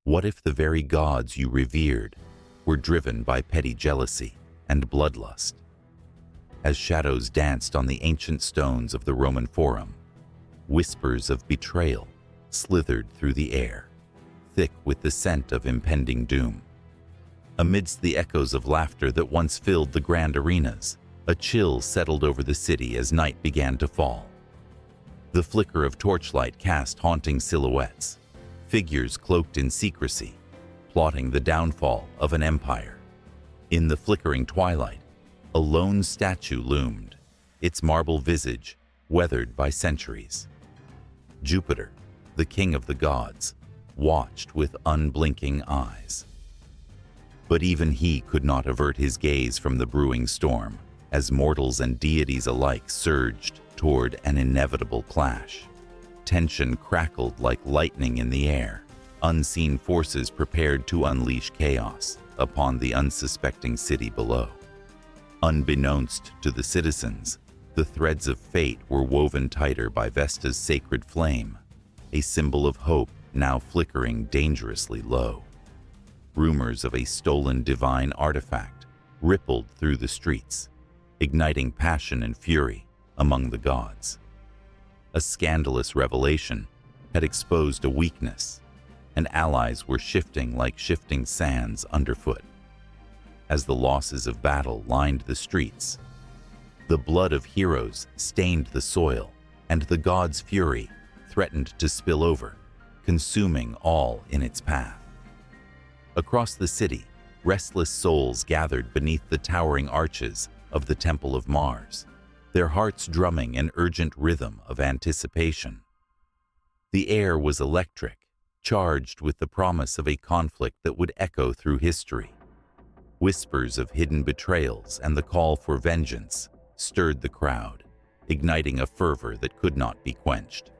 What if the very gods you revered were driven by petty jealousy and bloodlust? As shadows danced on the ancient stones of the Roman Forum, whispers of betrayal slithered through the air, thick with the scent of impending doom. Amidst the echoes of laughter that once filled the grand arenas, a chill settled over the city as night began to fall. The flicker of torchlight cast haunting silhouettes, figures cloaked in secrecy, plotting the downfall of an empire. In the flickering twilight, a lone statue loomed, its marble visage weathered by centuries. Jupiter, the king of the gods, watched with unblinking eyes. But even he could not avert his gaze from the brewing storm, as mortals and deities alike surged toward an inevitable clash. Tension crackled like lightning in the air. Unseen forces prepared to unleash chaos upon the unsuspecting city below. Unbeknownst to the citizens, the threads of fate were woven tighter by Vesta's sacred flame, a symbol of hope now flickering dangerously low. Rumors of a stolen divine artifact rippled through the streets, igniting passion and fury among the gods. A scandalous revelation had exposed a weakness, and allies were shifting like shifting sands underfoot. As the losses of battle lined the streets, the blood of heroes stained the soil, and the gods' fury threatened to spill over, consuming all in its path. Across the city, restless souls gathered beneath the towering arches of the Temple of Mars, their hearts drumming an urgent rhythm of anticipation. The air was electric, charged with the promise of a conflict that would echo through history. Whispers of hidden betrayals and the call for vengeance stirred the crowd, igniting a fervor that could not be quenched.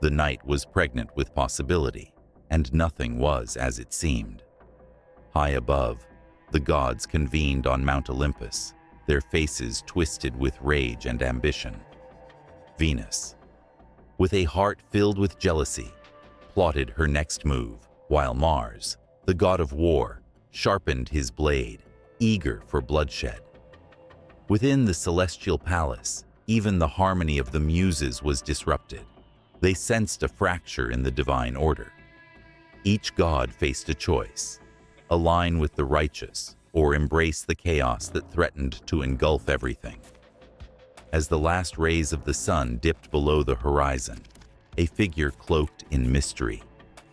The night was pregnant with possibility, and nothing was as it seemed. High above, the gods convened on Mount Olympus, their faces twisted with rage and ambition. Venus, with a heart filled with jealousy, plotted her next move, while Mars, the god of war, sharpened his blade, eager for bloodshed. Within the celestial palace, even the harmony of the muses was disrupted. They sensed a fracture in the divine order. Each god faced a choice: align with the righteous or embrace the chaos that threatened to engulf everything. As the last rays of the sun dipped below the horizon, a figure cloaked in mystery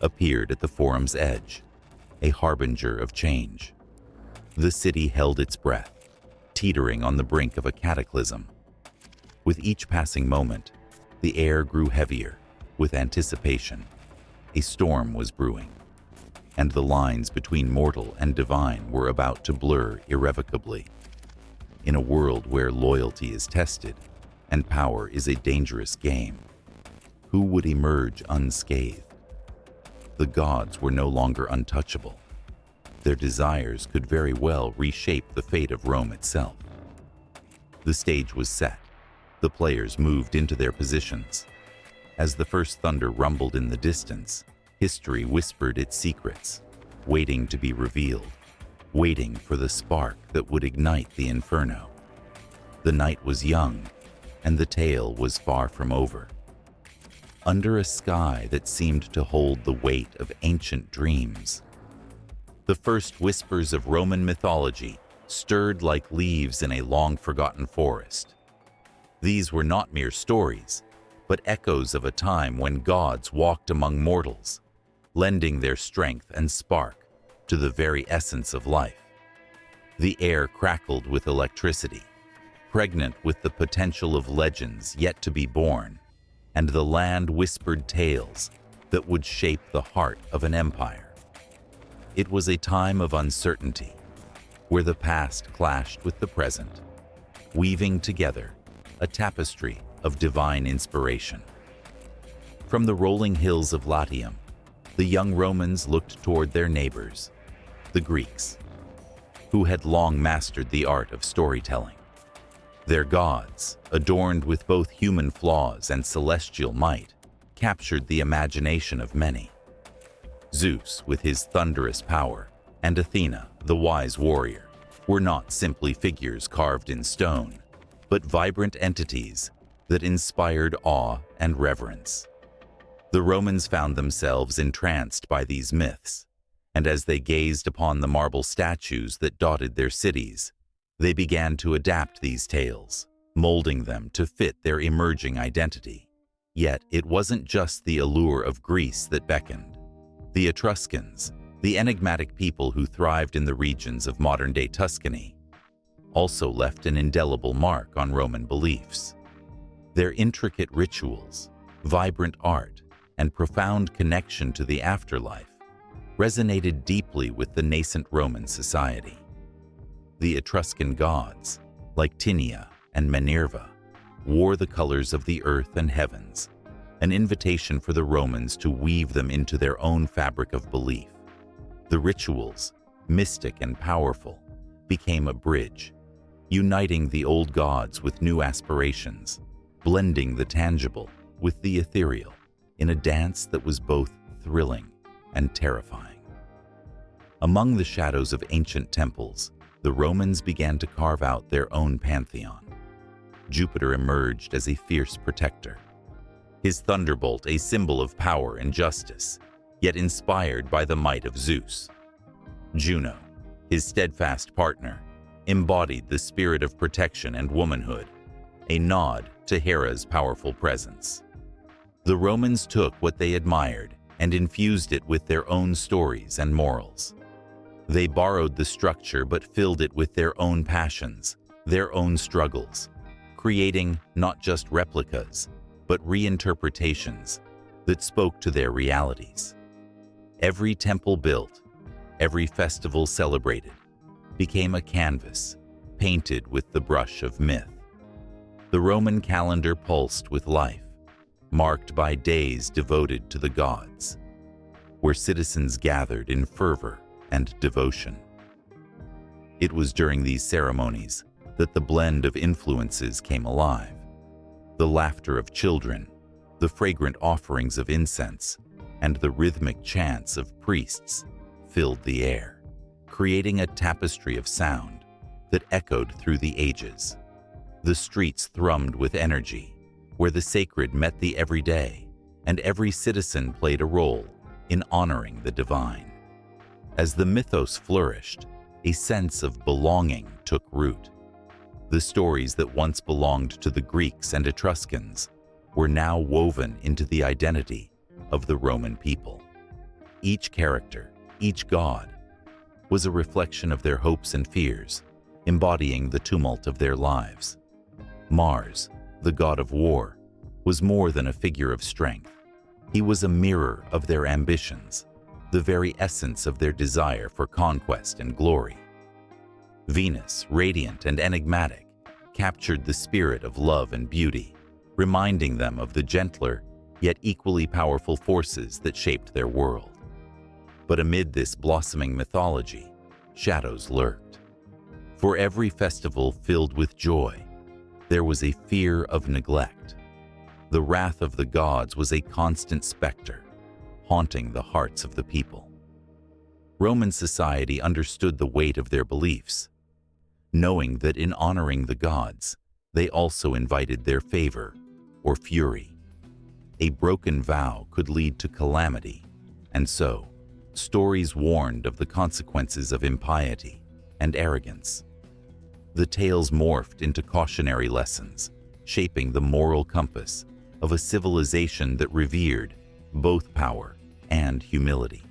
appeared at the forum's edge, a harbinger of change. The city held its breath, teetering on the brink of a cataclysm. With each passing moment, the air grew heavier with anticipation. A storm was brewing, and the lines between mortal and divine were about to blur irrevocably. In a world where loyalty is tested and power is a dangerous game, who would emerge unscathed? The gods were no longer untouchable. Their desires could very well reshape the fate of Rome itself. The stage was set. The players moved into their positions. As the first thunder rumbled in the distance, history whispered its secrets, waiting to be revealed, waiting for the spark that would ignite the inferno. The night was young, and the tale was far from over. Under a sky that seemed to hold the weight of ancient dreams, the first whispers of Roman mythology stirred like leaves in a long-forgotten forest. These were not mere stories, but echoes of a time when gods walked among mortals, lending their strength and spark to the very essence of life. The air crackled with electricity, pregnant with the potential of legends yet to be born, and the land whispered tales that would shape the heart of an empire. It was a time of uncertainty, where the past clashed with the present, weaving together a tapestry of divine inspiration. From the rolling hills of Latium, the young Romans looked toward their neighbors, the Greeks, who had long mastered the art of storytelling. Their gods, adorned with both human flaws and celestial might, captured the imagination of many. Zeus, with his thunderous power, and Athena, the wise warrior, were not simply figures carved in stone, but vibrant entities that inspired awe and reverence. The Romans found themselves entranced by these myths, and as they gazed upon the marble statues that dotted their cities, they began to adapt these tales, molding them to fit their emerging identity. Yet it wasn't just the allure of Greece that beckoned. The Etruscans, the enigmatic people who thrived in the regions of modern-day Tuscany, also left an indelible mark on Roman beliefs. Their intricate rituals, vibrant art, and profound connection to the afterlife resonated deeply with the nascent Roman society. The Etruscan gods, like Tinia and Minerva, wore the colors of the earth and heavens, an invitation for the Romans to weave them into their own fabric of belief. The rituals, mystic and powerful, became a bridge, uniting the old gods with new aspirations, blending the tangible with the ethereal in a dance that was both thrilling and terrifying. Among the shadows of ancient temples, the Romans began to carve out their own pantheon. Jupiter emerged as a fierce protector, his thunderbolt a symbol of power and justice, yet inspired by the might of Zeus. Juno, his steadfast partner, embodied the spirit of protection and womanhood, a nod to Hera's powerful presence. The Romans took what they admired and infused it with their own stories and morals. They borrowed the structure but filled it with their own passions, their own struggles, creating not just replicas, but reinterpretations that spoke to their realities. Every temple built, every festival celebrated, became a canvas painted with the brush of myth. The Roman calendar pulsed with life, marked by days devoted to the gods, where citizens gathered in fervor and devotion. It was during these ceremonies that the blend of influences came alive. The laughter of children, the fragrant offerings of incense, and the rhythmic chants of priests filled the air, creating a tapestry of sound that echoed through the ages. The streets thrummed with energy, where the sacred met the everyday, and every citizen played a role in honoring the divine. As the mythos flourished, a sense of belonging took root. The stories that once belonged to the Greeks and Etruscans were now woven into the identity of the Roman people. Each character, each god, was a reflection of their hopes and fears, embodying the tumult of their lives. Mars, the god of war, was more than a figure of strength. He was a mirror of their ambitions, the very essence of their desire for conquest and glory. Venus, radiant and enigmatic, captured the spirit of love and beauty, reminding them of the gentler yet equally powerful forces that shaped their world. But amid this blossoming mythology, shadows lurked. For every festival filled with joy, there was a fear of neglect. The wrath of the gods was a constant specter, haunting the hearts of the people. Roman society understood the weight of their beliefs, knowing that in honoring the gods, they also invited their favor or fury. A broken vow could lead to calamity, and so, stories warned of the consequences of impiety and arrogance. The tales morphed into cautionary lessons, shaping the moral compass of a civilization that revered both power and humility.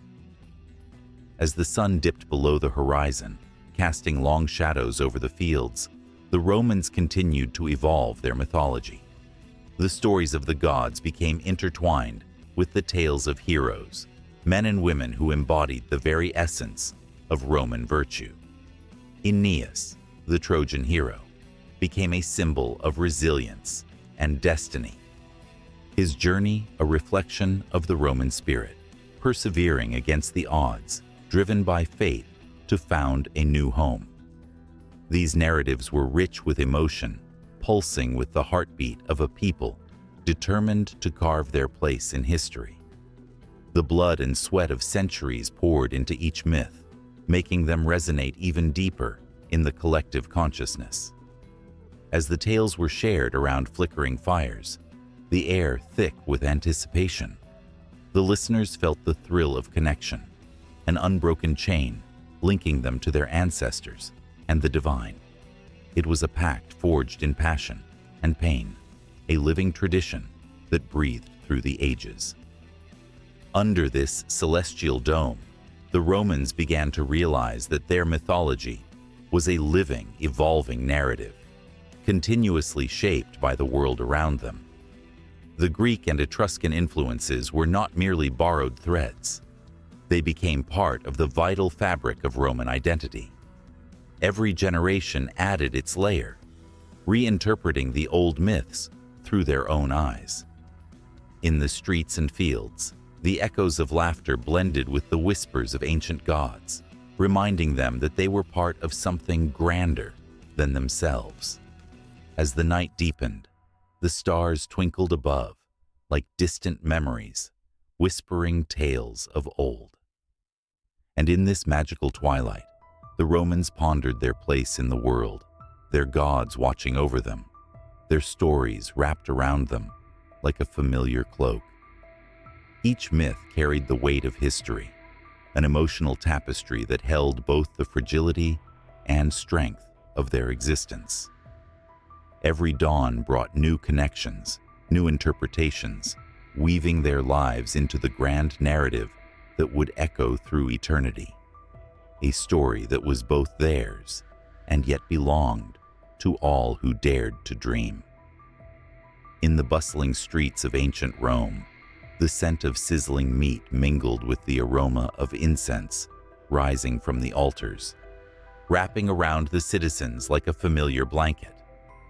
As the sun dipped below the horizon, casting long shadows over the fields, the Romans continued to evolve their mythology. The stories of the gods became intertwined with the tales of heroes, men and women who embodied the very essence of Roman virtue. Aeneas, the Trojan hero, became a symbol of resilience and destiny. His journey a reflection of the Roman spirit, persevering against the odds, driven by fate to found a new home. These narratives were rich with emotion, pulsing with the heartbeat of a people determined to carve their place in history. The blood and sweat of centuries poured into each myth, making them resonate even deeper in the collective consciousness. As the tales were shared around flickering fires, the air thick with anticipation, the listeners felt the thrill of connection, an unbroken chain linking them to their ancestors and the divine. It was a pact forged in passion and pain, a living tradition that breathed through the ages. Under this celestial dome, the Romans began to realize that their mythology was a living, evolving narrative, continuously shaped by the world around them. The Greek and Etruscan influences were not merely borrowed threads. They became part of the vital fabric of Roman identity. Every generation added its layer, reinterpreting the old myths through their own eyes. In the streets and fields, the echoes of laughter blended with the whispers of ancient gods, reminding them that they were part of something grander than themselves. As the night deepened, the stars twinkled above, like distant memories, whispering tales of old. And in this magical twilight, the Romans pondered their place in the world, their gods watching over them, their stories wrapped around them like a familiar cloak. Each myth carried the weight of history, an emotional tapestry that held both the fragility and strength of their existence. Every dawn brought new connections, new interpretations, weaving their lives into the grand narrative that would echo through eternity. A story that was both theirs and yet belonged to all who dared to dream. In the bustling streets of ancient Rome, the scent of sizzling meat mingled with the aroma of incense rising from the altars, wrapping around the citizens like a familiar blanket.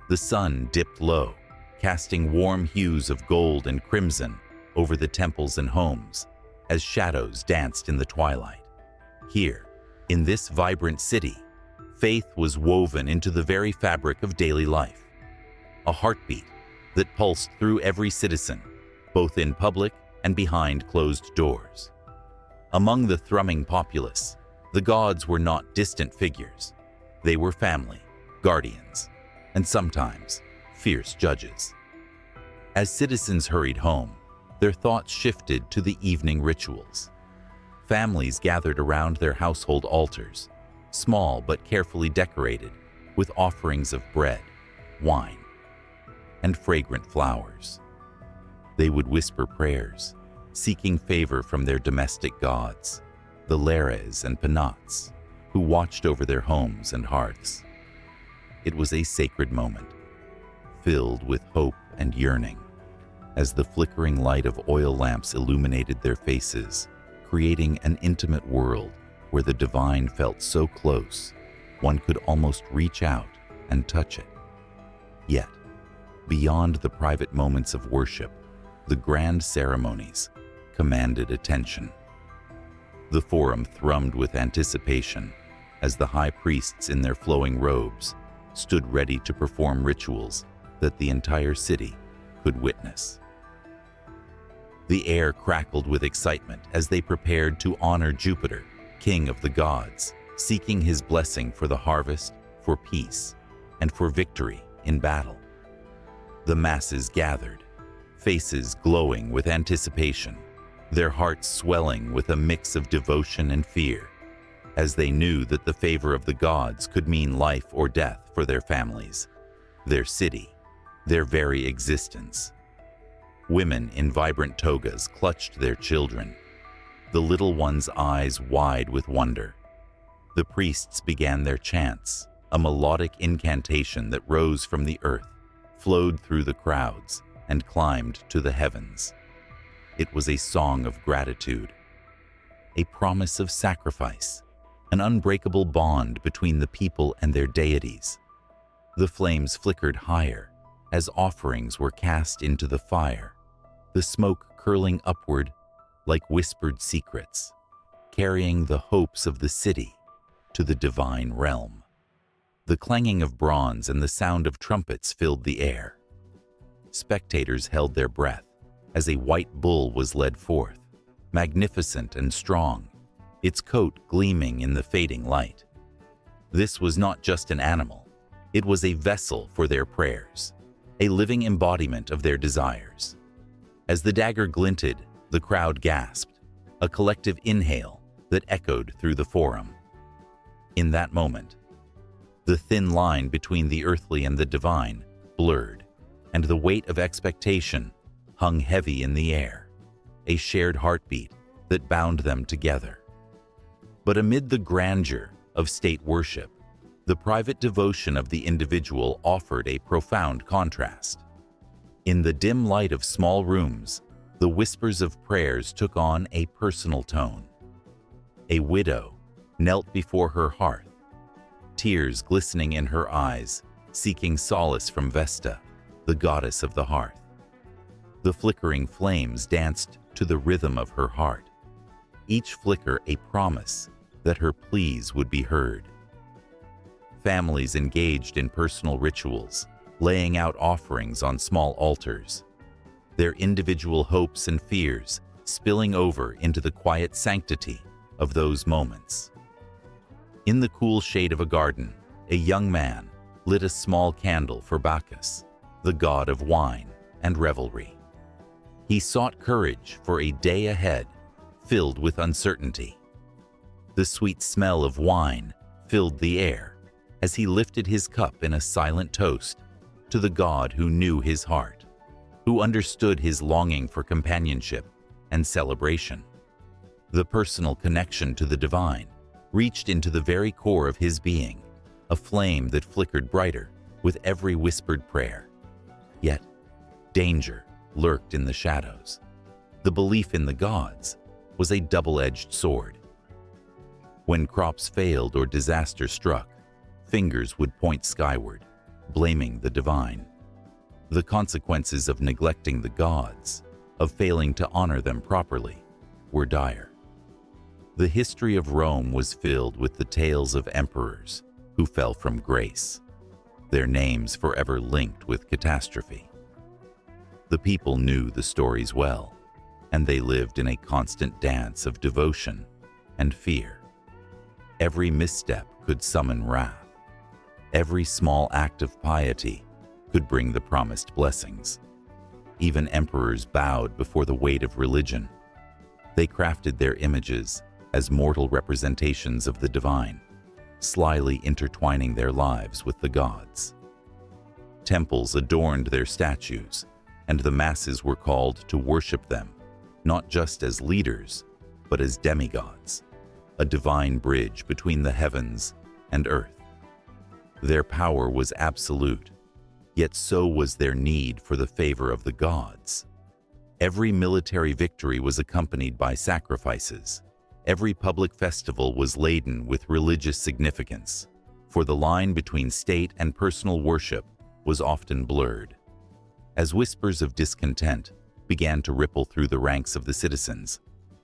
The sun dipped low, casting warm hues of gold and crimson over the temples and homes as shadows danced in the twilight. Here, in this vibrant city, faith was woven into the very fabric of daily life, a heartbeat that pulsed through every citizen, both in public and behind closed doors. Among the thrumming populace, the gods were not distant figures. They were family, guardians, and sometimes fierce judges. As citizens hurried home, their thoughts shifted to the evening rituals. Families gathered around their household altars, small but carefully decorated with offerings of bread, wine, and fragrant flowers. They would whisper prayers, seeking favor from their domestic gods, the Lares and Penates, who watched over their homes and hearths. It was a sacred moment, filled with hope and yearning, as the flickering light of oil lamps illuminated their faces, creating an intimate world where the divine felt so close, one could almost reach out and touch it. Yet, beyond the private moments of worship, the grand ceremonies commanded attention. The forum thrummed with anticipation as the high priests in their flowing robes stood ready to perform rituals that the entire city could witness. The air crackled with excitement as they prepared to honor Jupiter, king of the gods, seeking his blessing for the harvest, for peace, and for victory in battle. The masses gathered, faces glowing with anticipation, their hearts swelling with a mix of devotion and fear, as they knew that the favor of the gods could mean life or death for their families, their city, their very existence. Women in vibrant togas clutched their children, the little ones' eyes wide with wonder. The priests began their chants, a melodic incantation that rose from the earth, flowed through the crowds, and climbed to the heavens. It was a song of gratitude, a promise of sacrifice, an unbreakable bond between the people and their deities. The flames flickered higher as offerings were cast into the fire, the smoke curling upward like whispered secrets, carrying the hopes of the city to the divine realm. The clanging of bronze and the sound of trumpets filled the air. Spectators held their breath as a white bull was led forth, magnificent and strong, its coat gleaming in the fading light. This was not just an animal, it was a vessel for their prayers, a living embodiment of their desires. As the dagger glinted, the crowd gasped, a collective inhale that echoed through the forum. In that moment, the thin line between the earthly and the divine blurred, and the weight of expectation hung heavy in the air, a shared heartbeat that bound them together. But amid the grandeur of state worship, the private devotion of the individual offered a profound contrast. In the dim light of small rooms, the whispers of prayers took on a personal tone. A widow knelt before her hearth, tears glistening in her eyes, seeking solace from Vesta, the goddess of the hearth. The flickering flames danced to the rhythm of her heart, each flicker a promise that her pleas would be heard. Families engaged in personal rituals, laying out offerings on small altars, their individual hopes and fears spilling over into the quiet sanctity of those moments. In the cool shade of a garden, a young man lit a small candle for Bacchus, the god of wine and revelry. He sought courage for a day ahead filled with uncertainty. The sweet smell of wine filled the air as he lifted his cup in a silent toast to the god who knew his heart, who understood his longing for companionship and celebration. The personal connection to the divine reached into the very core of his being, a flame that flickered brighter with every whispered prayer. Yet, danger lurked in the shadows. The belief in the gods was a double-edged sword. When crops failed or disaster struck, fingers would point skyward, blaming the divine. The consequences of neglecting the gods, of failing to honor them properly, were dire. The history of Rome was filled with the tales of emperors who fell from grace, their names forever linked with catastrophe. The people knew the stories well, and they lived in a constant dance of devotion and fear. Every misstep could summon wrath. Every small act of piety could bring the promised blessings. Even emperors bowed before the weight of religion. They crafted their images as mortal representations of the divine, slyly intertwining their lives with the gods. Temples adorned their statues, and the masses were called to worship them, not just as leaders, but as demigods, a divine bridge between the heavens and earth. Their power was absolute, yet so was their need for the favor of the gods. Every military victory was accompanied by sacrifices. Every public festival was laden with religious significance, for the line between state and personal worship was often blurred. As whispers of discontent began to ripple through the ranks of the citizens,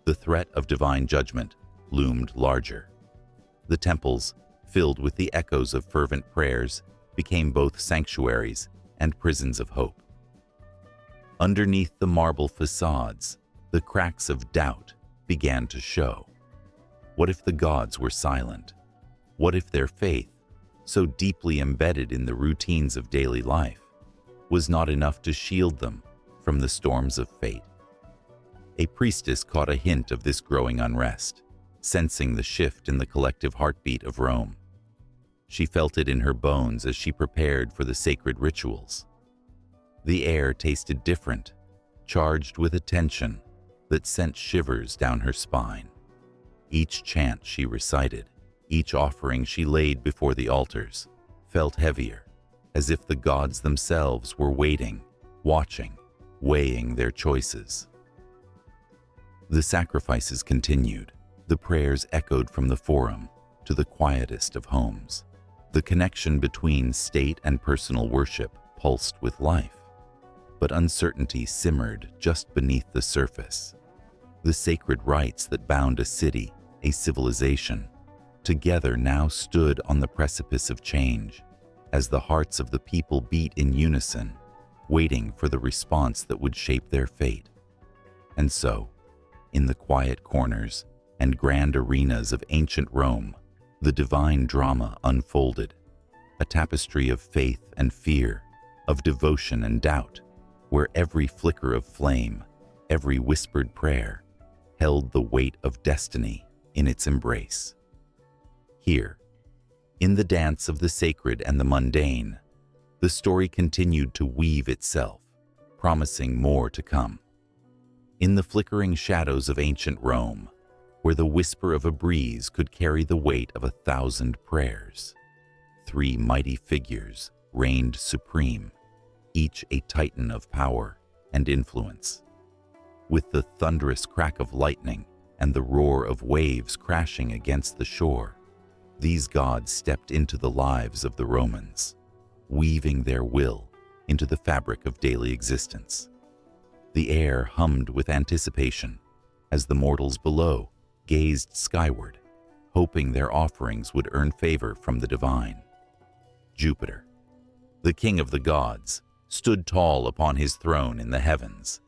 the threat of divine judgment loomed larger. The temples, filled with the echoes of fervent prayers, became both sanctuaries and prisons of hope. Underneath the marble facades, the cracks of doubt began to show. What if the gods were silent? What if their faith, so deeply embedded in the routines of daily life, was not enough to shield them from the storms of fate? A priestess caught a hint of this growing unrest, sensing the shift in the collective heartbeat of Rome. She felt it in her bones as she prepared for the sacred rituals. The air tasted different, charged with a tension that sent shivers down her spine. Each chant she recited, each offering she laid before the altars, felt heavier, as if the gods themselves were waiting, watching, weighing their choices. The sacrifices continued. The prayers echoed from the forum to the quietest of homes. The connection between state and personal worship pulsed with life, but uncertainty simmered just beneath the surface. The sacred rites that bound a city, a civilization, together now stood on the precipice of change, as the hearts of the people beat in unison, waiting for the response that would shape their fate. And so, In the quiet corners and grand arenas of ancient Rome, the divine drama unfolded, a tapestry of faith and fear, of devotion and doubt, where every flicker of flame, every whispered prayer, held the weight of destiny in its embrace. Here, in the dance of the sacred and the mundane, the story continued to weave itself, promising more to come. In the flickering shadows of ancient Rome, where the whisper of a breeze could carry the weight of 1,000 prayers, 3 mighty figures reigned supreme, each a titan of power and influence. With the thunderous crack of lightning and the roar of waves crashing against the shore, these gods stepped into the lives of the Romans, weaving their will into the fabric of daily existence. The air hummed with anticipation as the mortals below gazed skyward, hoping their offerings would earn favor from the divine. Jupiter, the king of the gods, stood tall upon his throne in the heavens.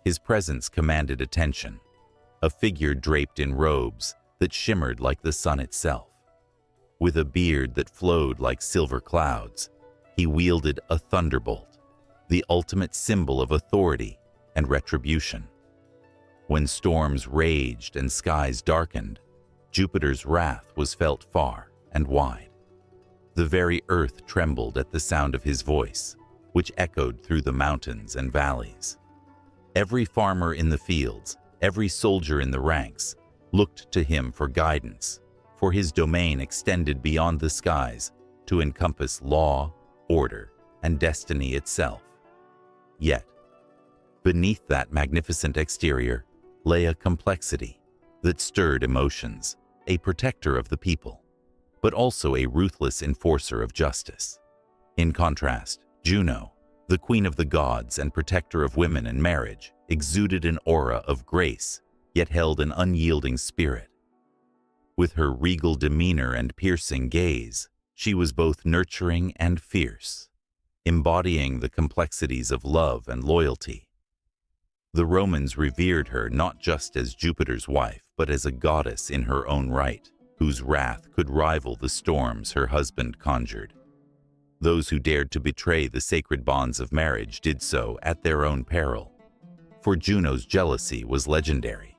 His presence commanded attention, a figure draped in robes that shimmered like the sun itself. With a beard that flowed like silver clouds, he wielded a thunderbolt, the ultimate symbol of authority and retribution. When storms raged and skies darkened, Jupiter's wrath was felt far and wide. The very earth trembled at the sound of his voice, which echoed through the mountains and valleys. Every farmer in the fields, every soldier in the ranks, looked to him for guidance, for his domain extended beyond the skies to encompass law, order, and destiny itself. Yet, beneath that magnificent exterior lay a complexity that stirred emotions, a protector of the people, but also a ruthless enforcer of justice. In contrast, Juno, the queen of the gods and protector of women and marriage, exuded an aura of grace, yet held an unyielding spirit. With her regal demeanor and piercing gaze, she was both nurturing and fierce, embodying the complexities of love and loyalty. The Romans revered her not just as Jupiter's wife, but as a goddess in her own right, whose wrath could rival the storms her husband conjured. Those who dared to betray the sacred bonds of marriage did so at their own peril, for Juno's jealousy was legendary.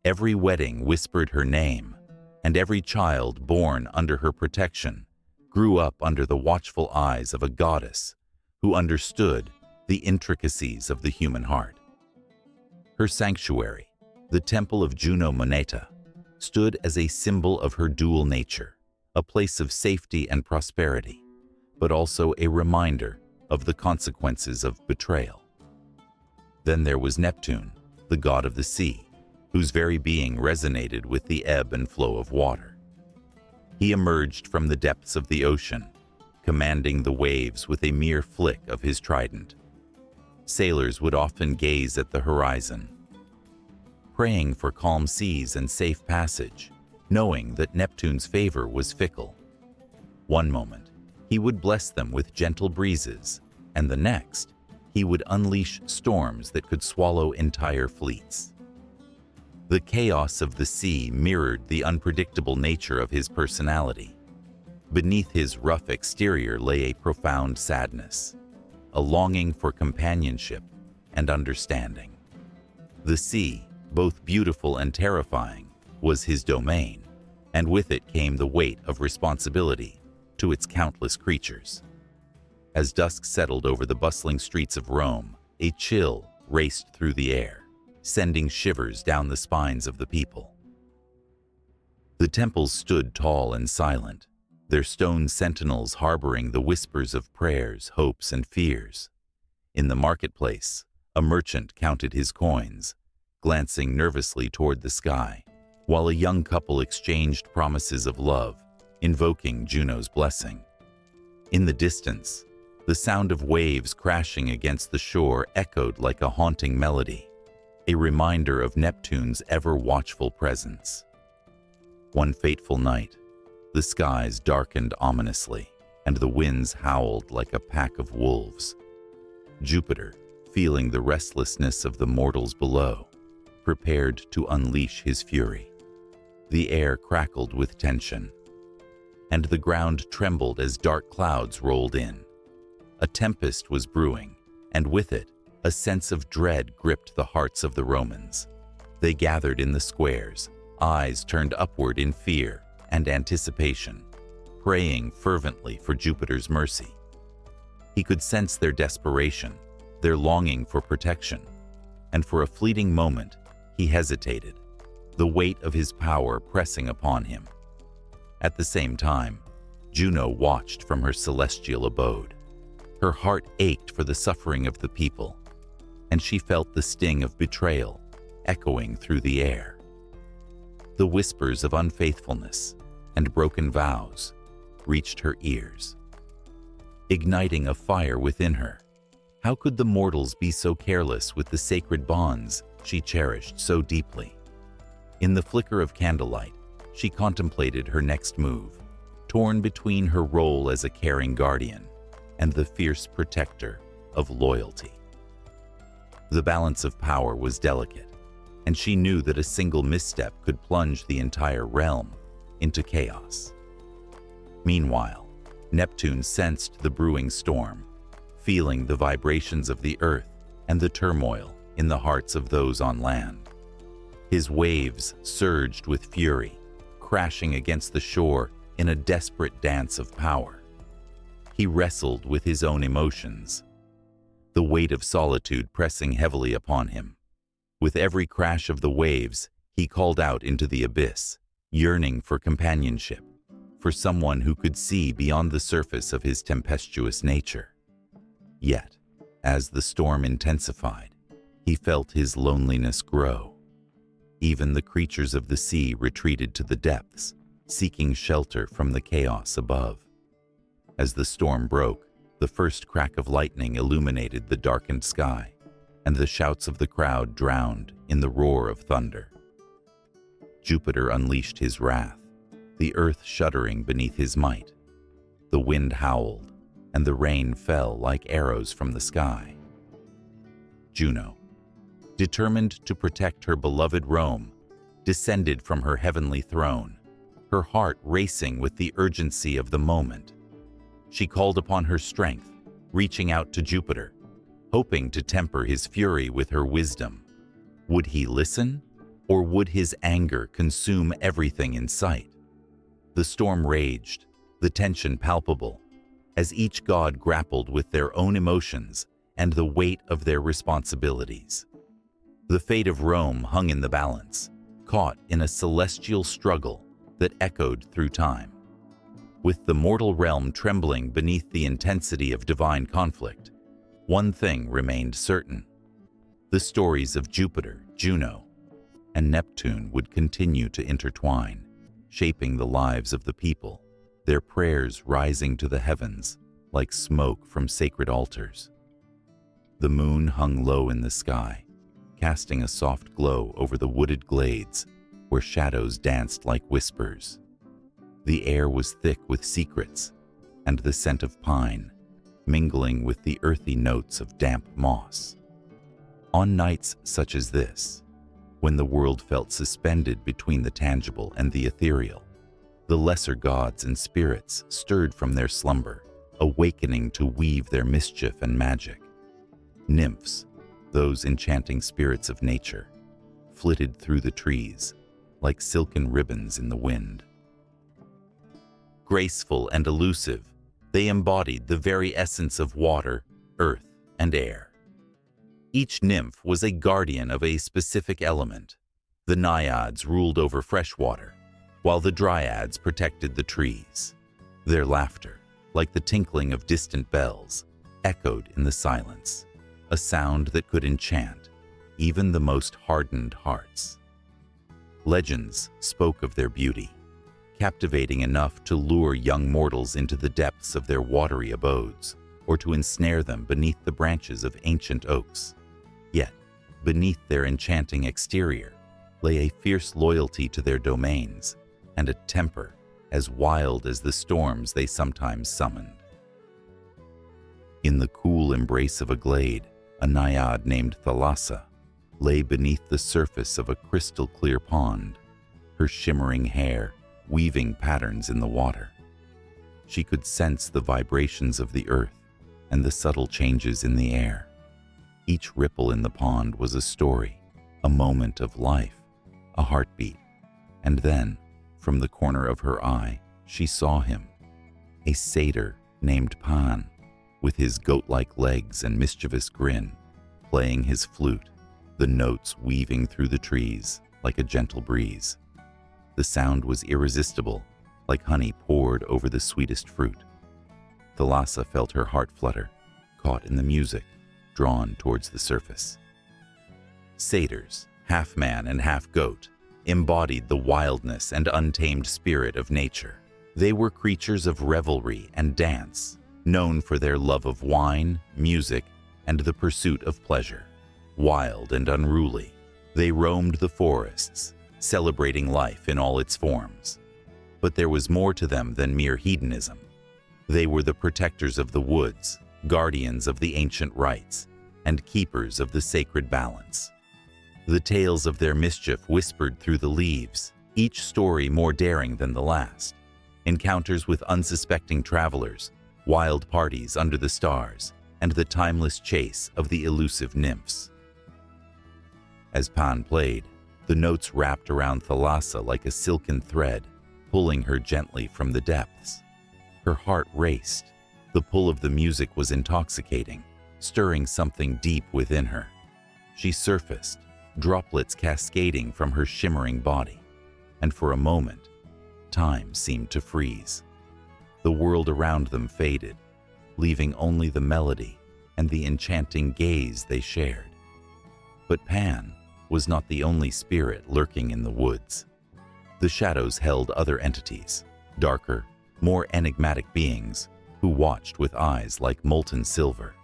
Every wedding whispered her name, and every child born under her protection grew up under the watchful eyes of a goddess who understood the intricacies of the human heart. Her sanctuary, the Temple of Juno Moneta, stood as a symbol of her dual nature, a place of safety and prosperity, but also a reminder of the consequences of betrayal. Then there was Neptune, the god of the sea, whose very being resonated with the ebb and flow of water. He emerged from the depths of the ocean, commanding the waves with a mere flick of his trident. Sailors would often gaze at the horizon, praying for calm seas and safe passage, knowing that Neptune's favor was fickle. One moment, he would bless them with gentle breezes, and the next, he would unleash storms that could swallow entire fleets. The chaos of the sea mirrored the unpredictable nature of his personality. Beneath his rough exterior lay a profound sadness, a longing for companionship and understanding. The sea, both beautiful and terrifying, was his domain, and with it came the weight of responsibility to its countless creatures. As dusk settled over the bustling streets of Rome, a chill raced through the air, sending shivers down the spines of the people. The temples stood tall and silent, their stone sentinels harboring the whispers of prayers, hopes, and fears. In the marketplace, a merchant counted his coins, glancing nervously toward the sky, while a young couple exchanged promises of love, invoking Juno's blessing. In the distance, the sound of waves crashing against the shore echoed like a haunting melody, a reminder of Neptune's ever-watchful presence. One fateful night, the skies darkened ominously, and the winds howled like a pack of wolves. Jupiter, feeling the restlessness of the mortals below, prepared to unleash his fury. The air crackled with tension, and the ground trembled as dark clouds rolled in. A tempest was brewing, and with it, a sense of dread gripped the hearts of the Romans. They gathered in the squares, eyes turned upward in fear and anticipation, praying fervently for Jupiter's mercy. He could sense their desperation, their longing for protection, and for a fleeting moment, he hesitated, the weight of his power pressing upon him. At the same time, Juno watched from her celestial abode. Her heart ached for the suffering of the people, and she felt the sting of betrayal echoing through the air. The whispers of unfaithfulness and broken vows reached her ears, igniting a fire within her. How could the mortals be so careless with the sacred bonds she cherished so deeply? In the flicker of candlelight, she contemplated her next move, torn between her role as a caring guardian and the fierce protector of loyalty. The balance of power was delicate, and she knew that a single misstep could plunge the entire realm into chaos. Meanwhile, Neptune sensed the brewing storm, feeling the vibrations of the earth and the turmoil in the hearts of those on land. His waves surged with fury, crashing against the shore in a desperate dance of power. He wrestled with his own emotions, the weight of solitude pressing heavily upon him. With every crash of the waves, he called out into the abyss, yearning for companionship, for someone who could see beyond the surface of his tempestuous nature. Yet, as the storm intensified, he felt his loneliness grow. Even the creatures of the sea retreated to the depths, seeking shelter from the chaos above. As the storm broke, the first crack of lightning illuminated the darkened sky, and the shouts of the crowd drowned in the roar of thunder. Jupiter unleashed his wrath, the earth shuddering beneath his might. The wind howled, and the rain fell like arrows from the sky. Juno, determined to protect her beloved Rome, descended from her heavenly throne, her heart racing with the urgency of the moment. She called upon her strength, reaching out to Jupiter, hoping to temper his fury with her wisdom. Would he listen, or would his anger consume everything in sight? The storm raged, the tension palpable, as each god grappled with their own emotions and the weight of their responsibilities. The fate of Rome hung in the balance, caught in a celestial struggle that echoed through time. With the mortal realm trembling beneath the intensity of divine conflict, one thing remained certain. The stories of Jupiter, Juno, and Neptune would continue to intertwine, shaping the lives of the people, their prayers rising to the heavens like smoke from sacred altars. The moon hung low in the sky, casting a soft glow over the wooded glades where shadows danced like whispers. The air was thick with secrets and the scent of pine, mingling with the earthy notes of damp moss. On nights such as this, when the world felt suspended between the tangible and the ethereal, the lesser gods and spirits stirred from their slumber, awakening to weave their mischief and magic. Nymphs, those enchanting spirits of nature, flitted through the trees like silken ribbons in the wind. Graceful and elusive, they embodied the very essence of water, earth, and air. Each nymph was a guardian of a specific element. The naiads ruled over fresh water, while the dryads protected the trees. Their laughter, like the tinkling of distant bells, echoed in the silence, a sound that could enchant even the most hardened hearts. Legends spoke of their beauty, captivating enough to lure young mortals into the depths of their watery abodes, or to ensnare them beneath the branches of ancient oaks. Yet, beneath their enchanting exterior lay a fierce loyalty to their domains and a temper as wild as the storms they sometimes summoned. In the cool embrace of a glade, a naiad named Thalassa, lay beneath the surface of a crystal-clear pond, her shimmering hair weaving patterns in the water. She could sense the vibrations of the earth and the subtle changes in the air. Each ripple in the pond was a story, a moment of life, a heartbeat. And then, from the corner of her eye, she saw him, a satyr named Pan, with his goat-like legs and mischievous grin, playing his flute, the notes weaving through the trees like a gentle breeze. The sound was irresistible, like honey poured over the sweetest fruit. Thalassa felt her heart flutter, caught in the music, drawn towards the surface. Satyrs, half man and half goat, embodied the wildness and untamed spirit of nature. They were creatures of revelry and dance, known for their love of wine, music, and the pursuit of pleasure. Wild and unruly, they roamed the forests, celebrating life in all its forms. But there was more to them than mere hedonism. They were the protectors of the woods, guardians of the ancient rites, and keepers of the sacred balance. The tales of their mischief whispered through the leaves, each story more daring than the last. Encounters with unsuspecting travelers, wild parties under the stars, and the timeless chase of the elusive nymphs. As Pan played, the notes wrapped around Thalassa like a silken thread, pulling her gently from the depths. Her heart raced. The pull of the music was intoxicating, stirring something deep within her. She surfaced, droplets cascading from her shimmering body, and for a moment, time seemed to freeze. The world around them faded, leaving only the melody and the enchanting gaze they shared. But Pan was not the only spirit lurking in the woods. The shadows held other entities, darker, more enigmatic beings who watched with eyes like molten silver.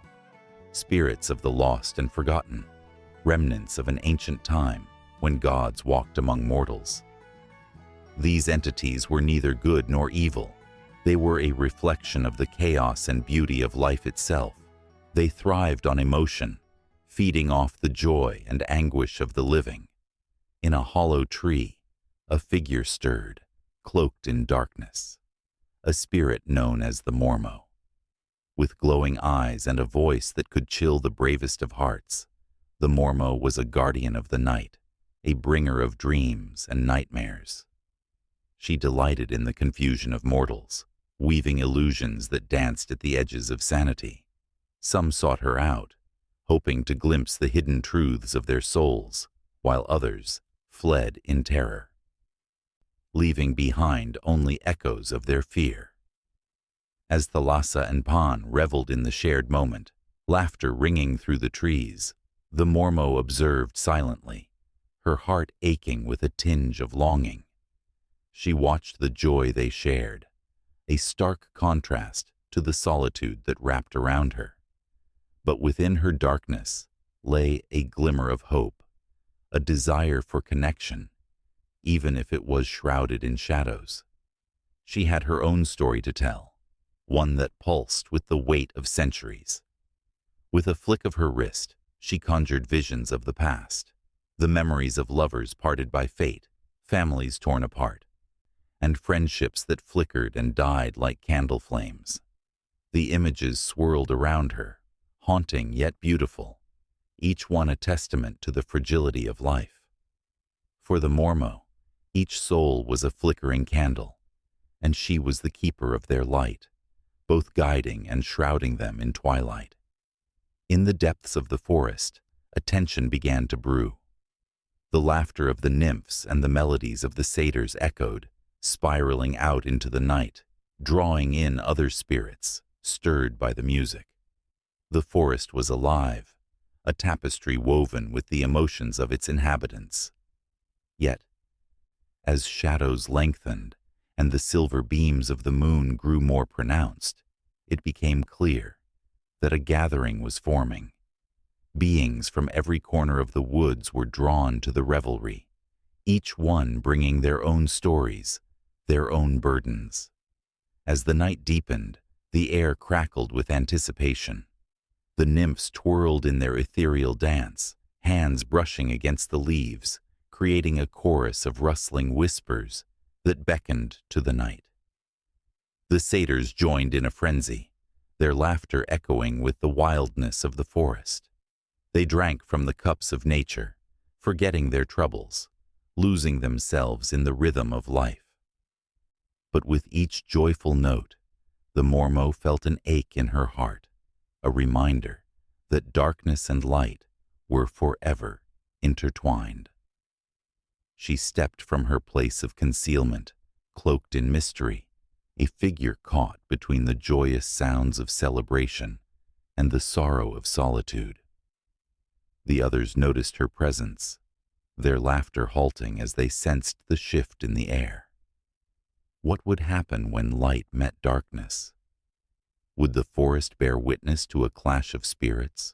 Spirits of the lost and forgotten, remnants of an ancient time when gods walked among mortals. These entities were neither good nor evil. They were a reflection of the chaos and beauty of life itself. They thrived on emotion, feeding off the joy and anguish of the living. In a hollow tree, a figure stirred, cloaked in darkness, a spirit known as the Mormo. With glowing eyes and a voice that could chill the bravest of hearts, the Mormo was a guardian of the night, a bringer of dreams and nightmares. She delighted in the confusion of mortals, weaving illusions that danced at the edges of sanity. Some sought her out, hoping to glimpse the hidden truths of their souls, while others fled in terror, leaving behind only echoes of their fear. As Thalassa and Pan reveled in the shared moment, laughter ringing through the trees, the Mormo observed silently, her heart aching with a tinge of longing. She watched the joy they shared, a stark contrast to the solitude that wrapped around her. But within her darkness lay a glimmer of hope, a desire for connection, even if it was shrouded in shadows. She had her own story to tell, one that pulsed with the weight of centuries. With a flick of her wrist, she conjured visions of the past, the memories of lovers parted by fate, families torn apart, and friendships that flickered and died like candle flames. The images swirled around her, haunting yet beautiful, each one a testament to the fragility of life. For the Mormo, each soul was a flickering candle, and she was the keeper of their light, both guiding and shrouding them in twilight. In the depths of the forest, a tension began to brew. The laughter of the nymphs and the melodies of the satyrs echoed, spiraling out into the night, drawing in other spirits, stirred by the music. The forest was alive, a tapestry woven with the emotions of its inhabitants. Yet, as shadows lengthened and the silver beams of the moon grew more pronounced, it became clear that a gathering was forming. Beings from every corner of the woods were drawn to the revelry, each one bringing their own stories, their own burdens. As the night deepened, the air crackled with anticipation. The nymphs twirled in their ethereal dance, hands brushing against the leaves, creating a chorus of rustling whispers that beckoned to the night. The satyrs joined in a frenzy, their laughter echoing with the wildness of the forest. They drank from the cups of nature, forgetting their troubles, losing themselves in the rhythm of life. But with each joyful note, the Mormo felt an ache in her heart, a reminder that darkness and light were forever intertwined. She stepped from her place of concealment, cloaked in mystery, a figure caught between the joyous sounds of celebration and the sorrow of solitude. The others noticed her presence, their laughter halting as they sensed the shift in the air. What would happen when light met darkness? Would the forest bear witness to a clash of spirits,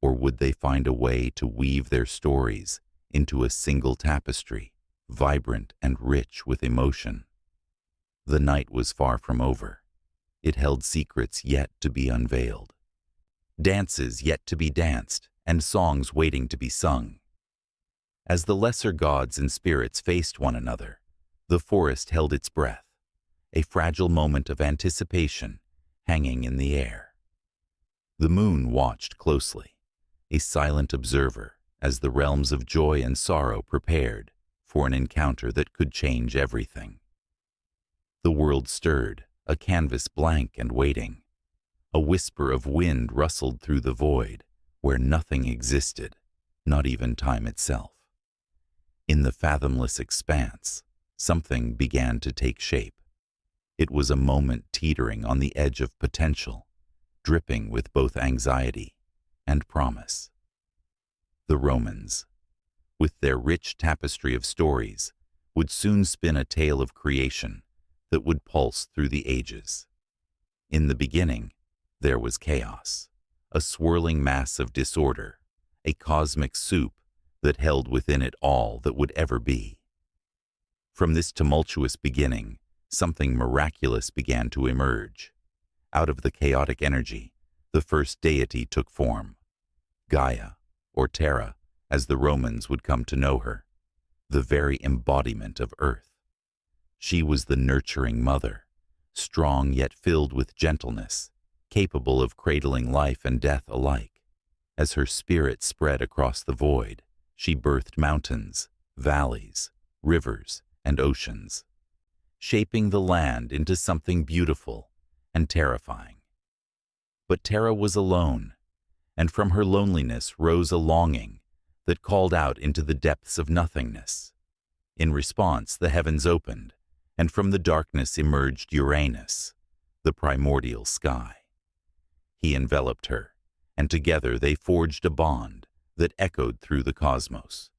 or would they find a way to weave their stories into a single tapestry, vibrant and rich with emotion? The night was far from over. It held secrets yet to be unveiled, dances yet to be danced, and songs waiting to be sung. As the lesser gods and spirits faced one another, the forest held its breath, a fragile moment of anticipation hanging in the air. The moon watched closely, a silent observer, as the realms of joy and sorrow prepared for an encounter that could change everything. The world stirred, a canvas blank and waiting. A whisper of wind rustled through the void, where nothing existed, not even time itself. In the fathomless expanse, something began to take shape. It was a moment teetering on the edge of potential, dripping with both anxiety and promise. The Romans, with their rich tapestry of stories, would soon spin a tale of creation that would pulse through the ages. In the beginning, there was chaos, a swirling mass of disorder, a cosmic soup that held within it all that would ever be. From this tumultuous beginning, something miraculous began to emerge. Out of the chaotic energy, the first deity took form. Gaia, or Terra, as the Romans would come to know her, the very embodiment of Earth. She was the nurturing mother, strong yet filled with gentleness, capable of cradling life and death alike. As her spirit spread across the void, she birthed mountains, valleys, rivers, and oceans, shaping the land into something beautiful and terrifying. But Terra was alone, and from her loneliness rose a longing that called out into the depths of nothingness. In response, the heavens opened, and from the darkness emerged Uranus, the primordial sky. He enveloped her, and together they forged a bond that echoed through the cosmos.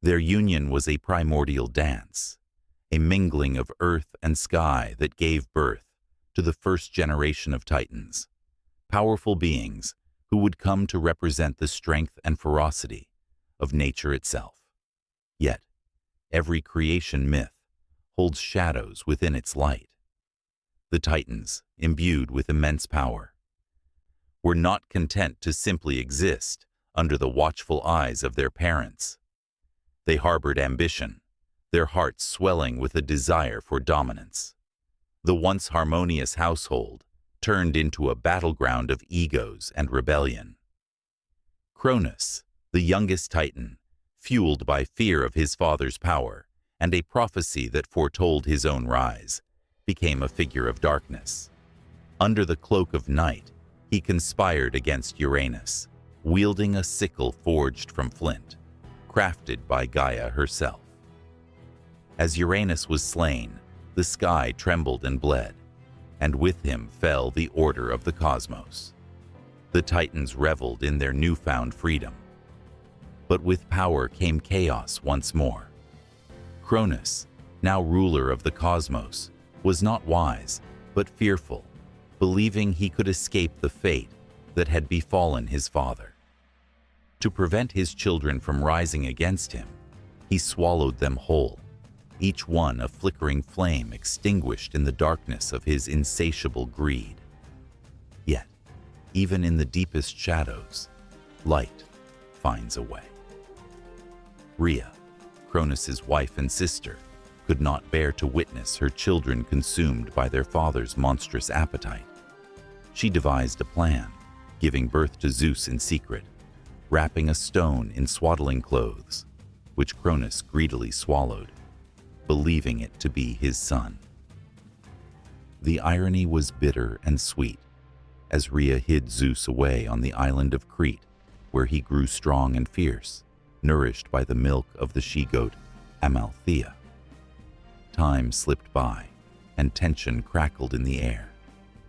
Their union was a primordial dance, a mingling of earth and sky that gave birth to the first generation of Titans, powerful beings who would come to represent the strength and ferocity of nature itself. Yet, every creation myth holds shadows within its light. The Titans, imbued with immense power, were not content to simply exist under the watchful eyes of their parents. They harbored ambition, their hearts swelling with a desire for dominance. The once harmonious household turned into a battleground of egos and rebellion. Cronus, the youngest Titan, fueled by fear of his father's power and a prophecy that foretold his own rise, became a figure of darkness. Under the cloak of night, he conspired against Uranus, wielding a sickle forged from flint, crafted by Gaia herself. As Uranus was slain, the sky trembled and bled, and with him fell the order of the cosmos. The Titans reveled in their newfound freedom. But with power came chaos once more. Cronus, now ruler of the cosmos, was not wise, but fearful, believing he could escape the fate that had befallen his father. To prevent his children from rising against him, he swallowed them whole, each one a flickering flame extinguished in the darkness of his insatiable greed. Yet, even in the deepest shadows, light finds a way. Rhea, Cronus's wife and sister, could not bear to witness her children consumed by their father's monstrous appetite. She devised a plan, giving birth to Zeus in secret, wrapping a stone in swaddling clothes, which Cronus greedily swallowed, believing it to be his son. The irony was bitter and sweet, as Rhea hid Zeus away on the island of Crete, where he grew strong and fierce, nourished by the milk of the she-goat Amalthea. Time slipped by, and tension crackled in the air.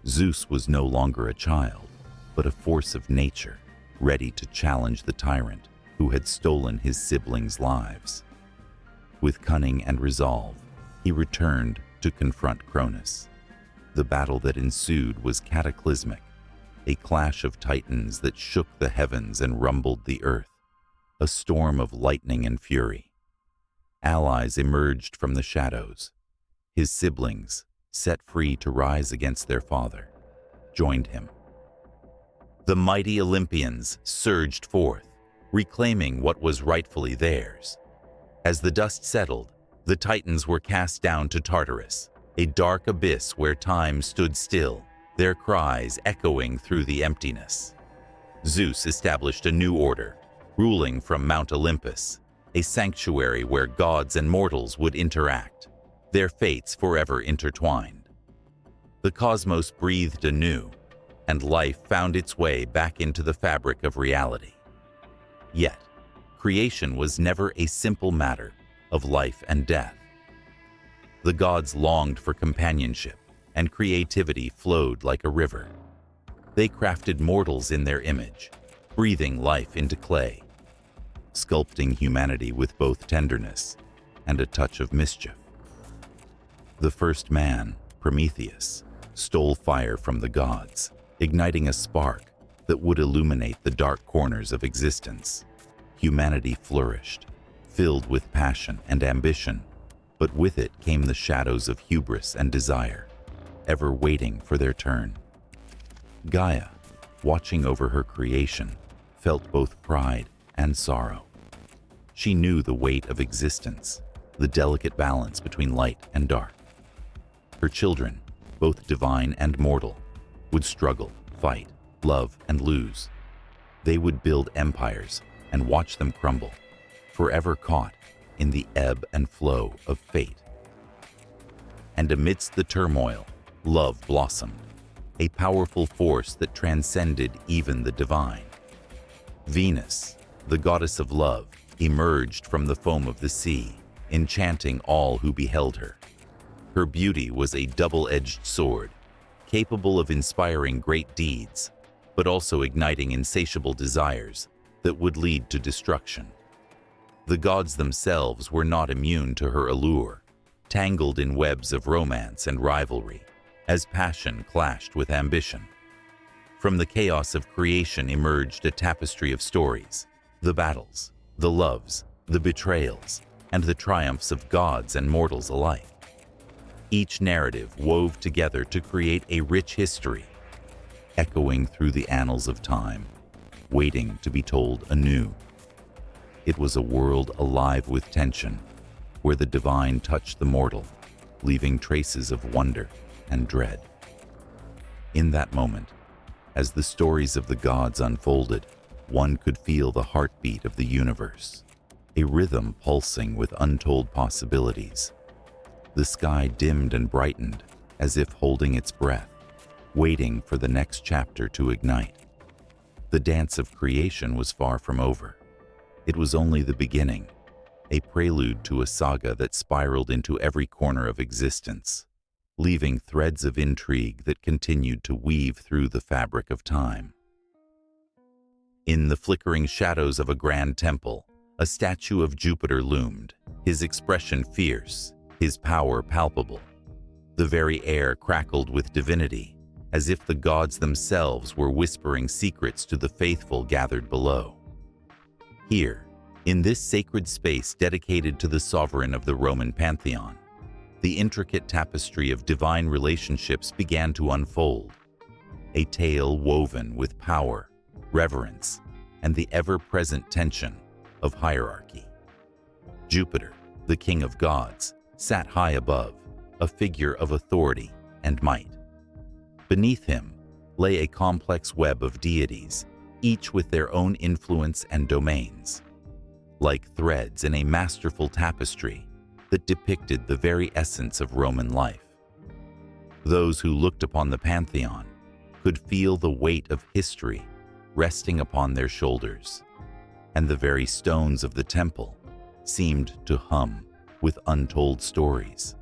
Zeus was no longer a child, but a force of nature, ready to challenge the tyrant who had stolen his siblings' lives. With cunning and resolve, he returned to confront Cronus. The battle that ensued was cataclysmic, a clash of titans that shook the heavens and rumbled the earth, a storm of lightning and fury. Allies emerged from the shadows. His siblings, set free to rise against their father, joined him. The mighty Olympians surged forth, reclaiming what was rightfully theirs. As the dust settled, the Titans were cast down to Tartarus, a dark abyss where time stood still, their cries echoing through the emptiness. Zeus established a new order, ruling from Mount Olympus, a sanctuary where gods and mortals would interact, their fates forever intertwined. The cosmos breathed anew, and life found its way back into the fabric of reality. Yet, creation was never a simple matter of life and death. The gods longed for companionship, and creativity flowed like a river. They crafted mortals in their image, breathing life into clay, sculpting humanity with both tenderness and a touch of mischief. The first man, Prometheus, stole fire from the gods, igniting a spark that would illuminate the dark corners of existence. Humanity flourished, filled with passion and ambition, but with it came the shadows of hubris and desire, ever waiting for their turn. Gaia, watching over her creation, felt both pride and sorrow. She knew the weight of existence, the delicate balance between light and dark. Her children, both divine and mortal, would struggle, fight, love, and lose. They would build empires and watch them crumble, forever caught in the ebb and flow of fate. And amidst the turmoil, love blossomed, a powerful force that transcended even the divine. Venus, the goddess of love, emerged from the foam of the sea, enchanting all who beheld her. Her beauty was a double-edged sword, capable of inspiring great deeds, but also igniting insatiable desires that would lead to destruction. The gods themselves were not immune to her allure, tangled in webs of romance and rivalry, as passion clashed with ambition. From the chaos of creation emerged a tapestry of stories, the battles, the loves, the betrayals, and the triumphs of gods and mortals alike. Each narrative wove together to create a rich history, echoing through the annals of time, waiting to be told anew. It was a world alive with tension, where the divine touched the mortal, leaving traces of wonder and dread. In that moment, as the stories of the gods unfolded, one could feel the heartbeat of the universe, a rhythm pulsing with untold possibilities. The sky dimmed and brightened, as if holding its breath, waiting for the next chapter to ignite. The dance of creation was far from over. It was only the beginning, a prelude to a saga that spiraled into every corner of existence, leaving threads of intrigue that continued to weave through the fabric of time. In the flickering shadows of a grand temple, a statue of Jupiter loomed, his expression fierce, his power palpable. The very air crackled with divinity, as if the gods themselves were whispering secrets to the faithful gathered below. Here, in this sacred space dedicated to the sovereign of the Roman pantheon, the intricate tapestry of divine relationships began to unfold, a tale woven with power, reverence, and the ever-present tension of hierarchy. Jupiter, the king of gods, sat high above, a figure of authority and might. Beneath him lay a complex web of deities, each with their own influence and domains. Like threads in a masterful tapestry that depicted the very essence of Roman life. Those who looked upon the pantheon could feel the weight of history resting upon their shoulders, and the very stones of the temple seemed to hum with untold stories.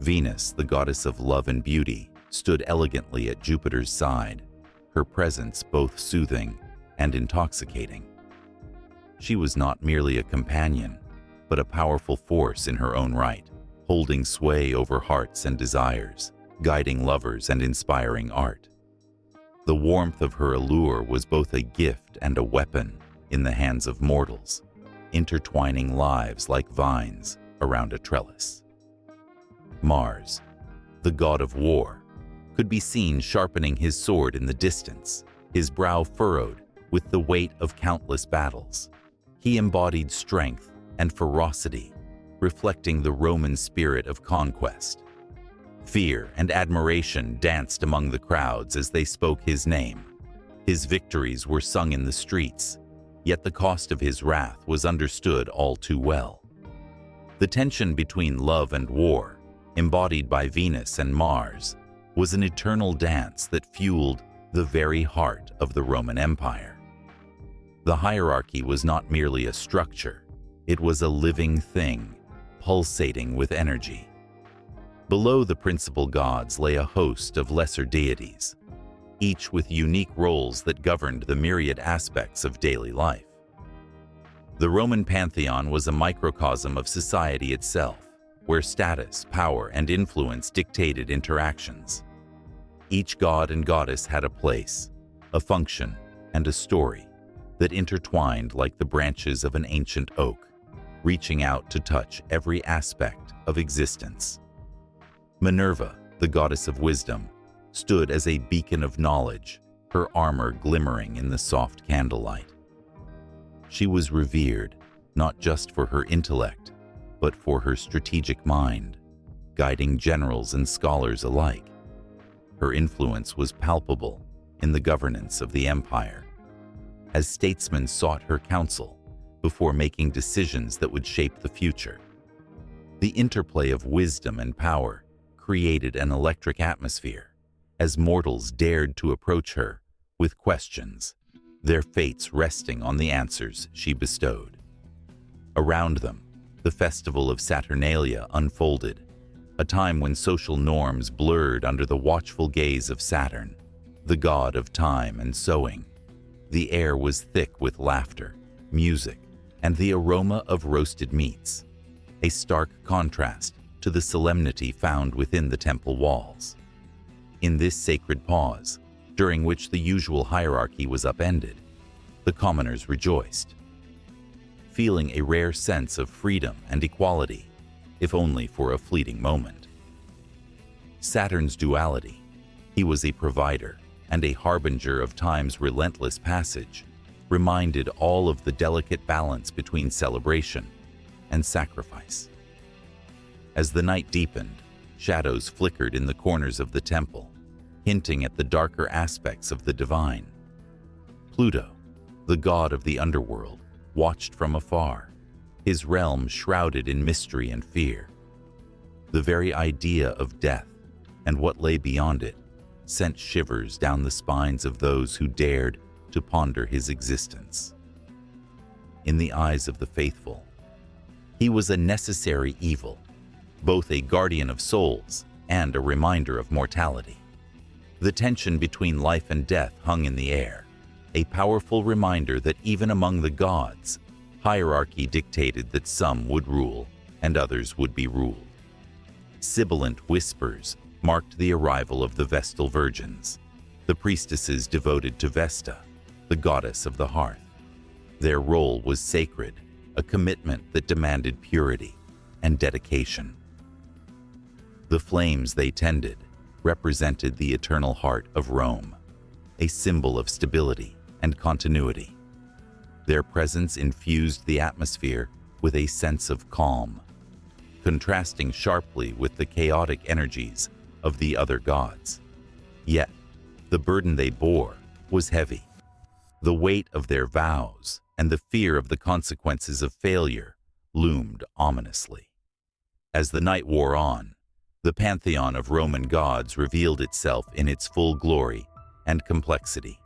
Venus, the goddess of love and beauty, stood elegantly at Jupiter's side, her presence both soothing and intoxicating. She was not merely a companion, but a powerful force in her own right, holding sway over hearts and desires, guiding lovers and inspiring art. The warmth of her allure was both a gift and a weapon in the hands of mortals, intertwining lives like vines around a trellis. Mars, the god of war, could be seen sharpening his sword in the distance, his brow furrowed with the weight of countless battles. He embodied strength and ferocity, reflecting the Roman spirit of conquest. Fear and admiration danced among the crowds as they spoke his name. His victories were sung in the streets, yet the cost of his wrath was understood all too well. The tension between love and war, embodied by Venus and Mars, was an eternal dance that fueled the very heart of the Roman Empire. The hierarchy was not merely a structure, it was a living thing, pulsating with energy. Below the principal gods lay a host of lesser deities, each with unique roles that governed the myriad aspects of daily life. The Roman pantheon was a microcosm of society itself, where status, power, and influence dictated interactions. Each god and goddess had a place, a function, and a story that intertwined like the branches of an ancient oak, reaching out to touch every aspect of existence. Minerva, the goddess of wisdom, stood as a beacon of knowledge, her armor glimmering in the soft candlelight. She was revered not just for her intellect, but for her strategic mind, guiding generals and scholars alike. Her influence was palpable in the governance of the empire, as statesmen sought her counsel before making decisions that would shape the future. The interplay of wisdom and power created an electric atmosphere as mortals dared to approach her with questions, their fates resting on the answers she bestowed. Around them, the festival of Saturnalia unfolded, a time when social norms blurred under the watchful gaze of Saturn, the god of time and sowing. The air was thick with laughter, music, and the aroma of roasted meats, a stark contrast to the solemnity found within the temple walls. In this sacred pause, during which the usual hierarchy was upended, the commoners rejoiced, feeling a rare sense of freedom and equality, if only for a fleeting moment. Saturn's duality, he was a provider and a harbinger of time's relentless passage, reminded all of the delicate balance between celebration and sacrifice. As the night deepened, shadows flickered in the corners of the temple, hinting at the darker aspects of the divine. Pluto, the god of the underworld, watched from afar, his realm shrouded in mystery and fear. The very idea of death and what lay beyond it sent shivers down the spines of those who dared to ponder his existence. In the eyes of the faithful, he was a necessary evil, both a guardian of souls and a reminder of mortality. The tension between life and death hung in the air, a powerful reminder that even among the gods, hierarchy dictated that some would rule and others would be ruled. Sibilant whispers marked the arrival of the Vestal Virgins, the priestesses devoted to Vesta, the goddess of the hearth. Their role was sacred, a commitment that demanded purity and dedication. The flames they tended represented the eternal heart of Rome, a symbol of stability and continuity. Their presence infused the atmosphere with a sense of calm, contrasting sharply with the chaotic energies of the other gods. Yet, the burden they bore was heavy. The weight of their vows and the fear of the consequences of failure loomed ominously. As the night wore on, the pantheon of Roman gods revealed itself in its full glory and complexity.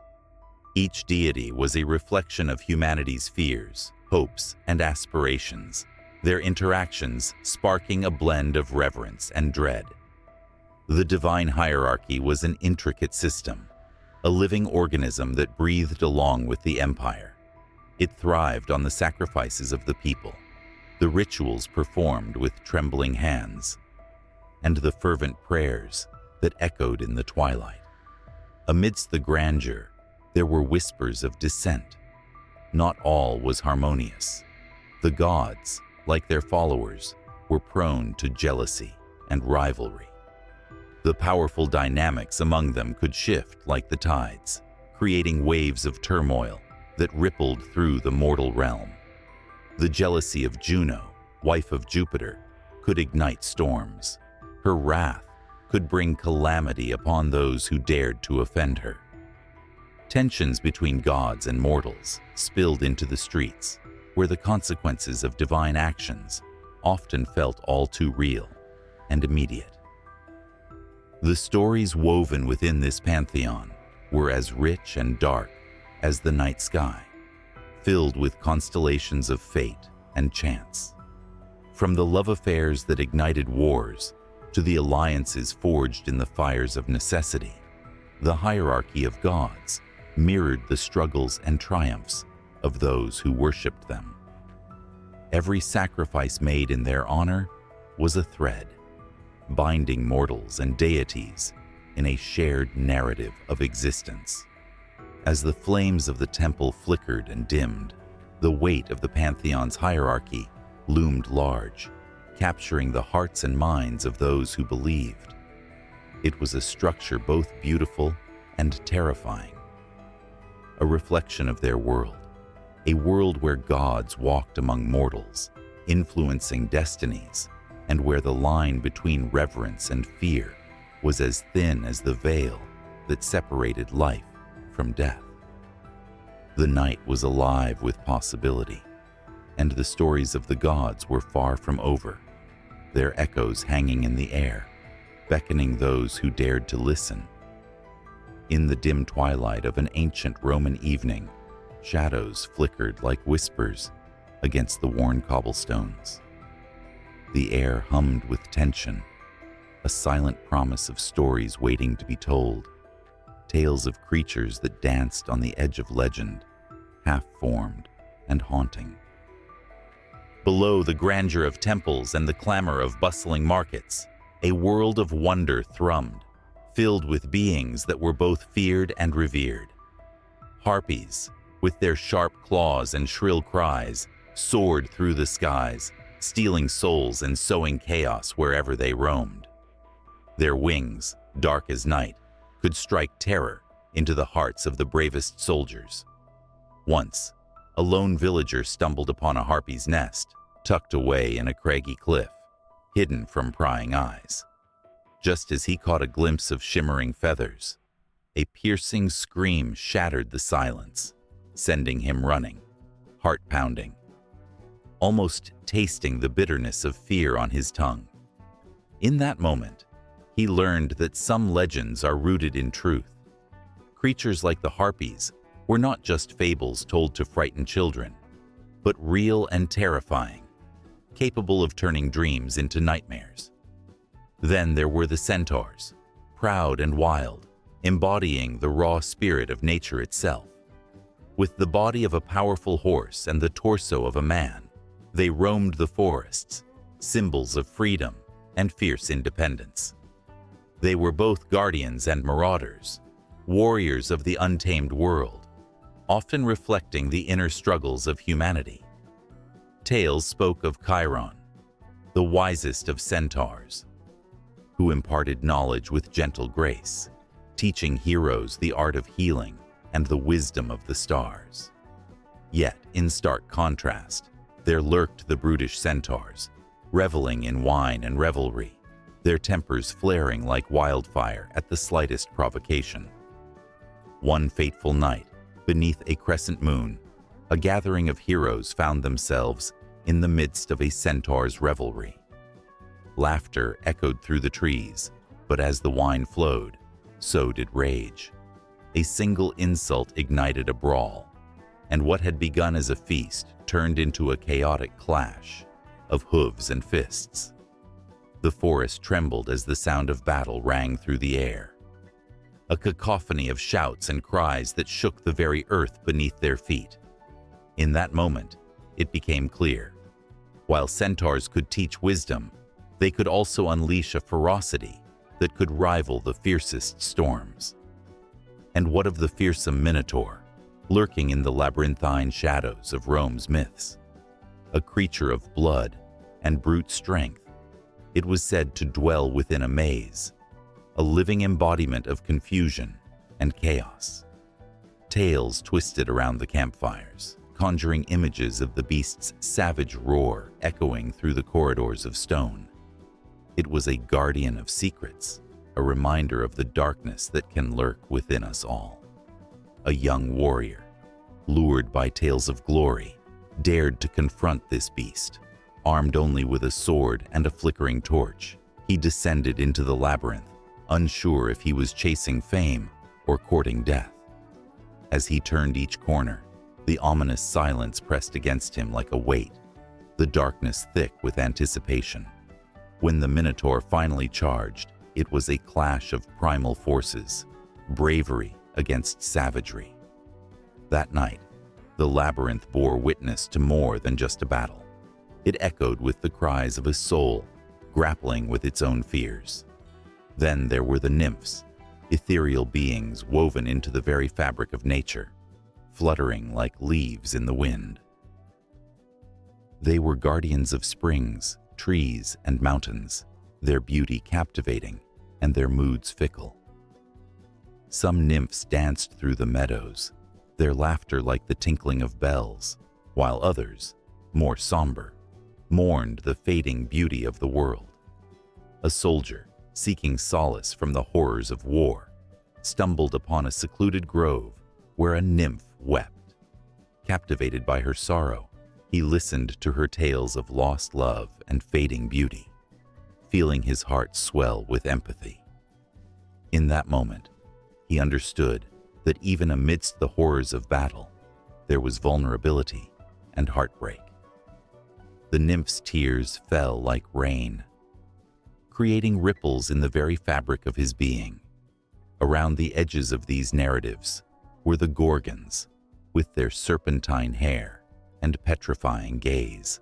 Each deity was a reflection of humanity's fears, hopes, and aspirations, their interactions sparking a blend of reverence and dread. The divine hierarchy was an intricate system, a living organism that breathed along with the empire. It thrived on the sacrifices of the people, the rituals performed with trembling hands, and the fervent prayers that echoed in the twilight. Amidst the grandeur, there were whispers of dissent. Not all was harmonious. The gods, like their followers, were prone to jealousy and rivalry. The powerful dynamics among them could shift like the tides, creating waves of turmoil that rippled through the mortal realm. The jealousy of Juno, wife of Jupiter, could ignite storms. Her wrath could bring calamity upon those who dared to offend her. Tensions between gods and mortals spilled into the streets, where the consequences of divine actions often felt all too real and immediate. The stories woven within this pantheon were as rich and dark as the night sky, filled with constellations of fate and chance. From the love affairs that ignited wars to the alliances forged in the fires of necessity, the hierarchy of gods mirrored the struggles and triumphs of those who worshipped them. Every sacrifice made in their honor was a thread, binding mortals and deities in a shared narrative of existence. As the flames of the temple flickered and dimmed, the weight of the pantheon's hierarchy loomed large, capturing the hearts and minds of those who believed. It was a structure both beautiful and terrifying, a reflection of their world, a world where gods walked among mortals, influencing destinies, and where the line between reverence and fear was as thin as the veil that separated life from death. The night was alive with possibility, and the stories of the gods were far from over, their echoes hanging in the air, beckoning those who dared to listen. In the dim twilight of an ancient Roman evening, shadows flickered like whispers against the worn cobblestones. The air hummed with tension, a silent promise of stories waiting to be told, tales of creatures that danced on the edge of legend, half-formed and haunting. Below the grandeur of temples and the clamor of bustling markets, a world of wonder thrummed, filled with beings that were both feared and revered. Harpies, with their sharp claws and shrill cries, soared through the skies, stealing souls and sowing chaos wherever they roamed. Their wings, dark as night, could strike terror into the hearts of the bravest soldiers. Once, a lone villager stumbled upon a harpy's nest, tucked away in a craggy cliff, hidden from prying eyes. Just as he caught a glimpse of shimmering feathers, a piercing scream shattered the silence, sending him running, heart pounding, almost tasting the bitterness of fear on his tongue. In that moment, he learned that some legends are rooted in truth. Creatures like the harpies were not just fables told to frighten children, but real and terrifying, capable of turning dreams into nightmares. Then there were the centaurs, proud and wild, embodying the raw spirit of nature itself. With the body of a powerful horse and the torso of a man, they roamed the forests, symbols of freedom and fierce independence. They were both guardians and marauders, warriors of the untamed world, often reflecting the inner struggles of humanity. Tales spoke of Chiron, the wisest of centaurs, who imparted knowledge with gentle grace, teaching heroes the art of healing and the wisdom of the stars. Yet, in stark contrast, There lurked the brutish centaurs, reveling in wine and revelry, their tempers flaring like wildfire at the slightest provocation. One fateful night, beneath a crescent moon, a gathering of heroes found themselves in the midst of a centaur's revelry. Laughter echoed through the trees, but as the wine flowed, so did rage. A single insult ignited a brawl, and what had begun as a feast turned into a chaotic clash of hooves and fists. The forest trembled as the sound of battle rang through the air, a cacophony of shouts and cries that shook the very earth beneath their feet. In that moment, it became clear. While centaurs could teach wisdom, they could also unleash a ferocity that could rival the fiercest storms. And what of the fearsome Minotaur, lurking in the labyrinthine shadows of Rome's myths? A creature of blood and brute strength, it was said to dwell within a maze, a living embodiment of confusion and chaos. Tales twisted around the campfires, conjuring images of the beast's savage roar echoing through the corridors of stone. It was a guardian of secrets, a reminder of the darkness that can lurk within us all. A young warrior, lured by tales of glory, dared to confront this beast. Armed only with a sword and a flickering torch, he descended into the labyrinth, unsure if he was chasing fame or courting death. As he turned each corner, the ominous silence pressed against him like a weight, the darkness thick with anticipation. When the Minotaur finally charged, it was a clash of primal forces, bravery against savagery. That night, the labyrinth bore witness to more than just a battle. It echoed with the cries of a soul grappling with its own fears. Then there were the nymphs, ethereal beings woven into the very fabric of nature, fluttering like leaves in the wind. They were guardians of springs, trees, and mountains, their beauty captivating and their moods fickle. Some nymphs danced through the meadows, their laughter like the tinkling of bells, while others, more somber, mourned the fading beauty of the world. A soldier, seeking solace from the horrors of war, stumbled upon a secluded grove where a nymph wept. Captivated by her sorrow, he listened to her tales of lost love and fading beauty, feeling his heart swell with empathy. In that moment, he understood that even amidst the horrors of battle, there was vulnerability and heartbreak. The nymph's tears fell like rain, creating ripples in the very fabric of his being. Around the edges of these narratives were the Gorgons, with their serpentine hair and petrifying gaze.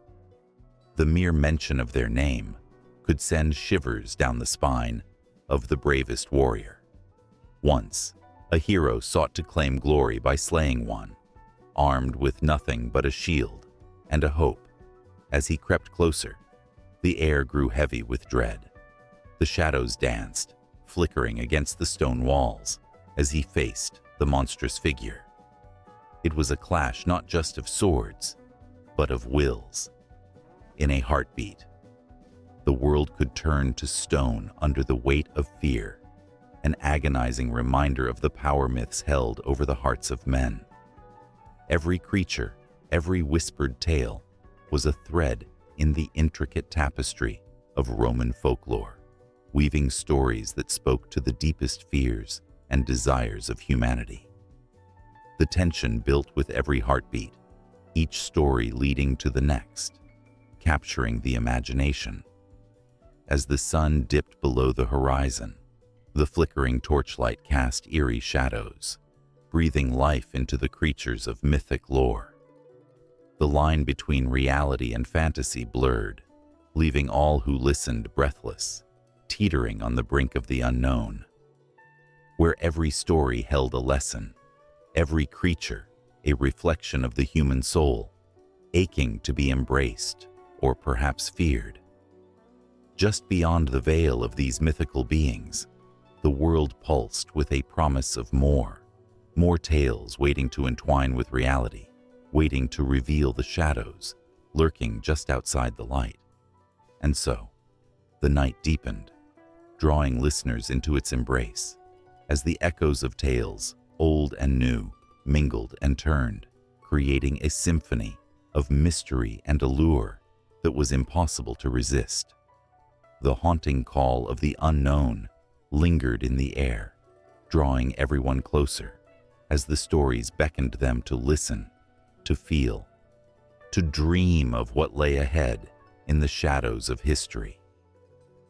The mere mention of their name could send shivers down the spine of the bravest warrior. Once, a hero sought to claim glory by slaying one, armed with nothing but a shield and a hope. As he crept closer, the air grew heavy with dread. The shadows danced, flickering against the stone walls as he faced the monstrous figure. It was a clash not just of swords, but of wills. In a heartbeat, the world could turn to stone under the weight of fear, an agonizing reminder of the power myths held over the hearts of men. Every creature, every whispered tale, was a thread in the intricate tapestry of Roman folklore, weaving stories that spoke to the deepest fears and desires of humanity. The tension built with every heartbeat, each story leading to the next, capturing the imagination. As the sun dipped below the horizon, the flickering torchlight cast eerie shadows, breathing life into the creatures of mythic lore. The line between reality and fantasy blurred, leaving all who listened breathless, teetering on the brink of the unknown. Where every story held a lesson, every creature a reflection of the human soul, aching to be embraced or perhaps feared. Just beyond the veil of these mythical beings, the world pulsed with a promise of more tales waiting to entwine with reality, waiting to reveal the shadows lurking just outside the light. And so, the night deepened, drawing listeners into its embrace, as the echoes of tales, old and new, mingled and turned, creating a symphony of mystery and allure that was impossible to resist. The haunting call of the unknown lingered in the air, drawing everyone closer as the stories beckoned them to listen, to feel, to dream of what lay ahead in the shadows of history.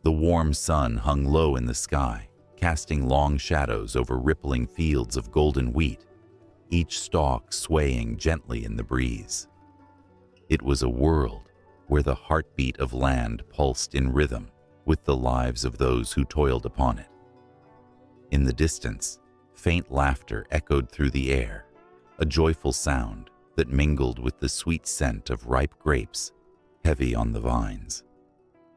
The warm sun hung low in the sky, casting long shadows over rippling fields of golden wheat, each stalk swaying gently in the breeze. It was a world where the heartbeat of land pulsed in rhythm with the lives of those who toiled upon it. In the distance, faint laughter echoed through the air, a joyful sound that mingled with the sweet scent of ripe grapes, heavy on the vines.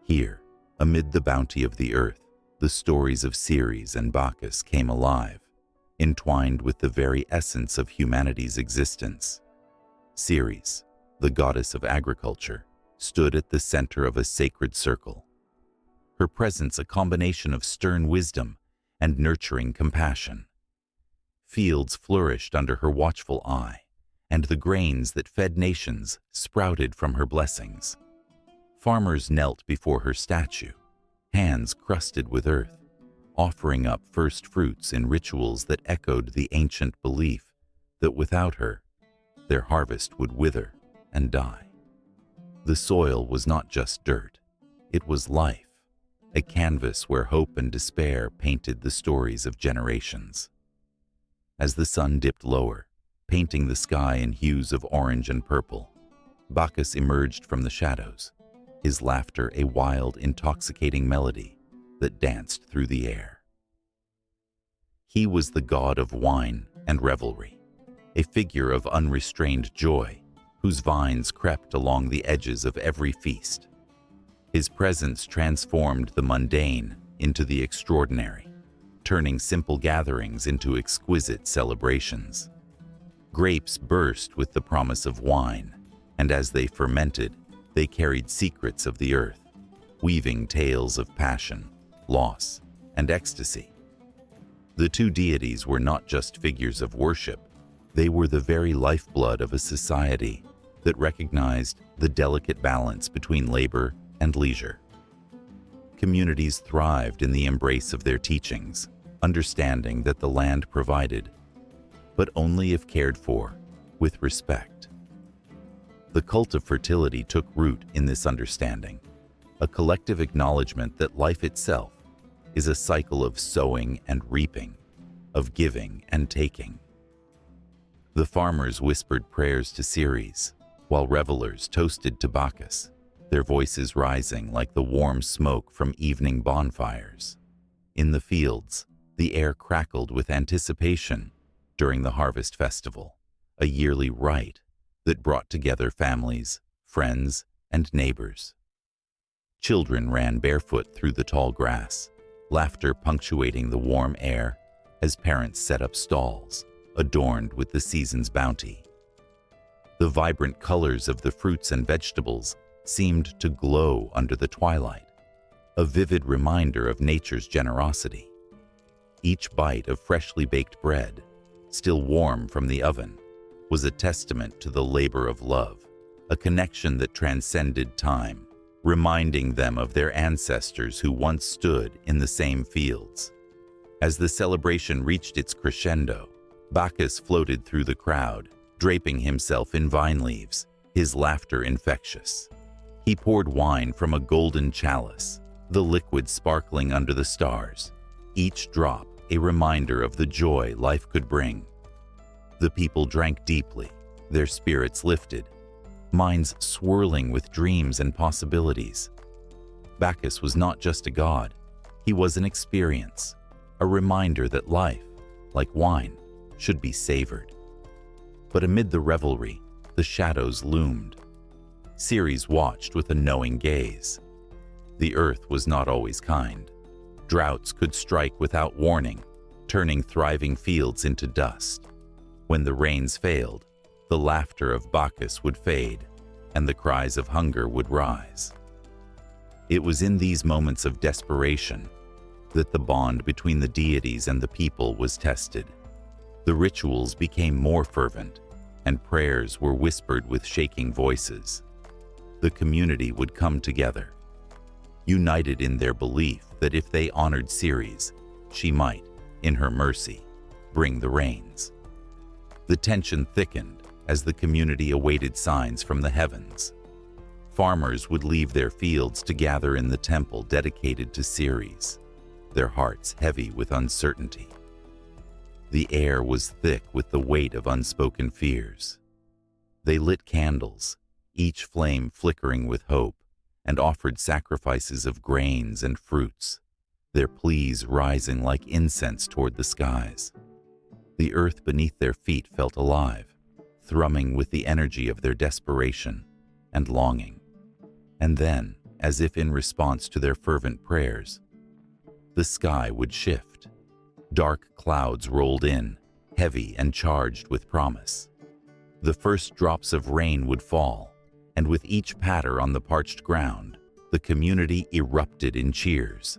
Here, amid the bounty of the earth, the stories of Ceres and Bacchus came alive, entwined with the very essence of humanity's existence. Ceres, the goddess of agriculture, stood at the center of a sacred circle. Her presence a combination of stern wisdom and nurturing compassion. Fields flourished under her watchful eye, and the grains that fed nations sprouted from her blessings. Farmers knelt before her statue, hands crusted with earth, offering up first fruits in rituals that echoed the ancient belief that without her, their harvest would wither and die. The soil was not just dirt, it was life, a canvas where hope and despair painted the stories of generations. As the sun dipped lower, painting the sky in hues of orange and purple, Bacchus emerged from the shadows, his laughter a wild, intoxicating melody that danced through the air. He was the god of wine and revelry, a figure of unrestrained joy whose vines crept along the edges of every feast. His presence transformed the mundane into the extraordinary, turning simple gatherings into exquisite celebrations. Grapes burst with the promise of wine, and as they fermented, they carried secrets of the earth, weaving tales of passion, loss, and ecstasy. The two deities were not just figures of worship, they were the very lifeblood of a society that recognized the delicate balance between labor and leisure. Communities thrived in the embrace of their teachings, understanding that the land provided, but only if cared for with respect. The cult of fertility took root in this understanding, a collective acknowledgement that life itself is a cycle of sowing and reaping, of giving and taking. The farmers whispered prayers to Ceres, while revelers toasted to Bacchus, their voices rising like the warm smoke from evening bonfires. In the fields, the air crackled with anticipation during the harvest festival, a yearly rite that brought together families, friends, and neighbors. Children ran barefoot through the tall grass, laughter punctuating the warm air as parents set up stalls, adorned with the season's bounty. The vibrant colors of the fruits and vegetables seemed to glow under the twilight, a vivid reminder of nature's generosity. Each bite of freshly baked bread, still warm from the oven, was a testament to the labor of love, a connection that transcended time, reminding them of their ancestors who once stood in the same fields. As the celebration reached its crescendo, Bacchus floated through the crowd, draping himself in vine leaves, his laughter infectious. He poured wine from a golden chalice, the liquid sparkling under the stars, each drop a reminder of the joy life could bring. The people drank deeply, their spirits lifted, minds swirling with dreams and possibilities. Bacchus was not just a god, he was an experience, a reminder that life, like wine, should be savored. But amid the revelry, the shadows loomed. Ceres watched with a knowing gaze. The earth was not always kind. Droughts could strike without warning, turning thriving fields into dust. When the rains failed, the laughter of Bacchus would fade, and the cries of hunger would rise. It was in these moments of desperation that the bond between the deities and the people was tested. The rituals became more fervent, and prayers were whispered with shaking voices. The community would come together, united in their belief that if they honored Ceres, she might, in her mercy, bring the rains. The tension thickened as the community awaited signs from the heavens. Farmers would leave their fields to gather in the temple dedicated to Ceres, their hearts heavy with uncertainty. The air was thick with the weight of unspoken fears. They lit candles, each flame flickering with hope, and offered sacrifices of grains and fruits, their pleas rising like incense toward the skies. The earth beneath their feet felt alive, thrumming with the energy of their desperation and longing. And then, as if in response to their fervent prayers, the sky would shift. Dark clouds rolled in, heavy and charged with promise. The first drops of rain would fall, and with each patter on the parched ground, the community erupted in cheers.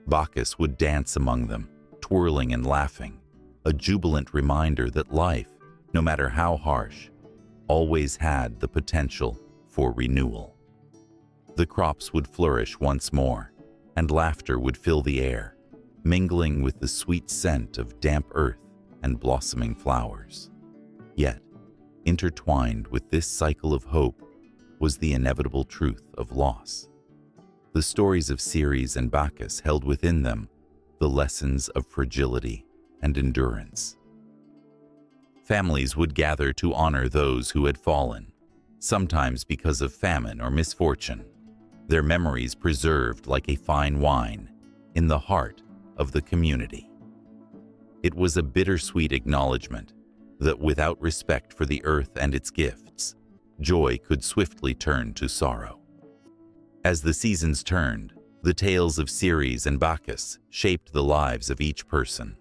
Bacchus would dance among them, twirling and laughing, a jubilant reminder that life, no matter how harsh, always had the potential for renewal. The crops would flourish once more, and laughter would fill the air, mingling with the sweet scent of damp earth and blossoming flowers. Yet, intertwined with this cycle of hope was the inevitable truth of loss. The stories of Ceres and Bacchus held within them the lessons of fragility and endurance. Families would gather to honor those who had fallen, sometimes because of famine or misfortune, their memories preserved like a fine wine in the heart of the community. It was a bittersweet acknowledgement that without respect for the earth and its gifts, joy could swiftly turn to sorrow. As the seasons turned, the tales of Ceres and Bacchus shaped the lives of each person.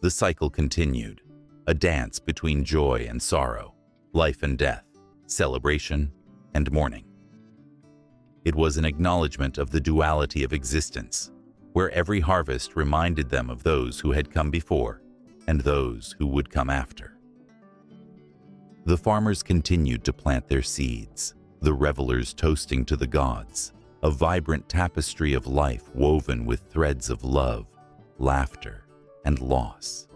The cycle continued, a dance between joy and sorrow, life and death, celebration and mourning. It was an acknowledgement of the duality of existence, where every harvest reminded them of those who had come before and those who would come after. The farmers continued to plant their seeds, the revelers toasting to the gods, a vibrant tapestry of life woven with threads of love, laughter, and loss.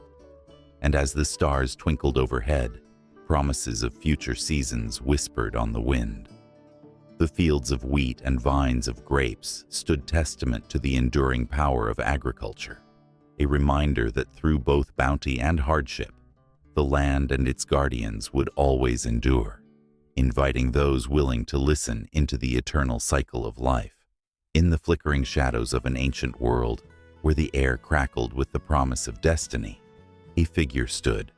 And as the stars twinkled overhead, promises of future seasons whispered on the wind. The fields of wheat and vines of grapes stood testament to the enduring power of agriculture, a reminder that through both bounty and hardship, the land and its guardians would always endure, inviting those willing to listen into the eternal cycle of life. In the flickering shadows of an ancient world, where the air crackled with the promise of destiny, a figure stood,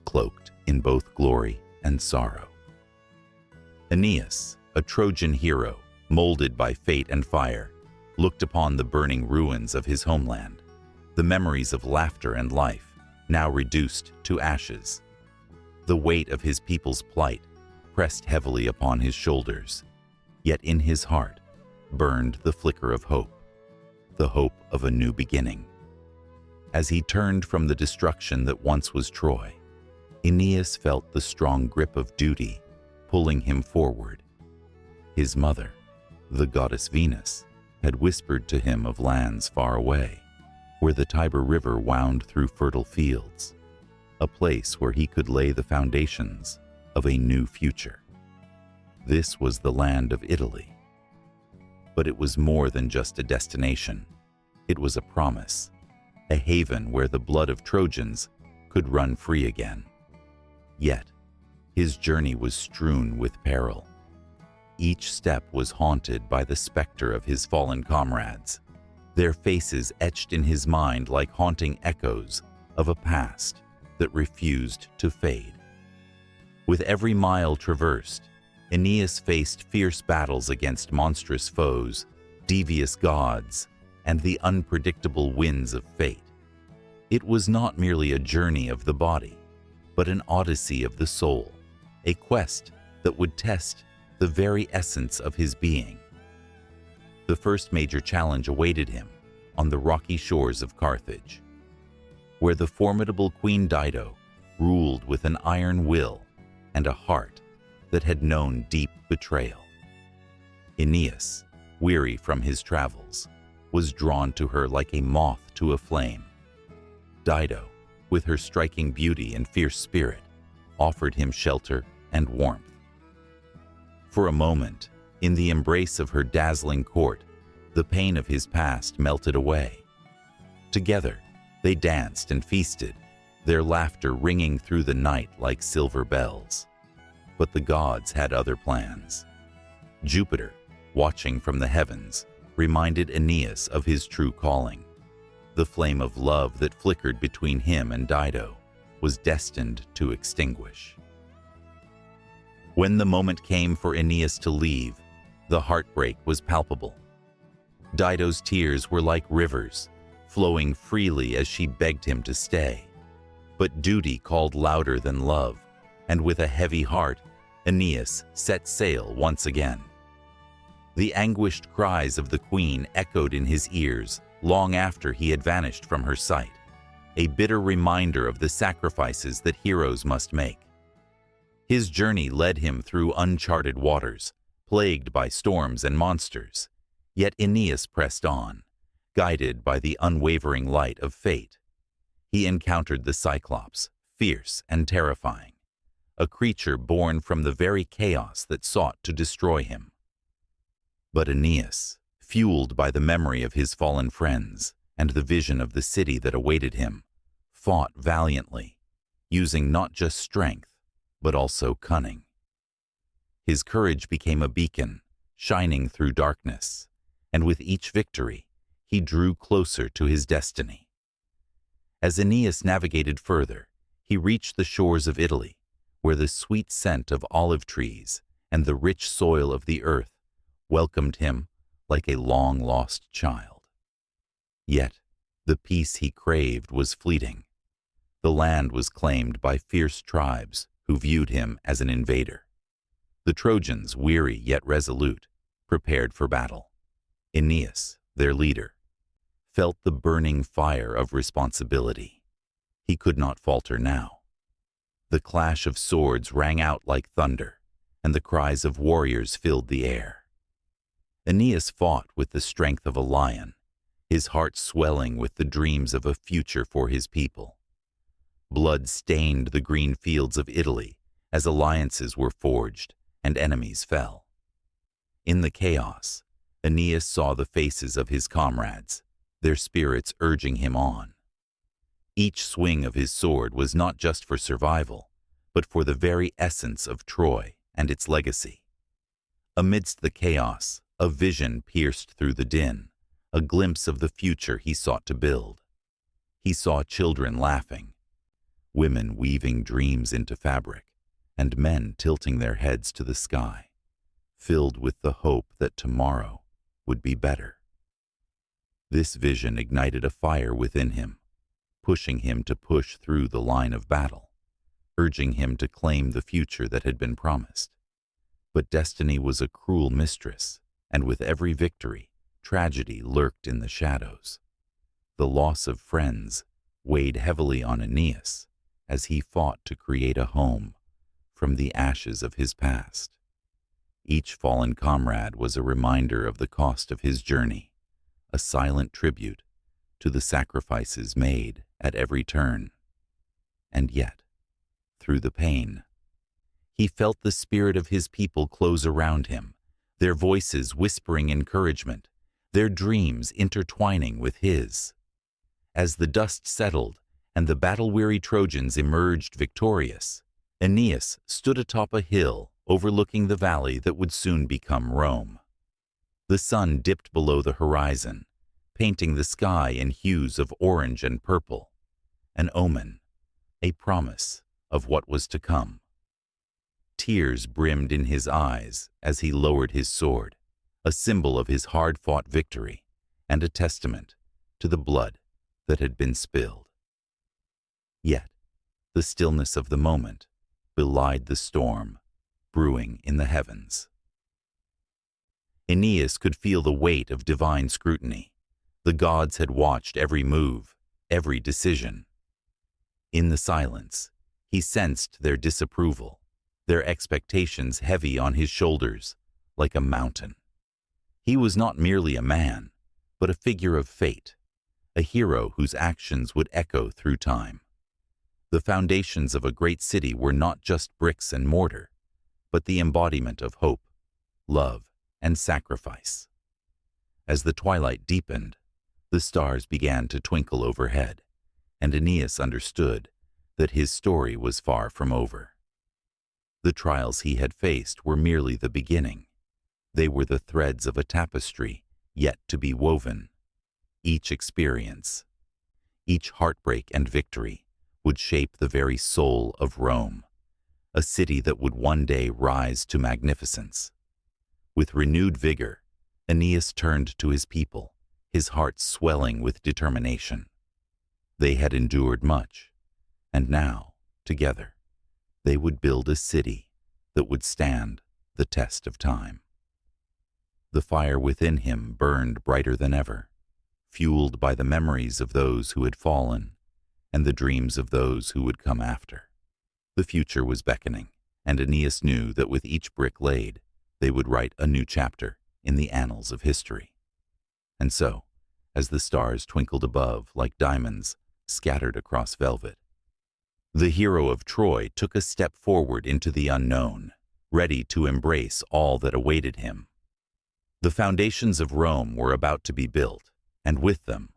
cloaked in both glory and sorrow. Aeneas, a Trojan hero, molded by fate and fire, looked upon the burning ruins of his homeland, the memories of laughter and life, now reduced to ashes. The weight of his people's plight pressed heavily upon his shoulders, yet in his heart burned the flicker of hope, the hope of a new beginning. As he turned from the destruction that once was Troy, Aeneas felt the strong grip of duty pulling him forward. His mother, the goddess Venus, had whispered to him of lands far away, where the Tiber River wound through fertile fields, a place where he could lay the foundations of a new future. This was the land of Italy. But it was more than just a destination. It was a promise, a haven where the blood of Trojans could run free again. Yet, his journey was strewn with peril. Each step was haunted by the specter of his fallen comrades, their faces etched in his mind like haunting echoes of a past that refused to fade. With every mile traversed, Aeneas faced fierce battles against monstrous foes, devious gods, and the unpredictable winds of fate. It was not merely a journey of the body, but an odyssey of the soul, a quest that would test the very essence of his being. The first major challenge awaited him on the rocky shores of Carthage, where the formidable Queen Dido ruled with an iron will and a heart that had known deep betrayal. Aeneas, weary from his travels, was drawn to her like a moth to a flame. Dido, with her striking beauty and fierce spirit, offered him shelter and warmth. For a moment, in the embrace of her dazzling court, the pain of his past melted away. Together, they danced and feasted, their laughter ringing through the night like silver bells. But the gods had other plans. Jupiter, watching from the heavens, reminded Aeneas of his true calling. The flame of love that flickered between him and Dido was destined to extinguish. When the moment came for Aeneas to leave, the heartbreak was palpable. Dido's tears were like rivers, flowing freely as she begged him to stay. But duty called louder than love, and with a heavy heart, Aeneas set sail once again. The anguished cries of the queen echoed in his ears long after he had vanished from her sight, a bitter reminder of the sacrifices that heroes must make. His journey led him through uncharted waters, plagued by storms and monsters, yet Aeneas pressed on, guided by the unwavering light of fate. He encountered the Cyclops, fierce and terrifying, a creature born from the very chaos that sought to destroy him. But Aeneas, fueled by the memory of his fallen friends and the vision of the city that awaited him, fought valiantly, using not just strength, but also cunning. His courage became a beacon, shining through darkness, and with each victory, he drew closer to his destiny. As Aeneas navigated further, he reached the shores of Italy, where the sweet scent of olive trees and the rich soil of the earth welcomed him like a long-lost child. Yet, the peace he craved was fleeting. The land was claimed by fierce tribes who viewed him as an invader. The Trojans, weary yet resolute, prepared for battle. Aeneas, their leader, felt the burning fire of responsibility. He could not falter now. The clash of swords rang out like thunder, and the cries of warriors filled the air. Aeneas fought with the strength of a lion, his heart swelling with the dreams of a future for his people. Blood stained the green fields of Italy as alliances were forged and enemies fell. In the chaos, Aeneas saw the faces of his comrades, their spirits urging him on. Each swing of his sword was not just for survival, but for the very essence of Troy and its legacy. Amidst the chaos, a vision pierced through the din, a glimpse of the future he sought to build. He saw children laughing, women weaving dreams into fabric, and men tilting their heads to the sky, filled with the hope that tomorrow would be better. This vision ignited a fire within him, pushing him to push through the line of battle, urging him to claim the future that had been promised. But destiny was a cruel mistress, and with every victory, tragedy lurked in the shadows. The loss of friends weighed heavily on Aeneas as he fought to create a home from the ashes of his past. Each fallen comrade was a reminder of the cost of his journey, a silent tribute to the sacrifices made at every turn. And yet, through the pain, he felt the spirit of his people close around him, their voices whispering encouragement, their dreams intertwining with his. As the dust settled and the battle-weary Trojans emerged victorious, Aeneas stood atop a hill overlooking the valley that would soon become Rome. The sun dipped below the horizon, painting the sky in hues of orange and purple, an omen, a promise of what was to come. Tears brimmed in his eyes as he lowered his sword, a symbol of his hard-fought victory and a testament to the blood that had been spilled. Yet, the stillness of the moment belied the storm brewing in the heavens. Aeneas could feel the weight of divine scrutiny. The gods had watched every move, every decision. In the silence, he sensed their disapproval, their expectations heavy on his shoulders, like a mountain. He was not merely a man, but a figure of fate, a hero whose actions would echo through time. The foundations of a great city were not just bricks and mortar, but the embodiment of hope, love, and sacrifice. As the twilight deepened, the stars began to twinkle overhead, and Aeneas understood that his story was far from over. The trials he had faced were merely the beginning. They were the threads of a tapestry yet to be woven. Each experience, each heartbreak and victory would shape the very soul of Rome, a city that would one day rise to magnificence. With renewed vigor, Aeneas turned to his people, his heart swelling with determination. They had endured much, and now, together, they would build a city that would stand the test of time. The fire within him burned brighter than ever, fueled by the memories of those who had fallen and the dreams of those who would come after. The future was beckoning, and Aeneas knew that with each brick laid, they would write a new chapter in the annals of history. And so, as the stars twinkled above like diamonds scattered across velvet, the hero of Troy took a step forward into the unknown, ready to embrace all that awaited him. The foundations of Rome were about to be built, and with them,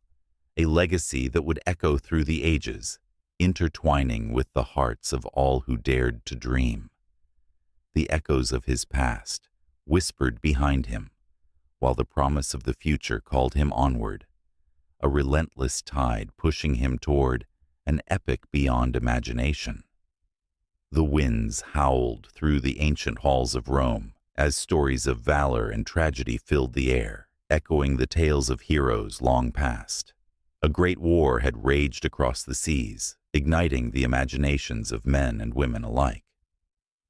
a legacy that would echo through the ages, intertwining with the hearts of all who dared to dream. The echoes of his past whispered behind him, while the promise of the future called him onward, a relentless tide pushing him toward an epic beyond imagination. The winds howled through the ancient halls of Rome as stories of valor and tragedy filled the air, echoing the tales of heroes long past. A great war had raged across the seas, igniting the imaginations of men and women alike.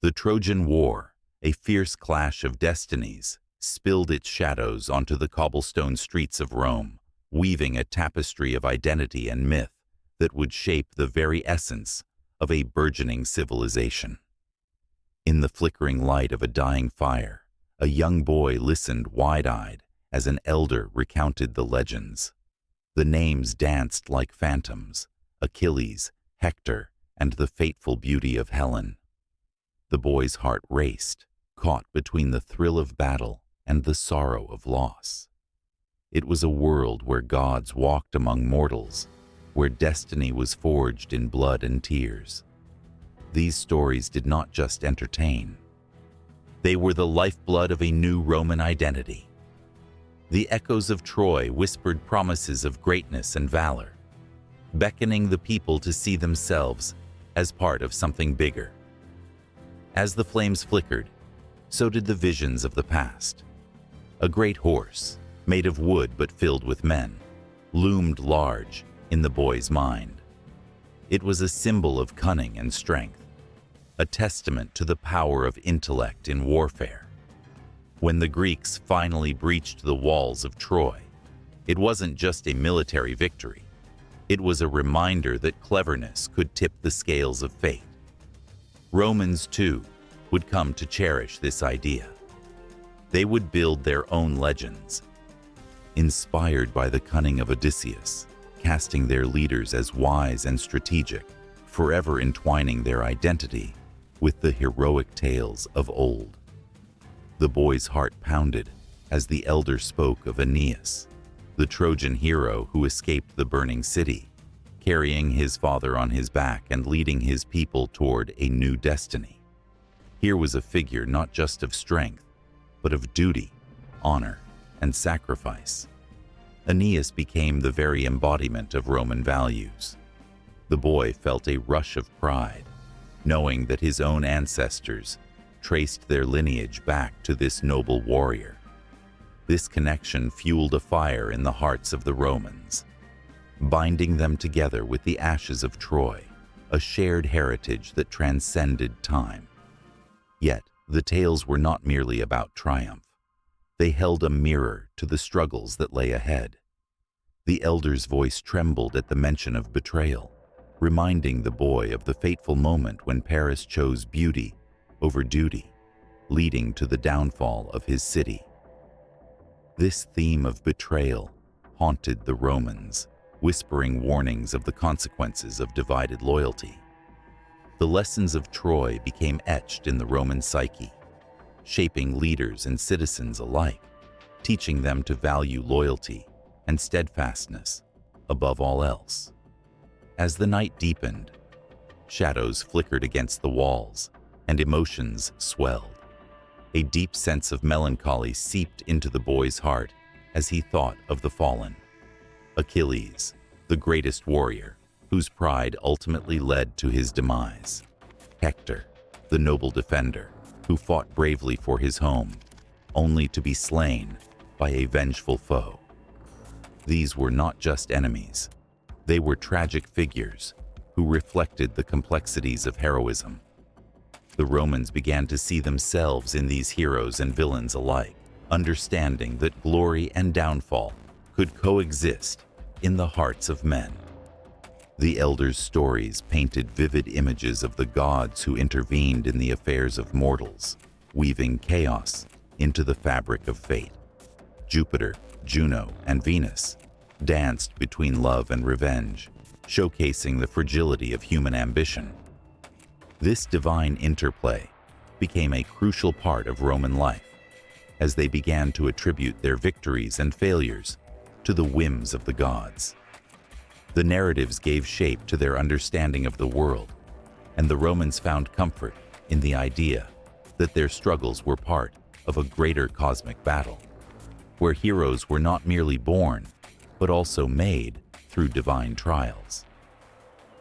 The Trojan War, a fierce clash of destinies, spilled its shadows onto the cobblestone streets of Rome, weaving a tapestry of identity and myth that would shape the very essence of a burgeoning civilization. In the flickering light of a dying fire, a young boy listened wide-eyed as an elder recounted the legends. The names danced like phantoms: Achilles, Hector, and the fateful beauty of Helen. The boy's heart raced, caught between the thrill of battle and the sorrow of loss. It was a world where gods walked among mortals, where destiny was forged in blood and tears. These stories did not just entertain. They were the lifeblood of a new Roman identity. The echoes of Troy whispered promises of greatness and valor, beckoning the people to see themselves as part of something bigger. As the flames flickered, so did the visions of the past. A great horse, made of wood but filled with men, loomed large in the boy's mind. It was a symbol of cunning and strength, a testament to the power of intellect in warfare. When the Greeks finally breached the walls of Troy, it wasn't just a military victory. It was a reminder that cleverness could tip the scales of fate. Romans, too, would come to cherish this idea. They would build their own legends, inspired by the cunning of Odysseus, casting their leaders as wise and strategic, forever entwining their identity with the heroic tales of old. The boy's heart pounded as the elder spoke of Aeneas, the Trojan hero who escaped the burning city, carrying his father on his back and leading his people toward a new destiny. Here was a figure not just of strength, but of duty, honor, and sacrifice. Aeneas became the very embodiment of Roman values. The boy felt a rush of pride, knowing that his own ancestors traced their lineage back to this noble warrior. This connection fueled a fire in the hearts of the Romans, binding them together with the ashes of Troy, a shared heritage that transcended time. Yet, the tales were not merely about triumph. They held a mirror to the struggles that lay ahead. The elder's voice trembled at the mention of betrayal, reminding the boy of the fateful moment when Paris chose beauty over duty, leading to the downfall of his city. This theme of betrayal haunted the Romans, whispering warnings of the consequences of divided loyalty. The lessons of Troy became etched in the Roman psyche, shaping leaders and citizens alike, teaching them to value loyalty and steadfastness above all else. As the night deepened, shadows flickered against the walls and emotions swelled. A deep sense of melancholy seeped into the boy's heart as he thought of the fallen. Achilles, the greatest warrior, whose pride ultimately led to his demise. Hector, the noble defender, who fought bravely for his home, only to be slain by a vengeful foe. These were not just enemies. They were tragic figures who reflected the complexities of heroism. The Romans began to see themselves in these heroes and villains alike, understanding that glory and downfall could coexist in the hearts of men. The elders' stories painted vivid images of the gods who intervened in the affairs of mortals, weaving chaos into the fabric of fate. Jupiter, Juno, and Venus danced between love and revenge, showcasing the fragility of human ambition. This divine interplay became a crucial part of Roman life, as they began to attribute their victories and failures to the whims of the gods. The narratives gave shape to their understanding of the world, and the Romans found comfort in the idea that their struggles were part of a greater cosmic battle, where heroes were not merely born, but also made through divine trials.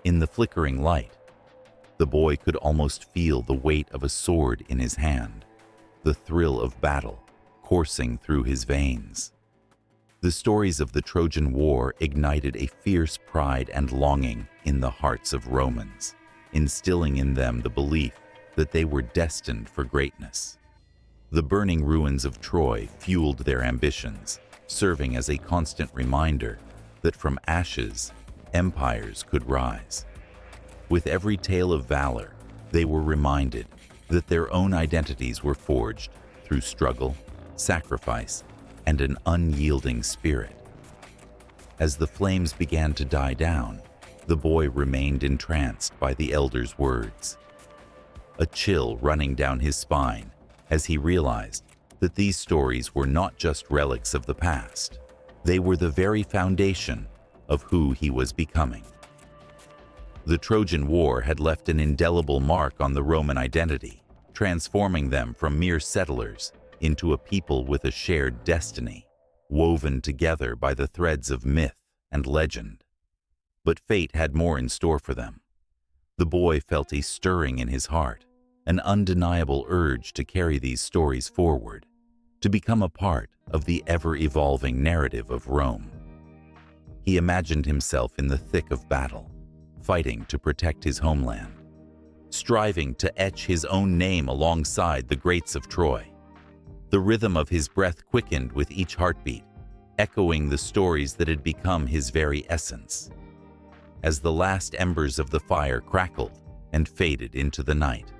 In the flickering light, the boy could almost feel the weight of a sword in his hand, the thrill of battle coursing through his veins. The stories of the Trojan War ignited a fierce pride and longing in the hearts of Romans, instilling in them the belief that they were destined for greatness. The burning ruins of Troy fueled their ambitions, serving as a constant reminder that from ashes, empires could rise. With every tale of valor, they were reminded that their own identities were forged through struggle, sacrifice, and an unyielding spirit. As the flames began to die down, the boy remained entranced by the elders' words, a chill running down his spine as he realized that these stories were not just relics of the past. They were the very foundation of who he was becoming. The Trojan War had left an indelible mark on the Roman identity, transforming them from mere settlers into a people with a shared destiny, woven together by the threads of myth and legend. But fate had more in store for them. The boy felt a stirring in his heart, an undeniable urge to carry these stories forward, to become a part of the ever-evolving narrative of Rome. He imagined himself in the thick of battle, fighting to protect his homeland, striving to etch his own name alongside the greats of Troy. The rhythm of his breath quickened with each heartbeat, echoing the stories that had become his very essence. As the last embers of the fire crackled and faded into the night,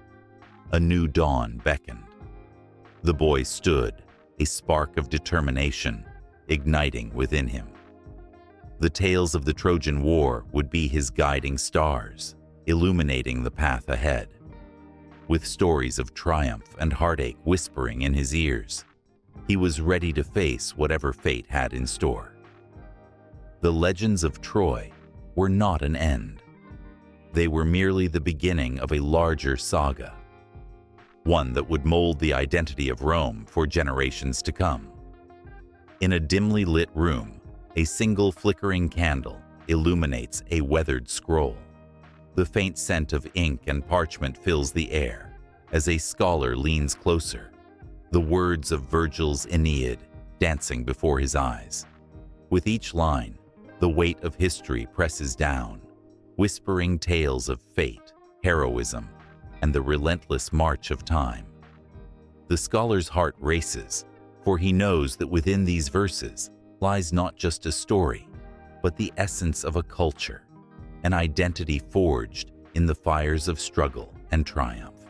a new dawn beckoned. The boy stood, a spark of determination igniting within him. The tales of the Trojan War would be his guiding stars, illuminating the path ahead. With stories of triumph and heartache whispering in his ears, he was ready to face whatever fate had in store. The legends of Troy were not an end. They were merely the beginning of a larger saga, one that would mold the identity of Rome for generations to come. In a dimly lit room, a single flickering candle illuminates a weathered scroll. The faint scent of ink and parchment fills the air as a scholar leans closer, the words of Virgil's Aeneid dancing before his eyes. With each line, the weight of history presses down, whispering tales of fate, heroism, and the relentless march of time. The scholar's heart races, for he knows that within these verses lies not just a story, but the essence of a culture, an identity forged in the fires of struggle and triumph.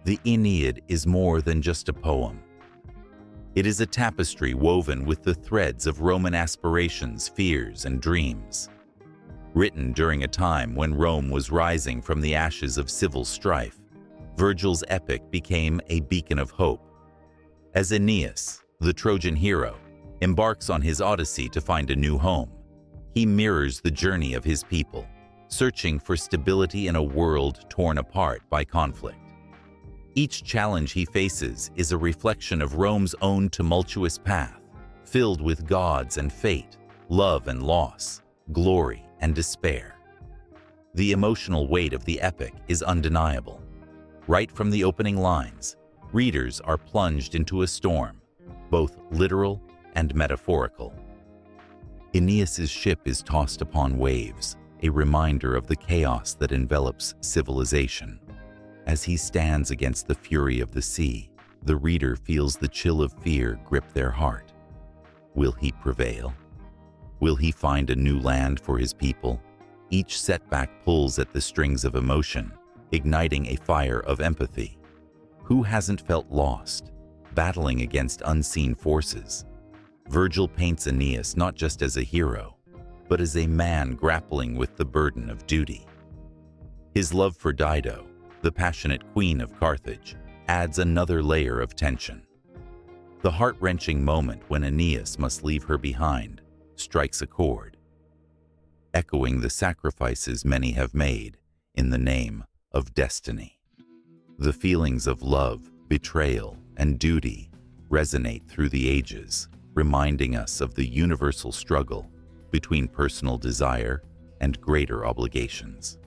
The Aeneid is more than just a poem. It is a tapestry woven with the threads of Roman aspirations, fears, and dreams. Written during a time when Rome was rising from the ashes of civil strife, Virgil's epic became a beacon of hope. As Aeneas, the Trojan hero, embarks on his odyssey to find a new home, he mirrors the journey of his people, searching for stability in a world torn apart by conflict. Each challenge he faces is a reflection of Rome's own tumultuous path, filled with gods and fate, love and loss, glory and despair. The emotional weight of the epic is undeniable. Right from the opening lines, readers are plunged into a storm, both literal and metaphorical. Aeneas's ship is tossed upon waves, a reminder of the chaos that envelops civilization. As he stands against the fury of the sea, the reader feels the chill of fear grip their heart. Will he prevail? Will he find a new land for his people? Each setback pulls at the strings of emotion, igniting a fire of empathy. Who hasn't felt lost, battling against unseen forces? Virgil paints Aeneas not just as a hero, but as a man grappling with the burden of duty. His love for Dido, the passionate queen of Carthage, adds another layer of tension. The heart-wrenching moment when Aeneas must leave her behind strikes a chord, echoing the sacrifices many have made in the name of destiny. The feelings of love, betrayal, and duty resonate through the ages, reminding us of the universal struggle between personal desire and greater obligations.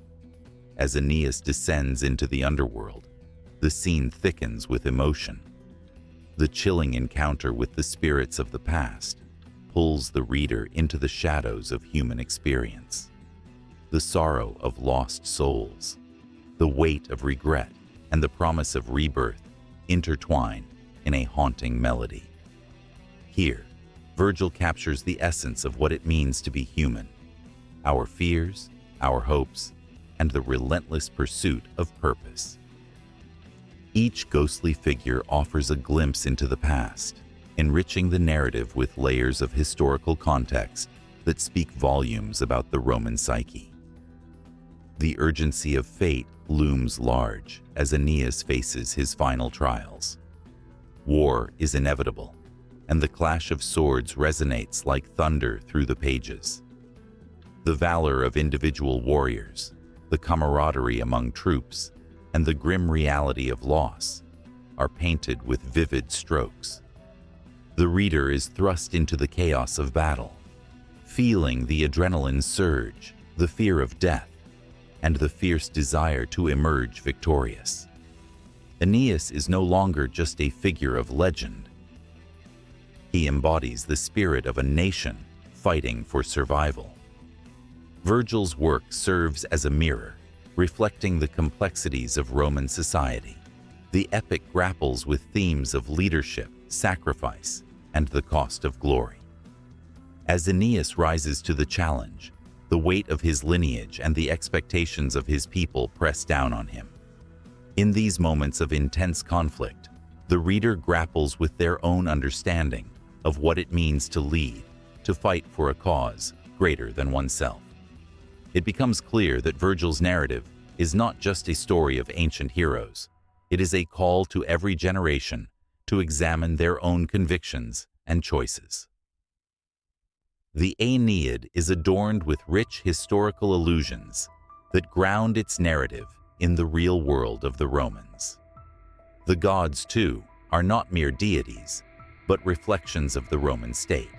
As Aeneas descends into the underworld, the scene thickens with emotion. The chilling encounter with the spirits of the past pulls the reader into the shadows of human experience. The sorrow of lost souls, the weight of regret, and the promise of rebirth intertwine in a haunting melody. Here, Virgil captures the essence of what it means to be human: our fears, our hopes, and the relentless pursuit of purpose. Each ghostly figure offers a glimpse into the past, enriching the narrative with layers of historical context that speak volumes about the Roman psyche. The urgency of fate looms large as Aeneas faces his final trials. War is inevitable, and the clash of swords resonates like thunder through the pages. The valor of individual warriors, the camaraderie among troops, and the grim reality of loss are painted with vivid strokes. The reader is thrust into the chaos of battle, feeling the adrenaline surge, the fear of death, and the fierce desire to emerge victorious. Aeneas is no longer just a figure of legend. He embodies the spirit of a nation fighting for survival. Virgil's work serves as a mirror, reflecting the complexities of Roman society. The epic grapples with themes of leadership, sacrifice, and the cost of glory. As Aeneas rises to the challenge, the weight of his lineage and the expectations of his people press down on him. In these moments of intense conflict, the reader grapples with their own understanding of what it means to lead, to fight for a cause greater than oneself. It becomes clear that Virgil's narrative is not just a story of ancient heroes. It is a call to every generation to examine their own convictions and choices. The Aeneid is adorned with rich historical allusions that ground its narrative in the real world of the Romans. The gods, too, are not mere deities, but reflections of the Roman state.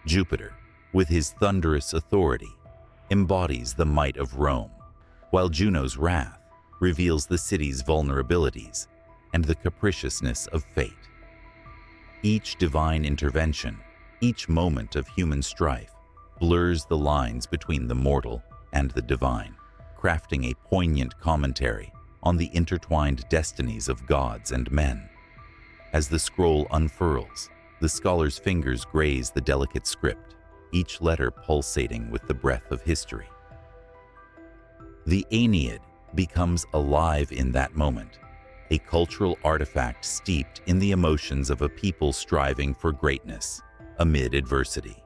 Jupiter, with his thunderous authority, embodies the might of Rome, while Juno's wrath reveals the city's vulnerabilities and the capriciousness of fate. Each divine intervention, each moment of human strife, blurs the lines between the mortal and the divine, crafting a poignant commentary on the intertwined destinies of gods and men. As the scroll unfurls, the scholar's fingers graze the delicate script, each letter pulsating with the breath of history. The Aeneid becomes alive in that moment, a cultural artifact steeped in the emotions of a people striving for greatness amid adversity.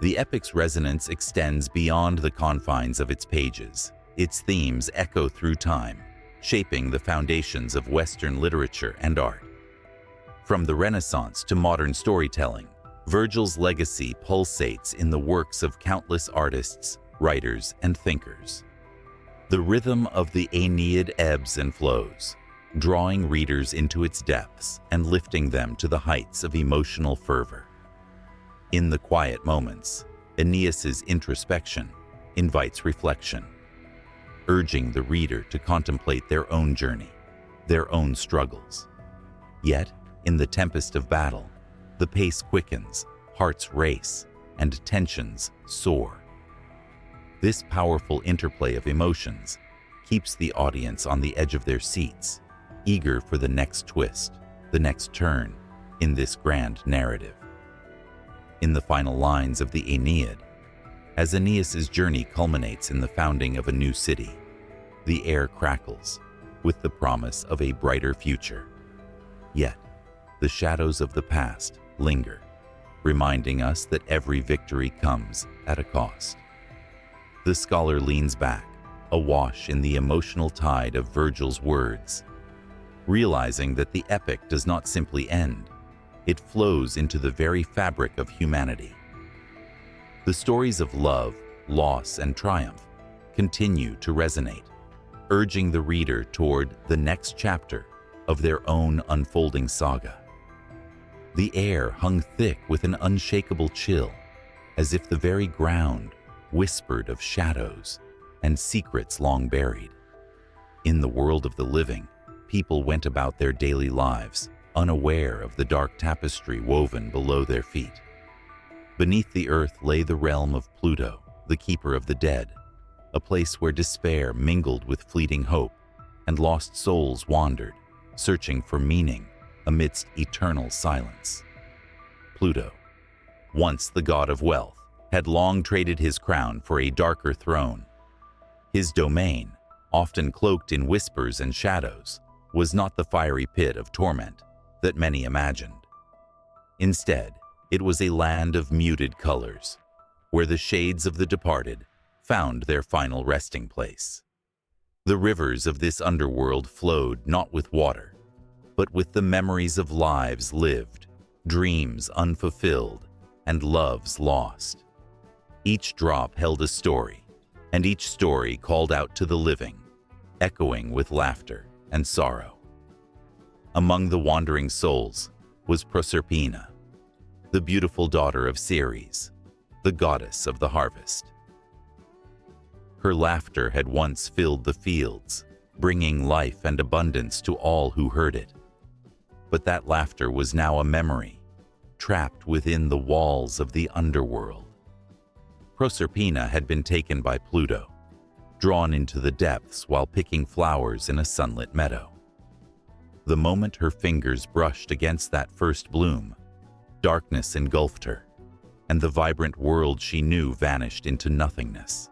The epic's resonance extends beyond the confines of its pages. Its themes echo through time, shaping the foundations of Western literature and art. From the Renaissance to modern storytelling, Virgil's legacy pulsates in the works of countless artists, writers, and thinkers. The rhythm of the Aeneid ebbs and flows, drawing readers into its depths and lifting them to the heights of emotional fervor. In the quiet moments, Aeneas's introspection invites reflection, urging the reader to contemplate their own journey, their own struggles. Yet, in the tempest of battle, the pace quickens, hearts race, and tensions soar. This powerful interplay of emotions keeps the audience on the edge of their seats, eager for the next twist, the next turn in this grand narrative. In the final lines of the Aeneid, as Aeneas's journey culminates in the founding of a new city, the air crackles with the promise of a brighter future. Yet, the shadows of the past linger, reminding us that every victory comes at a cost. The scholar leans back, awash in the emotional tide of Virgil's words, realizing that the epic does not simply end, it flows into the very fabric of humanity. The stories of love, loss, and triumph continue to resonate, urging the reader toward the next chapter of their own unfolding saga. The air hung thick with an unshakable chill, as if the very ground whispered of shadows and secrets long buried. In the world of the living, people went about their daily lives, unaware of the dark tapestry woven below their feet. Beneath the earth lay the realm of Pluto, the keeper of the dead, a place where despair mingled with fleeting hope, and lost souls wandered, searching for meaning amidst eternal silence. Pluto, once the god of wealth, had long traded his crown for a darker throne. His domain, often cloaked in whispers and shadows, was not the fiery pit of torment that many imagined. Instead, it was a land of muted colors, where the shades of the departed found their final resting place. The rivers of this underworld flowed not with water, but with the memories of lives lived, dreams unfulfilled, and loves lost. Each drop held a story, and each story called out to the living, echoing with laughter and sorrow. Among the wandering souls was Proserpina, the beautiful daughter of Ceres, the goddess of the harvest. Her laughter had once filled the fields, bringing life and abundance to all who heard it. But that laughter was now a memory, trapped within the walls of the underworld. Proserpina had been taken by Pluto, drawn into the depths while picking flowers in a sunlit meadow. The moment her fingers brushed against that first bloom, darkness engulfed her, and the vibrant world she knew vanished into nothingness.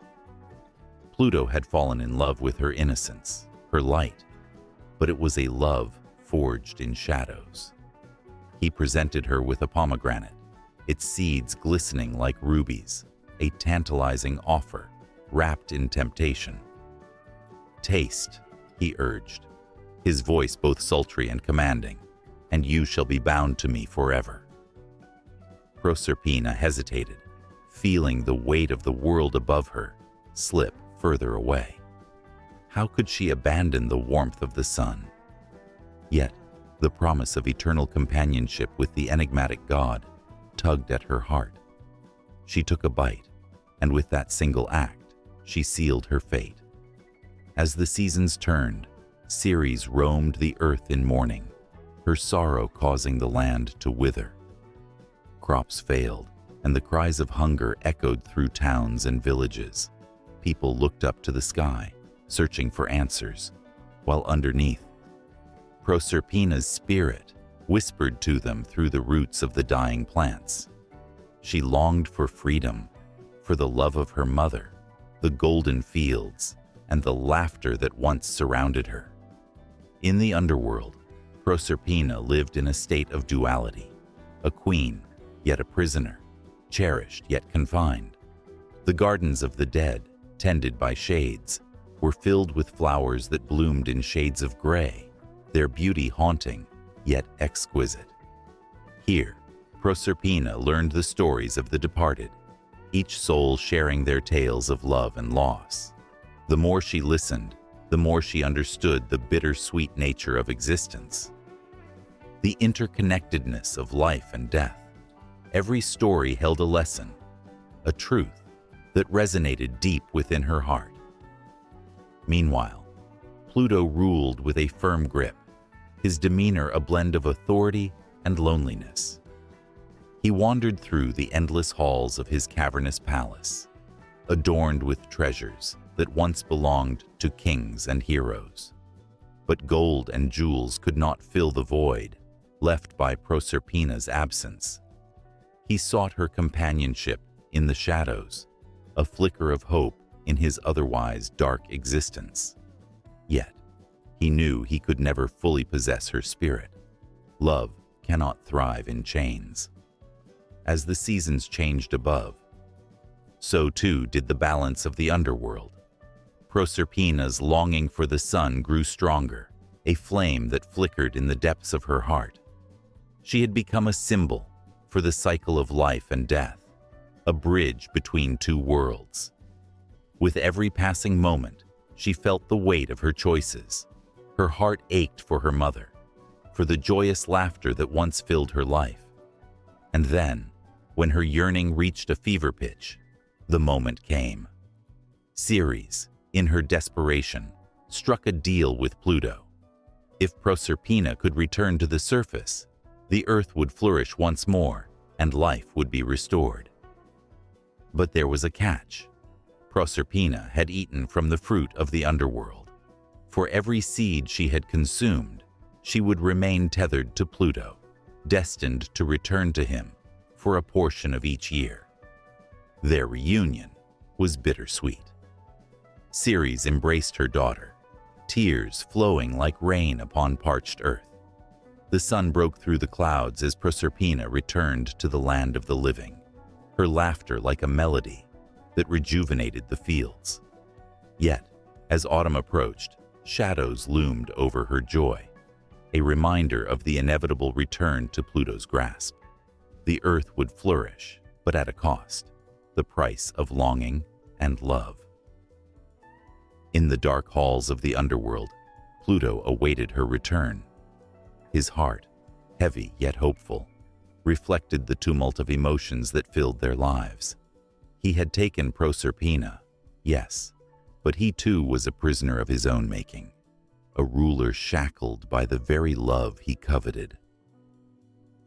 Pluto had fallen in love with her innocence, her light, but it was a love forged in shadows. He presented her with a pomegranate, its seeds glistening like rubies, a tantalizing offer wrapped in temptation. "Taste," he urged, his voice both sultry and commanding, "and you shall be bound to me forever." Proserpina hesitated, feeling the weight of the world above her slip further away. How could she abandon the warmth of the sun? Yet, the promise of eternal companionship with the enigmatic god tugged at her heart. She took a bite, and with that single act, she sealed her fate. As the seasons turned, Ceres roamed the earth in mourning, her sorrow causing the land to wither. Crops failed, and the cries of hunger echoed through towns and villages. People looked up to the sky, searching for answers, while underneath, Proserpina's spirit whispered to them through the roots of the dying plants. She longed for freedom, for the love of her mother, the golden fields, and the laughter that once surrounded her. In the underworld, Proserpina lived in a state of duality, a queen, yet a prisoner, cherished yet confined. The gardens of the dead, tended by shades, were filled with flowers that bloomed in shades of gray, their beauty haunting, yet exquisite. Here, Proserpina learned the stories of the departed, each soul sharing their tales of love and loss. The more she listened, the more she understood the bittersweet nature of existence, the interconnectedness of life and death. Every story held a lesson, a truth that resonated deep within her heart. Meanwhile, Pluto ruled with a firm grip, his demeanor a blend of authority and loneliness. He wandered through the endless halls of his cavernous palace, adorned with treasures that once belonged to kings and heroes. But gold and jewels could not fill the void left by Proserpina's absence. He sought her companionship in the shadows, a flicker of hope in his otherwise dark existence. Yet, he knew he could never fully possess her spirit. Love cannot thrive in chains. As the seasons changed above, so too did the balance of the underworld. Proserpina's longing for the sun grew stronger, a flame that flickered in the depths of her heart. She had become a symbol for the cycle of life and death, a bridge between two worlds. With every passing moment, she felt the weight of her choices. Her heart ached for her mother, for the joyous laughter that once filled her life. And then, when her yearning reached a fever pitch, the moment came. Ceres, in her desperation, struck a deal with Pluto. If Proserpina could return to the surface, the earth would flourish once more and life would be restored. But there was a catch. Proserpina had eaten from the fruit of the underworld. For every seed she had consumed, she would remain tethered to Pluto, destined to return to him for a portion of each year. Their reunion was bittersweet. Ceres embraced her daughter, tears flowing like rain upon parched earth. The sun broke through the clouds as Proserpina returned to the land of the living, her laughter like a melody that rejuvenated the fields. Yet, as autumn approached, shadows loomed over her joy, a reminder of the inevitable return to Pluto's grasp. The earth would flourish, but at a cost, the price of longing and love. In the dark halls of the underworld, Pluto awaited her return. His heart, heavy yet hopeful, reflected the tumult of emotions that filled their lives. He had taken Proserpina, yes, but he too was a prisoner of his own making, a ruler shackled by the very love he coveted.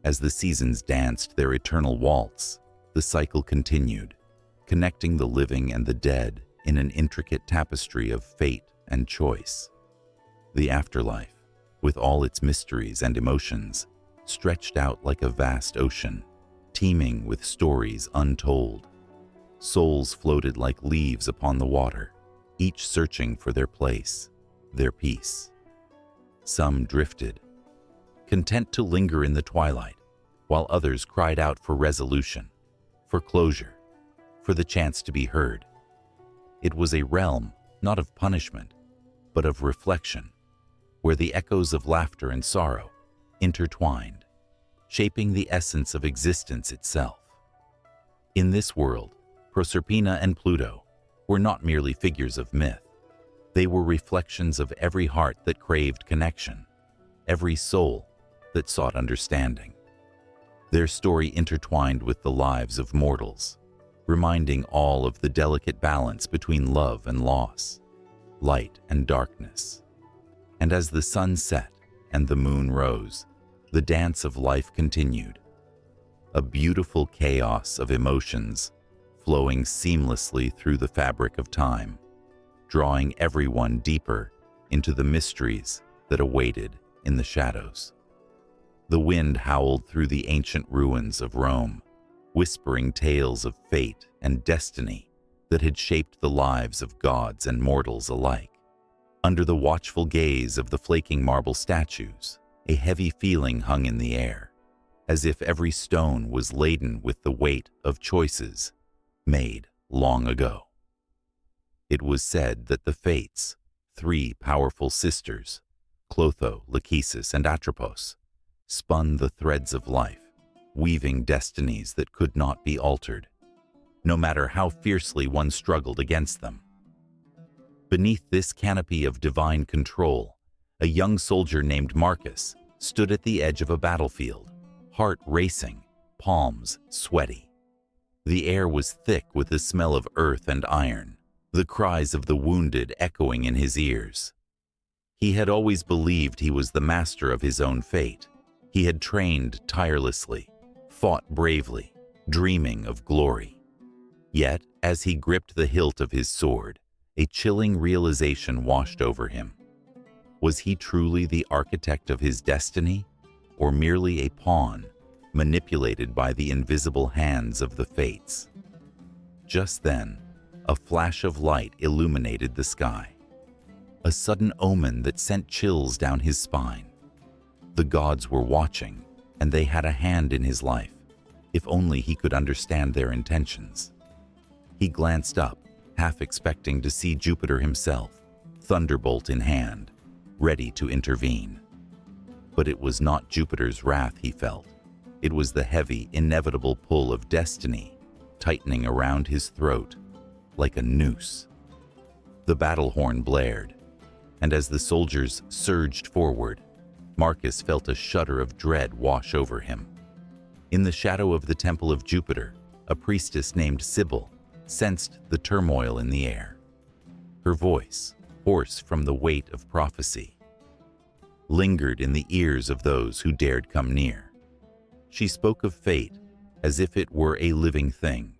As the seasons danced their eternal waltz, the cycle continued, connecting the living and the dead in an intricate tapestry of fate and choice. The afterlife, with all its mysteries and emotions, stretched out like a vast ocean, teeming with stories untold. Souls floated like leaves upon the water, each searching for their place, their peace. Some drifted, content to linger in the twilight, while others cried out for resolution, for closure, for the chance to be heard. It was a realm not of punishment, but of reflection, where the echoes of laughter and sorrow intertwined, shaping the essence of existence itself. In this world, Proserpina and Pluto were not merely figures of myth. They were reflections of every heart that craved connection, every soul that sought understanding. Their story intertwined with the lives of mortals, reminding all of the delicate balance between love and loss, light and darkness. And as the sun set and the moon rose, the dance of life continued, a beautiful chaos of emotions flowing seamlessly through the fabric of time, drawing everyone deeper into the mysteries that awaited in the shadows. The wind howled through the ancient ruins of Rome, whispering tales of fate and destiny that had shaped the lives of gods and mortals alike. Under the watchful gaze of the flaking marble statues, a heavy feeling hung in the air, as if every stone was laden with the weight of choices made long ago. It was said that the Fates, three powerful sisters, Clotho, Lachesis, and Atropos, spun the threads of life, weaving destinies that could not be altered, no matter how fiercely one struggled against them. Beneath this canopy of divine control, a young soldier named Marcus stood at the edge of a battlefield, heart racing, palms sweaty. The air was thick with the smell of earth and iron, the cries of the wounded echoing in his ears. He had always believed he was the master of his own fate. He had trained tirelessly, fought bravely, dreaming of glory. Yet, as he gripped the hilt of his sword, a chilling realization washed over him. Was he truly the architect of his destiny, or merely a pawn manipulated by the invisible hands of the Fates? Just then, a flash of light illuminated the sky, a sudden omen that sent chills down his spine. The gods were watching, and they had a hand in his life, if only he could understand their intentions. He glanced up, half expecting to see Jupiter himself, thunderbolt in hand, ready to intervene. But it was not Jupiter's wrath he felt. It was the heavy, inevitable pull of destiny, tightening around his throat like a noose. The battle horn blared, and as the soldiers surged forward, Marcus felt a shudder of dread wash over him. In the shadow of the temple of Jupiter, a priestess named Sibyl sensed the turmoil in the air. Her voice, hoarse from the weight of prophecy, lingered in the ears of those who dared come near. She spoke of fate as if it were a living thing,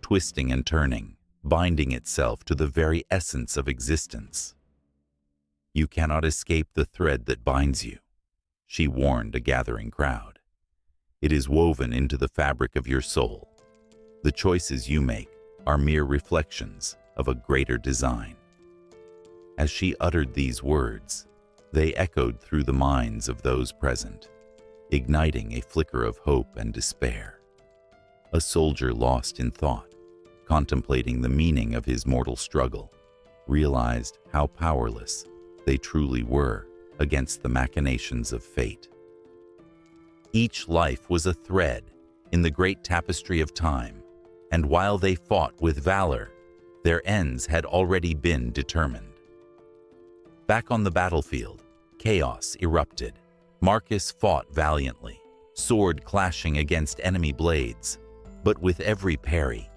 twisting and turning, binding itself to the very essence of existence. "You cannot escape the thread that binds you," she warned a gathering crowd. "It is woven into the fabric of your soul. The choices you make are mere reflections of a greater design." As she uttered these words, they echoed through the minds of those present, igniting a flicker of hope and despair. A soldier lost in thought, contemplating the meaning of his mortal struggle, realized how powerless they truly were against the machinations of fate. Each life was a thread in the great tapestry of time, and while they fought with valor, their ends had already been determined. Back on the battlefield, chaos erupted. Marcus fought valiantly, sword clashing against enemy blades, but with every parry,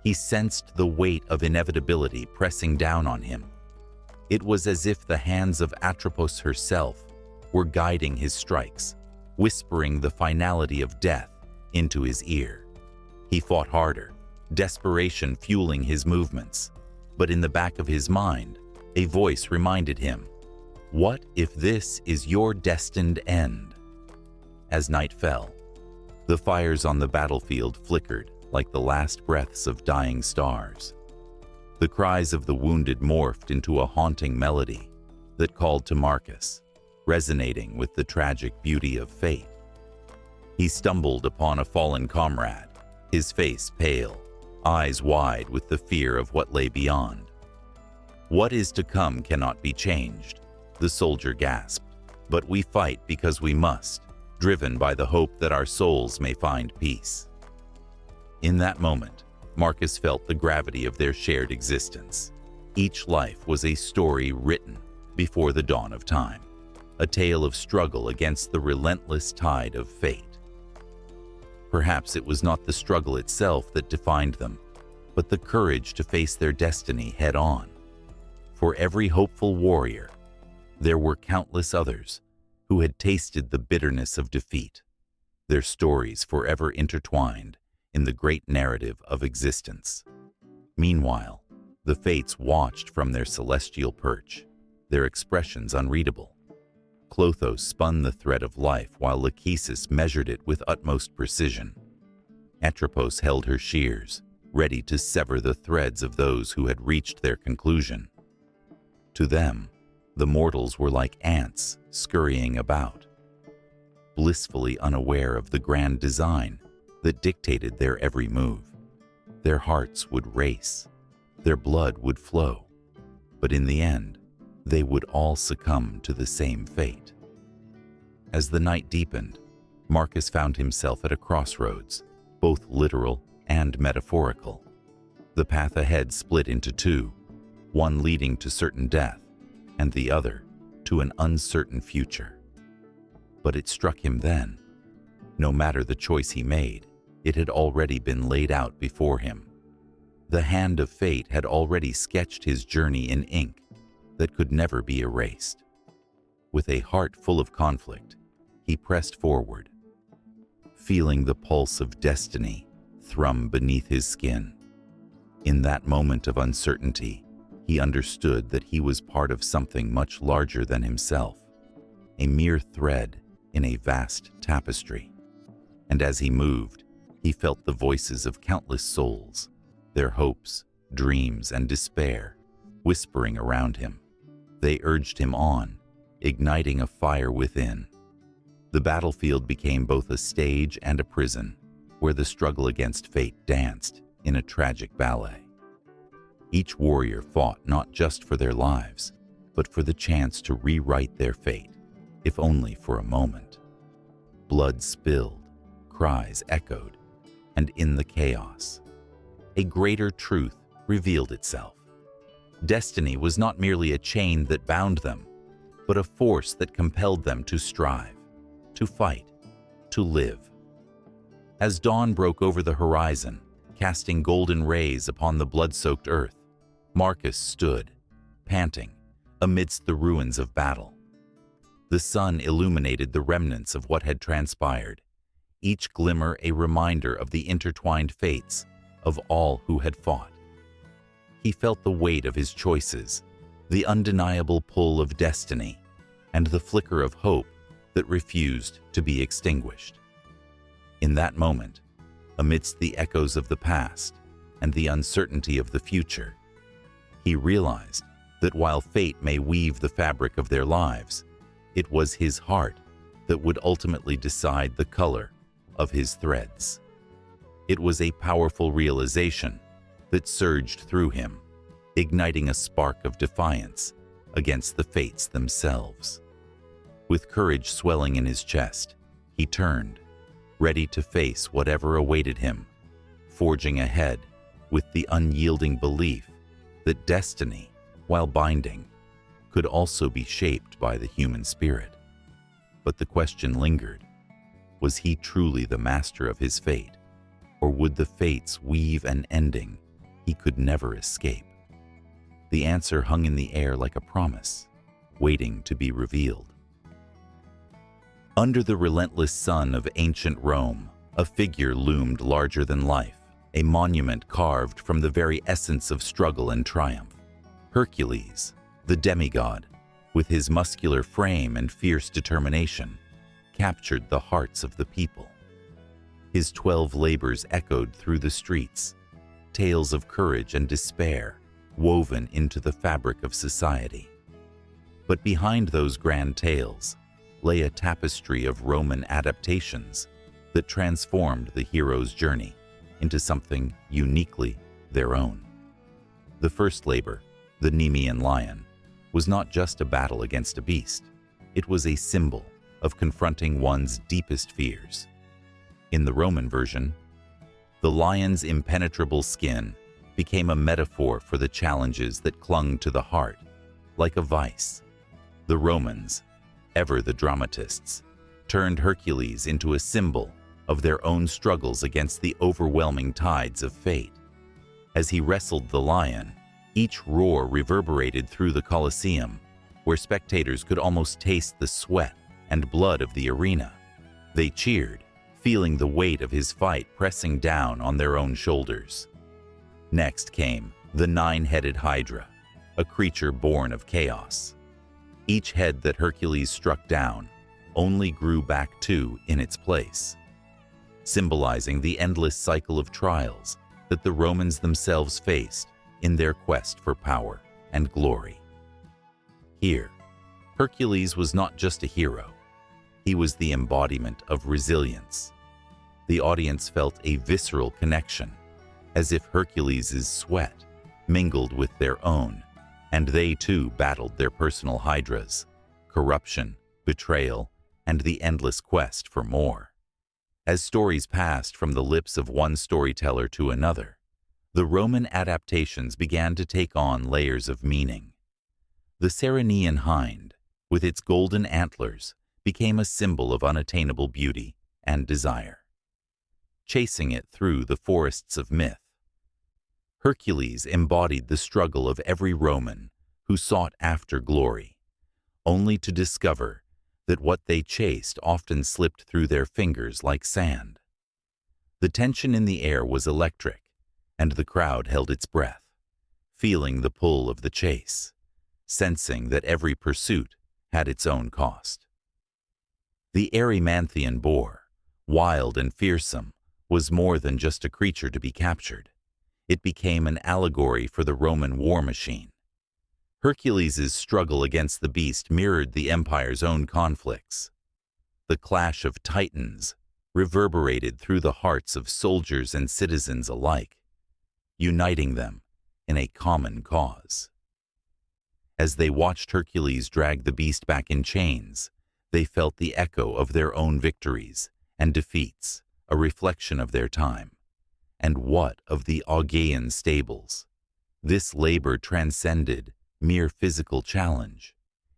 he sensed the weight of inevitability pressing down on him. It was as if the hands of Atropos herself were guiding his strikes, whispering the finality of death into his ear. He fought harder, desperation fueling his movements, but in the back of his mind, a voice reminded him, "What if this is your destined end?" As night fell, the fires on the battlefield flickered like the last breaths of dying stars. The cries of the wounded morphed into a haunting melody that called to Marcus, resonating with the tragic beauty of fate. He stumbled upon a fallen comrade, his face pale, eyes wide with the fear of what lay beyond. "What is to come cannot be changed," the soldier gasped, "but we fight because we must, driven by the hope that our souls may find peace." In that moment, Marcus felt the gravity of their shared existence. Each life was a story written before the dawn of time, a tale of struggle against the relentless tide of fate. Perhaps it was not the struggle itself that defined them, but the courage to face their destiny head-on. For every hopeful warrior, there were countless others who had tasted the bitterness of defeat, their stories forever intertwined in the great narrative of existence. Meanwhile, the Fates watched from their celestial perch, their expressions unreadable. Clotho spun the thread of life while Lachesis measured it with utmost precision. Atropos held her shears, ready to sever the threads of those who had reached their conclusion. To them, the mortals were like ants scurrying about, blissfully unaware of the grand design that dictated their every move. Their hearts would race, their blood would flow, but in the end, they would all succumb to the same fate. As the night deepened, Marcus found himself at a crossroads, both literal and metaphorical. The path ahead split into two, one leading to certain death, and the other to an uncertain future. But it struck him then, no matter the choice he made, it had already been laid out before him. The hand of fate had already sketched his journey in ink that could never be erased. With a heart full of conflict, he pressed forward, feeling the pulse of destiny thrum beneath his skin. In that moment of uncertainty, he understood that he was part of something much larger than himself, a mere thread in a vast tapestry. And as he moved, he felt the voices of countless souls, their hopes, dreams, and despair, whispering around him. They urged him on, igniting a fire within. The battlefield became both a stage and a prison, where the struggle against fate danced in a tragic ballet. Each warrior fought not just for their lives, but for the chance to rewrite their fate, if only for a moment. Blood spilled, cries echoed, and in the chaos, a greater truth revealed itself. Destiny was not merely a chain that bound them, but a force that compelled them to strive, to fight, to live. As dawn broke over the horizon, casting golden rays upon the blood-soaked earth, Marcus stood, panting, amidst the ruins of battle. The sun illuminated the remnants of what had transpired, each glimmer a reminder of the intertwined fates of all who had fought. He felt the weight of his choices, the undeniable pull of destiny, and the flicker of hope that refused to be extinguished. In that moment, amidst the echoes of the past and the uncertainty of the future, he realized that while fate may weave the fabric of their lives, it was his heart that would ultimately decide the color of his threads. It was a powerful realization that surged through him, igniting a spark of defiance against the fates themselves. With courage swelling in his chest, he turned, ready to face whatever awaited him, forging ahead with the unyielding belief that destiny, while binding, could also be shaped by the human spirit. But the question lingered: was he truly the master of his fate, or would the fates weave an ending he could never escape? The answer hung in the air like a promise, waiting to be revealed. Under the relentless sun of ancient Rome, a figure loomed larger than life, a monument carved from the very essence of struggle and triumph. Hercules, the demigod, with his muscular frame and fierce determination, captured the hearts of the people. His 12 labors echoed through the streets, tales of courage and despair woven into the fabric of society. But behind those grand tales lay a tapestry of Roman adaptations that transformed the hero's journey into something uniquely their own. The first labor, the Nemean lion, was not just a battle against a beast. It was a symbol of confronting one's deepest fears. In the Roman version, the lion's impenetrable skin became a metaphor for the challenges that clung to the heart, like a vice. The Romans, ever the dramatists, turned Hercules into a symbol of their own struggles against the overwhelming tides of fate. As he wrestled the lion, each roar reverberated through the Colosseum, where spectators could almost taste the sweat and blood of the arena. They cheered, feeling the weight of his fight pressing down on their own shoulders. Next came the nine-headed Hydra, a creature born of chaos. Each head that Hercules struck down only grew back two in its place, symbolizing the endless cycle of trials that the Romans themselves faced in their quest for power and glory. Here, Hercules was not just a hero. He was the embodiment of resilience. The audience felt a visceral connection, as if Hercules' sweat mingled with their own, and they too battled their personal hydras, corruption, betrayal, and the endless quest for more. As stories passed from the lips of one storyteller to another, the Roman adaptations began to take on layers of meaning. The Ceryneian hind, with its golden antlers, became a symbol of unattainable beauty and desire. Chasing it through the forests of myth, Hercules embodied the struggle of every Roman who sought after glory, only to discover that what they chased often slipped through their fingers like sand. The tension in the air was electric, and the crowd held its breath, feeling the pull of the chase, sensing that every pursuit had its own cost. The Erymanthian boar, wild and fearsome, was more than just a creature to be captured. It became an allegory for the Roman war machine. Hercules' struggle against the beast mirrored the empire's own conflicts. The clash of titans reverberated through the hearts of soldiers and citizens alike, uniting them in a common cause. As they watched Hercules drag the beast back in chains, they felt the echo of their own victories and defeats, a reflection of their time. And what of the Augean stables? This labor transcended mere physical challenge.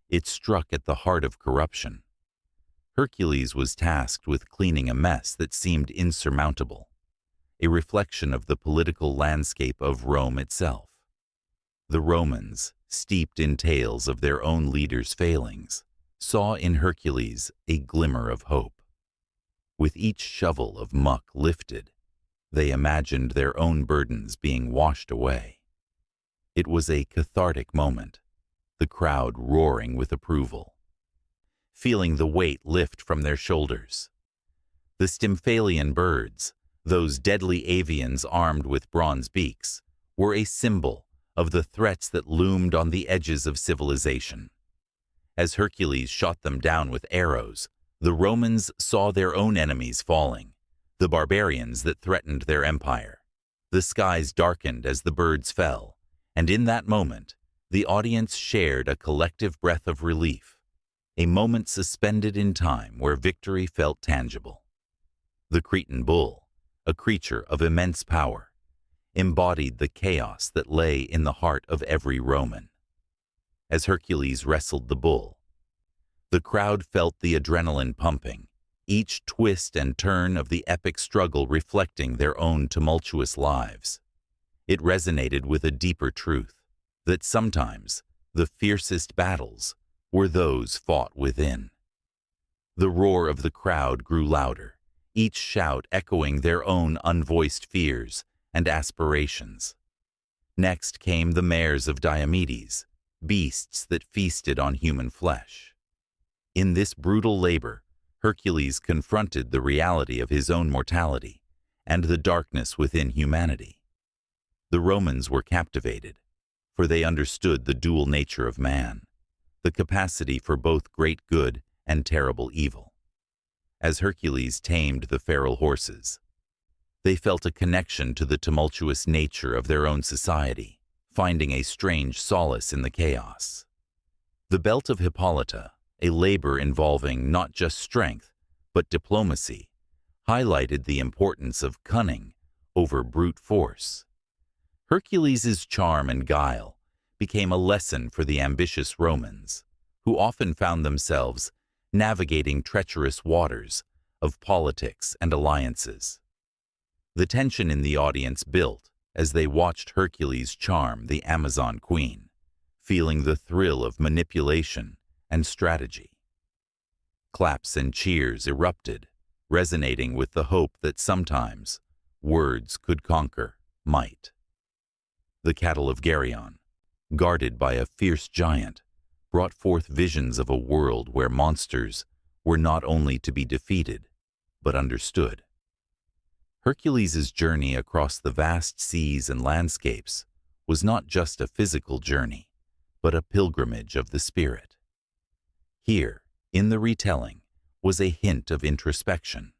It struck at the heart of corruption. Hercules was tasked with cleaning a mess that seemed insurmountable, a reflection of the political landscape of Rome itself. The Romans, steeped in tales of their own leaders' failings, saw in Hercules a glimmer of hope. With each shovel of muck lifted, they imagined their own burdens being washed away. It was a cathartic moment, the crowd roaring with approval, feeling the weight lift from their shoulders. The Stymphalian birds, those deadly avians armed with bronze beaks, were a symbol of the threats that loomed on the edges of civilization. As Hercules shot them down with arrows, the Romans saw their own enemies falling, the barbarians that threatened their empire. The skies darkened as the birds fell, and in that moment, the audience shared a collective breath of relief, a moment suspended in time where victory felt tangible. The Cretan bull, a creature of immense power, embodied the chaos that lay in the heart of every Roman. As Hercules wrestled the bull, the crowd felt the adrenaline pumping, each twist and turn of the epic struggle reflecting their own tumultuous lives. It resonated with a deeper truth, that sometimes the fiercest battles were those fought within. The roar of the crowd grew louder, each shout echoing their own unvoiced fears and aspirations. Next came the mares of Diomedes, beasts that feasted on human flesh. In this brutal labor, Hercules confronted the reality of his own mortality and the darkness within humanity. The Romans were captivated, for they understood the dual nature of man, the capacity for both great good and terrible evil. As Hercules tamed the feral horses, they felt a connection to the tumultuous nature of their own society, finding a strange solace in the chaos. The belt of Hippolyta, a labor involving not just strength, but diplomacy, highlighted the importance of cunning over brute force. Hercules' charm and guile became a lesson for the ambitious Romans, who often found themselves navigating treacherous waters of politics and alliances. The tension in the audience built as they watched Hercules charm the Amazon queen, feeling the thrill of manipulation and strategy. Claps and cheers erupted, resonating with the hope that sometimes words could conquer might. The cattle of Geryon, guarded by a fierce giant, brought forth visions of a world where monsters were not only to be defeated, but understood. Hercules' journey across the vast seas and landscapes was not just a physical journey, but a pilgrimage of the spirit. Here, in the retelling, was a hint of introspection.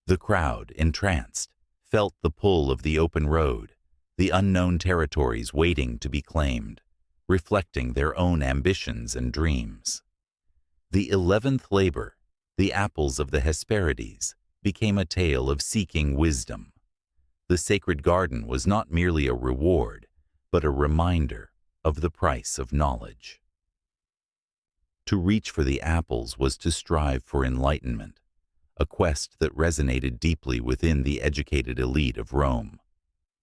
The crowd, entranced, felt the pull of the open road, the unknown territories waiting to be claimed, reflecting their own ambitions and dreams. The 11th labor, the apples of the Hesperides, became a tale of seeking wisdom. The sacred garden was not merely a reward, but a reminder of the price of knowledge. To reach for the apples was to strive for enlightenment, a quest that resonated deeply within the educated elite of Rome.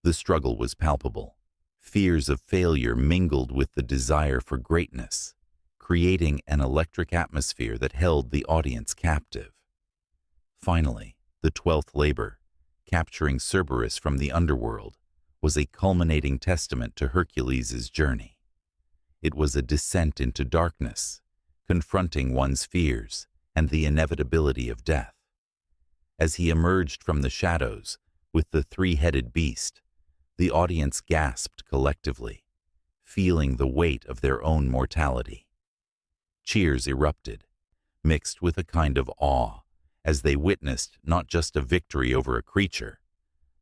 The struggle was palpable. Fears of failure mingled with the desire for greatness, creating an electric atmosphere that held the audience captive. Finally, the 12th labor, capturing Cerberus from the underworld, was a culminating testament to Hercules' journey. It was a descent into darkness, confronting one's fears and the inevitability of death. As he emerged from the shadows with the three-headed beast, the audience gasped collectively, feeling the weight of their own mortality. Cheers erupted, mixed with a kind of awe, as they witnessed not just a victory over a creature,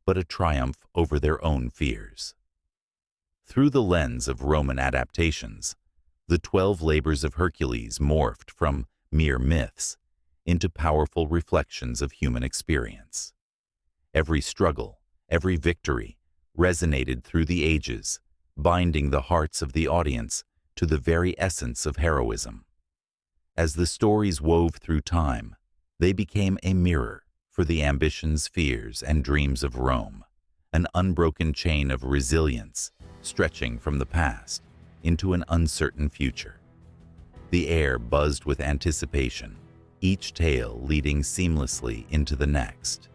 but a triumph over their own fears. Through the lens of Roman adaptations, the 12 labors of Hercules morphed from mere myths into powerful reflections of human experience. Every struggle, every victory, resonated through the ages, binding the hearts of the audience to the very essence of heroism. As the stories wove through time, they became a mirror for the ambitions, fears, and dreams of Rome, an unbroken chain of resilience stretching from the past into an uncertain future. The air buzzed with anticipation, each tale leading seamlessly into the next,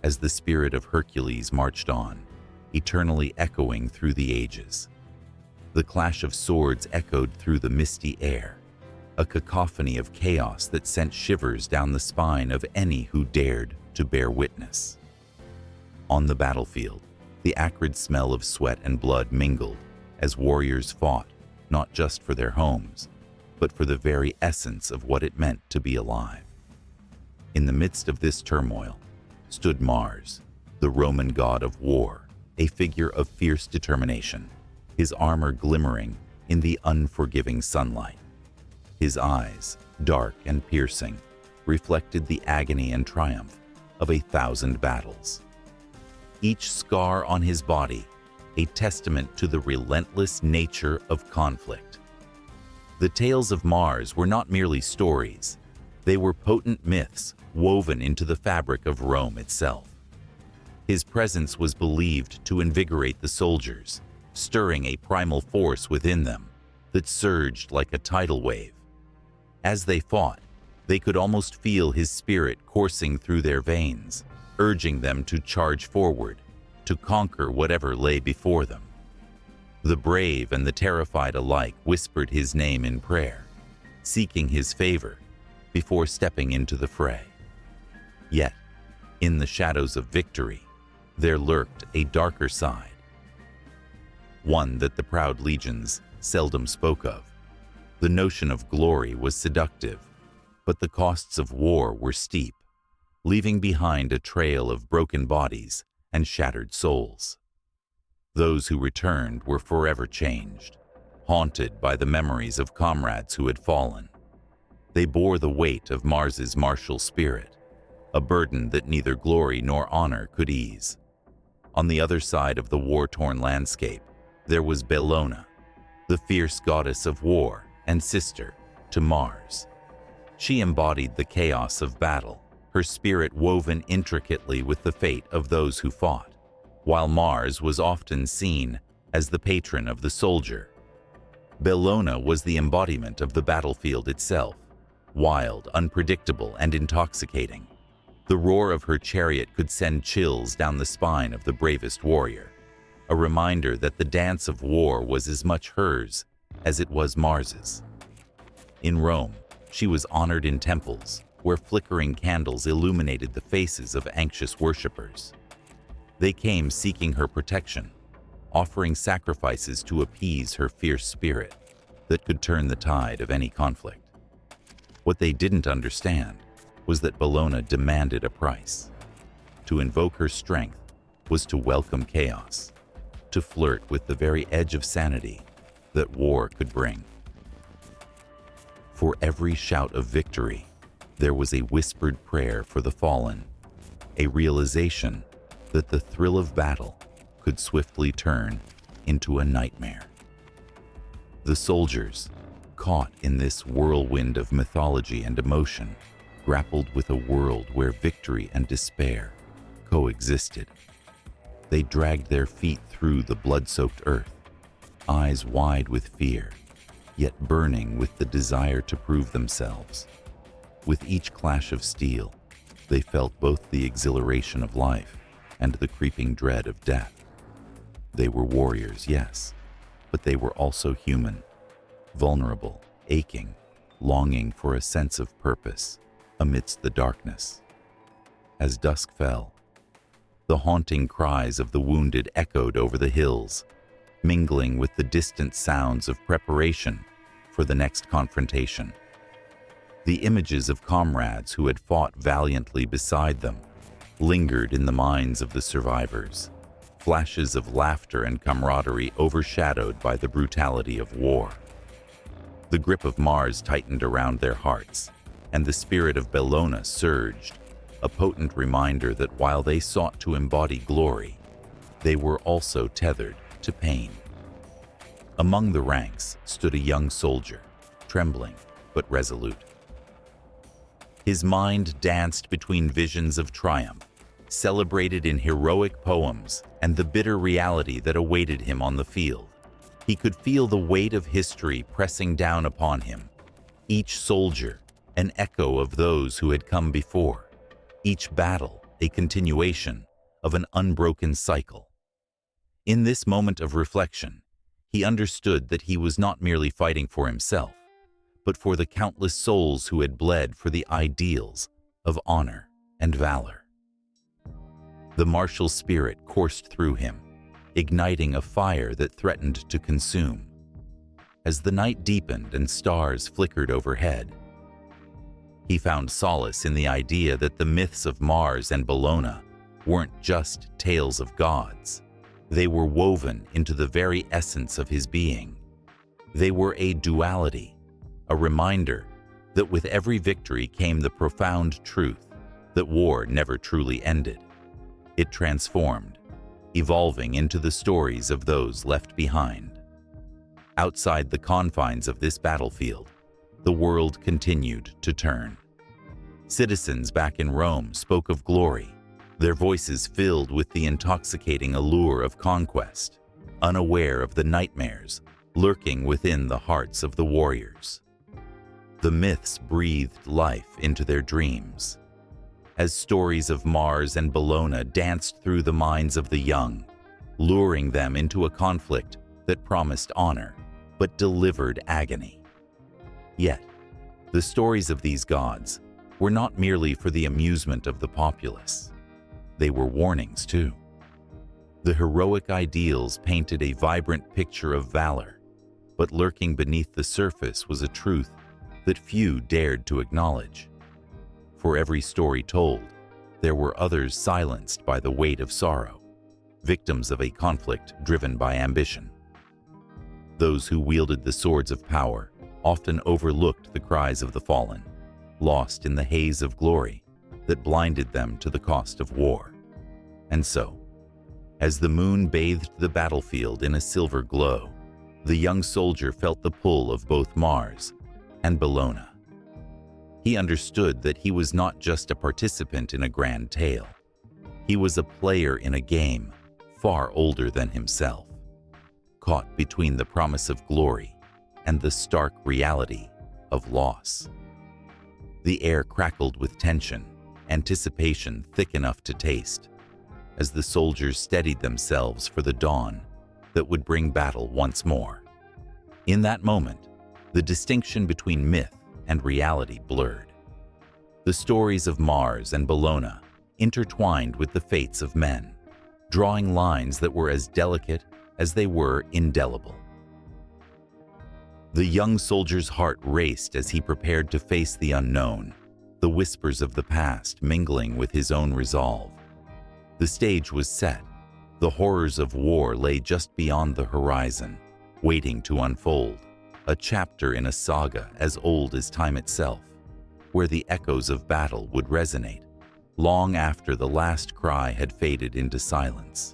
as the spirit of Hercules marched on, eternally echoing through the ages. The clash of swords echoed through the misty air, a cacophony of chaos that sent shivers down the spine of any who dared to bear witness. On the battlefield, the acrid smell of sweat and blood mingled as warriors fought, not just for their homes, but for the very essence of what it meant to be alive. In the midst of this turmoil stood Mars, the Roman god of war, a figure of fierce determination, his armor glimmering in the unforgiving sunlight. His eyes, dark and piercing, reflected the agony and triumph of 1,000 battles. Each scar on his body, a testament to the relentless nature of conflict. The tales of Mars were not merely stories, they were potent myths woven into the fabric of Rome itself. His presence was believed to invigorate the soldiers, stirring a primal force within them that surged like a tidal wave. As they fought, they could almost feel his spirit coursing through their veins, urging them to charge forward, to conquer whatever lay before them. The brave and the terrified alike whispered his name in prayer, seeking his favor before stepping into the fray. Yet, in the shadows of victory, there lurked a darker side, one that the proud legions seldom spoke of. The notion of glory was seductive, but the costs of war were steep, leaving behind a trail of broken bodies and shattered souls. Those who returned were forever changed, haunted by the memories of comrades who had fallen. They bore the weight of Mars's martial spirit, a burden that neither glory nor honor could ease. On the other side of the war-torn landscape, there was Bellona, the fierce goddess of war and sister to Mars. She embodied the chaos of battle, her spirit woven intricately with the fate of those who fought, while Mars was often seen as the patron of the soldier. Bellona was the embodiment of the battlefield itself, wild, unpredictable, and intoxicating. The roar of her chariot could send chills down the spine of the bravest warrior, a reminder that the dance of war was as much hers as it was Mars's. In Rome, she was honored in temples, where flickering candles illuminated the faces of anxious worshippers. They came seeking her protection, offering sacrifices to appease her fierce spirit that could turn the tide of any conflict. What they didn't understand was that Bellona demanded a price. To invoke her strength was to welcome chaos, to flirt with the very edge of sanity that war could bring. For every shout of victory, there was a whispered prayer for the fallen, a realization that the thrill of battle could swiftly turn into a nightmare. The soldiers, caught in this whirlwind of mythology and emotion, grappled with a world where victory and despair coexisted. They dragged their feet through the blood-soaked earth, eyes wide with fear, yet burning with the desire to prove themselves. With each clash of steel, they felt both the exhilaration of life and the creeping dread of death. They were warriors, yes, but they were also human, vulnerable, aching, longing for a sense of purpose amidst the darkness. As dusk fell, the haunting cries of the wounded echoed over the hills, mingling with the distant sounds of preparation for the next confrontation. The images of comrades who had fought valiantly beside them lingered in the minds of the survivors, flashes of laughter and camaraderie overshadowed by the brutality of war. The grip of Mars tightened around their hearts, and the spirit of Bellona surged, a potent reminder that while they sought to embody glory, they were also tethered to pain. Among the ranks stood a young soldier, trembling but resolute. His mind danced between visions of triumph, celebrated in heroic poems, and the bitter reality that awaited him on the field. He could feel the weight of history pressing down upon him, each soldier an echo of those who had come before, each battle a continuation of an unbroken cycle. In this moment of reflection, he understood that he was not merely fighting for himself, but for the countless souls who had bled for the ideals of honor and valor. The martial spirit coursed through him, igniting a fire that threatened to consume. As the night deepened and stars flickered overhead, he found solace in the idea that the myths of Mars and Bellona weren't just tales of gods. They were woven into the very essence of his being. They were a duality, a reminder that with every victory came the profound truth that war never truly ended. It transformed, evolving into the stories of those left behind. Outside the confines of this battlefield, the world continued to turn. Citizens back in Rome spoke of glory, their voices filled with the intoxicating allure of conquest, unaware of the nightmares lurking within the hearts of the warriors. The myths breathed life into their dreams. As stories of Mars and Bellona danced through the minds of the young, luring them into a conflict that promised honor but delivered agony. Yet, the stories of these gods were not merely for the amusement of the populace. They were warnings too. The heroic ideals painted a vibrant picture of valor, but lurking beneath the surface was a truth that few dared to acknowledge. For every story told, there were others silenced by the weight of sorrow, victims of a conflict driven by ambition. Those who wielded the swords of power often overlooked the cries of the fallen, lost in the haze of glory that blinded them to the cost of war. And so, as the moon bathed the battlefield in a silver glow, the young soldier felt the pull of both Mars and Bellona. He understood that he was not just a participant in a grand tale. He was a player in a game far older than himself, caught between the promise of glory and the stark reality of loss. The air crackled with tension, anticipation thick enough to taste, as the soldiers steadied themselves for the dawn that would bring battle once more. In that moment, the distinction between myth and reality blurred. The stories of Mars and Bellona intertwined with the fates of men, drawing lines that were as delicate as they were indelible. The young soldier's heart raced as he prepared to face the unknown, the whispers of the past mingling with his own resolve. The stage was set. The horrors of war lay just beyond the horizon, waiting to unfold, a chapter in a saga as old as time itself, where the echoes of battle would resonate long after the last cry had faded into silence.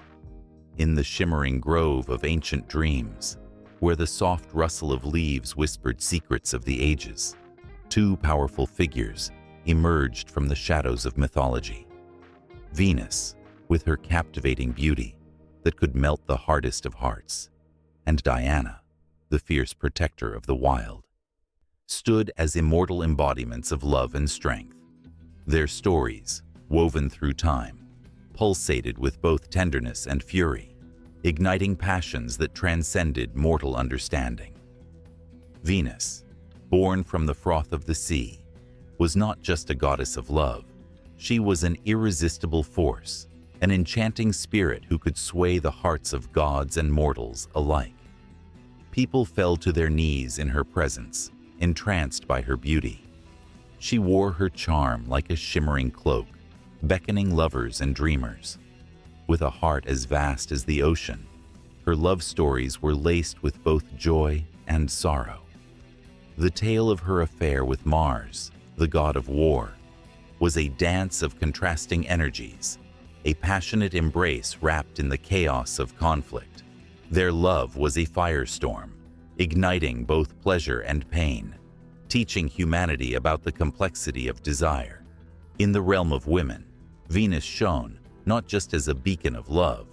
In the shimmering grove of ancient dreams, where the soft rustle of leaves whispered secrets of the ages, two powerful figures emerged from the shadows of mythology. Venus, with her captivating beauty that could melt the hardest of hearts, and Diana, the fierce protector of the wild, stood as immortal embodiments of love and strength. Their stories, woven through time, pulsated with both tenderness and fury, igniting passions that transcended mortal understanding. Venus, born from the froth of the sea, was not just a goddess of love. She was an irresistible force, an enchanting spirit who could sway the hearts of gods and mortals alike. People fell to their knees in her presence, entranced by her beauty. She wore her charm like a shimmering cloak, beckoning lovers and dreamers. With a heart as vast as the ocean, her love stories were laced with both joy and sorrow. The tale of her affair with Mars, the god of war, was a dance of contrasting energies, a passionate embrace wrapped in the chaos of conflict. Their love was a firestorm, igniting both pleasure and pain, teaching humanity about the complexity of desire. In the realm of women, Venus shone not just as a beacon of love,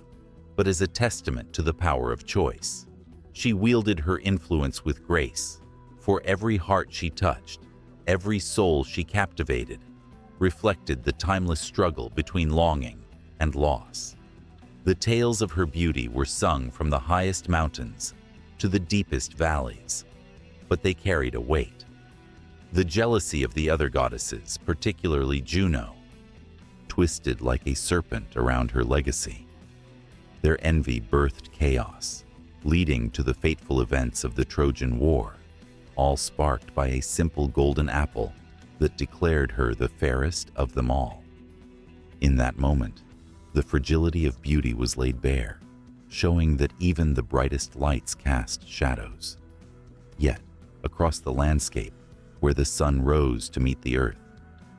but as a testament to the power of choice. She wielded her influence with grace, for every heart she touched, every soul she captivated, reflected the timeless struggle between longing and loss. The tales of her beauty were sung from the highest mountains to the deepest valleys, but they carried a weight. The jealousy of the other goddesses, particularly Juno, twisted like a serpent around her legacy. Their envy birthed chaos, leading to the fateful events of the Trojan War, all sparked by a simple golden apple that declared her the fairest of them all. In that moment, the fragility of beauty was laid bare, showing that even the brightest lights cast shadows. Yet, across the landscape, where the sun rose to meet the earth,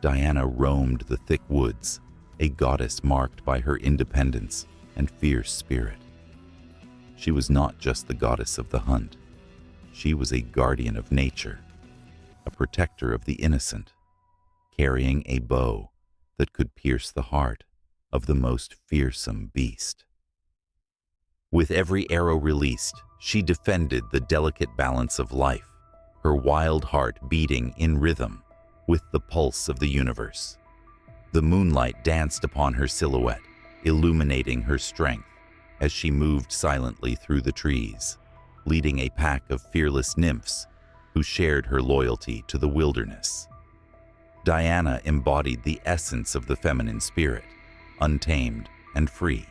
Diana roamed the thick woods, a goddess marked by her independence and fierce spirit. She was not just the goddess of the hunt. She was a guardian of nature, a protector of the innocent, carrying a bow that could pierce the heart of the most fearsome beast. With every arrow released, she defended the delicate balance of life, her wild heart beating in rhythm with the pulse of the universe. The moonlight danced upon her silhouette, illuminating her strength as she moved silently through the trees, leading a pack of fearless nymphs who shared her loyalty to the wilderness. Diana embodied the essence of the feminine spirit, untamed and free.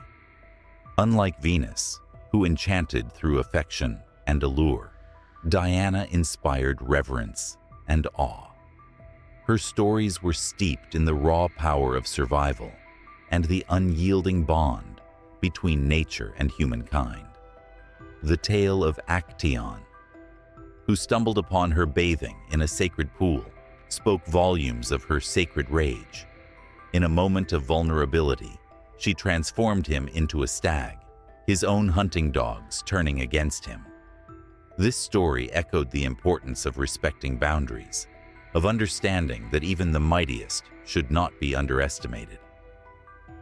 Unlike Venus, who enchanted through affection and allure, Diana inspired reverence and awe. Her stories were steeped in the raw power of survival and the unyielding bond between nature and humankind. The tale of Actaeon, who stumbled upon her bathing in a sacred pool, spoke volumes of her sacred rage. In a moment of vulnerability, she transformed him into a stag, his own hunting dogs turning against him. This story echoed the importance of respecting boundaries, of understanding that even the mightiest should not be underestimated.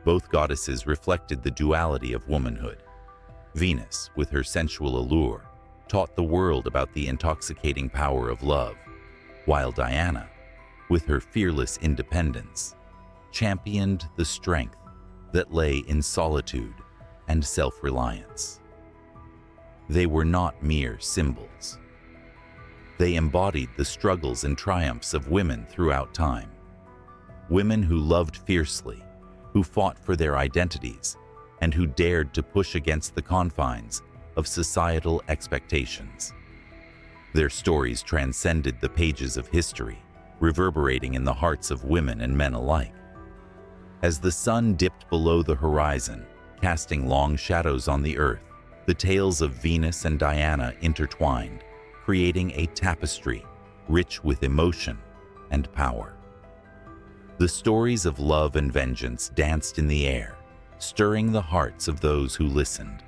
Both goddesses reflected the duality of womanhood. Venus, with her sensual allure, taught the world about the intoxicating power of love, while Diana, with her fearless independence, championed the strength that lay in solitude and self-reliance. They were not mere symbols. They embodied the struggles and triumphs of women throughout time. Women who loved fiercely, who fought for their identities, and who dared to push against the confines of societal expectations. Their stories transcended the pages of history, reverberating in the hearts of women and men alike. As the sun dipped below the horizon, casting long shadows on the earth, the tales of Venus and Diana intertwined, creating a tapestry rich with emotion and power. The stories of love and vengeance danced in the air, stirring the hearts of those who listened.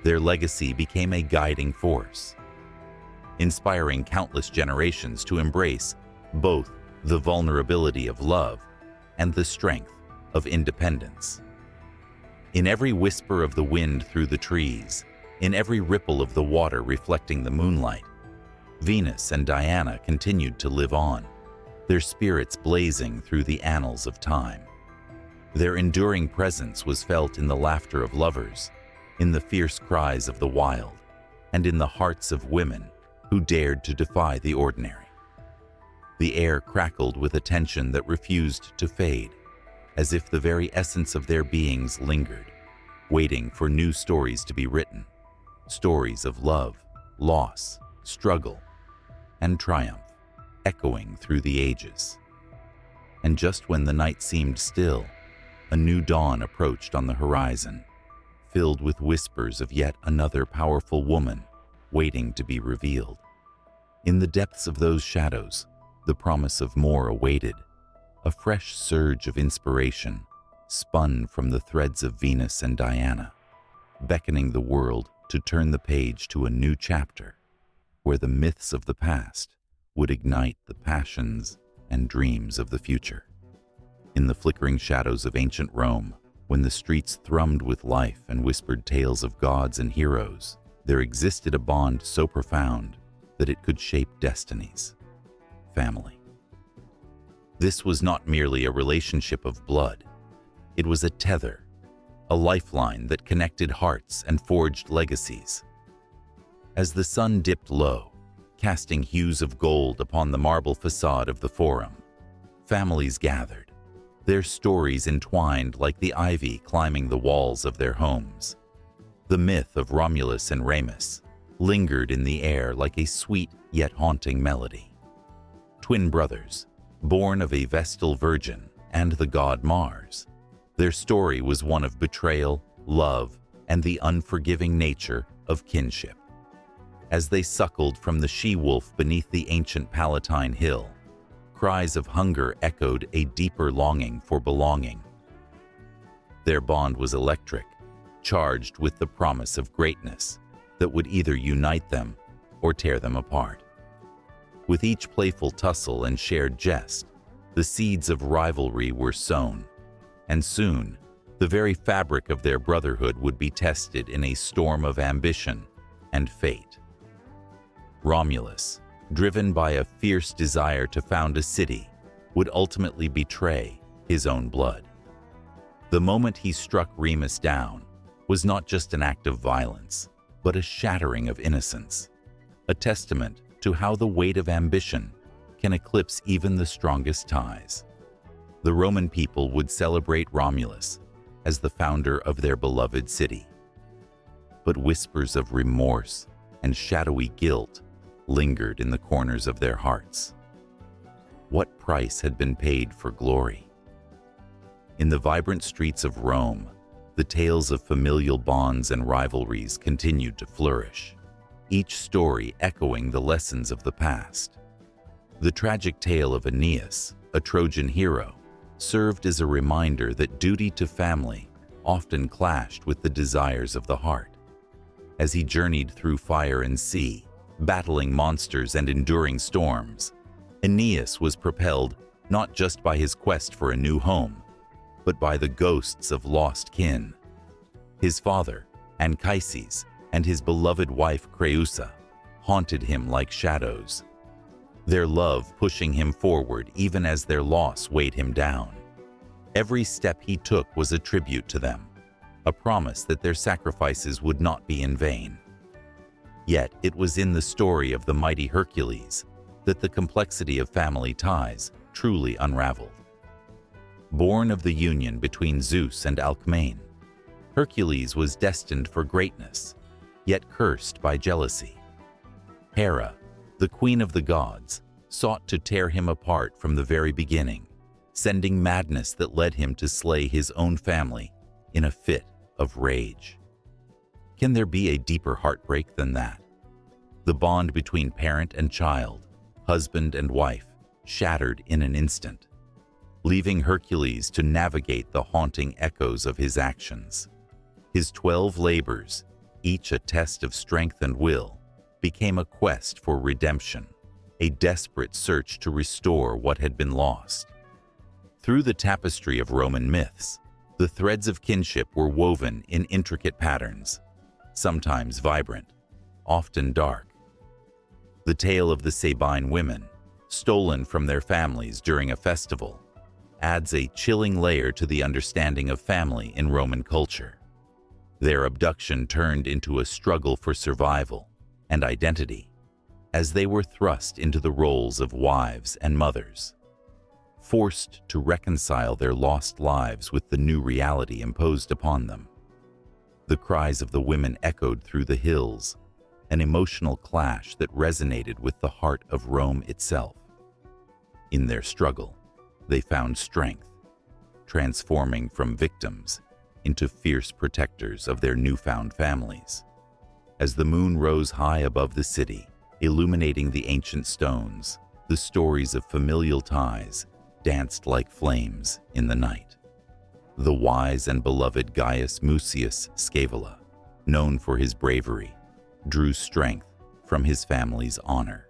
Their legacy became a guiding force, inspiring countless generations to embrace both the vulnerability of love and the strength of independence. In every whisper of the wind through the trees, in every ripple of the water reflecting the moonlight, Venus and Diana continued to live on, their spirits blazing through the annals of time. Their enduring presence was felt in the laughter of lovers, in the fierce cries of the wild, and in the hearts of women who dared to defy the ordinary. The air crackled with a tension that refused to fade, as if the very essence of their beings lingered, waiting for new stories to be written, stories of love, loss, struggle, and triumph, echoing through the ages. And just when the night seemed still, a new dawn approached on the horizon, filled with whispers of yet another powerful woman waiting to be revealed. In the depths of those shadows, the promise of more awaited. A fresh surge of inspiration spun from the threads of Venus and Diana, beckoning the world to turn the page to a new chapter, where the myths of the past would ignite the passions and dreams of the future. In the flickering shadows of ancient Rome, when the streets thrummed with life and whispered tales of gods and heroes, there existed a bond so profound that it could shape destinies: family. This was not merely a relationship of blood. It was a tether, a lifeline that connected hearts and forged legacies. As the sun dipped low, casting hues of gold upon the marble facade of the Forum, families gathered, their stories entwined like the ivy climbing the walls of their homes. The myth of Romulus and Remus lingered in the air like a sweet yet haunting melody. Twin brothers, born of a Vestal virgin and the god Mars, their story was one of betrayal, love, and the unforgiving nature of kinship. As they suckled from the she-wolf beneath the ancient Palatine Hill, cries of hunger echoed a deeper longing for belonging. Their bond was electric, charged with the promise of greatness that would either unite them or tear them apart. With each playful tussle and shared jest, the seeds of rivalry were sown, and soon, the very fabric of their brotherhood would be tested in a storm of ambition and fate. Romulus, driven by a fierce desire to found a city, would ultimately betray his own blood. The moment he struck Remus down was not just an act of violence, but a shattering of innocence, a testament to how the weight of ambition can eclipse even the strongest ties. The Roman people would celebrate Romulus as the founder of their beloved city. But whispers of remorse and shadowy guilt lingered in the corners of their hearts. What price had been paid for glory? In the vibrant streets of Rome, the tales of familial bonds and rivalries continued to flourish, each story echoing the lessons of the past. The tragic tale of Aeneas, a Trojan hero, served as a reminder that duty to family often clashed with the desires of the heart. As he journeyed through fire and sea, battling monsters and enduring storms, Aeneas was propelled not just by his quest for a new home, but by the ghosts of lost kin. His father, Anchises, and his beloved wife Creusa haunted him like shadows, their love pushing him forward even as their loss weighed him down. Every step he took was a tribute to them, a promise that their sacrifices would not be in vain. Yet it was in the story of the mighty Hercules that the complexity of family ties truly unraveled. Born of the union between Zeus and Alcmene, Hercules was destined for greatness, yet cursed by jealousy. Hera, the queen of the gods, sought to tear him apart from the very beginning, sending madness that led him to slay his own family in a fit of rage. Can there be a deeper heartbreak than that? The bond between parent and child, husband and wife, shattered in an instant, leaving Hercules to navigate the haunting echoes of his actions. His 12 labors, each a test of strength and will, became a quest for redemption, a desperate search to restore what had been lost. Through the tapestry of Roman myths, the threads of kinship were woven in intricate patterns, sometimes vibrant, often dark. The tale of the Sabine women, stolen from their families during a festival, adds a chilling layer to the understanding of family in Roman culture. Their abduction turned into a struggle for survival and identity, as they were thrust into the roles of wives and mothers, forced to reconcile their lost lives with the new reality imposed upon them. The cries of the women echoed through the hills, an emotional clash that resonated with the heart of Rome itself. In their struggle, they found strength, transforming from victims into fierce protectors of their newfound families. As the moon rose high above the city, illuminating the ancient stones, the stories of familial ties danced like flames in the night. The wise and beloved Gaius Mucius Scaevola, known for his bravery, drew strength from his family's honor.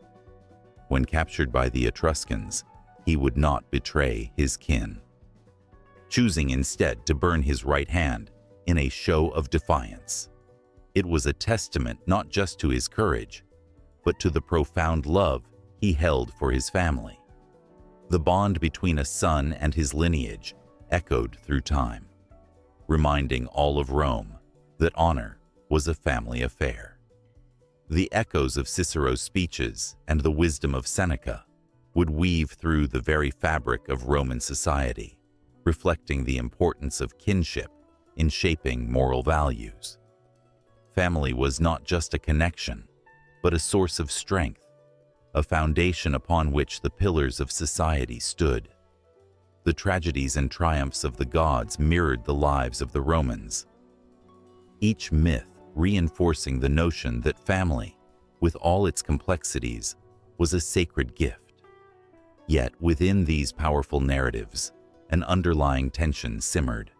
When captured by the Etruscans, he would not betray his kin, choosing instead to burn his right hand in a show of defiance. It was a testament not just to his courage, but to the profound love he held for his family. The bond between a son and his lineage echoed through time, reminding all of Rome that honor was a family affair. The echoes of Cicero's speeches and the wisdom of Seneca would weave through the very fabric of Roman society, reflecting the importance of kinship in shaping moral values. Family was not just a connection, but a source of strength, a foundation upon which the pillars of society stood. The tragedies and triumphs of the gods mirrored the lives of the Romans, each myth reinforcing the notion that family, with all its complexities, was a sacred gift. Yet within these powerful narratives, an underlying tension simmered.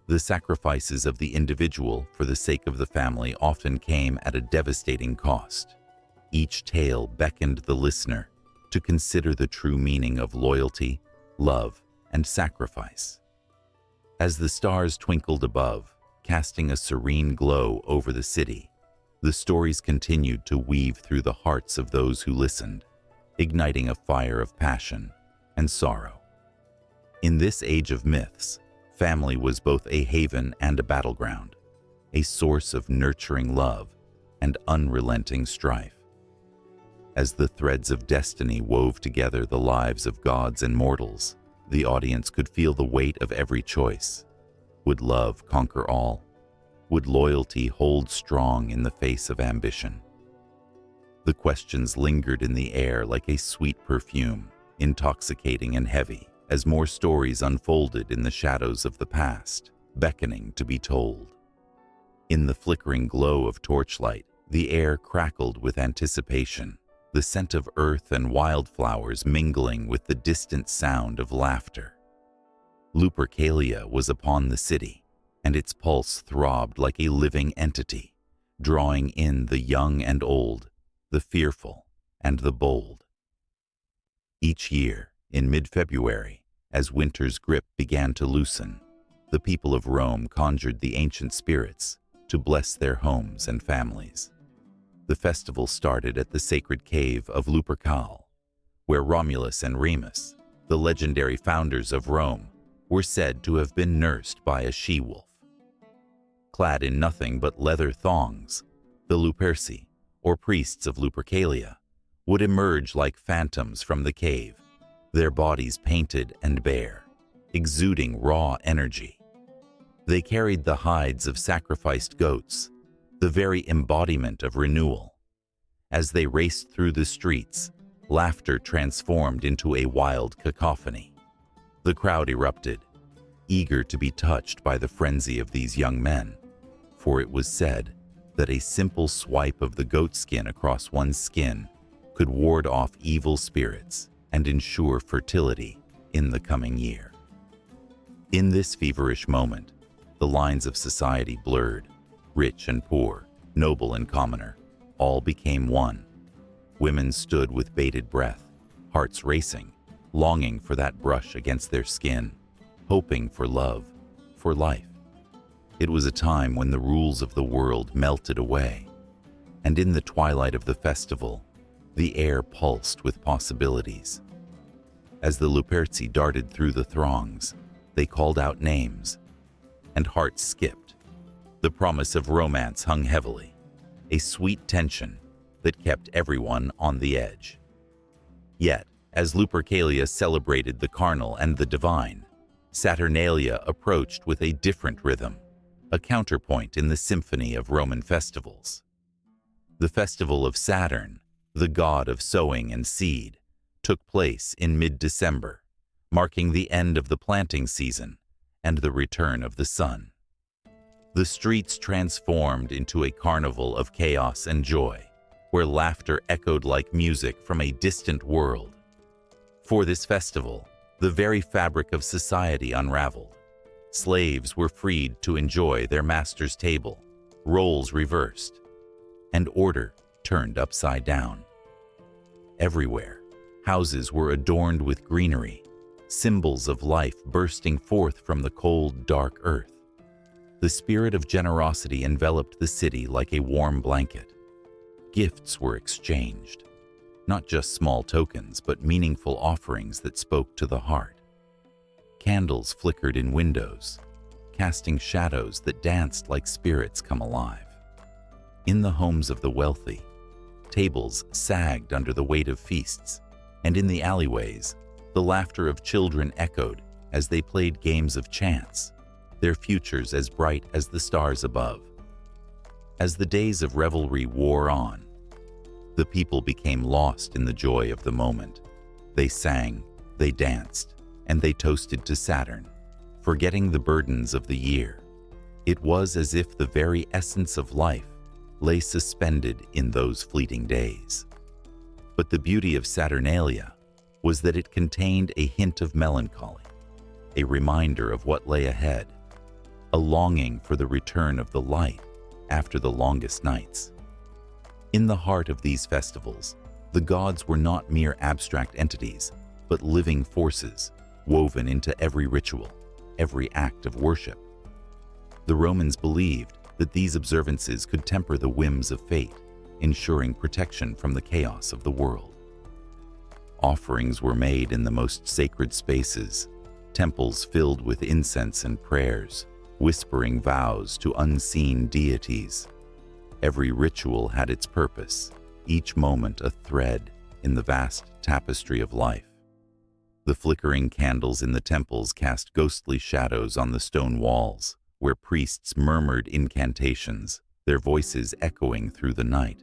The sacrifices of the individual for the sake of the family often came at a devastating cost. Each tale beckoned the listener to consider the true meaning of loyalty, love, and sacrifice. As the stars twinkled above, casting a serene glow over the city, the stories continued to weave through the hearts of those who listened, igniting a fire of passion and sorrow. In this age of myths, family was both a haven and a battleground, a source of nurturing love and unrelenting strife. As the threads of destiny wove together the lives of gods and mortals, the audience could feel the weight of every choice. Would love conquer all? Would loyalty hold strong in the face of ambition? The questions lingered in the air like a sweet perfume, intoxicating and heavy, as more stories unfolded in the shadows of the past, beckoning to be told. In the flickering glow of torchlight, the air crackled with anticipation, the scent of earth and wildflowers mingling with the distant sound of laughter. Lupercalia was upon the city, and its pulse throbbed like a living entity, drawing in the young and old, the fearful and the bold. Each year, in mid-February, as winter's grip began to loosen, the people of Rome conjured the ancient spirits to bless their homes and families. The festival started at the sacred cave of Lupercal, where Romulus and Remus, the legendary founders of Rome, were said to have been nursed by a she-wolf. Clad in nothing but leather thongs, the Luperci, or priests of Lupercalia, would emerge like phantoms from the cave, their bodies painted and bare, exuding raw energy. They carried the hides of sacrificed goats, the very embodiment of renewal. As they raced through the streets, laughter transformed into a wild cacophony. The crowd erupted, eager to be touched by the frenzy of these young men, for it was said that a simple swipe of the goat skin across one's skin could ward off evil spirits and ensure fertility in the coming year. In this feverish moment, the lines of society blurred. Rich and poor, noble and commoner, all became one. Women stood with bated breath, hearts racing, longing for that brush against their skin, hoping for love, for life. It was a time when the rules of the world melted away, and in the twilight of the festival, the air pulsed with possibilities. As the Luperci darted through the throngs, they called out names, and hearts skipped. The promise of romance hung heavily, a sweet tension that kept everyone on the edge. Yet, as Lupercalia celebrated the carnal and the divine, Saturnalia approached with a different rhythm, a counterpoint in the symphony of Roman festivals. The festival of Saturn, the god of sowing and seed, took place in mid-December, marking the end of the planting season and the return of the sun. The streets transformed into a carnival of chaos and joy, where laughter echoed like music from a distant world. For this festival, the very fabric of society unraveled. Slaves were freed to enjoy their master's table, roles reversed, and order turned upside down. Everywhere, houses were adorned with greenery, symbols of life bursting forth from the cold, dark earth. The spirit of generosity enveloped the city like a warm blanket. Gifts were exchanged, not just small tokens, but meaningful offerings that spoke to the heart. Candles flickered in windows, casting shadows that danced like spirits come alive. In the homes of the wealthy, tables sagged under the weight of feasts, and in the alleyways, the laughter of children echoed as they played games of chance, their futures as bright as the stars above. As the days of revelry wore on, the people became lost in the joy of the moment. They sang, they danced, and they toasted to Saturn, forgetting the burdens of the year. It was as if the very essence of life lay suspended in those fleeting days. But the beauty of Saturnalia was that it contained a hint of melancholy, a reminder of what lay ahead, a longing for the return of the light after the longest nights. In the heart of these festivals, the gods were not mere abstract entities, but living forces woven into every ritual, every act of worship. The Romans believed that these observances could temper the whims of fate, ensuring protection from the chaos of the world. Offerings were made in the most sacred spaces, temples filled with incense and prayers, whispering vows to unseen deities. Every ritual had its purpose, each moment a thread in the vast tapestry of life. The flickering candles in the temples cast ghostly shadows on the stone walls, where priests murmured incantations, their voices echoing through the night.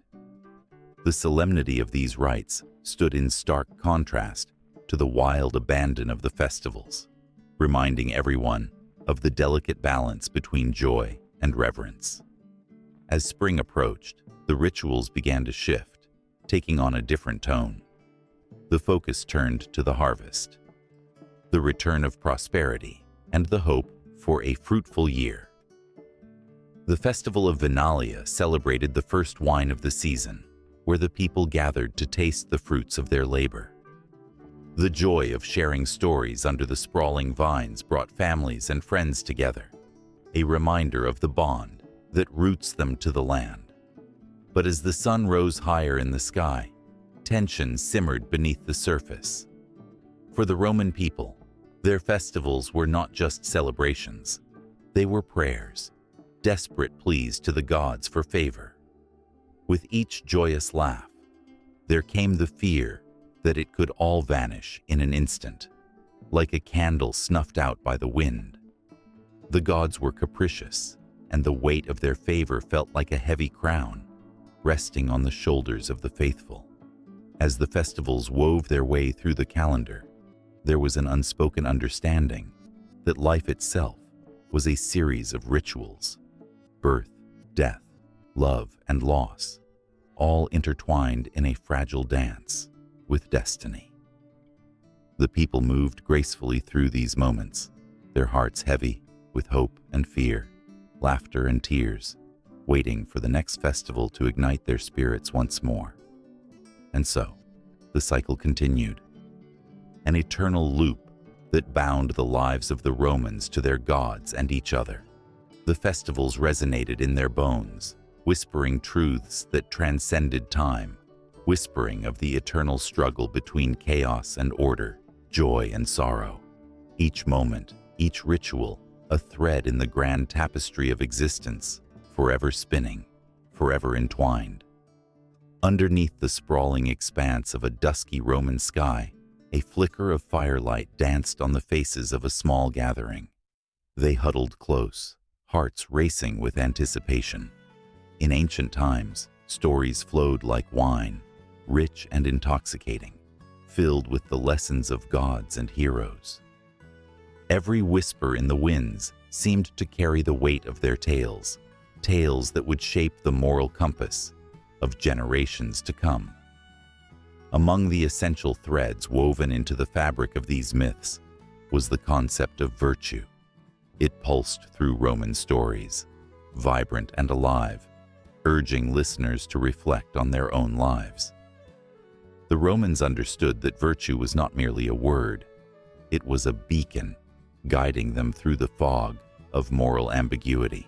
The solemnity of these rites stood in stark contrast to the wild abandon of the festivals, reminding everyone of the delicate balance between joy and reverence. As spring approached, the rituals began to shift, taking on a different tone. The focus turned to the harvest, the return of prosperity, and the hope for a fruitful year. The festival of Vinalia celebrated the first wine of the season, where the people gathered to taste the fruits of their labor. The joy of sharing stories under the sprawling vines brought families and friends together, a reminder of the bond that roots them to the land. But as the sun rose higher in the sky, tension simmered beneath the surface. For the Roman people, their festivals were not just celebrations. They were prayers, desperate pleas to the gods for favor. With each joyous laugh, there came the fear that it could all vanish in an instant, like a candle snuffed out by the wind. The gods were capricious, and the weight of their favor felt like a heavy crown, resting on the shoulders of the faithful. As the festivals wove their way through the calendar, there was an unspoken understanding that life itself was a series of rituals: birth, death, love, and loss, all intertwined in a fragile dance with destiny. The people moved gracefully through these moments, their hearts heavy with hope and fear, laughter and tears, waiting for the next festival to ignite their spirits once more. And so, the cycle continued, an eternal loop that bound the lives of the Romans to their gods and each other. The festivals resonated in their bones, whispering truths that transcended time, whispering of the eternal struggle between chaos and order, joy and sorrow. Each moment, each ritual, a thread in the grand tapestry of existence, forever spinning, forever entwined. Underneath the sprawling expanse of a dusky Roman sky, a flicker of firelight danced on the faces of a small gathering. They huddled close, hearts racing with anticipation. In ancient times, stories flowed like wine, rich and intoxicating, filled with the lessons of gods and heroes. Every whisper in the winds seemed to carry the weight of their tales, tales that would shape the moral compass of generations to come. Among the essential threads woven into the fabric of these myths was the concept of virtue. It pulsed through Roman stories, vibrant and alive, urging listeners to reflect on their own lives. The Romans understood that virtue was not merely a word, it was a beacon guiding them through the fog of moral ambiguity.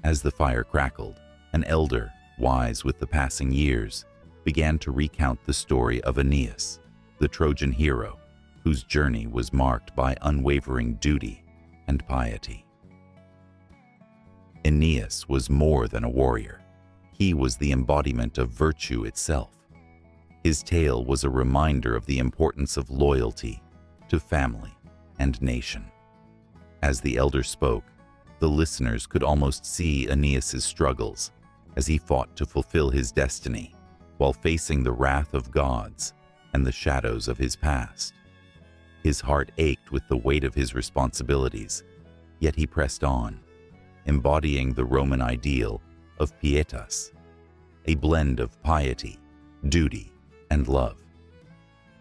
As the fire crackled, an elder, wise with the passing years, began to recount the story of Aeneas, the Trojan hero, whose journey was marked by unwavering duty and piety. Aeneas was more than a warrior. He was the embodiment of virtue itself. His tale was a reminder of the importance of loyalty to family and nation. As the elder spoke, the listeners could almost see Aeneas's struggles as he fought to fulfill his destiny while facing the wrath of gods and the shadows of his past. His heart ached with the weight of his responsibilities, yet he pressed on, embodying the Roman ideal of pietas, a blend of piety, duty, and love.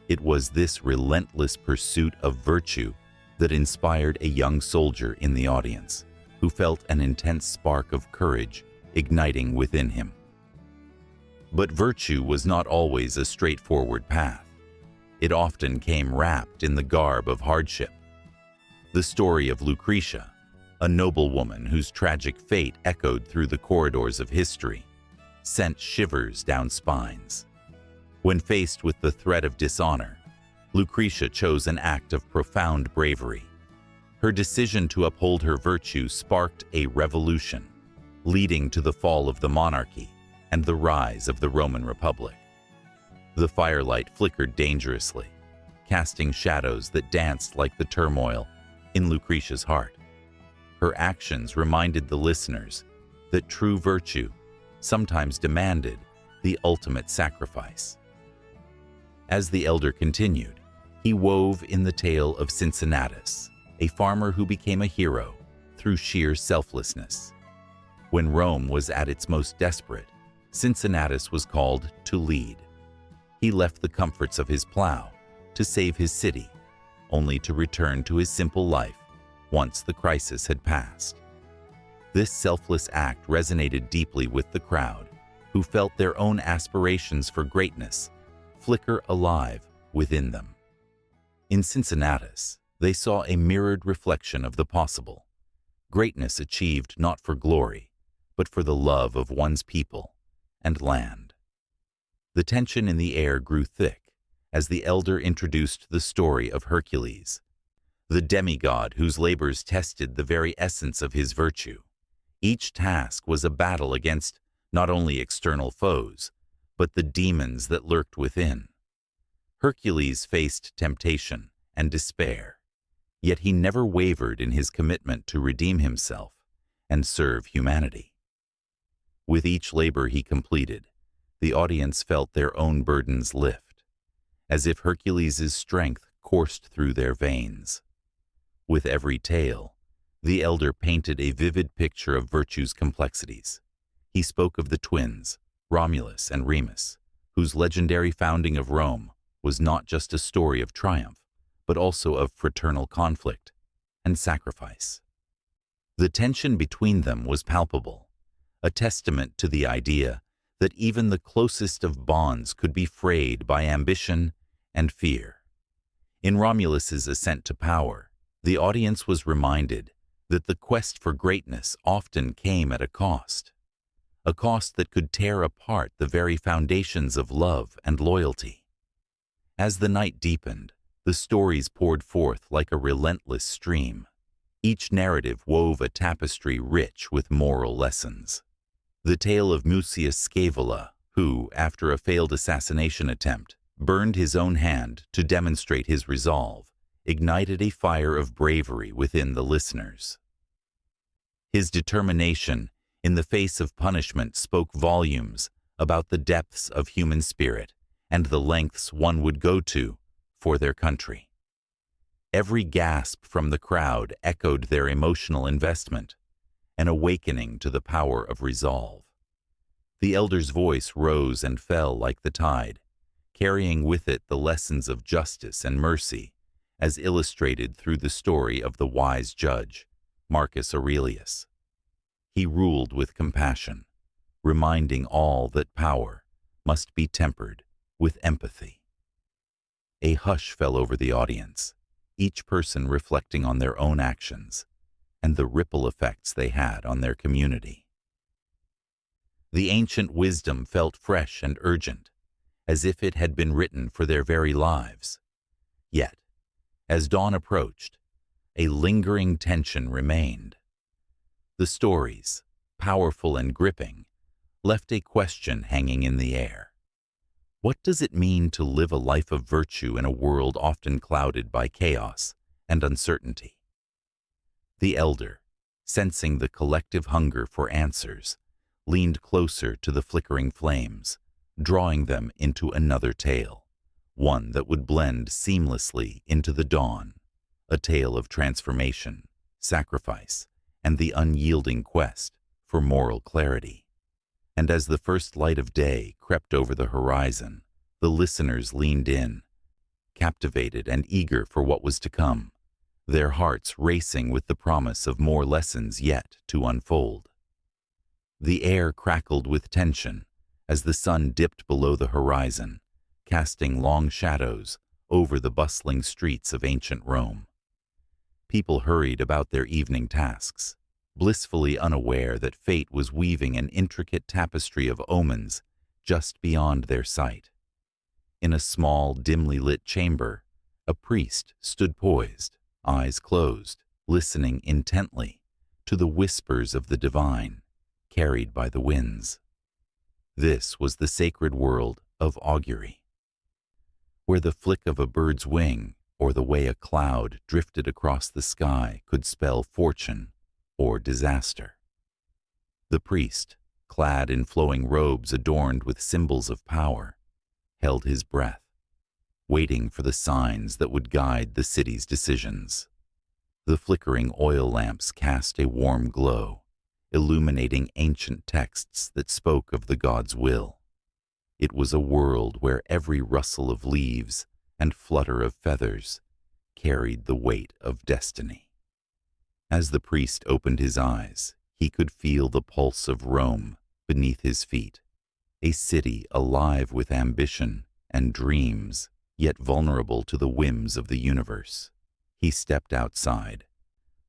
It was this relentless pursuit of virtue that inspired a young soldier in the audience, who felt an intense spark of courage igniting within him. But virtue was not always a straightforward path. It often came wrapped in the garb of hardship. The story of Lucretia, a noblewoman whose tragic fate echoed through the corridors of history, sent shivers down spines. When faced with the threat of dishonor, Lucretia chose an act of profound bravery. Her decision to uphold her virtue sparked a revolution, leading to the fall of the monarchy and the rise of the Roman Republic. The firelight flickered dangerously, casting shadows that danced like the turmoil in Lucretia's heart. Her actions reminded the listeners that true virtue sometimes demanded the ultimate sacrifice. As the elder continued, he wove in the tale of Cincinnatus, a farmer who became a hero through sheer selflessness. When Rome was at its most desperate, Cincinnatus was called to lead. He left the comforts of his plow to save his city, only to return to his simple life once the crisis had passed. This selfless act resonated deeply with the crowd, who felt their own aspirations for greatness flicker alive within them. In Cincinnatus, they saw a mirrored reflection of the possible, greatness achieved not for glory, but for the love of one's people and land. The tension in the air grew thick as the elder introduced the story of Hercules, the demigod whose labors tested the very essence of his virtue. Each task was a battle against not only external foes, but the demons that lurked within. Hercules faced temptation and despair, yet he never wavered in his commitment to redeem himself and serve humanity. With each labor he completed, the audience felt their own burdens lift, as if Hercules' strength coursed through their veins. With every tale, the elder painted a vivid picture of virtue's complexities. He spoke of the twins, Romulus and Remus, whose legendary founding of Rome was not just a story of triumph, but also of fraternal conflict and sacrifice. The tension between them was palpable, a testament to the idea that even the closest of bonds could be frayed by ambition and fear. In Romulus's ascent to power, the audience was reminded that the quest for greatness often came at a cost that could tear apart the very foundations of love and loyalty. As the night deepened, the stories poured forth like a relentless stream. Each narrative wove a tapestry rich with moral lessons. The tale of Mucius Scaevola, who, after a failed assassination attempt, burned his own hand to demonstrate his resolve, ignited a fire of bravery within the listeners. His determination in the face of punishment spoke volumes about the depths of human spirit and the lengths one would go to for their country. Every gasp from the crowd echoed their emotional investment, an awakening to the power of resolve. The elder's voice rose and fell like the tide, carrying with it the lessons of justice and mercy, as illustrated through the story of the wise judge, Marcus Aurelius. He ruled with compassion, reminding all that power must be tempered with empathy. A hush fell over the audience, each person reflecting on their own actions and the ripple effects they had on their community. The ancient wisdom felt fresh and urgent, as if it had been written for their very lives. Yet, as dawn approached, a lingering tension remained. The stories, powerful and gripping, left a question hanging in the air. What does it mean to live a life of virtue in a world often clouded by chaos and uncertainty? The elder, sensing the collective hunger for answers, leaned closer to the flickering flames, drawing them into another tale, one that would blend seamlessly into the dawn, a tale of transformation, sacrifice, and the unyielding quest for moral clarity. And as the first light of day crept over the horizon, the listeners leaned in, captivated and eager for what was to come, their hearts racing with the promise of more lessons yet to unfold. The air crackled with tension as the sun dipped below the horizon, casting long shadows over the bustling streets of ancient Rome. People hurried about their evening tasks, blissfully unaware that fate was weaving an intricate tapestry of omens just beyond their sight. In a small, dimly lit chamber, a priest stood poised, eyes closed, listening intently to the whispers of the divine, carried by the winds. This was the sacred world of augury, where the flick of a bird's wing or the way a cloud drifted across the sky could spell fortune or disaster. The priest, clad in flowing robes adorned with symbols of power, held his breath, waiting for the signs that would guide the city's decisions. The flickering oil lamps cast a warm glow, illuminating ancient texts that spoke of the god's will. It was a world where every rustle of leaves and flutter of feathers carried the weight of destiny. As the priest opened his eyes, he could feel the pulse of Rome beneath his feet, a city alive with ambition and dreams, yet vulnerable to the whims of the universe. He stepped outside,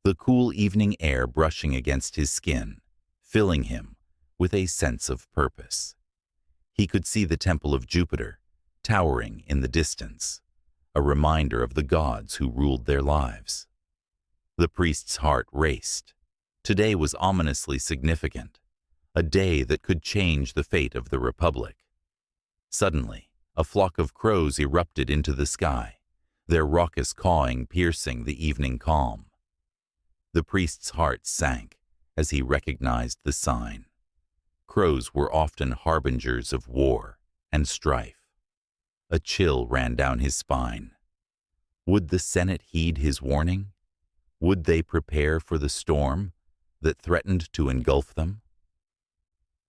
the cool evening air brushing against his skin, filling him with a sense of purpose. He could see the temple of Jupiter, towering in the distance, a reminder of the gods who ruled their lives. The priest's heart raced. Today was ominously significant, a day that could change the fate of the Republic. Suddenly, a flock of crows erupted into the sky, their raucous cawing piercing the evening calm. The priest's heart sank as he recognized the sign. Crows were often harbingers of war and strife. A chill ran down his spine. Would the Senate heed his warning? Would they prepare for the storm that threatened to engulf them?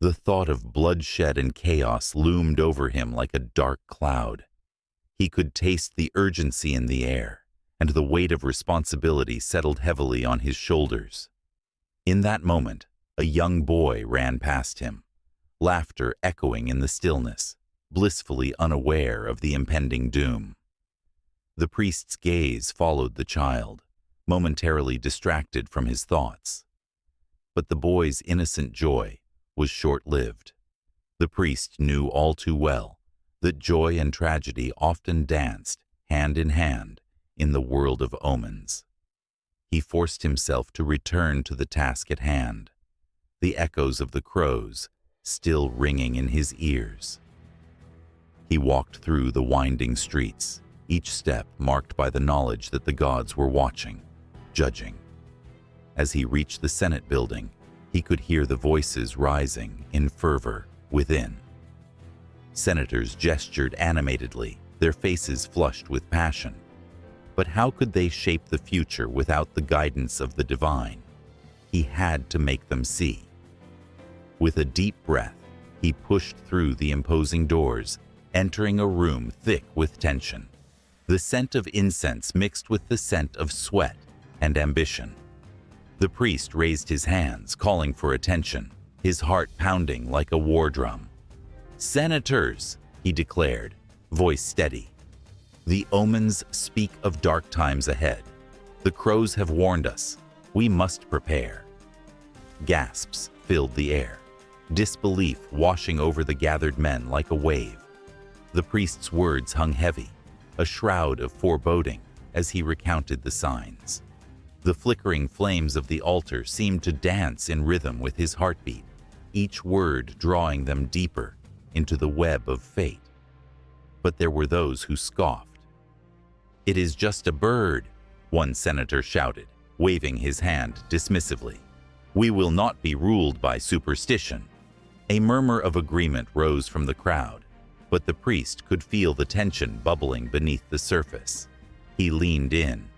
The thought of bloodshed and chaos loomed over him like a dark cloud. He could taste the urgency in the air, and the weight of responsibility settled heavily on his shoulders. In that moment, a young boy ran past him, laughter echoing in the stillness, blissfully unaware of the impending doom. The priest's gaze followed the child, momentarily distracted from his thoughts. But the boy's innocent joy was short-lived. The priest knew all too well that joy and tragedy often danced hand in hand in the world of omens. He forced himself to return to the task at hand, the echoes of the crows still ringing in his ears. He walked through the winding streets, each step marked by the knowledge that the gods were watching, judging. As he reached the Senate building, he could hear the voices rising in fervor within. Senators gestured animatedly, their faces flushed with passion. But how could they shape the future without the guidance of the divine? He had to make them see. With a deep breath, he pushed through the imposing doors, entering a room thick with tension. The scent of incense mixed with the scent of sweat and ambition. The priest raised his hands, calling for attention, his heart pounding like a war drum. "Senators," he declared, voice steady. "The omens speak of dark times ahead. The crows have warned us. We must prepare." Gasps filled the air, disbelief washing over the gathered men like a wave. The priest's words hung heavy, a shroud of foreboding as he recounted the signs. The flickering flames of the altar seemed to dance in rhythm with his heartbeat, each word drawing them deeper into the web of fate. But there were those who scoffed. "It is just a bird," one senator shouted, waving his hand dismissively. "We will not be ruled by superstition." A murmur of agreement rose from the crowd, but the priest could feel the tension bubbling beneath the surface. He leaned in,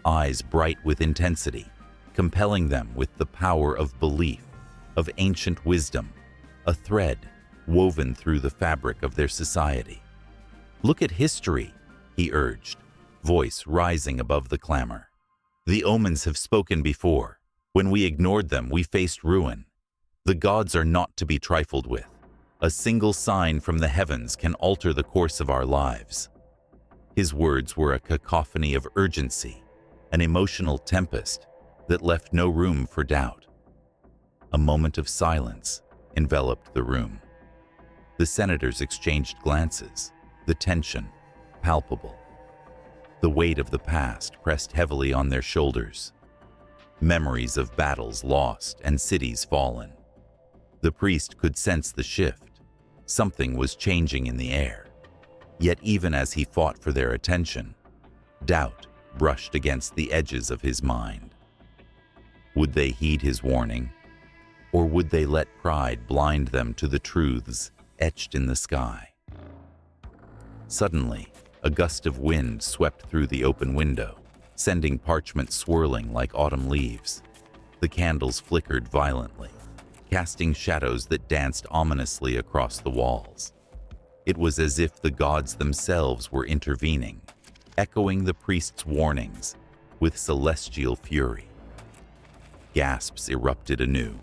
eyes bright with intensity, compelling them with the power of belief, of ancient wisdom, a thread woven through the fabric of their society. "Look at history," he urged, voice rising above the clamor. "The omens have spoken before. When we ignored them, we faced ruin. The gods are not to be trifled with. A single sign from the heavens can alter the course of our lives." His words were a cacophony of urgency, an emotional tempest that left no room for doubt. A moment of silence enveloped the room. The senators exchanged glances, the tension palpable. The weight of the past pressed heavily on their shoulders. Memories of battles lost and cities fallen. The priest could sense the shift. Something was changing in the air. Yet even as he fought for their attention, doubt brushed against the edges of his mind. Would they heed his warning? Or would they let pride blind them to the truths etched in the sky? Suddenly, a gust of wind swept through the open window, sending parchment swirling like autumn leaves. The candles flickered violently, casting shadows that danced ominously across the walls. It was as if the gods themselves were intervening, echoing the priest's warnings with celestial fury. Gasps erupted anew,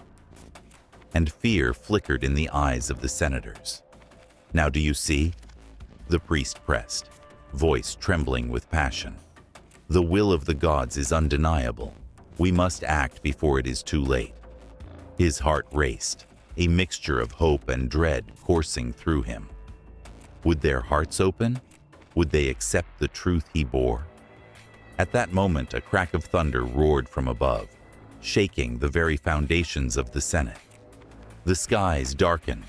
and fear flickered in the eyes of the senators. "Now do you see?" The priest pressed, voice trembling with passion. "The will of the gods is undeniable. We must act before it is too late." His heart raced, a mixture of hope and dread coursing through him. Would their hearts open? Would they accept the truth he bore? At that moment, a crack of thunder roared from above, shaking the very foundations of the Senate. The skies darkened,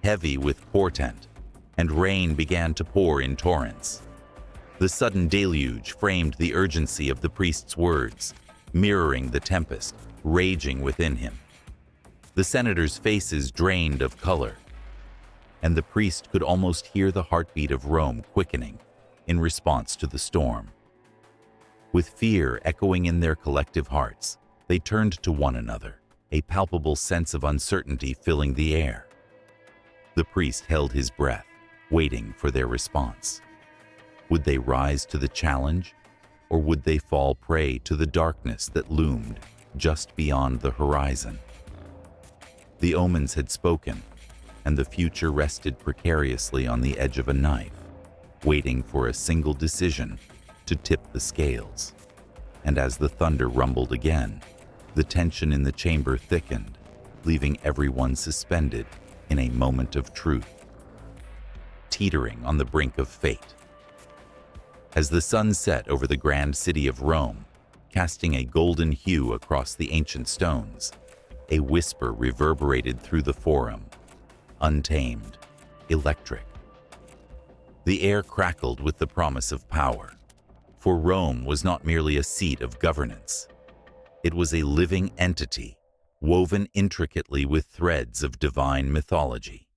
heavy with portent, and rain began to pour in torrents. The sudden deluge framed the urgency of the priest's words, mirroring the tempest raging within him. The senators' faces drained of color, and the priest could almost hear the heartbeat of Rome quickening in response to the storm. With fear echoing in their collective hearts, they turned to one another, a palpable sense of uncertainty filling the air. The priest held his breath, waiting for their response. Would they rise to the challenge, or would they fall prey to the darkness that loomed just beyond the horizon? The omens had spoken, and the future rested precariously on the edge of a knife, waiting for a single decision to tip the scales. And as the thunder rumbled again, the tension in the chamber thickened, leaving everyone suspended in a moment of truth, teetering on the brink of fate. As the sun set over the grand city of Rome, casting a golden hue across the ancient stones, a whisper reverberated through the forum, untamed, electric. The air crackled with the promise of power, for Rome was not merely a seat of governance. It was a living entity, woven intricately with threads of divine mythology.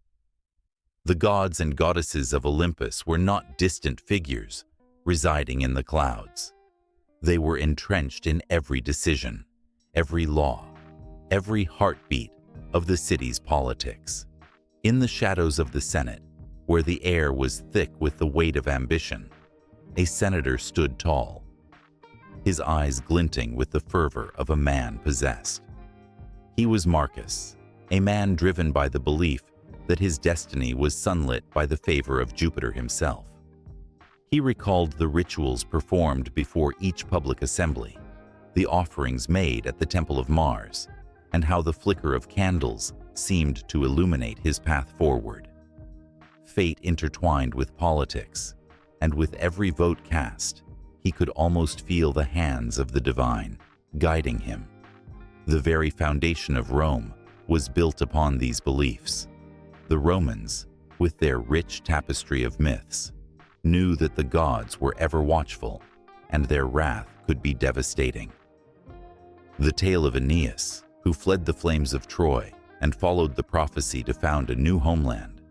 The gods and goddesses of Olympus were not distant figures residing in the clouds. They were entrenched in every decision, every law, every heartbeat of the city's politics. In the shadows of the Senate, where the air was thick with the weight of ambition, a senator stood tall, his eyes glinting with the fervor of a man possessed. He was Marcus, a man driven by the belief that his destiny was sunlit by the favor of Jupiter himself. He recalled the rituals performed before each public assembly, the offerings made at the Temple of Mars, and how the flicker of candles seemed to illuminate his path forward. Fate intertwined with politics, and with every vote cast, he could almost feel the hands of the divine guiding him. The very foundation of Rome was built upon these beliefs. The Romans, with their rich tapestry of myths, knew that the gods were ever watchful, and their wrath could be devastating. The tale of Aeneas, who fled the flames of Troy and followed the prophecy to found a new homeland,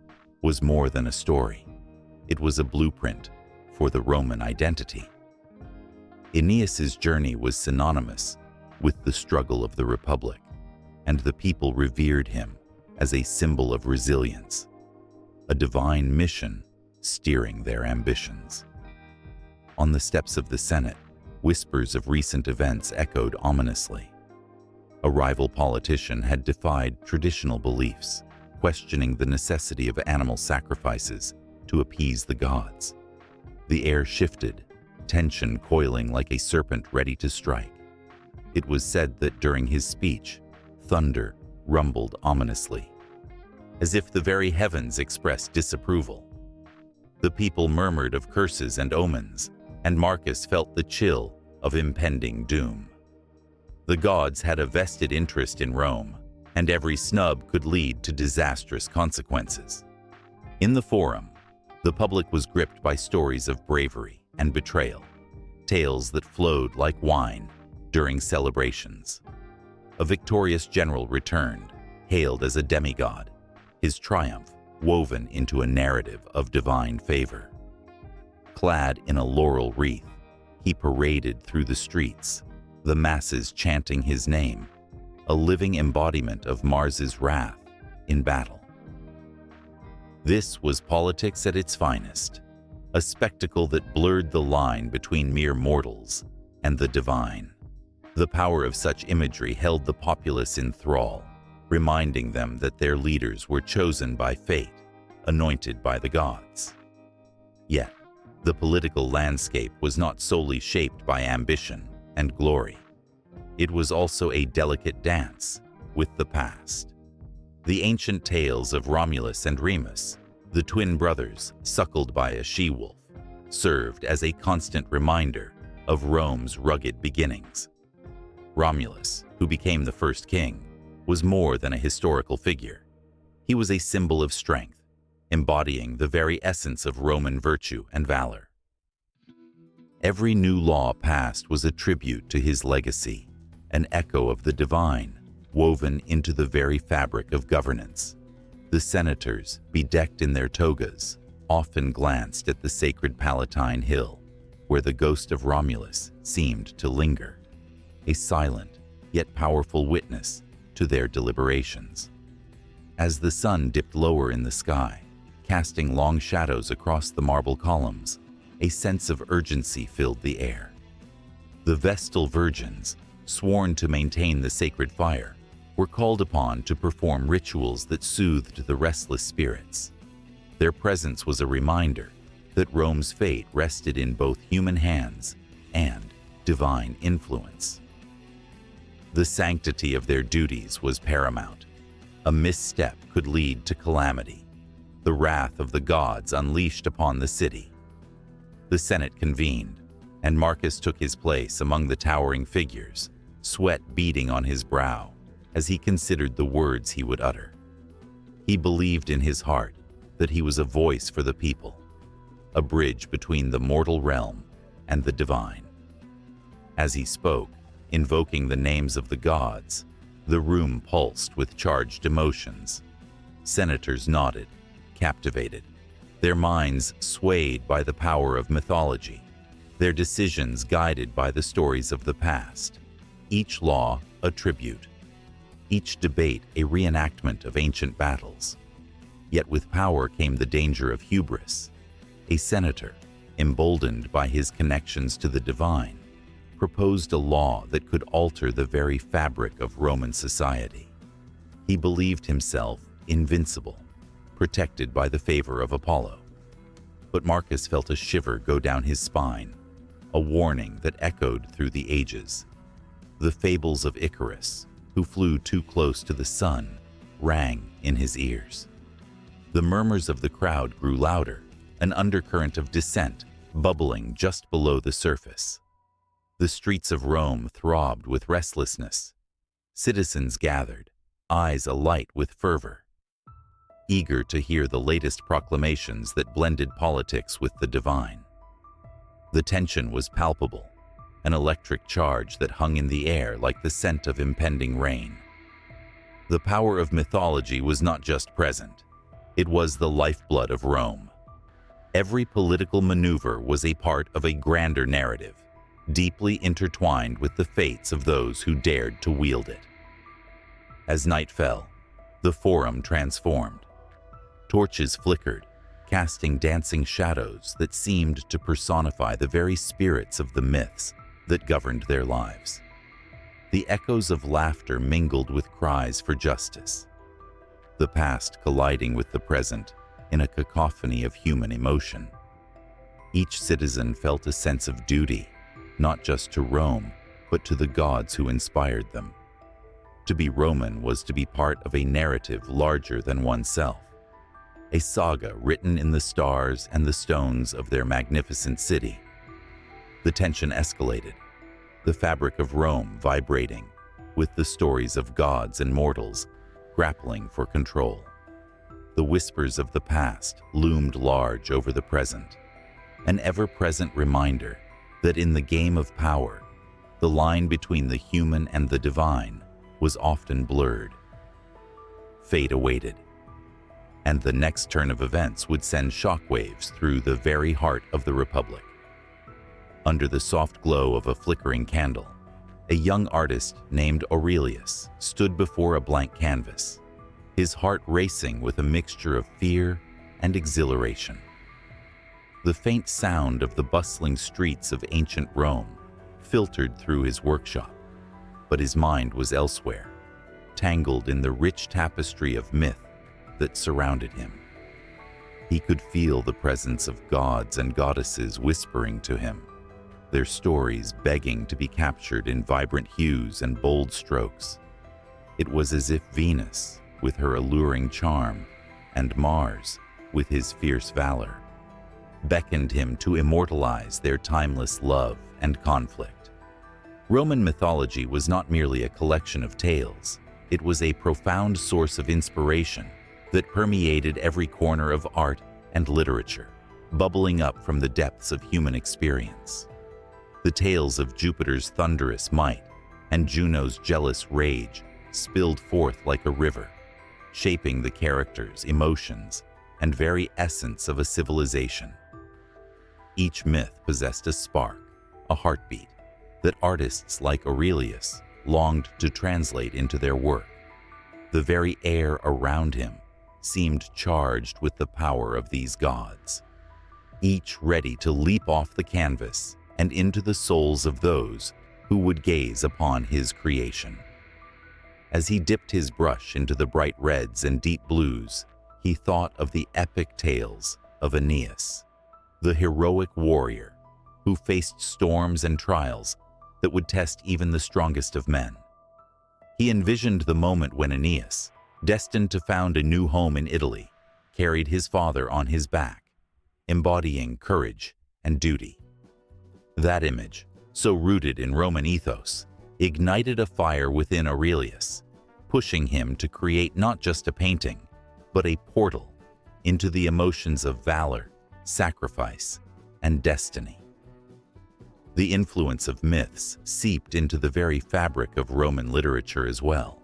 was more than a story. It was a blueprint for the Roman identity. Aeneas's journey was synonymous with the struggle of the Republic, and the people revered him as a symbol of resilience, a divine mission steering their ambitions. On the steps of the Senate, whispers of recent events echoed ominously. A rival politician had defied traditional beliefs, questioning the necessity of animal sacrifices to appease the gods. The air shifted, tension coiling like a serpent ready to strike. It was said that during his speech, thunder rumbled ominously, as if the very heavens expressed disapproval. The people murmured of curses and omens, and Marcus felt the chill of impending doom. The gods had a vested interest in Rome, and every snub could lead to disastrous consequences. In the forum, the public was gripped by stories of bravery and betrayal, tales that flowed like wine during celebrations. A victorious general returned, hailed as a demigod, his triumph woven into a narrative of divine favor. Clad in a laurel wreath, he paraded through the streets, the masses chanting his name, a living embodiment of Mars's wrath in battle. This was politics at its finest, a spectacle that blurred the line between mere mortals and the divine. The power of such imagery held the populace in thrall, reminding them that their leaders were chosen by fate, anointed by the gods. Yet, the political landscape was not solely shaped by ambition and glory. It was also a delicate dance with the past. The ancient tales of Romulus and Remus, the twin brothers suckled by a she-wolf, served as a constant reminder of Rome's rugged beginnings. Romulus, who became the first king, was more than a historical figure. He was a symbol of strength, embodying the very essence of Roman virtue and valor. Every new law passed was a tribute to his legacy, an echo of the divine, woven into the very fabric of governance. The senators, bedecked in their togas, often glanced at the sacred Palatine Hill, where the ghost of Romulus seemed to linger, a silent yet powerful witness to their deliberations. As the sun dipped lower in the sky, casting long shadows across the marble columns, a sense of urgency filled the air. The Vestal virgins, sworn to maintain the sacred fire, were called upon to perform rituals that soothed the restless spirits. Their presence was a reminder that Rome's fate rested in both human hands and divine influence. The sanctity of their duties was paramount. A misstep could lead to calamity, the wrath of the gods unleashed upon the city. The Senate convened, and Marcus took his place among the towering figures, sweat beading on his brow as he considered the words he would utter. He believed in his heart that he was a voice for the people, a bridge between the mortal realm and the divine. As he spoke, invoking the names of the gods, the room pulsed with charged emotions. Senators nodded, captivated, their minds swayed by the power of mythology, their decisions guided by the stories of the past, each law a tribute, each debate a reenactment of ancient battles. Yet with power came the danger of hubris. A senator, emboldened by his connections to the divine, proposed a law that could alter the very fabric of Roman society. He believed himself invincible, protected by the favor of Apollo. But Marcus felt a shiver go down his spine, a warning that echoed through the ages. The fables of Icarus, who flew too close to the sun, rang in his ears. The murmurs of the crowd grew louder, an undercurrent of dissent bubbling just below the surface. The streets of Rome throbbed with restlessness. Citizens gathered, eyes alight with fervor, eager to hear the latest proclamations that blended politics with the divine. The tension was palpable, an electric charge that hung in the air like the scent of impending rain. The power of mythology was not just present, it was the lifeblood of Rome. Every political maneuver was a part of a grander narrative, deeply intertwined with the fates of those who dared to wield it. As night fell, the Forum transformed. Torches flickered, casting dancing shadows that seemed to personify the very spirits of the myths that governed their lives. The echoes of laughter mingled with cries for justice, the past colliding with the present in a cacophony of human emotion. Each citizen felt a sense of duty, not just to Rome, but to the gods who inspired them. To be Roman was to be part of a narrative larger than oneself, a saga written in the stars and the stones of their magnificent city. The tension escalated, the fabric of Rome vibrating, with the stories of gods and mortals grappling for control. The whispers of the past loomed large over the present, an ever-present reminder that in the game of power, the line between the human and the divine was often blurred. Fate awaited, and the next turn of events would send shockwaves through the very heart of the Republic. Under the soft glow of a flickering candle, a young artist named Aurelius stood before a blank canvas, his heart racing with a mixture of fear and exhilaration. The faint sound of the bustling streets of ancient Rome filtered through his workshop, but his mind was elsewhere, tangled in the rich tapestry of myth that surrounded him. He could feel the presence of gods and goddesses whispering to him, their stories begging to be captured in vibrant hues and bold strokes. It was as if Venus, with her alluring charm, and Mars, with his fierce valor, beckoned him to immortalize their timeless love and conflict. Roman mythology was not merely a collection of tales, it was a profound source of inspiration, that permeated every corner of art and literature, bubbling up from the depths of human experience. The tales of Jupiter's thunderous might and Juno's jealous rage spilled forth like a river, shaping the characters, emotions, and very essence of a civilization. Each myth possessed a spark, a heartbeat, that artists like Aurelius longed to translate into their work. The very air around him seemed charged with the power of these gods, each ready to leap off the canvas and into the souls of those who would gaze upon his creation. As he dipped his brush into the bright reds and deep blues, he thought of the epic tales of Aeneas, the heroic warrior who faced storms and trials that would test even the strongest of men. He envisioned the moment when Aeneas, destined to found a new home in Italy, carried his father on his back, embodying courage and duty. That image, so rooted in Roman ethos, ignited a fire within Aurelius, pushing him to create not just a painting, but a portal into the emotions of valor, sacrifice, and destiny. The influence of myths seeped into the very fabric of Roman literature as well.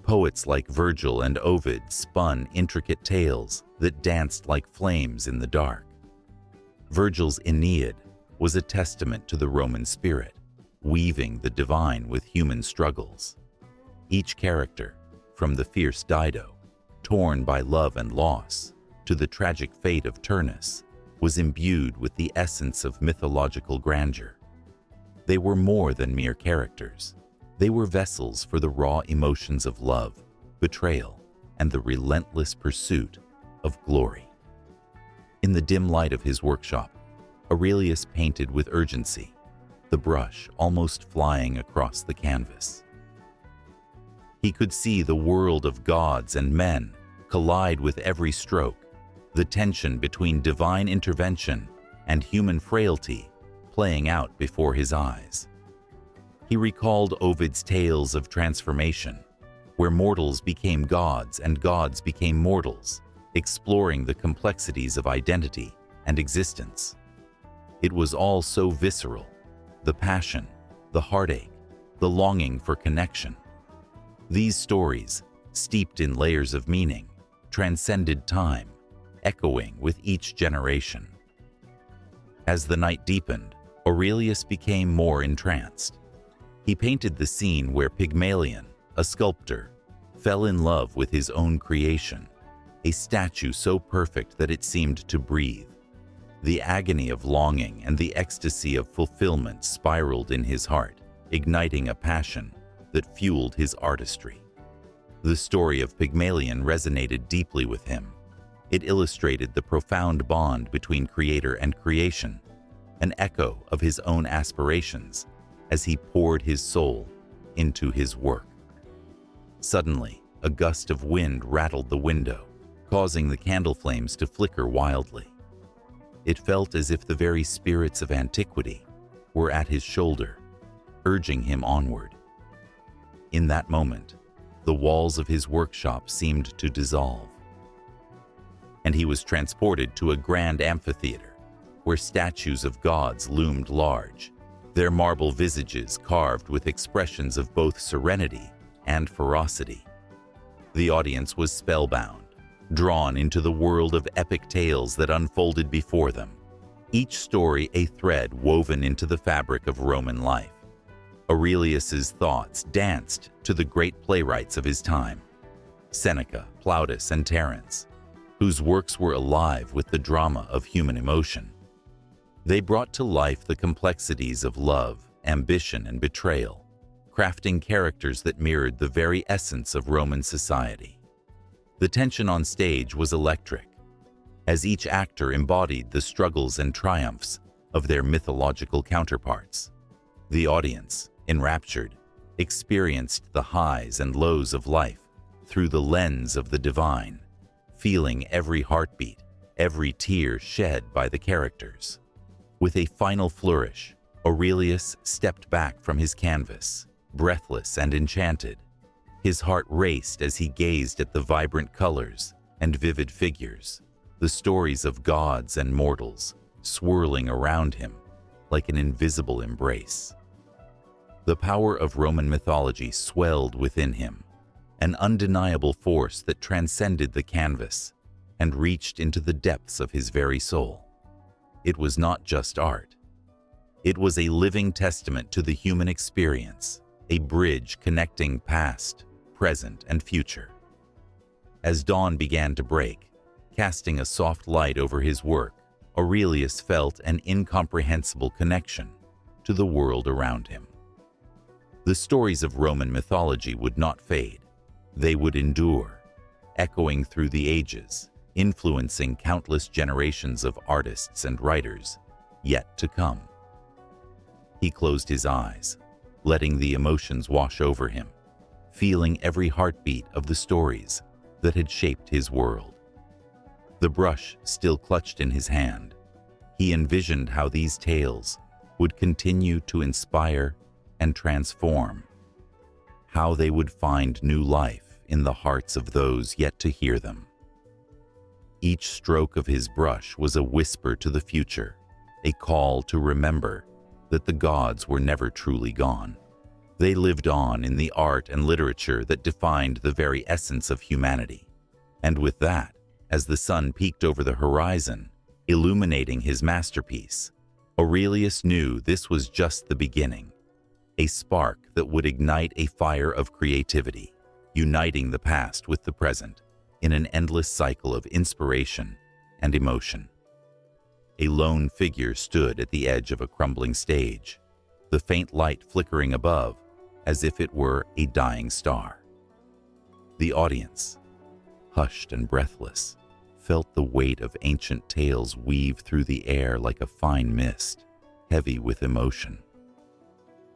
Poets like Virgil and Ovid spun intricate tales that danced like flames in the dark. Virgil's Aeneid was a testament to the Roman spirit, weaving the divine with human struggles. Each character, from the fierce Dido, torn by love and loss, to the tragic fate of Turnus, was imbued with the essence of mythological grandeur. They were more than mere characters. They were vessels for the raw emotions of love, betrayal, and the relentless pursuit of glory. In the dim light of his workshop, Aurelius painted with urgency, the brush almost flying across the canvas. He could see the world of gods and men collide with every stroke, the tension between divine intervention and human frailty playing out before his eyes. He recalled Ovid's tales of transformation, where mortals became gods and gods became mortals, exploring the complexities of identity and existence. It was all so visceral, the passion, the heartache, the longing for connection. These stories, steeped in layers of meaning, transcended time, echoing with each generation. As the night deepened, Aurelius became more entranced. He painted the scene where Pygmalion, a sculptor, fell in love with his own creation, a statue so perfect that it seemed to breathe. The agony of longing and the ecstasy of fulfillment spiraled in his heart, igniting a passion that fueled his artistry. The story of Pygmalion resonated deeply with him. It illustrated the profound bond between creator and creation, an echo of his own aspirations as he poured his soul into his work. Suddenly, a gust of wind rattled the window, causing the candle flames to flicker wildly. It felt as if the very spirits of antiquity were at his shoulder, urging him onward. In that moment, the walls of his workshop seemed to dissolve, and he was transported to a grand amphitheater where statues of gods loomed large, their marble visages carved with expressions of both serenity and ferocity. The audience was spellbound, drawn into the world of epic tales that unfolded before them, each story a thread woven into the fabric of Roman life. Aurelius's thoughts danced to the great playwrights of his time, Seneca, Plautus, and Terence, whose works were alive with the drama of human emotion. They brought to life the complexities of love, ambition, and betrayal, crafting characters that mirrored the very essence of Roman society. The tension on stage was electric, as each actor embodied the struggles and triumphs of their mythological counterparts. The audience, enraptured, experienced the highs and lows of life through the lens of the divine, feeling every heartbeat, every tear shed by the characters. With a final flourish, Aurelius stepped back from his canvas, breathless and enchanted. His heart raced as he gazed at the vibrant colors and vivid figures, the stories of gods and mortals swirling around him like an invisible embrace. The power of Roman mythology swelled within him, an undeniable force that transcended the canvas and reached into the depths of his very soul. It was not just art. It was a living testament to the human experience, a bridge connecting past, present, and future. As dawn began to break, casting a soft light over his work, Aurelius felt an incomprehensible connection to the world around him. The stories of Roman mythology would not fade. They would endure, echoing through the ages, influencing countless generations of artists and writers yet to come. He closed his eyes, letting the emotions wash over him, feeling every heartbeat of the stories that had shaped his world. The brush still clutched in his hand, he envisioned how these tales would continue to inspire and transform, how they would find new life in the hearts of those yet to hear them. Each stroke of his brush was a whisper to the future, a call to remember that the gods were never truly gone. They lived on in the art and literature that defined the very essence of humanity. And with that, as the sun peeked over the horizon, illuminating his masterpiece, Aurelius knew this was just the beginning, a spark that would ignite a fire of creativity, uniting the past with the present in an endless cycle of inspiration and emotion. A lone figure stood at the edge of a crumbling stage, the faint light flickering above as if it were a dying star. The audience, hushed and breathless, felt the weight of ancient tales weave through the air like a fine mist, heavy with emotion.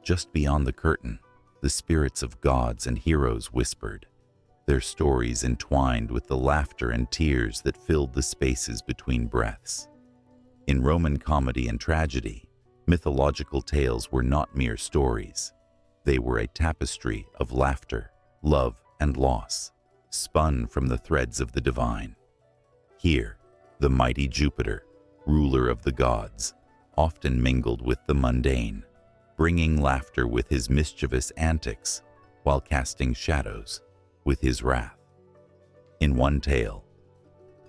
Just beyond the curtain, the spirits of gods and heroes whispered, their stories entwined with the laughter and tears that filled the spaces between breaths. In Roman comedy and tragedy, mythological tales were not mere stories. They were a tapestry of laughter, love, and loss, spun from the threads of the divine. Here, the mighty Jupiter, ruler of the gods, often mingled with the mundane, bringing laughter with his mischievous antics while casting shadows with his wrath. In one tale,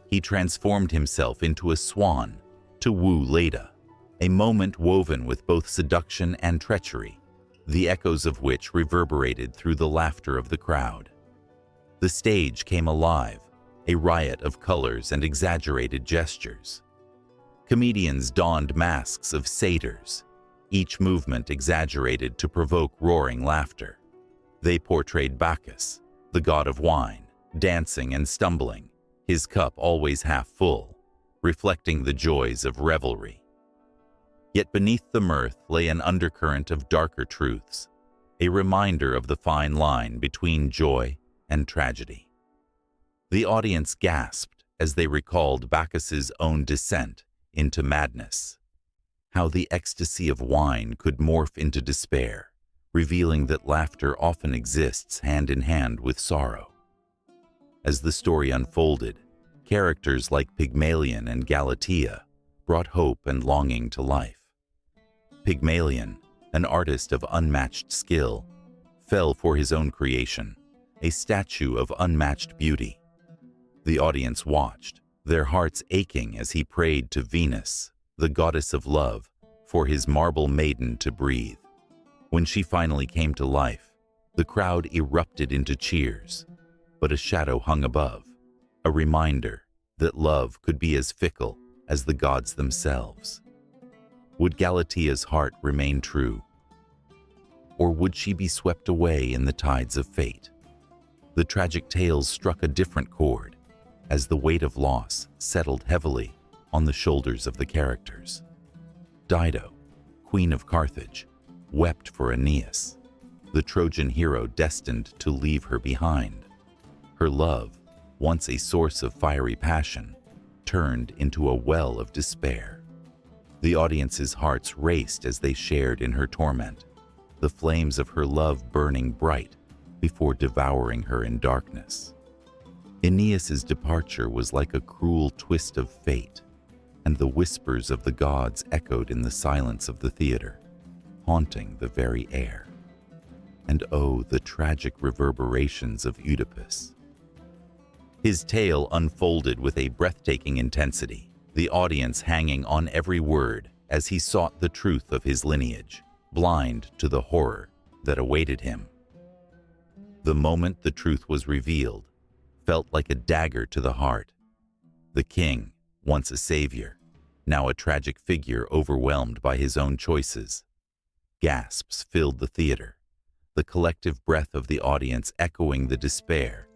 he transformed himself into a swan to woo Leda, a moment woven with both seduction and treachery, the echoes of which reverberated through the laughter of the crowd. The stage came alive, a riot of colors and exaggerated gestures. Comedians donned masks of satyrs, each movement exaggerated to provoke roaring laughter. They portrayed Bacchus, the god of wine, dancing and stumbling, his cup always half full, reflecting the joys of revelry. Yet beneath the mirth lay an undercurrent of darker truths, a reminder of the fine line between joy and tragedy. The audience gasped as they recalled Bacchus's own descent into madness, how the ecstasy of wine could morph into despair, revealing that laughter often exists hand in hand with sorrow. As the story unfolded, characters like Pygmalion and Galatea brought hope and longing to life. Pygmalion, an artist of unmatched skill, fell for his own creation, a statue of unmatched beauty. The audience watched, their hearts aching as he prayed to Venus, the goddess of love, for his marble maiden to breathe. When she finally came to life, the crowd erupted into cheers, but a shadow hung above, a reminder that love could be as fickle as the gods themselves. Would Galatea's heart remain true? Or would she be swept away in the tides of fate? The tragic tales struck a different chord, as the weight of loss settled heavily on the shoulders of the characters. Dido, queen of Carthage, wept for Aeneas, the Trojan hero destined to leave her behind. Her love, once a source of fiery passion, turned into a well of despair. The audience's hearts raced as they shared in her torment, the flames of her love burning bright before devouring her in darkness. Aeneas's departure was like a cruel twist of fate, and the whispers of the gods echoed in the silence of the theater, haunting the very air. And oh, the tragic reverberations of Oedipus. His tale unfolded with a breathtaking intensity, the audience hanging on every word as he sought the truth of his lineage, blind to the horror that awaited him. The moment the truth was revealed felt like a dagger to the heart. The king, once a savior, now a tragic figure overwhelmed by his own choices. Gasps filled the theater, the collective breath of the audience echoing the despair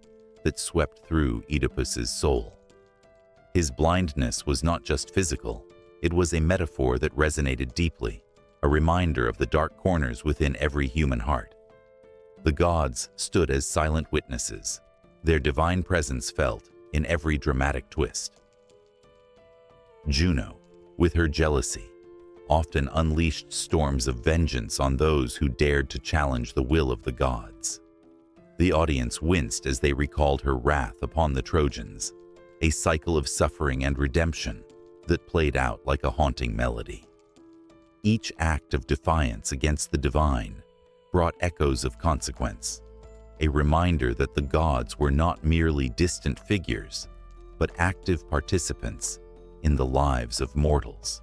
that swept through Oedipus's soul. His blindness was not just physical, it was a metaphor that resonated deeply, a reminder of the dark corners within every human heart. The gods stood as silent witnesses, their divine presence felt in every dramatic twist. Juno, with her jealousy, often unleashed storms of vengeance on those who dared to challenge the will of the gods. The audience winced as they recalled her wrath upon the Trojans, a cycle of suffering and redemption that played out like a haunting melody. Each act of defiance against the divine brought echoes of consequence, a reminder that the gods were not merely distant figures, but active participants in the lives of mortals.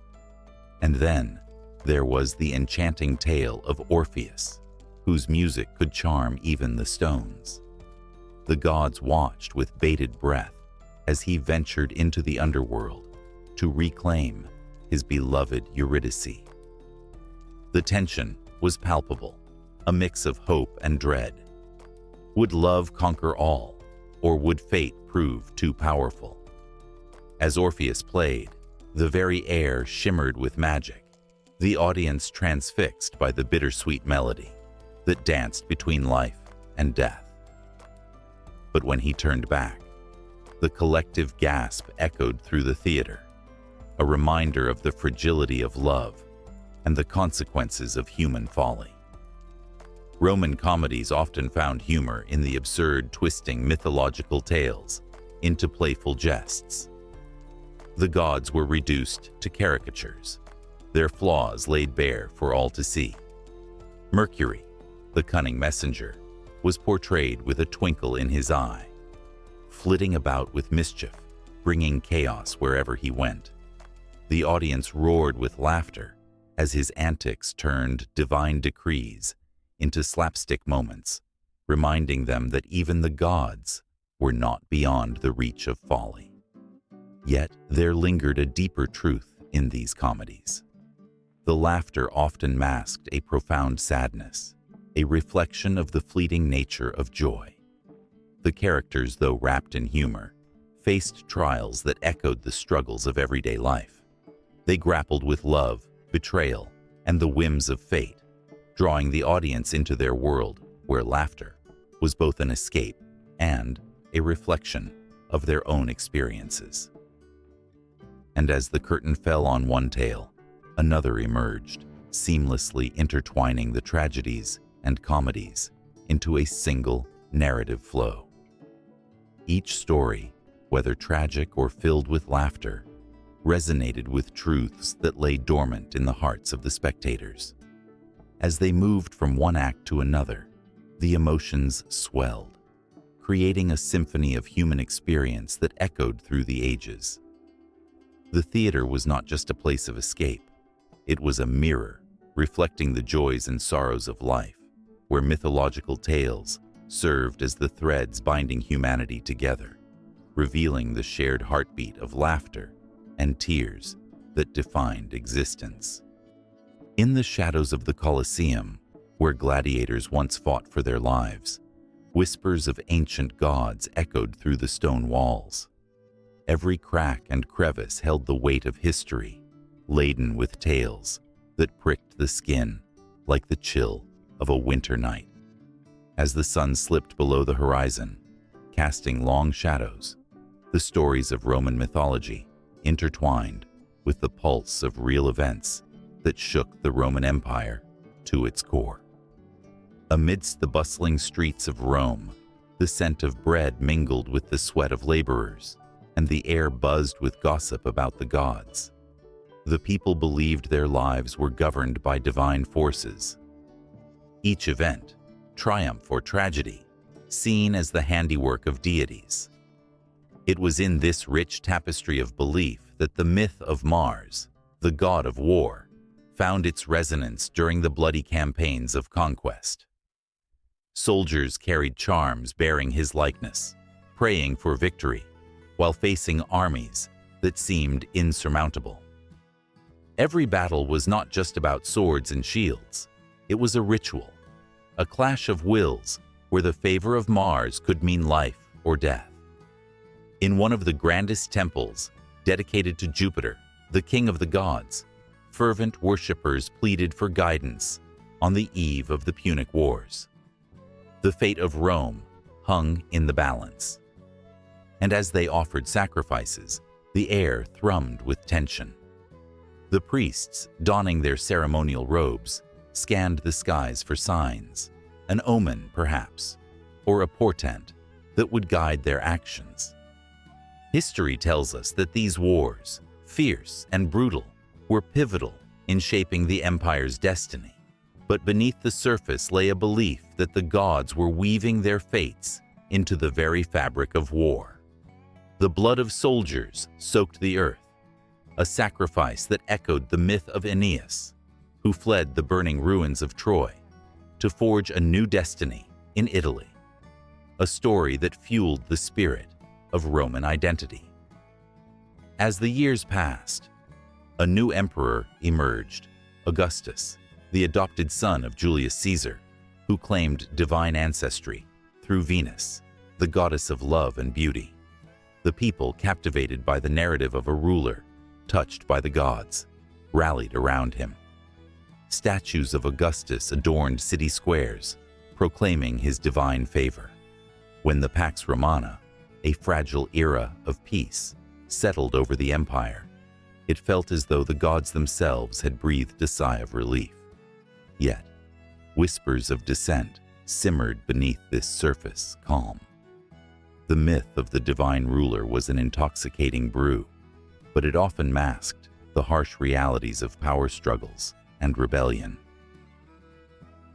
And then there was the enchanting tale of Orpheus, whose music could charm even the stones. The gods watched with bated breath as he ventured into the underworld to reclaim his beloved Eurydice. The tension was palpable, a mix of hope and dread. Would love conquer all, or would fate prove too powerful? As Orpheus played, the very air shimmered with magic, the audience transfixed by the bittersweet melody that danced between life and death. But when he turned back, the collective gasp echoed through the theater, a reminder of the fragility of love and the consequences of human folly. Roman comedies often found humor in the absurd, twisting mythological tales into playful jests. The gods were reduced to caricatures, their flaws laid bare for all to see. Mercury, the cunning messenger, was portrayed with a twinkle in his eye, flitting about with mischief, bringing chaos wherever he went. The audience roared with laughter as his antics turned divine decrees into slapstick moments, reminding them that even the gods were not beyond the reach of folly. Yet there lingered a deeper truth in these comedies. The laughter often masked a profound sadness, a reflection of the fleeting nature of joy. The characters, though wrapped in humor, faced trials that echoed the struggles of everyday life. They grappled with love, betrayal, and the whims of fate, drawing the audience into their world where laughter was both an escape and a reflection of their own experiences. And as the curtain fell on one tale, another emerged, seamlessly intertwining the tragedies and comedies into a single narrative flow. Each story, whether tragic or filled with laughter, resonated with truths that lay dormant in the hearts of the spectators. As they moved from one act to another, the emotions swelled, creating a symphony of human experience that echoed through the ages. The theater was not just a place of escape. It was a mirror, reflecting the joys and sorrows of life, where mythological tales served as the threads binding humanity together, revealing the shared heartbeat of laughter and tears that defined existence. In the shadows of the Colosseum, where gladiators once fought for their lives, whispers of ancient gods echoed through the stone walls. Every crack and crevice held the weight of history, laden with tales that pricked the skin like the chill of a winter night. As the sun slipped below the horizon, casting long shadows, the stories of Roman mythology intertwined with the pulse of real events that shook the Roman Empire to its core. Amidst the bustling streets of Rome, the scent of bread mingled with the sweat of laborers, and the air buzzed with gossip about the gods. The people believed their lives were governed by divine forces. Each event, triumph or tragedy, seen as the handiwork of deities. It was in this rich tapestry of belief that the myth of Mars, the god of war, found its resonance during the bloody campaigns of conquest. Soldiers carried charms bearing his likeness, praying for victory, while facing armies that seemed insurmountable. Every battle was not just about swords and shields. It was a ritual, a clash of wills where the favor of Mars could mean life or death. In one of the grandest temples, dedicated to Jupiter, the king of the gods, fervent worshippers pleaded for guidance on the eve of the Punic Wars. The fate of Rome hung in the balance. And as they offered sacrifices, the air thrummed with tension. The priests, donning their ceremonial robes, scanned the skies for signs, an omen perhaps, or a portent that would guide their actions. History tells us that these wars, fierce and brutal, were pivotal in shaping the empire's destiny. But beneath the surface lay a belief that the gods were weaving their fates into the very fabric of war. The blood of soldiers soaked the earth, a sacrifice that echoed the myth of Aeneas, who fled the burning ruins of Troy to forge a new destiny in Italy, a story that fueled the spirit of Roman identity. As the years passed, a new emperor emerged, Augustus, the adopted son of Julius Caesar, who claimed divine ancestry through Venus, the goddess of love and beauty. The people, captivated by the narrative of a ruler, touched by the gods, rallied around him. Statues of Augustus adorned city squares, proclaiming his divine favor. When the Pax Romana, a fragile era of peace, settled over the empire, it felt as though the gods themselves had breathed a sigh of relief. Yet, whispers of dissent simmered beneath this surface calm. The myth of the divine ruler was an intoxicating brew, but it often masked the harsh realities of power struggles and rebellion.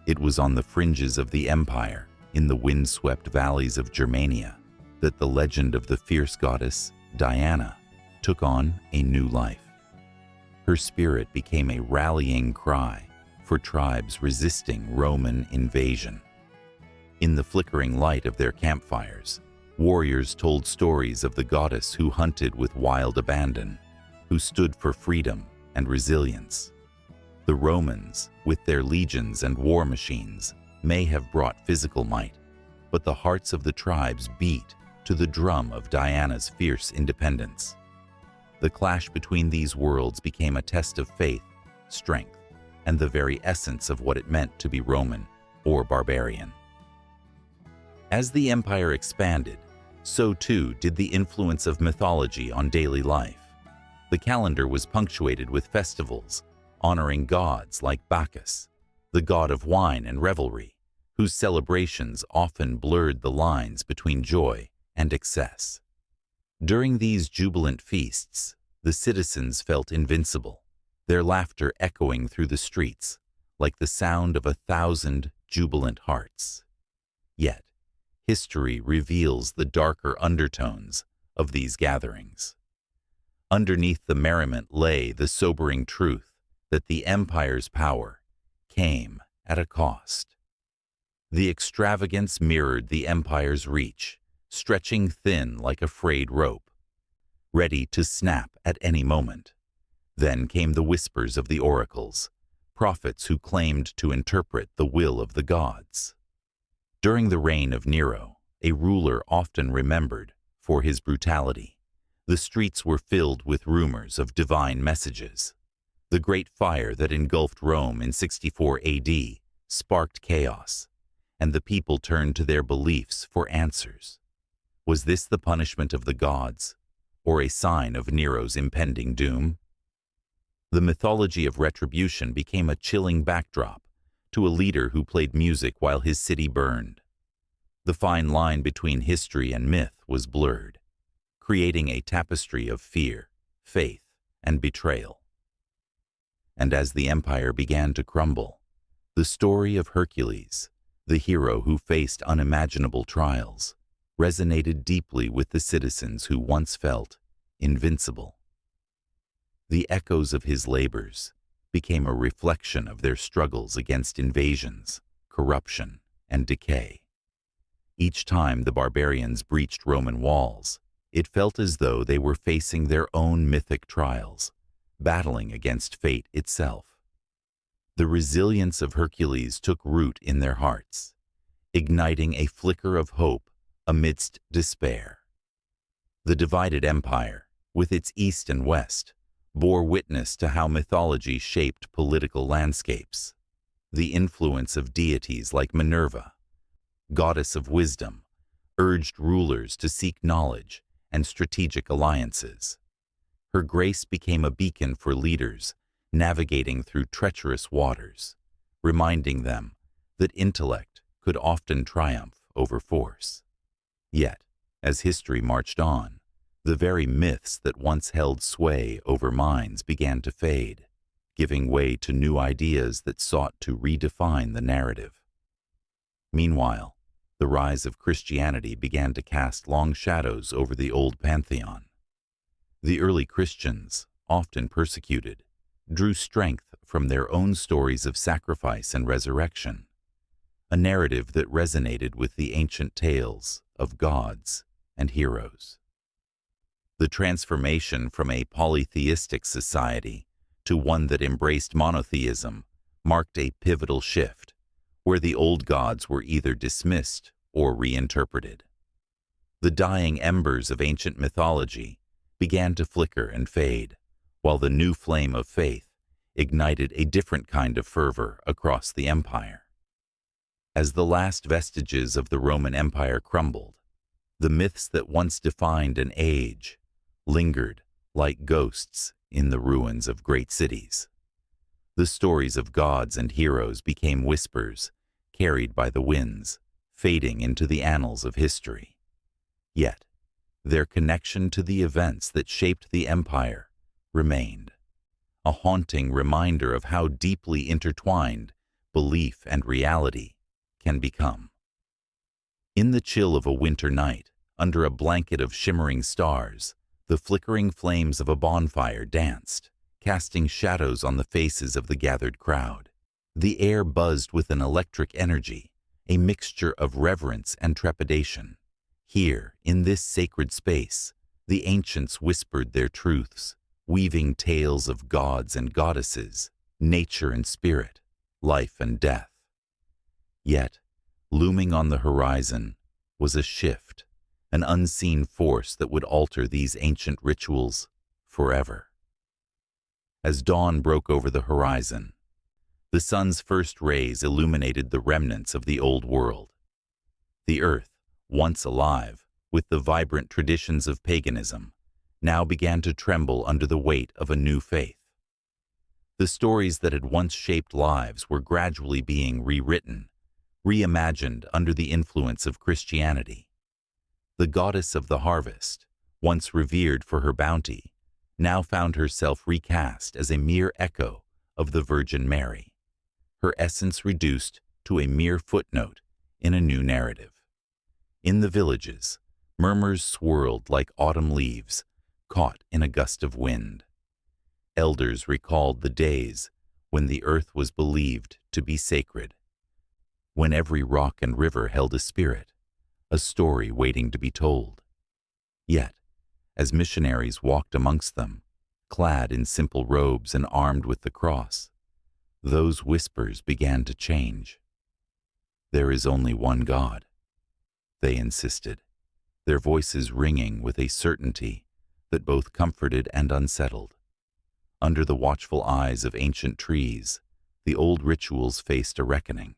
It was on the fringes of the empire, in the windswept valleys of Germania, that the legend of the fierce goddess, Diana, took on a new life. Her spirit became a rallying cry for tribes resisting Roman invasion. In the flickering light of their campfires, warriors told stories of the goddess who hunted with wild abandon, who stood for freedom and resilience. The Romans, with their legions and war machines, may have brought physical might, but the hearts of the tribes beat to the drum of Diana's fierce independence. The clash between these worlds became a test of faith, strength, and the very essence of what it meant to be Roman or barbarian. As the empire expanded, so too did the influence of mythology on daily life. The calendar was punctuated with festivals, honoring gods like Bacchus, the god of wine and revelry, whose celebrations often blurred the lines between joy and excess. During these jubilant feasts, the citizens felt invincible, their laughter echoing through the streets like the sound of 1,000 jubilant hearts. Yet, history reveals the darker undertones of these gatherings. Underneath the merriment lay the sobering truth that the empire's power came at a cost. The extravagance mirrored the empire's reach, stretching thin like a frayed rope, ready to snap at any moment. Then came the whispers of the oracles, prophets who claimed to interpret the will of the gods. During the reign of Nero, a ruler often remembered for his brutality, the streets were filled with rumors of divine messages. The great fire that engulfed Rome in 64 AD sparked chaos, and the people turned to their beliefs for answers. Was this the punishment of the gods, or a sign of Nero's impending doom? The mythology of retribution became a chilling backdrop to a leader who played music while his city burned. The fine line between history and myth was blurred, creating a tapestry of fear, faith, and betrayal. And as the empire began to crumble, the story of Hercules, the hero who faced unimaginable trials, resonated deeply with the citizens who once felt invincible. The echoes of his labors became a reflection of their struggles against invasions, corruption, and decay. Each time the barbarians breached Roman walls, it felt as though they were facing their own mythic trials, battling against fate itself. The resilience of Hercules took root in their hearts, igniting a flicker of hope amidst despair. The divided empire, with its east and west, bore witness to how mythology shaped political landscapes. The influence of deities like Minerva, goddess of wisdom, urged rulers to seek knowledge and strategic alliances. Her grace became a beacon for leaders navigating through treacherous waters, reminding them that intellect could often triumph over force. Yet, as history marched on, the very myths that once held sway over minds began to fade, giving way to new ideas that sought to redefine the narrative. Meanwhile, the rise of Christianity began to cast long shadows over the old pantheon. The early Christians, often persecuted, drew strength from their own stories of sacrifice and resurrection, a narrative that resonated with the ancient tales of gods and heroes. The transformation from a polytheistic society to one that embraced monotheism marked a pivotal shift, where the old gods were either dismissed or reinterpreted. The dying embers of ancient mythology began to flicker and fade, while the new flame of faith ignited a different kind of fervor across the empire. As the last vestiges of the Roman Empire crumbled, the myths that once defined an age lingered like ghosts in the ruins of great cities. The stories of gods and heroes became whispers carried by the winds, fading into the annals of history. Yet, their connection to the events that shaped the empire remained, a haunting reminder of how deeply intertwined belief and reality can become. In the chill of a winter night, under a blanket of shimmering stars, the flickering flames of a bonfire danced, casting shadows on the faces of the gathered crowd. The air buzzed with an electric energy, a mixture of reverence and trepidation. Here, in this sacred space, the ancients whispered their truths, weaving tales of gods and goddesses, nature and spirit, life and death. Yet, looming on the horizon was a shift, an unseen force that would alter these ancient rituals forever. As dawn broke over the horizon, the sun's first rays illuminated the remnants of the old world. The earth, once alive with the vibrant traditions of paganism, now began to tremble under the weight of a new faith. The stories that had once shaped lives were gradually being rewritten, reimagined under the influence of Christianity. The goddess of the harvest, once revered for her bounty, now found herself recast as a mere echo of the Virgin Mary, her essence reduced to a mere footnote in a new narrative. In the villages, murmurs swirled like autumn leaves caught in a gust of wind. Elders recalled the days when the earth was believed to be sacred, when every rock and river held a spirit, a story waiting to be told. Yet, as missionaries walked amongst them, clad in simple robes and armed with the cross, those whispers began to change. There is only one God, they insisted, their voices ringing with a certainty that both comforted and unsettled. Under the watchful eyes of ancient trees, the old rituals faced a reckoning.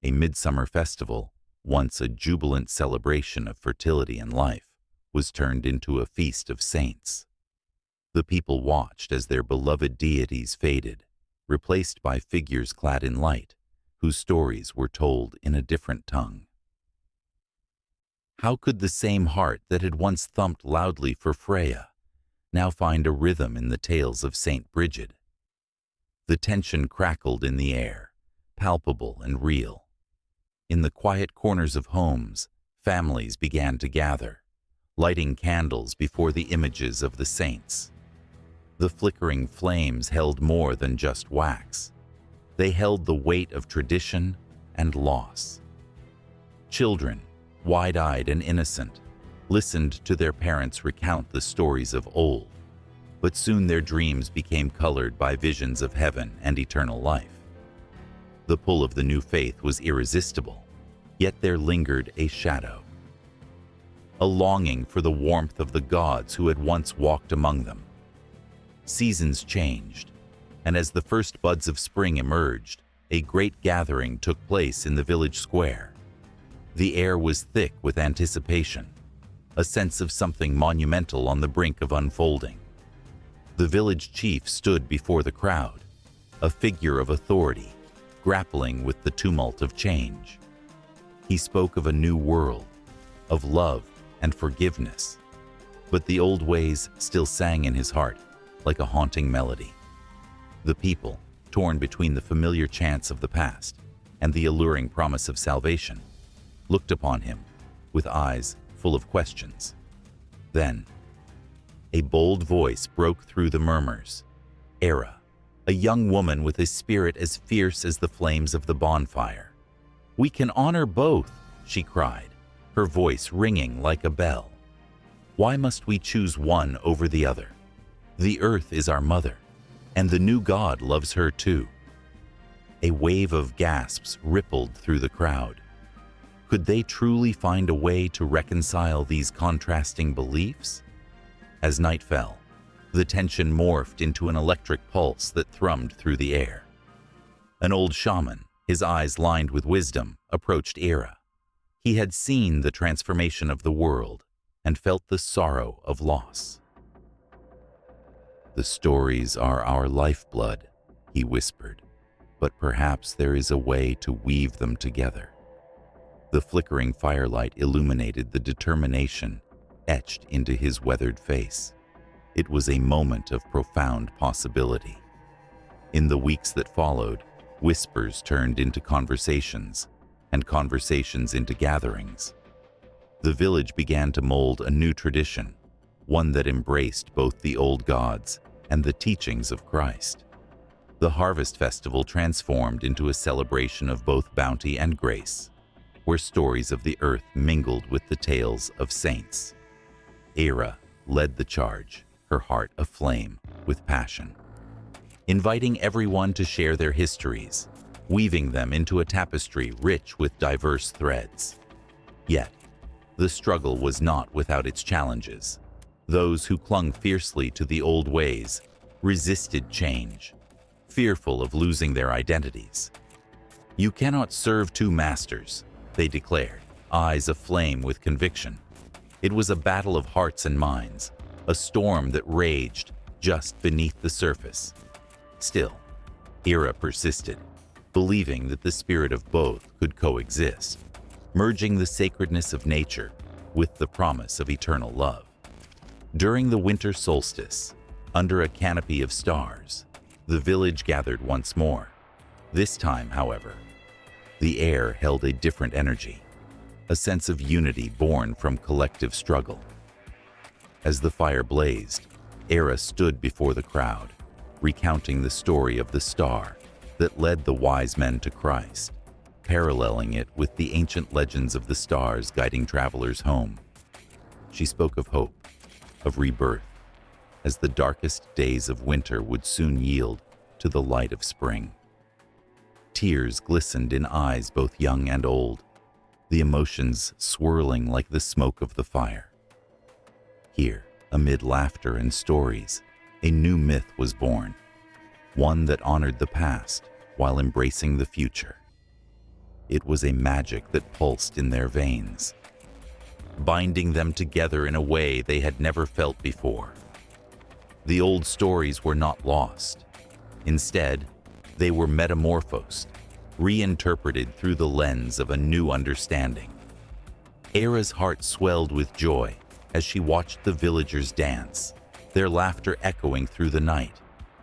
A midsummer festival, once a jubilant celebration of fertility and life, was turned into a feast of saints. The people watched as their beloved deities faded, replaced by figures clad in light, whose stories were told in a different tongue. How could the same heart that had once thumped loudly for Freya now find a rhythm in the tales of Saint Brigid? The tension crackled in the air, palpable and real. In the quiet corners of homes, families began to gather, lighting candles before the images of the saints. The flickering flames held more than just wax. They held the weight of tradition and loss. Children, wide-eyed and innocent, listened to their parents recount the stories of old, but soon their dreams became colored by visions of heaven and eternal life. The pull of the new faith was irresistible, yet there lingered a shadow. A longing for the warmth of the gods who had once walked among them. Seasons changed, and as the first buds of spring emerged, a great gathering took place in the village square. The air was thick with anticipation, a sense of something monumental on the brink of unfolding. The village chief stood before the crowd, a figure of authority, grappling with the tumult of change. He spoke of a new world, of love and forgiveness, but the old ways still sang in his heart like a haunting melody. The people, torn between the familiar chants of the past and the alluring promise of salvation, looked upon him with eyes full of questions. Then, a bold voice broke through the murmurs. Era, a young woman with a spirit as fierce as the flames of the bonfire. "We can honor both," she cried, her voice ringing like a bell. "Why must we choose one over the other? The earth is our mother, and the new God loves her too." A wave of gasps rippled through the crowd. Could they truly find a way to reconcile these contrasting beliefs? As night fell, the tension morphed into an electric pulse that thrummed through the air. An old shaman, his eyes lined with wisdom, approached Era. He had seen the transformation of the world and felt the sorrow of loss. "The stories are our lifeblood," he whispered, "but perhaps there is a way to weave them together." The flickering firelight illuminated the determination etched into his weathered face. It was a moment of profound possibility. In the weeks that followed, whispers turned into conversations, and conversations into gatherings. The village began to mold a new tradition, one that embraced both the old gods and the teachings of Christ. The harvest festival transformed into a celebration of both bounty and grace, where stories of the earth mingled with the tales of saints. Era led the charge, her heart aflame with passion, inviting everyone to share their histories, weaving them into a tapestry rich with diverse threads. Yet, the struggle was not without its challenges. Those who clung fiercely to the old ways resisted change, fearful of losing their identities. "You cannot serve two masters," they declared, eyes aflame with conviction. It was a battle of hearts and minds, a storm that raged just beneath the surface. Still, Era persisted, believing that the spirit of both could coexist, merging the sacredness of nature with the promise of eternal love. During the winter solstice, under a canopy of stars, the village gathered once more. This time, however, the air held a different energy, a sense of unity born from collective struggle. As the fire blazed, Era stood before the crowd, recounting the story of the star that led the wise men to Christ, paralleling it with the ancient legends of the stars guiding travelers home. She spoke of hope, of rebirth, as the darkest days of winter would soon yield to the light of spring. Tears glistened in eyes both young and old, the emotions swirling like the smoke of the fire. Here, amid laughter and stories, a new myth was born, one that honored the past while embracing the future. It was a magic that pulsed in their veins, binding them together in a way they had never felt before. The old stories were not lost. Instead, they were metamorphosed, reinterpreted through the lens of a new understanding. Era's heart swelled with joy as she watched the villagers dance, their laughter echoing through the night,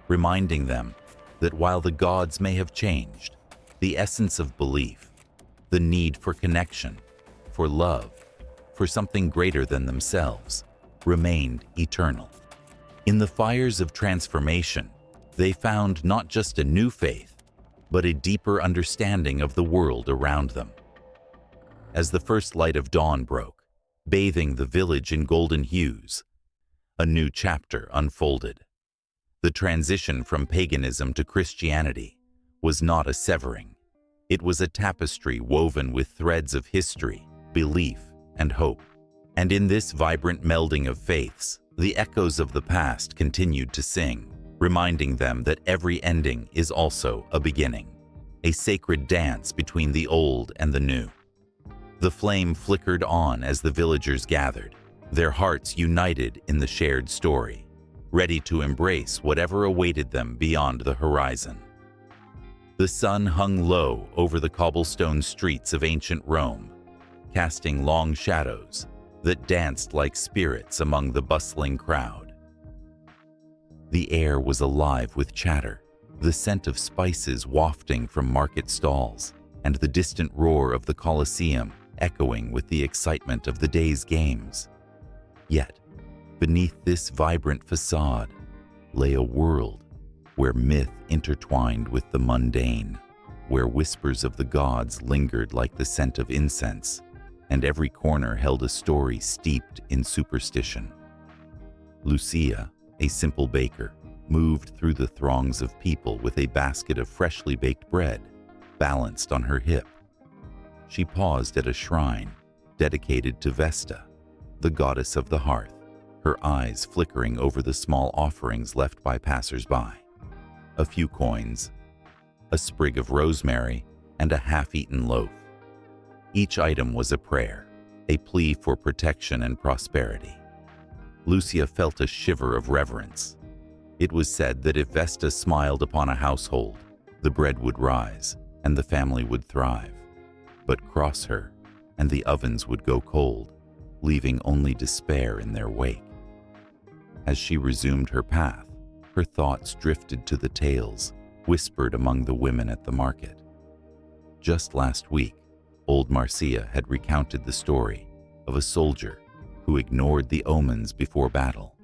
reminding them that while the gods may have changed, the essence of belief, the need for connection, for love, for something greater than themselves, remained eternal. In the fires of transformation, they found not just a new faith, but a deeper understanding of the world around them. As the first light of dawn broke, bathing the village in golden hues, a new chapter unfolded. The transition from paganism to Christianity was not a severing. It was a tapestry woven with threads of history, belief, and hope. And in this vibrant melding of faiths, the echoes of the past continued to sing, reminding them that every ending is also a beginning, a sacred dance between the old and the new. The flame flickered on as the villagers gathered, their hearts united in the shared story, ready to embrace whatever awaited them beyond the horizon. The sun hung low over the cobblestone streets of ancient Rome, casting long shadows that danced like spirits among the bustling crowd. The air was alive with chatter, the scent of spices wafting from market stalls, and the distant roar of the Colosseum echoing with the excitement of the day's games. Yet, beneath this vibrant facade lay a world where myth intertwined with the mundane, where whispers of the gods lingered like the scent of incense, and every corner held a story steeped in superstition. Lucia, a simple baker, moved through the throngs of people with a basket of freshly baked bread balanced on her hip. She paused at a shrine dedicated to Vesta, the goddess of the hearth, her eyes flickering over the small offerings left by passers-by. A few coins, a sprig of rosemary, and a half-eaten loaf. Each item was a prayer, a plea for protection and prosperity. Lucia felt a shiver of reverence. It was said that if Vesta smiled upon a household, the bread would rise and the family would thrive. But cross her, and the ovens would go cold, leaving only despair in their wake. As she resumed her path, her thoughts drifted to the tales whispered among the women at the market. Just last week, old Marcia had recounted the story of a soldier who ignored the omens before battle.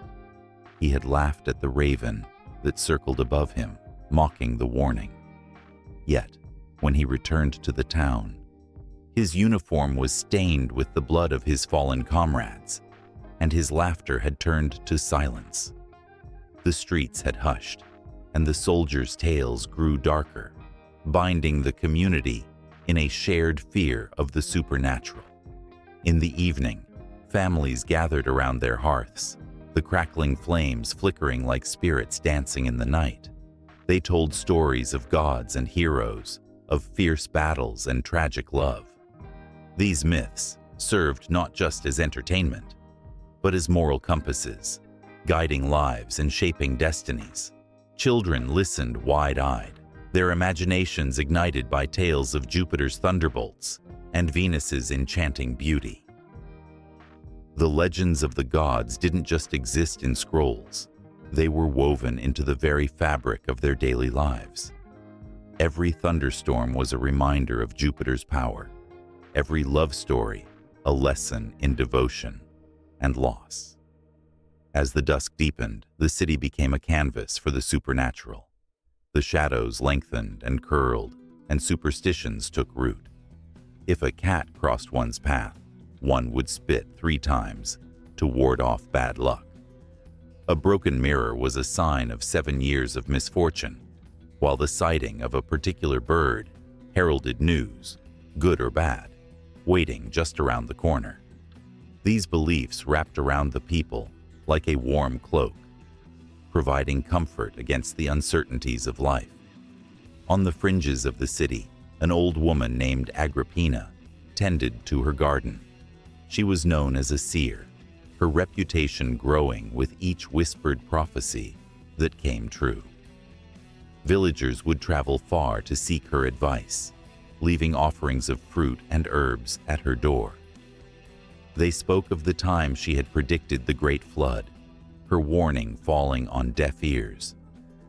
He had laughed at the raven that circled above him, mocking the warning. Yet, when he returned to the town, his uniform was stained with the blood of his fallen comrades, and his laughter had turned to silence. The streets had hushed, and the soldiers' tales grew darker, binding the community in a shared fear of the supernatural. In the evening, families gathered around their hearths, the crackling flames flickering like spirits dancing in the night. They told stories of gods and heroes, of fierce battles and tragic love. These myths served not just as entertainment, but as moral compasses, guiding lives and shaping destinies. Children listened wide-eyed, their imaginations ignited by tales of Jupiter's thunderbolts and Venus's enchanting beauty. The legends of the gods didn't just exist in scrolls. They were woven into the very fabric of their daily lives. Every thunderstorm was a reminder of Jupiter's power. Every love story, a lesson in devotion and loss. As the dusk deepened, the city became a canvas for the supernatural. The shadows lengthened and curled, and superstitions took root. If a cat crossed one's path, one would spit 3 times to ward off bad luck. A broken mirror was a sign of 7 years of misfortune, while the sighting of a particular bird heralded news, good or bad, waiting just around the corner. These beliefs wrapped around the people like a warm cloak, providing comfort against the uncertainties of life. On the fringes of the city, an old woman named Agrippina tended to her garden. She was known as a seer, her reputation growing with each whispered prophecy that came true. Villagers would travel far to seek her advice, leaving offerings of fruit and herbs at her door. They spoke of the time she had predicted the great flood, her warning falling on deaf ears,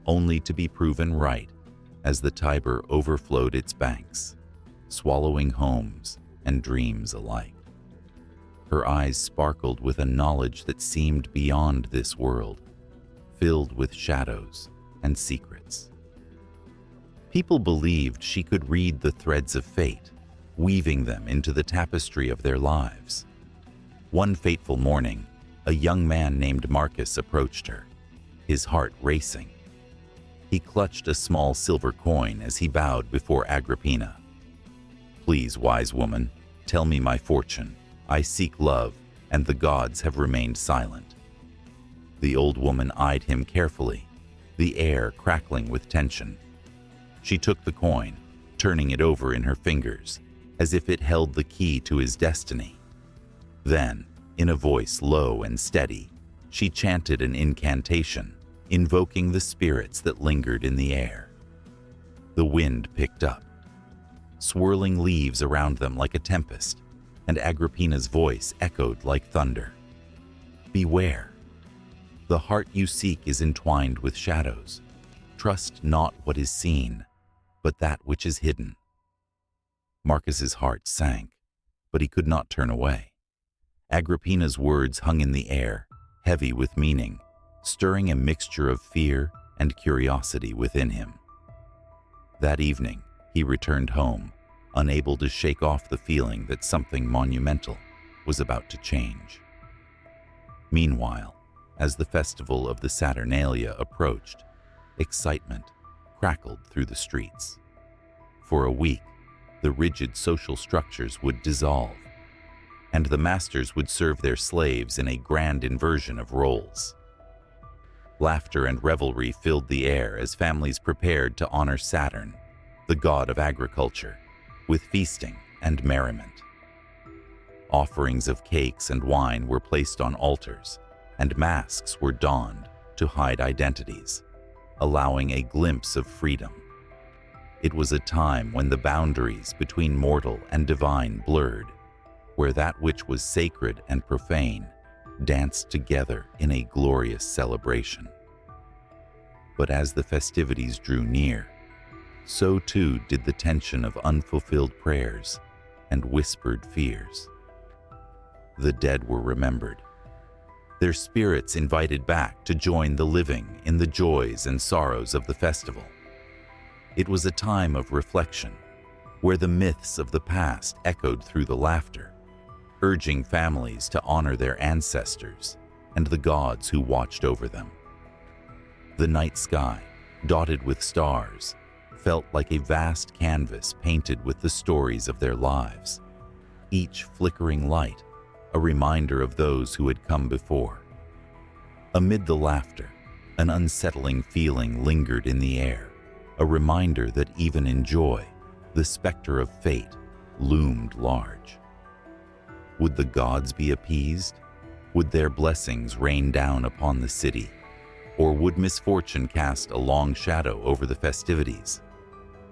only to be proven right as the Tiber overflowed its banks, swallowing homes and dreams alike. Her eyes sparkled with a knowledge that seemed beyond this world, filled with shadows and secrets. People believed she could read the threads of fate, weaving them into the tapestry of their lives. One fateful morning, a young man named Marcus approached her, his heart racing. He clutched a small silver coin as he bowed before Agrippina. "Please, wise woman, tell me my fortune. I seek love, and the gods have remained silent." The old woman eyed him carefully, the air crackling with tension. She took the coin, turning it over in her fingers, as if it held the key to his destiny. Then, in a voice low and steady, she chanted an incantation, invoking the spirits that lingered in the air. The wind picked up, swirling leaves around them like a tempest, and Agrippina's voice echoed like thunder. "Beware. The heart you seek is entwined with shadows. Trust not what is seen, but that which is hidden." Marcus's heart sank, but he could not turn away. Agrippina's words hung in the air, heavy with meaning, stirring a mixture of fear and curiosity within him. That evening, he returned home, unable to shake off the feeling that something monumental was about to change. Meanwhile, as the festival of the Saturnalia approached, excitement crackled through the streets. For a week, the rigid social structures would dissolve, and the masters would serve their slaves in a grand inversion of roles. Laughter and revelry filled the air as families prepared to honor Saturn, the god of agriculture, with feasting and merriment. Offerings of cakes and wine were placed on altars, and masks were donned to hide identities, allowing a glimpse of freedom. It was a time when the boundaries between mortal and divine blurred, where that which was sacred and profane danced together in a glorious celebration. But as the festivities drew near, so too did the tension of unfulfilled prayers and whispered fears. The dead were remembered, their spirits invited back to join the living in the joys and sorrows of the festival. It was a time of reflection, where the myths of the past echoed through the laughter, urging families to honor their ancestors and the gods who watched over them. The night sky, dotted with stars, felt like a vast canvas painted with the stories of their lives, each flickering light a reminder of those who had come before. Amid the laughter, an unsettling feeling lingered in the air, a reminder that even in joy, the specter of fate loomed large. Would the gods be appeased? Would their blessings rain down upon the city? Or would misfortune cast a long shadow over the festivities?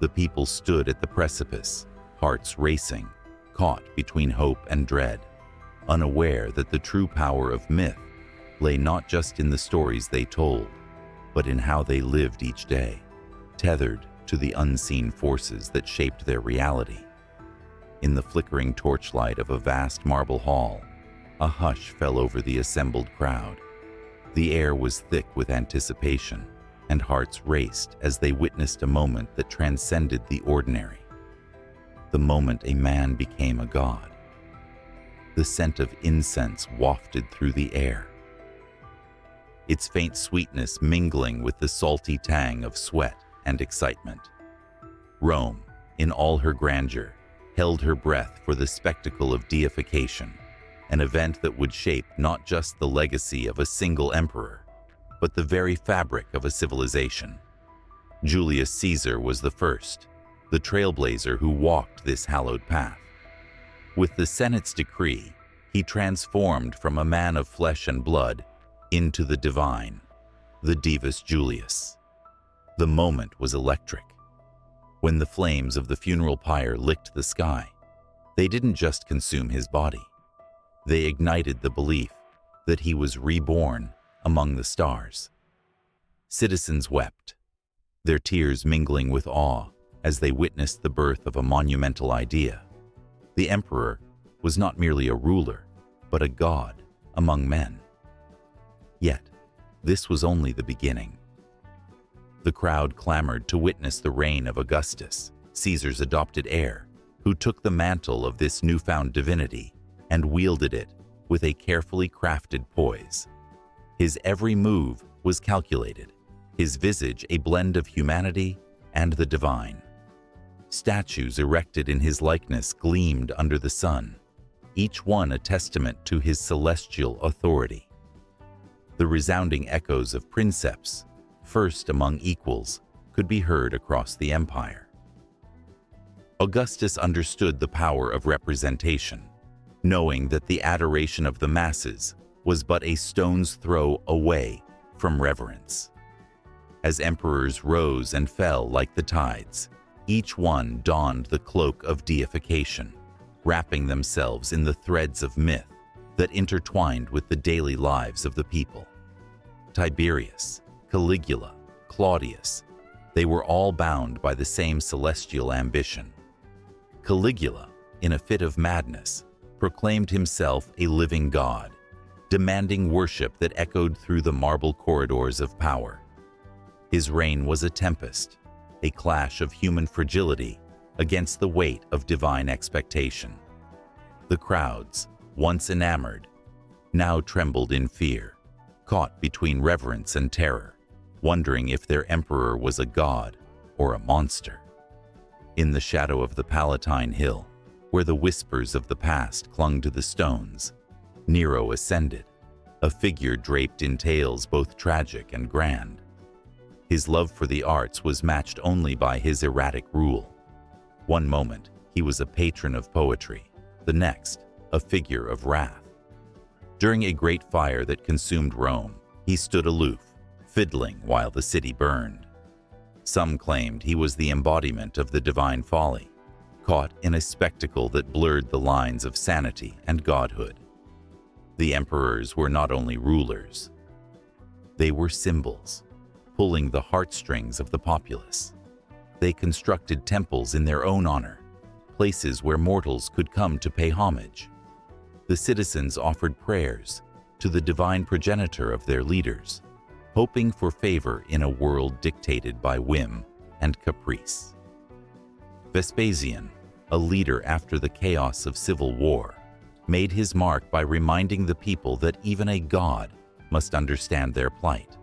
The people stood at the precipice, hearts racing, caught between hope and dread, unaware that the true power of myth lay not just in the stories they told, but in how they lived each day, tethered to the unseen forces that shaped their reality. In the flickering torchlight of a vast marble hall, a hush fell over the assembled crowd. The air was thick with anticipation, and hearts raced as they witnessed a moment that transcended the ordinary. The moment a man became a god. The scent of incense wafted through the air, its faint sweetness mingling with the salty tang of sweat and excitement. Rome, in all her grandeur, held her breath for the spectacle of deification, an event that would shape not just the legacy of a single emperor, but the very fabric of a civilization. Julius Caesar was the first, the trailblazer who walked this hallowed path. With the Senate's decree, he transformed from a man of flesh and blood into the divine, the Divus Julius. The moment was electric. When the flames of the funeral pyre licked the sky, they didn't just consume his body. They ignited the belief that he was reborn among the stars. Citizens wept, their tears mingling with awe as they witnessed the birth of a monumental idea. The emperor was not merely a ruler, but a god among men. Yet, this was only the beginning. The crowd clamored to witness the reign of Augustus, Caesar's adopted heir, who took the mantle of this newfound divinity and wielded it with a carefully crafted poise. His every move was calculated, his visage a blend of humanity and the divine. Statues erected in his likeness gleamed under the sun, each one a testament to his celestial authority. The resounding echoes of princeps, first among equals, could be heard across the empire. Augustus understood the power of representation, knowing that the adoration of the masses was but a stone's throw away from reverence. As emperors rose and fell like the tides, each one donned the cloak of deification, wrapping themselves in the threads of myth that intertwined with the daily lives of the people. Tiberius, Caligula, Claudius, they were all bound by the same celestial ambition. Caligula, in a fit of madness, proclaimed himself a living god, demanding worship that echoed through the marble corridors of power. His reign was a tempest, a clash of human fragility against the weight of divine expectation. The crowds, once enamored, now trembled in fear, caught between reverence and terror, wondering if their emperor was a god or a monster. In the shadow of the Palatine Hill, where the whispers of the past clung to the stones, Nero ascended, a figure draped in tales both tragic and grand. His love for the arts was matched only by his erratic rule. One moment, he was a patron of poetry, the next, a figure of wrath. During a great fire that consumed Rome, he stood aloof, fiddling while the city burned. Some claimed he was the embodiment of the divine folly, caught in a spectacle that blurred the lines of sanity and godhood. The emperors were not only rulers, they were symbols, pulling the heartstrings of the populace. They constructed temples in their own honor, places where mortals could come to pay homage. The citizens offered prayers to the divine progenitor of their leaders, hoping for favor in a world dictated by whim and caprice. Vespasian, a leader after the chaos of civil war, made his mark by reminding the people that even a god must understand their plight.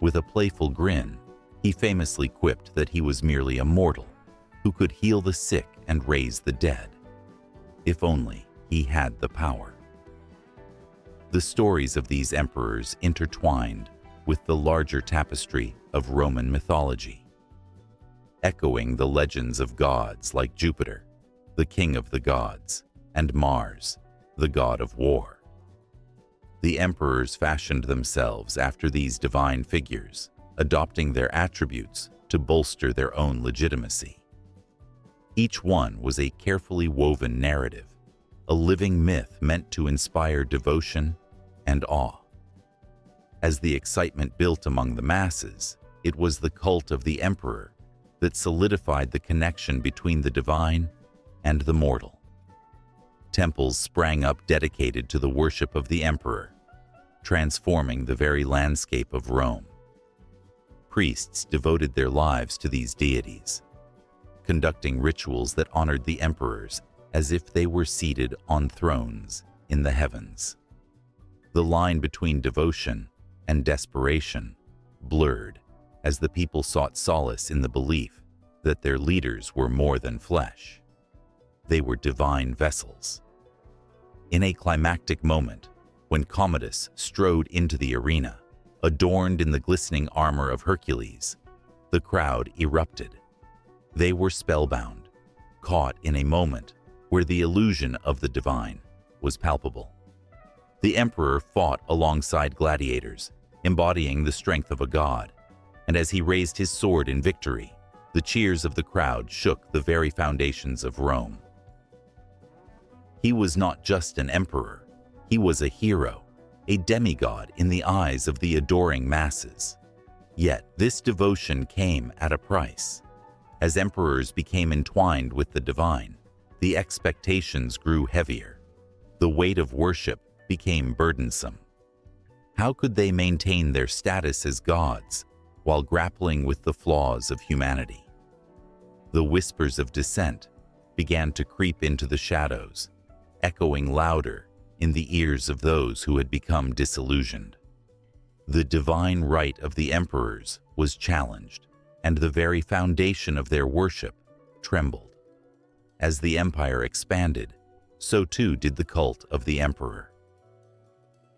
With a playful grin, he famously quipped that he was merely a mortal who could heal the sick and raise the dead, if only he had the power. The stories of these emperors intertwined with the larger tapestry of Roman mythology, echoing the legends of gods like Jupiter, the king of the gods, and Mars, the god of war. The emperors fashioned themselves after these divine figures, adopting their attributes to bolster their own legitimacy. Each one was a carefully woven narrative, a living myth meant to inspire devotion and awe. As the excitement built among the masses, it was the cult of the emperor that solidified the connection between the divine and the mortal. Temples sprang up dedicated to the worship of the emperor, transforming the very landscape of Rome. Priests devoted their lives to these deities, conducting rituals that honored the emperors as if they were seated on thrones in the heavens. The line between devotion and desperation blurred as the people sought solace in the belief that their leaders were more than flesh. They were divine vessels. In a climactic moment, when Commodus strode into the arena, adorned in the glistening armor of Hercules, the crowd erupted. They were spellbound, caught in a moment where the illusion of the divine was palpable. The emperor fought alongside gladiators, embodying the strength of a god, and as he raised his sword in victory, The cheers of the crowd shook the very foundations of Rome. He was not just an emperor, he was a hero, a demigod in the eyes of the adoring masses. Yet this devotion came at a price. As emperors became entwined with the divine, the expectations grew heavier. The weight of worship became burdensome. How could they maintain their status as gods while grappling with the flaws of humanity? The whispers of dissent began to creep into the shadows, echoing louder in the ears of those who had become disillusioned. The divine right of the emperors was challenged, and the very foundation of their worship trembled. As the empire expanded, so too did the cult of the emperor.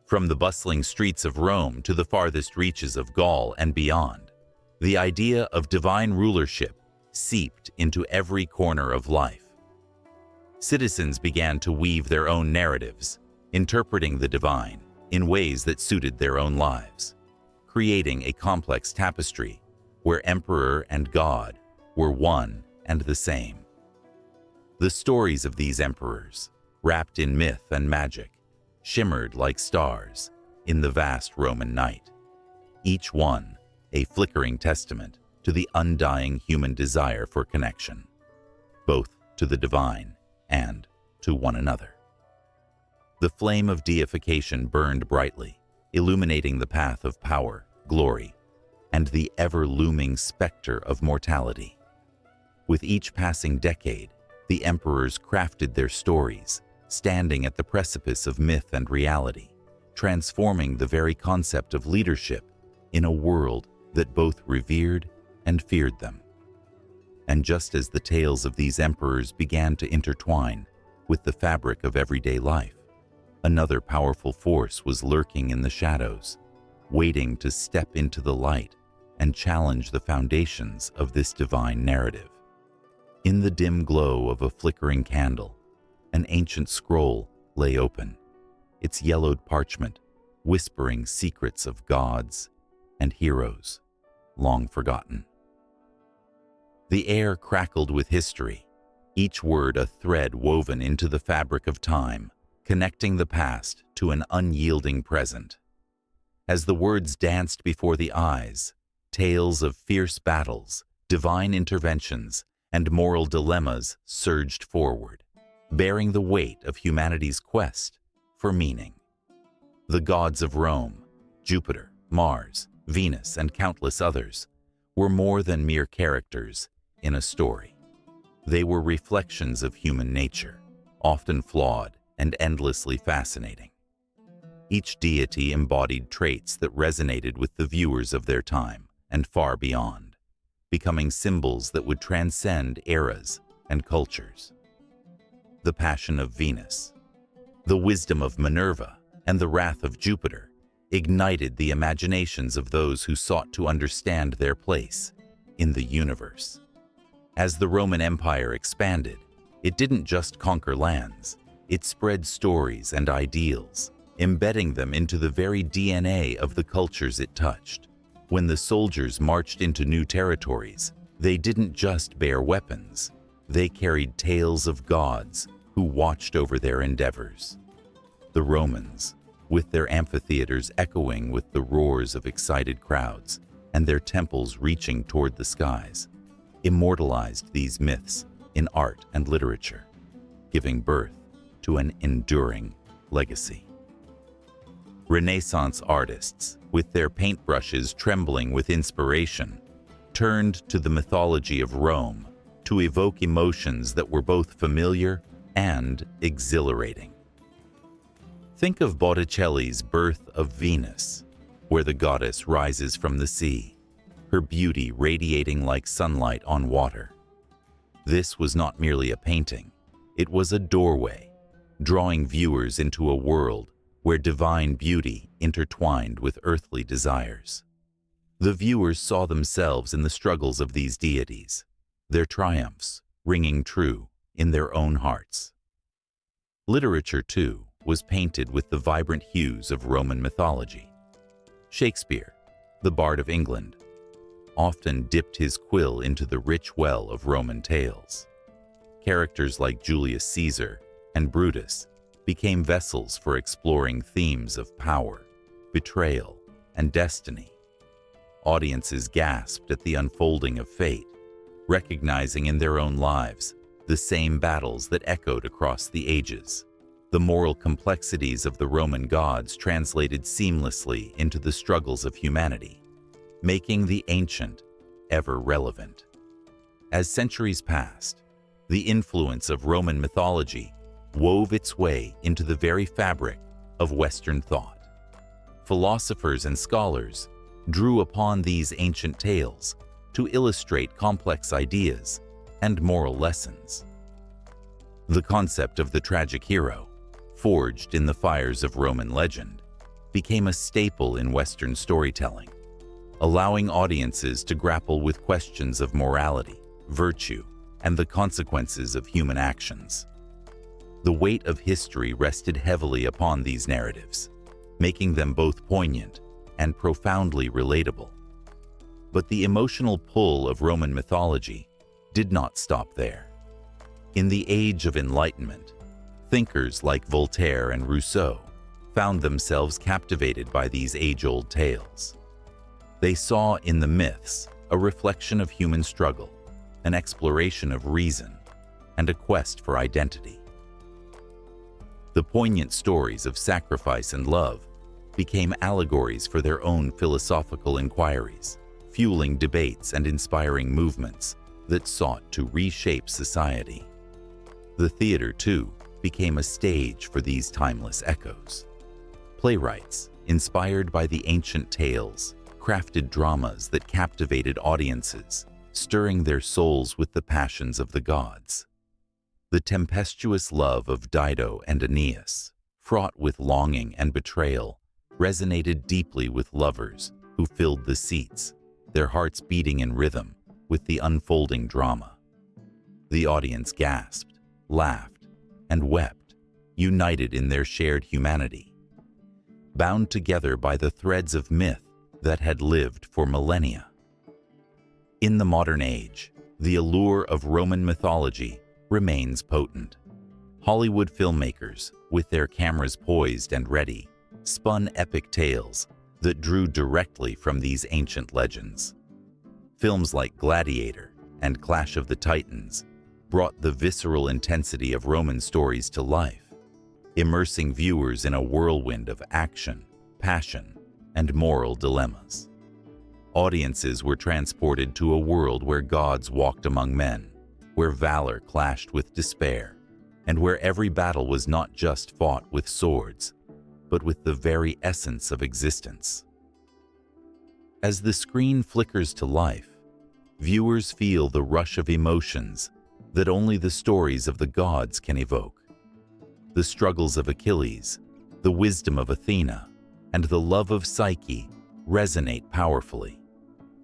From the bustling streets of Rome to the farthest reaches of Gaul and beyond, the idea of divine rulership seeped into every corner of life. Citizens began to weave their own narratives, interpreting the divine in ways that suited their own lives, creating a complex tapestry where emperor and god were one and the same. The stories of these emperors, wrapped in myth and magic, shimmered like stars in the vast Roman night, each one a flickering testament to the undying human desire for connection, both to the divine and to one another. The flame of deification burned brightly, illuminating the path of power, glory, and the ever-looming specter of mortality. With each passing decade, the emperors crafted their stories, standing at the precipice of myth and reality, transforming the very concept of leadership in a world that both revered and feared them. And just as the tales of these emperors began to intertwine with the fabric of everyday life, another powerful force was lurking in the shadows, waiting to step into the light and challenge the foundations of this divine narrative. In the dim glow of a flickering candle, an ancient scroll lay open, its yellowed parchment whispering secrets of gods and heroes long forgotten. The air crackled with history, each word a thread woven into the fabric of time, connecting the past to an unyielding present. As the words danced before the eyes, tales of fierce battles, divine interventions, and moral dilemmas surged forward, bearing the weight of humanity's quest for meaning. The gods of Rome, Jupiter, Mars, Venus, and countless others, were more than mere characters in a story. They were reflections of human nature, often flawed and endlessly fascinating. Each deity embodied traits that resonated with the viewers of their time and far beyond, becoming symbols that would transcend eras and cultures. The passion of Venus, the wisdom of Minerva, and the wrath of Jupiter ignited the imaginations of those who sought to understand their place in the universe. As the Roman Empire expanded, it didn't just conquer lands, it spread stories and ideals, embedding them into the very DNA of the cultures it touched. When the soldiers marched into new territories, they didn't just bear weapons, they carried tales of gods who watched over their endeavors. The Romans, with their amphitheaters echoing with the roars of excited crowds and their temples reaching toward the skies, immortalized these myths in art and literature, giving birth to an enduring legacy. Renaissance artists, with their paintbrushes trembling with inspiration, turned to the mythology of Rome to evoke emotions that were both familiar and exhilarating. Think of Botticelli's Birth of Venus, where the goddess rises from the sea, her beauty radiating like sunlight on water. This was not merely a painting, it was a doorway, drawing viewers into a world where divine beauty intertwined with earthly desires. The viewers saw themselves in the struggles of these deities, their triumphs ringing true in their own hearts. Literature, too, was painted with the vibrant hues of Roman mythology. Shakespeare, the Bard of England, often dipped his quill into the rich well of Roman tales. Characters like Julius Caesar and Brutus became vessels for exploring themes of power, betrayal, and destiny. Audiences gasped at the unfolding of fate, recognizing in their own lives the same battles that echoed across the ages. The moral complexities of the Roman gods translated seamlessly into the struggles of humanity, making the ancient ever relevant. As centuries passed, the influence of Roman mythology wove its way into the very fabric of Western thought. Philosophers and scholars drew upon these ancient tales to illustrate complex ideas and moral lessons. The concept of the tragic hero, forged in the fires of Roman legend, became a staple in Western storytelling, allowing audiences to grapple with questions of morality, virtue, and the consequences of human actions. The weight of history rested heavily upon these narratives, making them both poignant and profoundly relatable. But the emotional pull of Roman mythology did not stop there. In the Age of Enlightenment, thinkers like Voltaire and Rousseau found themselves captivated by these age-old tales. They saw in the myths a reflection of human struggle, an exploration of reason, and a quest for identity. The poignant stories of sacrifice and love became allegories for their own philosophical inquiries, fueling debates and inspiring movements that sought to reshape society. The theater, too, became a stage for these timeless echoes. Playwrights, inspired by the ancient tales, crafted dramas that captivated audiences, stirring their souls with the passions of the gods. The tempestuous love of Dido and Aeneas, fraught with longing and betrayal, resonated deeply with lovers who filled the seats, their hearts beating in rhythm with the unfolding drama. The audience gasped, laughed, and wept, united in their shared humanity, bound together by the threads of myth that had lived for millennia. In the modern age, the allure of Roman mythology remains potent. Hollywood filmmakers, with their cameras poised and ready, spun epic tales that drew directly from these ancient legends. Films like Gladiator and Clash of the Titans brought the visceral intensity of Roman stories to life, immersing viewers in a whirlwind of action, passion, and moral dilemmas. Audiences were transported to a world where gods walked among men, where valor clashed with despair, and where every battle was not just fought with swords, but with the very essence of existence. As the screen flickers to life, viewers feel the rush of emotions that only the stories of the gods can evoke. The struggles of Achilles, the wisdom of Athena, and the love of Psyche resonate powerfully,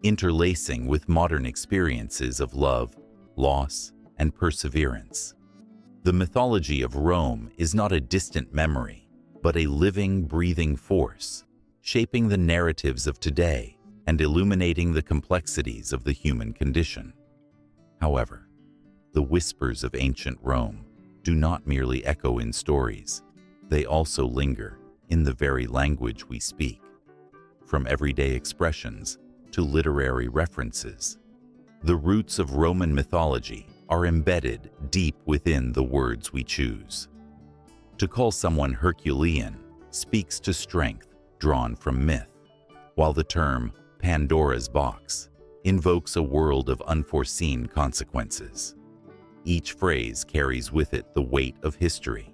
interlacing with modern experiences of love, loss, and perseverance. The mythology of Rome is not a distant memory, but a living, breathing force, shaping the narratives of today and illuminating the complexities of the human condition. However, the whispers of ancient Rome do not merely echo in stories, they also linger in the very language we speak. From everyday expressions to literary references, the roots of Roman mythology are embedded deep within the words we choose. To call someone Herculean speaks to strength drawn from myth, while the term Pandora's box invokes a world of unforeseen consequences. Each phrase carries with it the weight of history,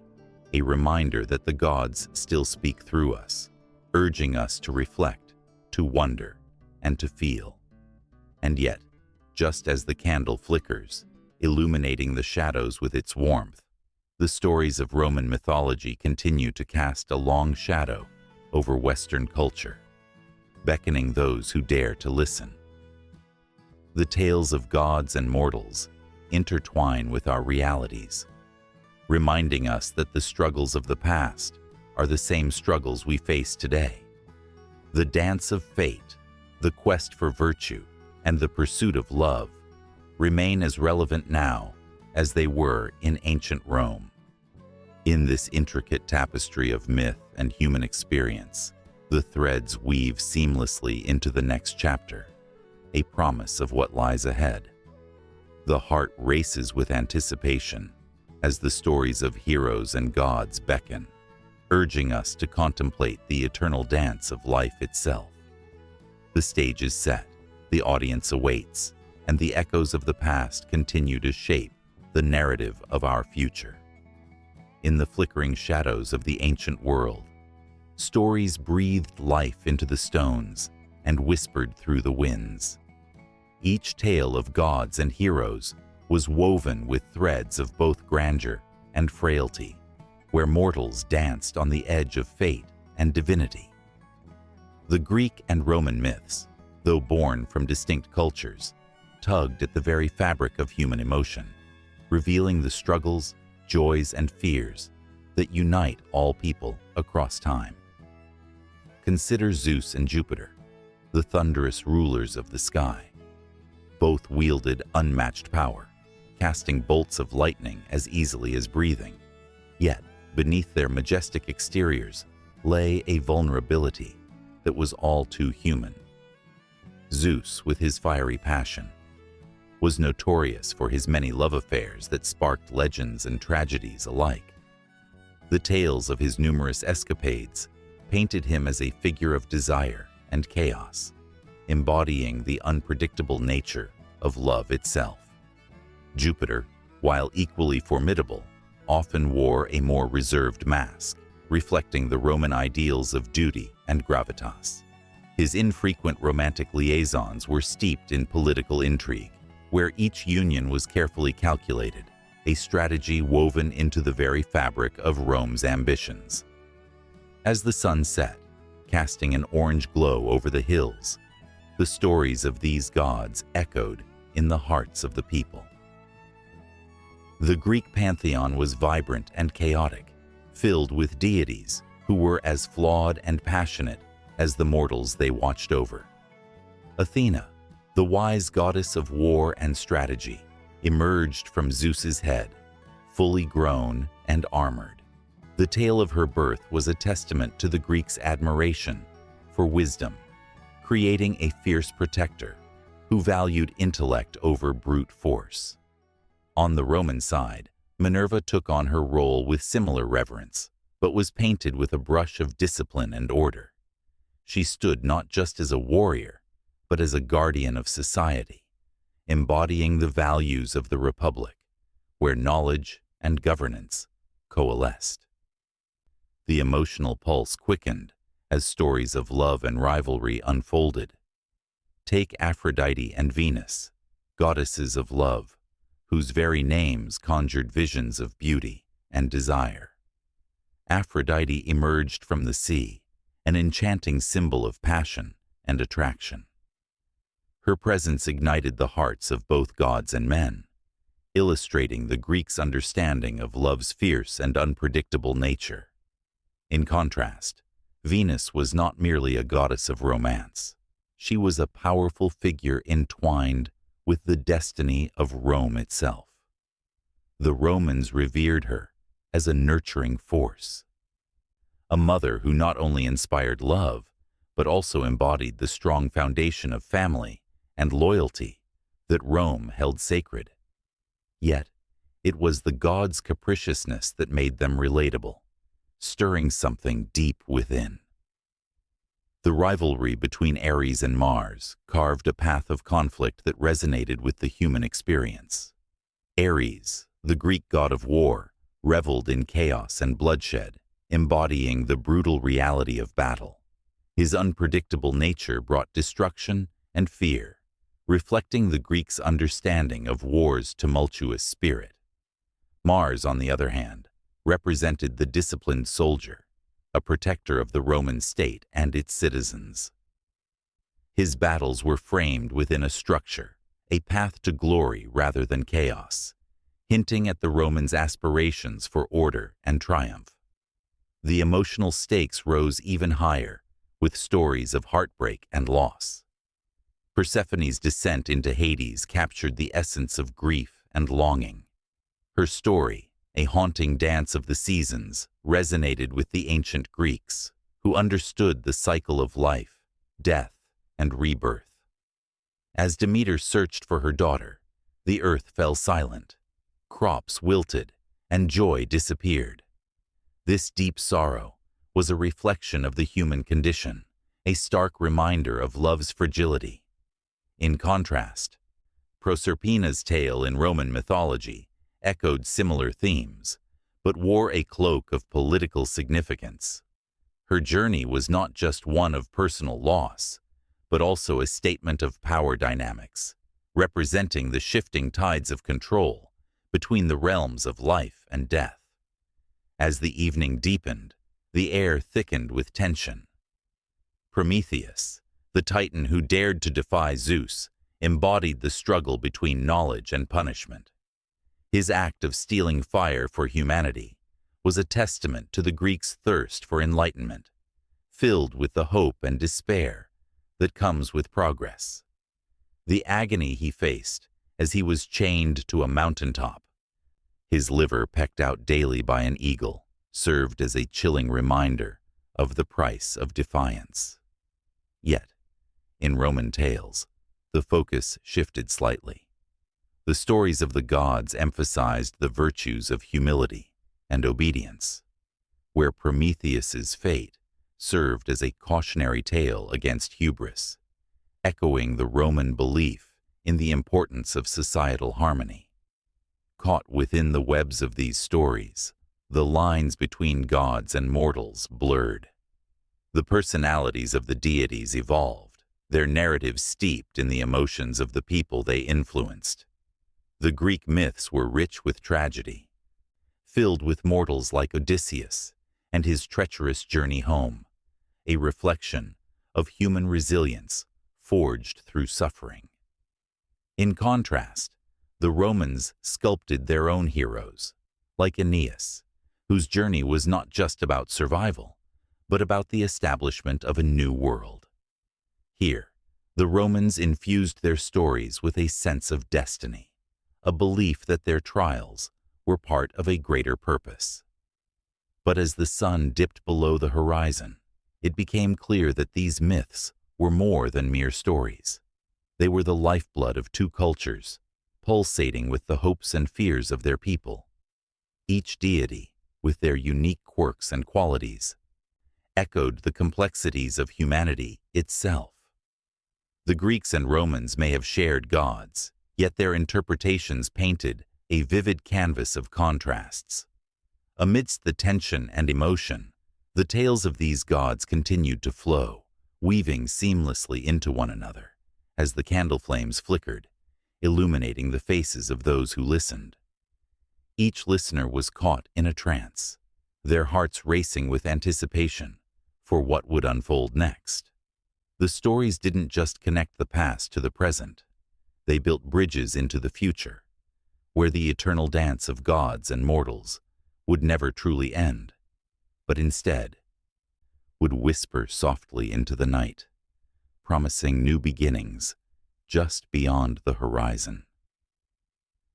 a reminder that the gods still speak through us, urging us to reflect, to wonder, and to feel. And yet, just as the candle flickers, illuminating the shadows with its warmth, the stories of Roman mythology continue to cast a long shadow over Western culture, beckoning those who dare to listen. The tales of gods and mortals intertwine with our realities, reminding us that the struggles of the past are the same struggles we face today. The dance of fate, the quest for virtue, and the pursuit of love remain as relevant now as they were in ancient Rome. In this intricate tapestry of myth and human experience, the threads weave seamlessly into the next chapter, a promise of what lies ahead. The heart races with anticipation as the stories of heroes and gods beckon, urging us to contemplate the eternal dance of life itself. The stage is set, the audience awaits, and the echoes of the past continue to shape the narrative of our future. In the flickering shadows of the ancient world, stories breathed life into the stones and whispered through the winds. Each tale of gods and heroes was woven with threads of both grandeur and frailty, where mortals danced on the edge of fate and divinity. The Greek and Roman myths, though born from distinct cultures, tugged at the very fabric of human emotion, revealing the struggles, joys, and fears that unite all people across time. Consider Zeus and Jupiter, the thunderous rulers of the sky. Both wielded unmatched power, casting bolts of lightning as easily as breathing. Yet, beneath their majestic exteriors lay a vulnerability that was all too human. Zeus, with his fiery passion, was notorious for his many love affairs that sparked legends and tragedies alike. The tales of his numerous escapades painted him as a figure of desire and chaos, embodying the unpredictable nature of love itself. Jupiter, while equally formidable, often wore a more reserved mask, reflecting the Roman ideals of duty and gravitas. His infrequent romantic liaisons were steeped in political intrigue, where each union was carefully calculated, a strategy woven into the very fabric of Rome's ambitions. As the sun set, casting an orange glow over the hills, the stories of these gods echoed in the hearts of the people. The Greek pantheon was vibrant and chaotic, filled with deities who were as flawed and passionate as the mortals they watched over. Athena, the wise goddess of war and strategy, emerged from Zeus's head, fully grown and armored. The tale of her birth was a testament to the Greeks' admiration for wisdom, creating a fierce protector who valued intellect over brute force. On the Roman side, Minerva took on her role with similar reverence, but was painted with a brush of discipline and order. She stood not just as a warrior, but as a guardian of society, embodying the values of the Republic, where knowledge and governance coalesced. The emotional pulse quickened as stories of love and rivalry unfolded. Take Aphrodite and Venus, goddesses of love, whose very names conjured visions of beauty and desire. Aphrodite emerged from the sea, an enchanting symbol of passion and attraction. Her presence ignited the hearts of both gods and men, illustrating the Greeks' understanding of love's fierce and unpredictable nature. In contrast, Venus was not merely a goddess of romance. She was a powerful figure entwined with the destiny of Rome itself. The Romans revered her as a nurturing force, a mother who not only inspired love, but also embodied the strong foundation of family and loyalty that Rome held sacred. Yet, it was the gods' capriciousness that made them relatable, stirring something deep within. The rivalry between Ares and Mars carved a path of conflict that resonated with the human experience. Ares, the Greek god of war, reveled in chaos and bloodshed, embodying the brutal reality of battle. His unpredictable nature brought destruction and fear, reflecting the Greeks' understanding of war's tumultuous spirit. Mars, on the other hand, represented the disciplined soldier, a protector of the Roman state and its citizens. His battles were framed within a structure, a path to glory rather than chaos, hinting at the Romans' aspirations for order and triumph. The emotional stakes rose even higher, with stories of heartbreak and loss. Persephone's descent into Hades captured the essence of grief and longing. Her story, a haunting dance of the seasons, resonated with the ancient Greeks, who understood the cycle of life, death, and rebirth. As Demeter searched for her daughter, the earth fell silent, crops wilted, and joy disappeared. This deep sorrow was a reflection of the human condition, a stark reminder of love's fragility. In contrast, Proserpina's tale in Roman mythology echoed similar themes, but wore a cloak of political significance. Her journey was not just one of personal loss, but also a statement of power dynamics, representing the shifting tides of control between the realms of life and death. As the evening deepened, the air thickened with tension. Prometheus, the titan who dared to defy Zeus, embodied the struggle between knowledge and punishment. His act of stealing fire for humanity was a testament to the Greeks' thirst for enlightenment, filled with the hope and despair that comes with progress. The agony he faced as he was chained to a mountaintop, his liver pecked out daily by an eagle, served as a chilling reminder of the price of defiance. Yet, in Roman tales, the focus shifted slightly. The stories of the gods emphasized the virtues of humility and obedience, where Prometheus's fate served as a cautionary tale against hubris, echoing the Roman belief in the importance of societal harmony. Caught within the webs of these stories, the lines between gods and mortals blurred. The personalities of the deities evolved, their narratives steeped in the emotions of the people they influenced. The Greek myths were rich with tragedy, filled with mortals like Odysseus and his treacherous journey home, a reflection of human resilience forged through suffering. In contrast, the Romans sculpted their own heroes, like Aeneas, whose journey was not just about survival, but about the establishment of a new world. Here, the Romans infused their stories with a sense of destiny, a belief that their trials were part of a greater purpose. But as the sun dipped below the horizon, it became clear that these myths were more than mere stories. They were the lifeblood of two cultures, pulsating with the hopes and fears of their people. Each deity, with their unique quirks and qualities, echoed the complexities of humanity itself. The Greeks and Romans may have shared gods, yet their interpretations painted a vivid canvas of contrasts. Amidst the tension and emotion, the tales of these gods continued to flow, weaving seamlessly into one another, as the candle flames flickered, illuminating the faces of those who listened. Each listener was caught in a trance, their hearts racing with anticipation for what would unfold next. The stories didn't just connect the past to the present, they built bridges into the future, where the eternal dance of gods and mortals would never truly end, but instead would whisper softly into the night, promising new beginnings just beyond the horizon.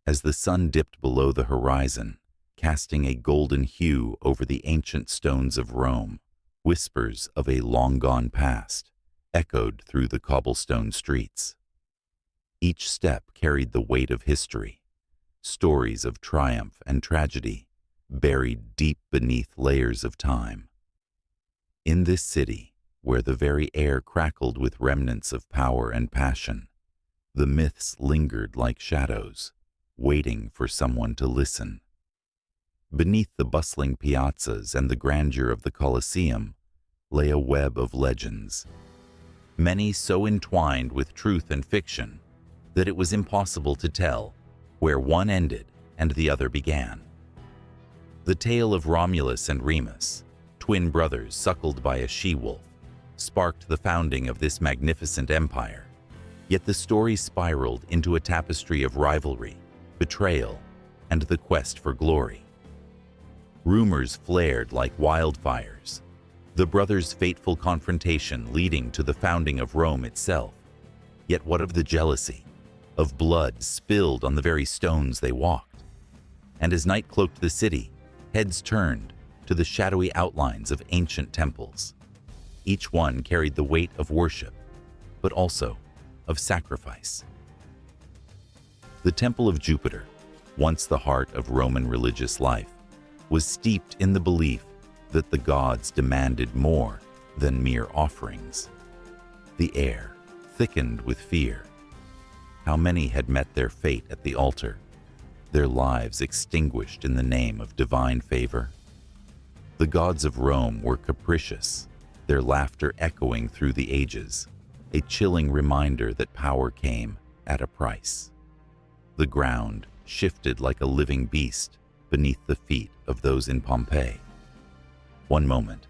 As the sun dipped below the horizon, casting a golden hue over the ancient stones of Rome, whispers of a long-gone past echoed through the cobblestone streets. Each step carried the weight of history, stories of triumph and tragedy buried deep beneath layers of time. In this city, where the very air crackled with remnants of power and passion, the myths lingered like shadows, waiting for someone to listen. Beneath the bustling piazzas and the grandeur of the Colosseum lay a web of legends, many so entwined with truth and fiction that it was impossible to tell where one ended and the other began. The tale of Romulus and Remus, twin brothers suckled by a she-wolf, sparked the founding of this magnificent empire. Yet the story spiraled into a tapestry of rivalry, betrayal, and the quest for glory. Rumors flared like wildfires, the brothers' fateful confrontation leading to the founding of Rome itself. Yet what of the jealousy, of blood spilled on the very stones they walked? And as night cloaked the city, heads turned to the shadowy outlines of ancient temples. Each one carried the weight of worship, but also of sacrifice. The Temple of Jupiter, once the heart of Roman religious life, was steeped in the belief that the gods demanded more than mere offerings. The air thickened with fear. How many had met their fate at the altar, their lives extinguished in the name of divine favor? The gods of Rome were capricious, their laughter echoing through the ages, a chilling reminder that power came at a price. The ground shifted like a living beast beneath the feet of those in Pompeii. One moment,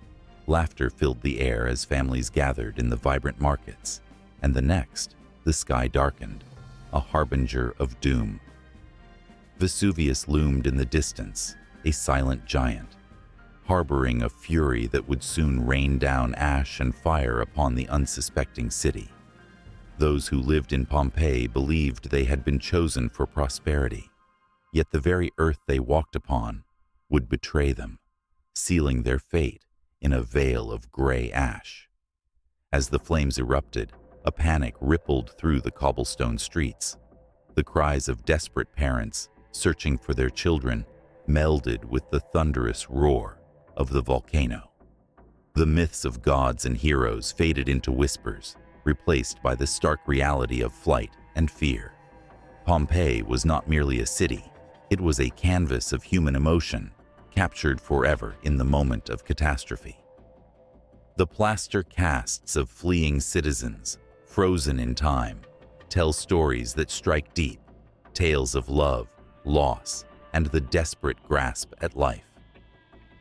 laughter filled the air as families gathered in the vibrant markets, and the next, the sky darkened, a harbinger of doom. Vesuvius loomed in the distance, a silent giant, harboring a fury that would soon rain down ash and fire upon the unsuspecting city. Those who lived in Pompeii believed they had been chosen for prosperity, yet the very earth they walked upon would betray them, sealing their fate in a veil of gray ash. As the flames erupted, a panic rippled through the cobblestone streets. The cries of desperate parents searching for their children melded with the thunderous roar of the volcano. The myths of gods and heroes faded into whispers, replaced by the stark reality of flight and fear. Pompeii was not merely a city, it was a canvas of human emotion, captured forever in the moment of catastrophe. The plaster casts of fleeing citizens, frozen in time, tell stories that strike deep, tales of love, loss, and the desperate grasp at life.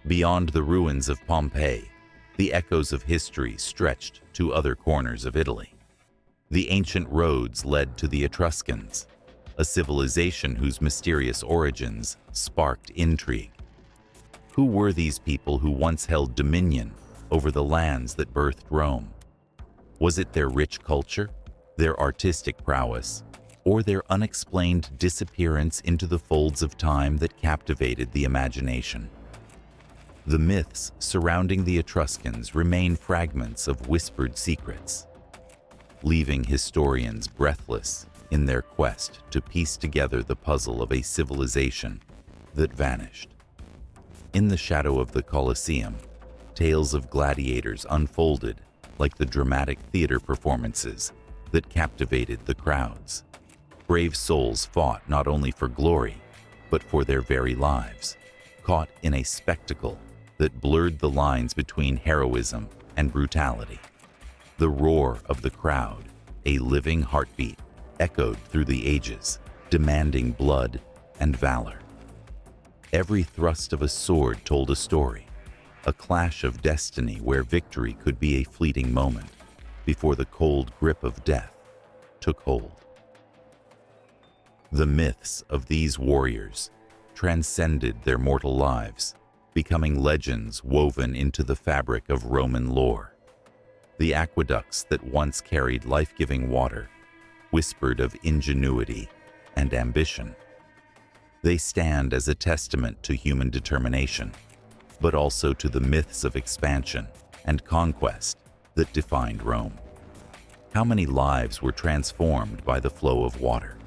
Beyond the ruins of Pompeii, the echoes of history stretched to other corners of Italy. The ancient roads led to the Etruscans, a civilization whose mysterious origins sparked intrigue. Who were these people who once held dominion over the lands that birthed Rome? Was it their rich culture, their artistic prowess, or their unexplained disappearance into the folds of time that captivated the imagination? The myths surrounding the Etruscans remain fragments of whispered secrets, leaving historians breathless in their quest to piece together the puzzle of a civilization that vanished. In the shadow of the Colosseum, tales of gladiators unfolded like the dramatic theater performances that captivated the crowds. Brave souls fought not only for glory, but for their very lives, caught in a spectacle that blurred the lines between heroism and brutality. The roar of the crowd, a living heartbeat, echoed through the ages, demanding blood and valor. Every thrust of a sword told a story, a clash of destiny where victory could be a fleeting moment before the cold grip of death took hold. The myths of these warriors transcended their mortal lives, becoming legends woven into the fabric of Roman lore. The aqueducts that once carried life-giving water whispered of ingenuity and ambition. They stand as a testament to human determination, but also to the myths of expansion and conquest that defined Rome. How many lives were transformed by the flow of water?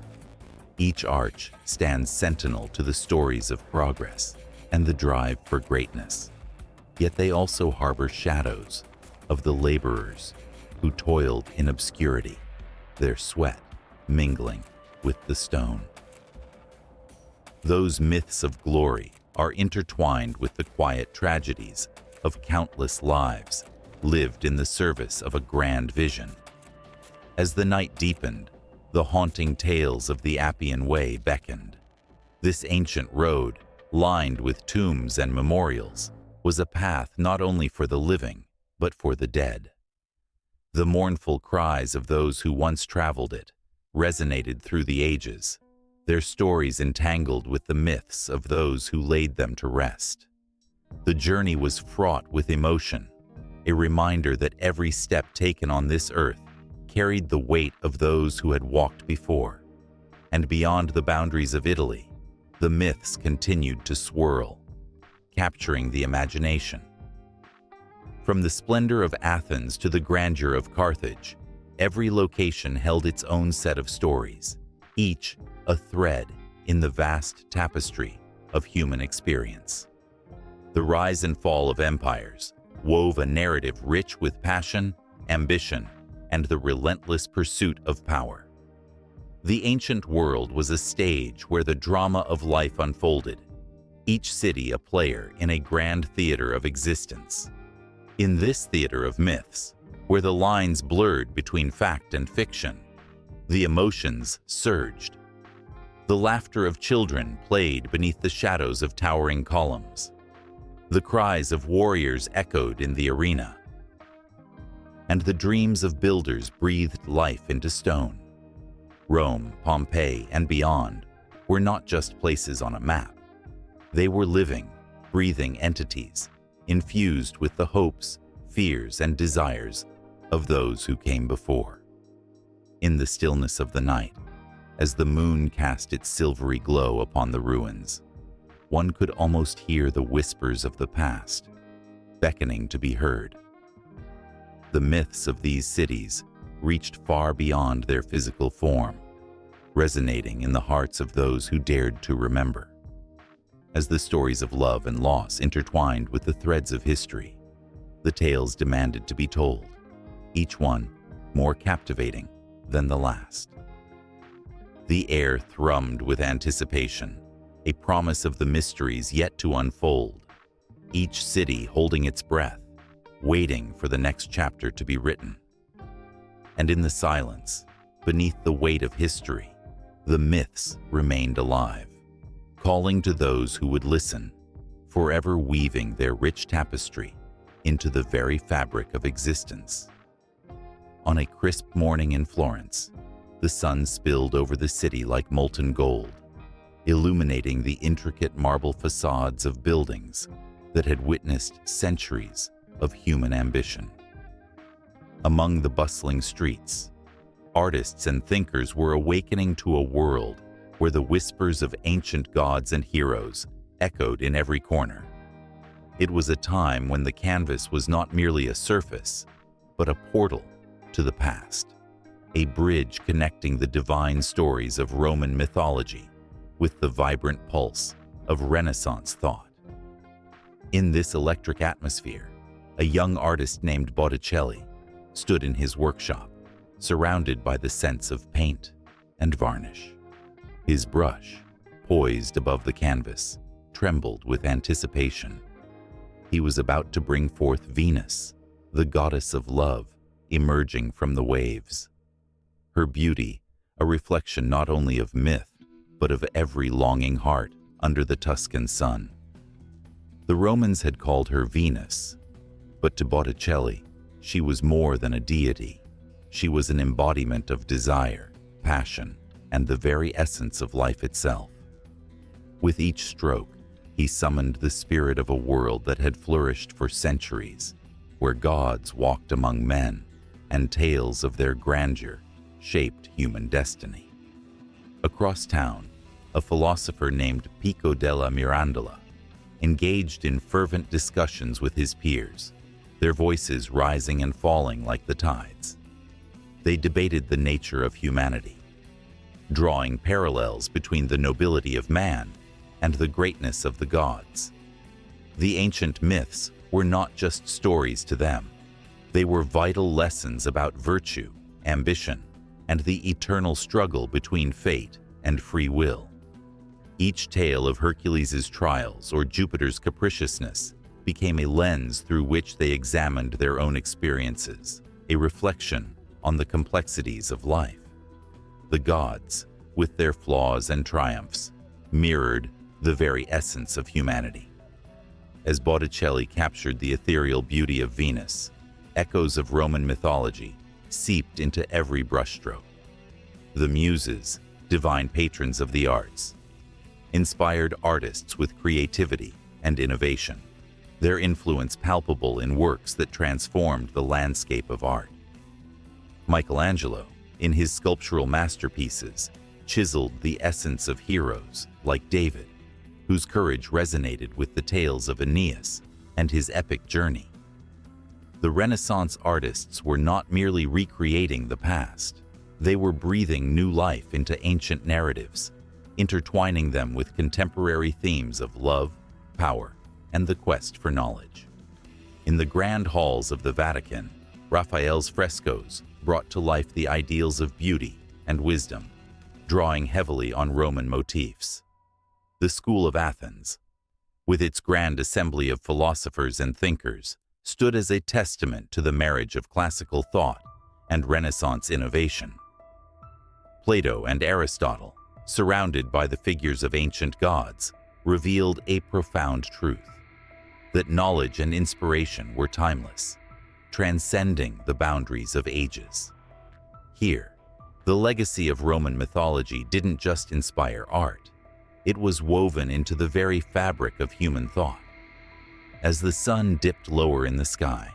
Each arch stands sentinel to the stories of progress and the drive for greatness. Yet they also harbor shadows of the laborers who toiled in obscurity, their sweat mingling with the stone. Those myths of glory are intertwined with the quiet tragedies of countless lives lived in the service of a grand vision. As the night deepened, the haunting tales of the Appian Way beckoned. This ancient road, lined with tombs and memorials, was a path not only for the living, but for the dead. The mournful cries of those who once traveled it resonated through the ages, their stories entangled with the myths of those who laid them to rest. The journey was fraught with emotion, a reminder that every step taken on this earth carried the weight of those who had walked before. And beyond the boundaries of Italy, the myths continued to swirl, capturing the imagination. From the splendor of Athens to the grandeur of Carthage, every location held its own set of stories, each a thread in the vast tapestry of human experience. The rise and fall of empires wove a narrative rich with passion, ambition, and the relentless pursuit of power. The ancient world was a stage where the drama of life unfolded, each city a player in a grand theater of existence. In this theater of myths, where the lines blurred between fact and fiction, the emotions surged. The laughter of children played beneath the shadows of towering columns. The cries of warriors echoed in the arena, and the dreams of builders breathed life into stone. Rome, Pompeii, and beyond were not just places on a map. They were living, breathing entities, infused with the hopes, fears, and desires of those who came before. In the stillness of the night, as the moon cast its silvery glow upon the ruins, one could almost hear the whispers of the past, beckoning to be heard. The myths of these cities reached far beyond their physical form, resonating in the hearts of those who dared to remember. As the stories of love and loss intertwined with the threads of history, the tales demanded to be told, each one more captivating than the last. The air thrummed with anticipation, a promise of the mysteries yet to unfold, each city holding its breath, waiting for the next chapter to be written. And in the silence, beneath the weight of history, the myths remained alive, calling to those who would listen, forever weaving their rich tapestry into the very fabric of existence. On a crisp morning in Florence, the sun spilled over the city like molten gold, illuminating the intricate marble facades of buildings that had witnessed centuries of human ambition. Among the bustling streets, artists and thinkers were awakening to a world where the whispers of ancient gods and heroes echoed in every corner. It was a time when the canvas was not merely a surface, but a portal to the past, a bridge connecting the divine stories of Roman mythology with the vibrant pulse of Renaissance thought. In this electric atmosphere, a young artist named Botticelli stood in his workshop, surrounded by the scents of paint and varnish. His brush, poised above the canvas, trembled with anticipation. He was about to bring forth Venus, the goddess of love, emerging from the waves. Her beauty, a reflection not only of myth, but of every longing heart under the Tuscan sun. The Romans had called her Venus, but to Botticelli, she was more than a deity. She was an embodiment of desire, passion, and the very essence of life itself. With each stroke, he summoned the spirit of a world that had flourished for centuries, where gods walked among men, and tales of their grandeur shaped human destiny. Across town, a philosopher named Pico della Mirandola engaged in fervent discussions with his peers, their voices rising and falling like the tides. They debated the nature of humanity, drawing parallels between the nobility of man and the greatness of the gods. The ancient myths were not just stories to them. They were vital lessons about virtue, ambition, and the eternal struggle between fate and free will. Each tale of Hercules' trials or Jupiter's capriciousness became a lens through which they examined their own experiences, a reflection on the complexities of life. The gods, with their flaws and triumphs, mirrored the very essence of humanity. As Botticelli captured the ethereal beauty of Venus, echoes of Roman mythology seeped into every brushstroke. The Muses, divine patrons of the arts, inspired artists with creativity and innovation, their influence palpable in works that transformed the landscape of art. Michelangelo, in his sculptural masterpieces, chiseled the essence of heroes like David, whose courage resonated with the tales of Aeneas and his epic journey. The Renaissance artists were not merely recreating the past, they were breathing new life into ancient narratives, intertwining them with contemporary themes of love, power, and the quest for knowledge. In the grand halls of the Vatican, Raphael's frescoes brought to life the ideals of beauty and wisdom, drawing heavily on Roman motifs. The School of Athens, with its grand assembly of philosophers and thinkers, stood as a testament to the marriage of classical thought and Renaissance innovation. Plato and Aristotle, surrounded by the figures of ancient gods, revealed a profound truth: that knowledge and inspiration were timeless, transcending the boundaries of ages. Here, the legacy of Roman mythology didn't just inspire art, it was woven into the very fabric of human thought. As the sun dipped lower in the sky,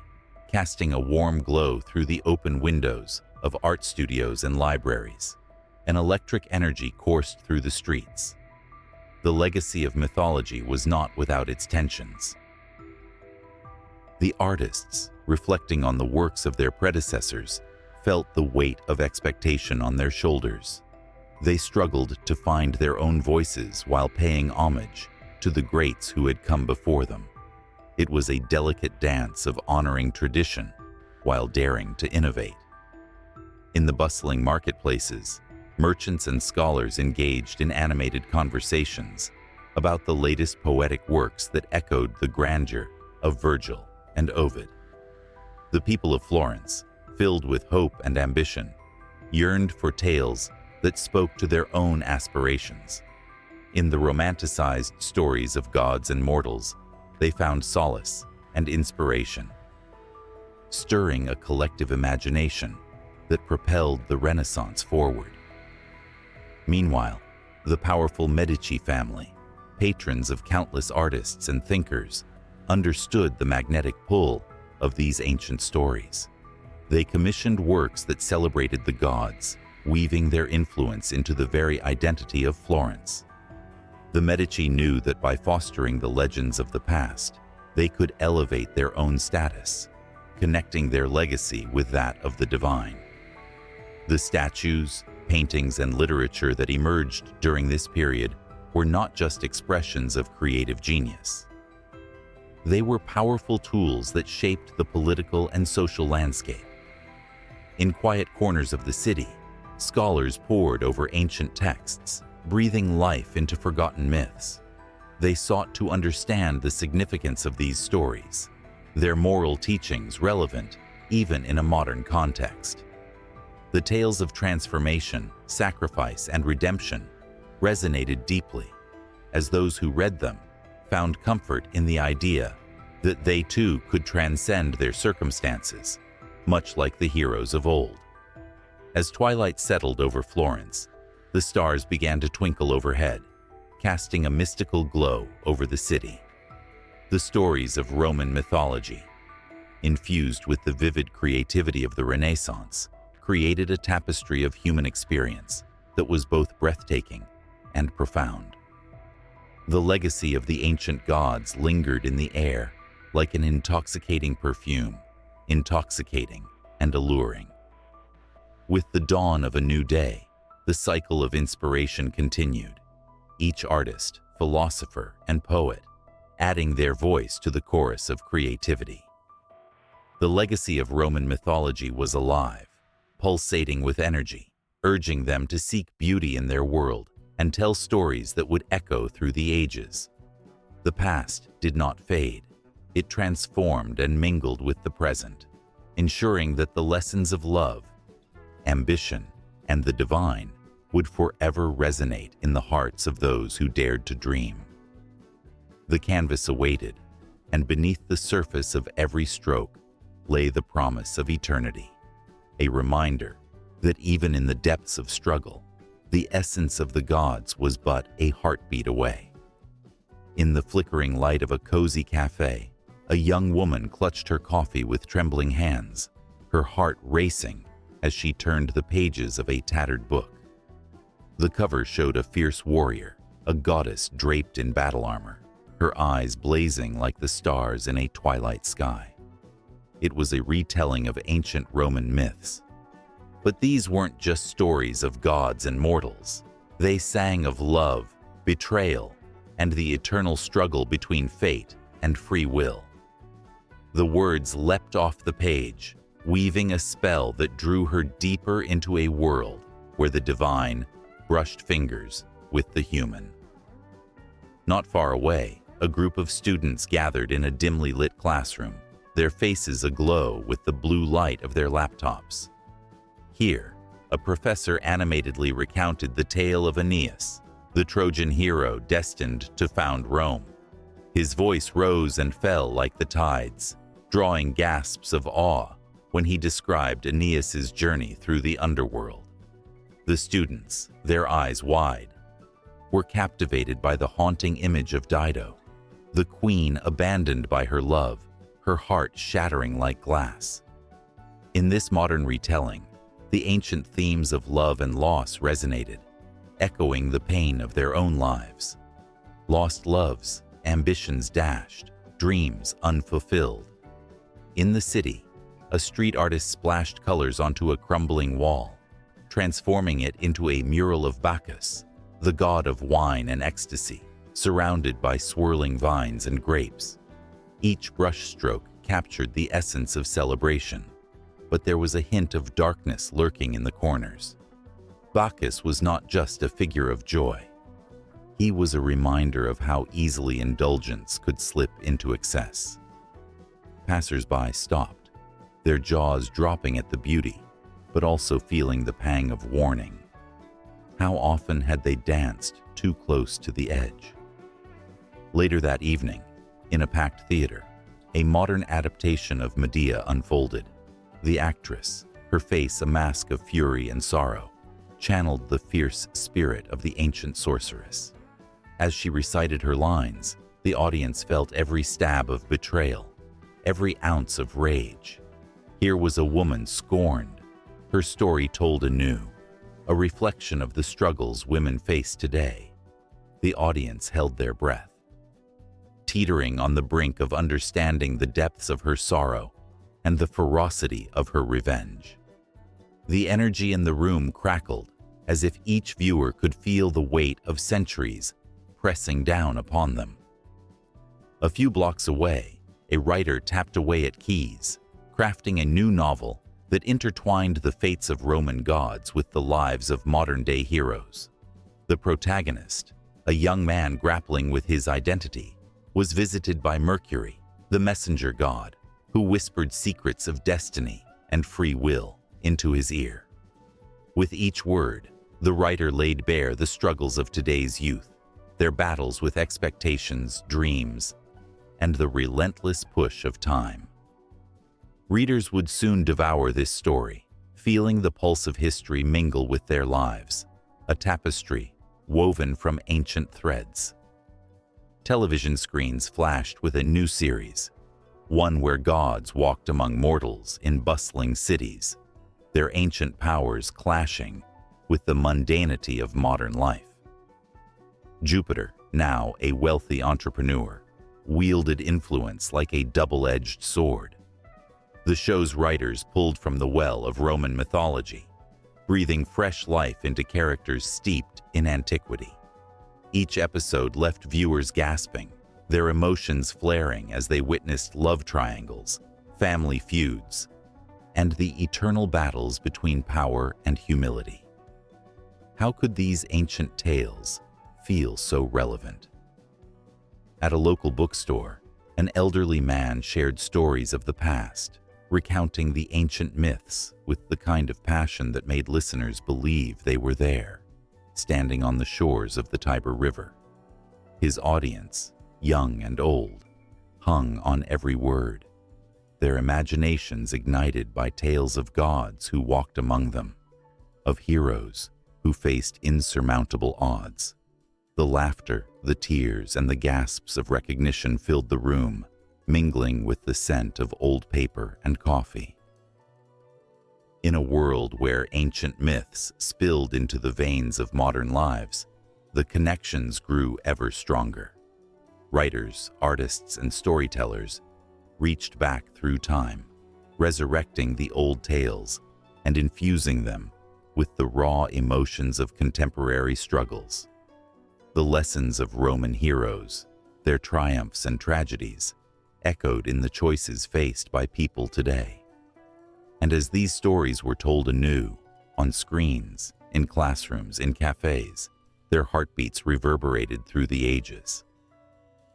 casting a warm glow through the open windows of art studios and libraries, an electric energy coursed through the streets. The legacy of mythology was not without its tensions. The artists, reflecting on the works of their predecessors, felt the weight of expectation on their shoulders. They struggled to find their own voices while paying homage to the greats who had come before them. It was a delicate dance of honoring tradition while daring to innovate. In the bustling marketplaces, merchants and scholars engaged in animated conversations about the latest poetic works that echoed the grandeur of Virgil and Ovid. The people of Florence, filled with hope and ambition, yearned for tales that spoke to their own aspirations. In the romanticized stories of gods and mortals, they found solace and inspiration, stirring a collective imagination that propelled the Renaissance forward. Meanwhile, the powerful Medici family, patrons of countless artists and thinkers, understood the magnetic pull of these ancient stories. They commissioned works that celebrated the gods, weaving their influence into the very identity of Florence. The Medici knew that by fostering the legends of the past, they could elevate their own status, connecting their legacy with that of the divine. The statues, paintings, and literature that emerged during this period were not just expressions of creative genius. They were powerful tools that shaped the political and social landscape. In quiet corners of the city, scholars pored over ancient texts, breathing life into forgotten myths. They sought to understand the significance of these stories, their moral teachings relevant even in a modern context. The tales of transformation, sacrifice, and redemption resonated deeply, as those who read them found comfort in the idea that they too could transcend their circumstances, much like the heroes of old. As twilight settled over Florence, the stars began to twinkle overhead, casting a mystical glow over the city. The stories of Roman mythology, infused with the vivid creativity of the Renaissance, created a tapestry of human experience that was both breathtaking and profound. The legacy of the ancient gods lingered in the air like an intoxicating perfume, intoxicating and alluring. With the dawn of a new day, the cycle of inspiration continued, each artist, philosopher, and poet adding their voice to the chorus of creativity. The legacy of Roman mythology was alive, pulsating with energy, urging them to seek beauty in their world and tell stories that would echo through the ages. The past did not fade. It transformed and mingled with the present, ensuring that the lessons of love, ambition, and the divine would forever resonate in the hearts of those who dared to dream. The canvas awaited, and beneath the surface of every stroke lay the promise of eternity, a reminder that even in the depths of struggle, the essence of the gods was but a heartbeat away. In the flickering light of a cozy cafe, a young woman clutched her coffee with trembling hands, her heart racing as she turned the pages of a tattered book. The cover showed a fierce warrior, a goddess draped in battle armor, her eyes blazing like the stars in a twilight sky. It was a retelling of ancient Roman myths. But these weren't just stories of gods and mortals. They sang of love, betrayal, and the eternal struggle between fate and free will. The words leapt off the page, weaving a spell that drew her deeper into a world where the divine brushed fingers with the human. Not far away, a group of students gathered in a dimly lit classroom, their faces aglow with the blue light of their laptops. Here, a professor animatedly recounted the tale of Aeneas, the Trojan hero destined to found Rome. His voice rose and fell like the tides, drawing gasps of awe when he described Aeneas's journey through the underworld. The students, their eyes wide, were captivated by the haunting image of Dido, the queen abandoned by her love, her heart shattering like glass. In this modern retelling, the ancient themes of love and loss resonated, echoing the pain of their own lives. Lost loves, ambitions dashed, dreams unfulfilled. In the city, a street artist splashed colors onto a crumbling wall, transforming it into a mural of Bacchus, the god of wine and ecstasy, surrounded by swirling vines and grapes. Each brushstroke captured the essence of celebration, but there was a hint of darkness lurking in the corners. Bacchus was not just a figure of joy. He was a reminder of how easily indulgence could slip into excess. Passers-by stopped, their jaws dropping at the beauty, but also feeling the pang of warning. How often had they danced too close to the edge? Later that evening, in a packed theater, a modern adaptation of Medea unfolded. The actress, her face a mask of fury and sorrow, channeled the fierce spirit of the ancient sorceress. As she recited her lines, the audience felt every stab of betrayal, every ounce of rage. Here was a woman scorned, her story told anew, a reflection of the struggles women face today. The audience held their breath, teetering on the brink of understanding the depths of her sorrow and the ferocity of her revenge. The energy in the room crackled, as if each viewer could feel the weight of centuries pressing down upon them. A few blocks away, a writer tapped away at keys, crafting a new novel that intertwined the fates of Roman gods with the lives of modern-day heroes. The protagonist, a young man grappling with his identity, was visited by Mercury, the messenger god, who whispered secrets of destiny and free will into his ear. With each word, the writer laid bare the struggles of today's youth, their battles with expectations, dreams, and the relentless push of time. Readers would soon devour this story, feeling the pulse of history mingle with their lives, a tapestry woven from ancient threads. Television screens flashed with a new series, one where gods walked among mortals in bustling cities, their ancient powers clashing with the mundanity of modern life. Jupiter, now a wealthy entrepreneur, wielded influence like a double-edged sword. The show's writers pulled from the well of Roman mythology, breathing fresh life into characters steeped in antiquity. Each episode left viewers gasping, their emotions flaring as they witnessed love triangles, family feuds, and the eternal battles between power and humility. How could these ancient tales feel so relevant? At a local bookstore, an elderly man shared stories of the past, recounting the ancient myths with the kind of passion that made listeners believe they were there, standing on the shores of the Tiber River. His audience, young and old, hung on every word, their imaginations ignited by tales of gods who walked among them, of heroes who faced insurmountable odds. The laughter, the tears, and the gasps of recognition filled the room, mingling with the scent of old paper and coffee. In a world where ancient myths spilled into the veins of modern lives, the connections grew ever stronger. Writers, artists, and storytellers reached back through time, resurrecting the old tales and infusing them with the raw emotions of contemporary struggles. The lessons of Roman heroes, their triumphs and tragedies, echoed in the choices faced by people today. And as these stories were told anew, on screens, in classrooms, in cafes, their heartbeats reverberated through the ages.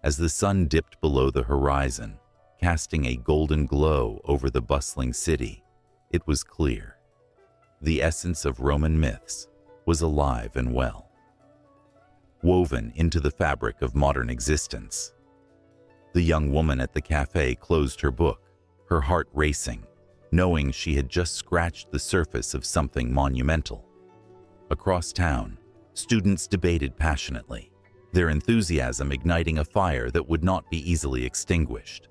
As the sun dipped below the horizon, casting a golden glow over the bustling city, it was clear. The essence of Roman myths was alive and well, woven into the fabric of modern existence. The young woman at the cafe closed her book, her heart racing, knowing she had just scratched the surface of something monumental. Across town, students debated passionately, their enthusiasm igniting a fire that would not be easily extinguished.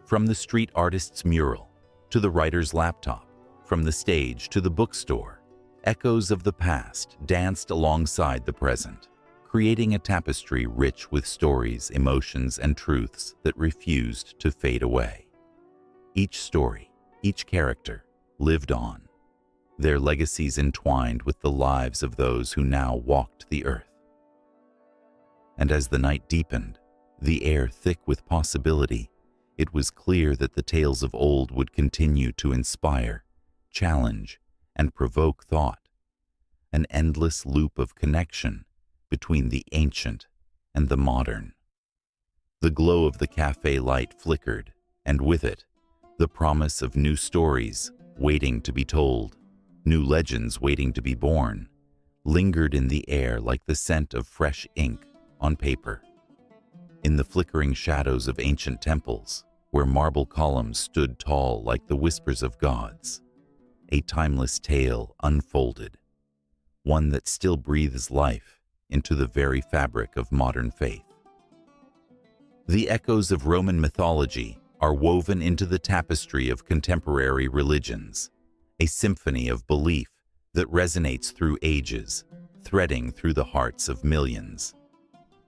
From the street artist's mural to the writer's laptop, from the stage to the bookstore, echoes of the past danced alongside the present, creating a tapestry rich with stories, emotions, and truths that refused to fade away. Each story, each character, lived on, their legacies entwined with the lives of those who now walked the earth. And as the night deepened, the air thick with possibility, it was clear that the tales of old would continue to inspire, challenge, and provoke thought, an endless loop of connection between the ancient and the modern. The glow of the cafe light flickered, and with it, the promise of new stories waiting to be told, new legends waiting to be born, lingered in the air like the scent of fresh ink on paper. In the flickering shadows of ancient temples, where marble columns stood tall like the whispers of gods, a timeless tale unfolded, one that still breathes life into the very fabric of modern faith. The echoes of Roman mythology are woven into the tapestry of contemporary religions, a symphony of belief that resonates through ages, threading through the hearts of millions.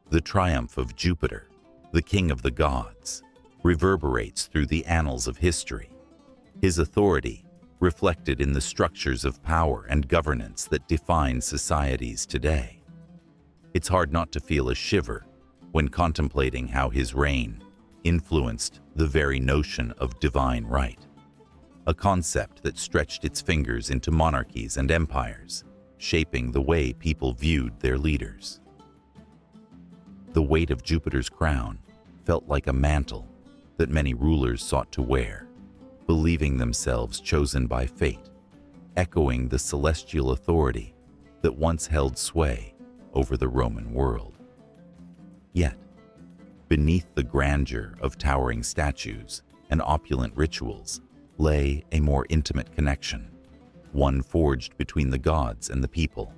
The triumph of Jupiter, the king of the gods, reverberates through the annals of history, his authority reflected in the structures of power and governance that define societies today. It's hard not to feel a shiver when contemplating how his reign influenced the very notion of divine right, a concept that stretched its fingers into monarchies and empires, shaping the way people viewed their leaders. The weight of Jupiter's crown felt like a mantle that many rulers sought to wear, believing themselves chosen by fate, echoing the celestial authority that once held sway over the Roman world. Yet, beneath the grandeur of towering statues and opulent rituals lay a more intimate connection, one forged between the gods and the people.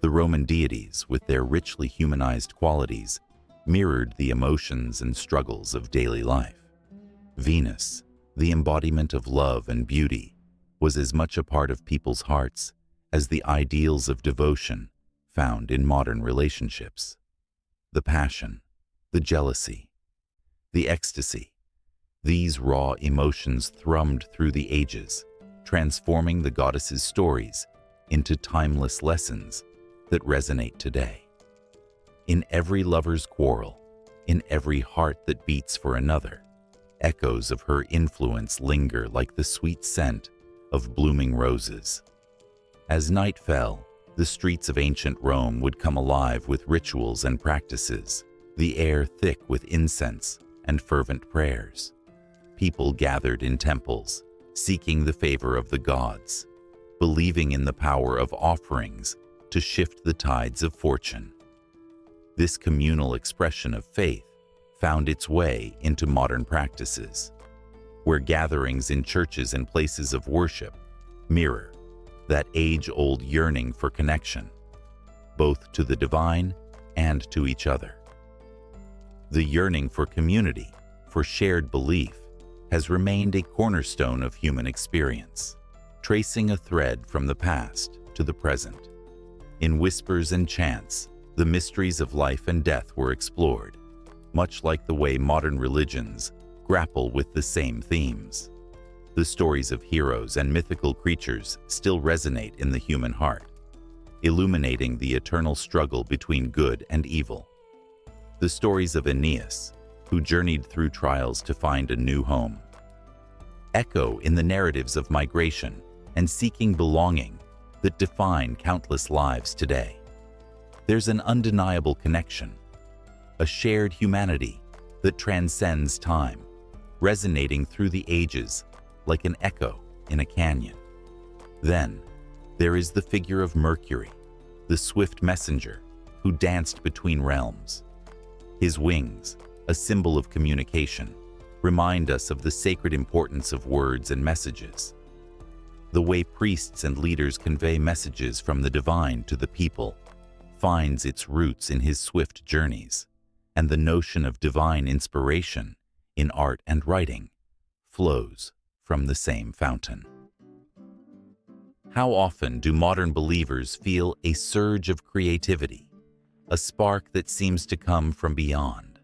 The Roman deities, with their richly humanized qualities, mirrored the emotions and struggles of daily life. Venus, the embodiment of love and beauty, was as much a part of people's hearts as the ideals of devotion found in modern relationships. The passion, the jealousy, the ecstasy, these raw emotions thrummed through the ages, transforming the goddess's stories into timeless lessons that resonate today. In every lover's quarrel, in every heart that beats for another, echoes of her influence linger like the sweet scent of blooming roses. As night fell, the streets of ancient Rome would come alive with rituals and practices, the air thick with incense and fervent prayers. People gathered in temples, seeking the favor of the gods, believing in the power of offerings to shift the tides of fortune. This communal expression of faith found its way into modern practices, where gatherings in churches and places of worship mirror that age-old yearning for connection, both to the divine and to each other. The yearning for community, for shared belief, has remained a cornerstone of human experience. tracing a thread from the past to the present. In whispers and chants, the mysteries of life and death were explored, much like the way modern religions grapple with the same themes. The stories of heroes and mythical creatures still resonate in the human heart, illuminating the eternal struggle between good and evil. The stories of Aeneas, who journeyed through trials to find a new home, echo in the narratives of migration and seeking belonging that define countless lives today. There's an undeniable connection, a shared humanity that transcends time, resonating through the ages like an echo in a canyon. Then, there is the figure of Mercury, the swift messenger who danced between realms. His wings, a symbol of communication, remind us of the sacred importance of words and messages. The way priests and leaders convey messages from the divine to the people finds its roots in his swift journeys, and the notion of divine inspiration in art and writing flows from the same fountain. How often do modern believers feel a surge of creativity, a spark that seems to come from beyond?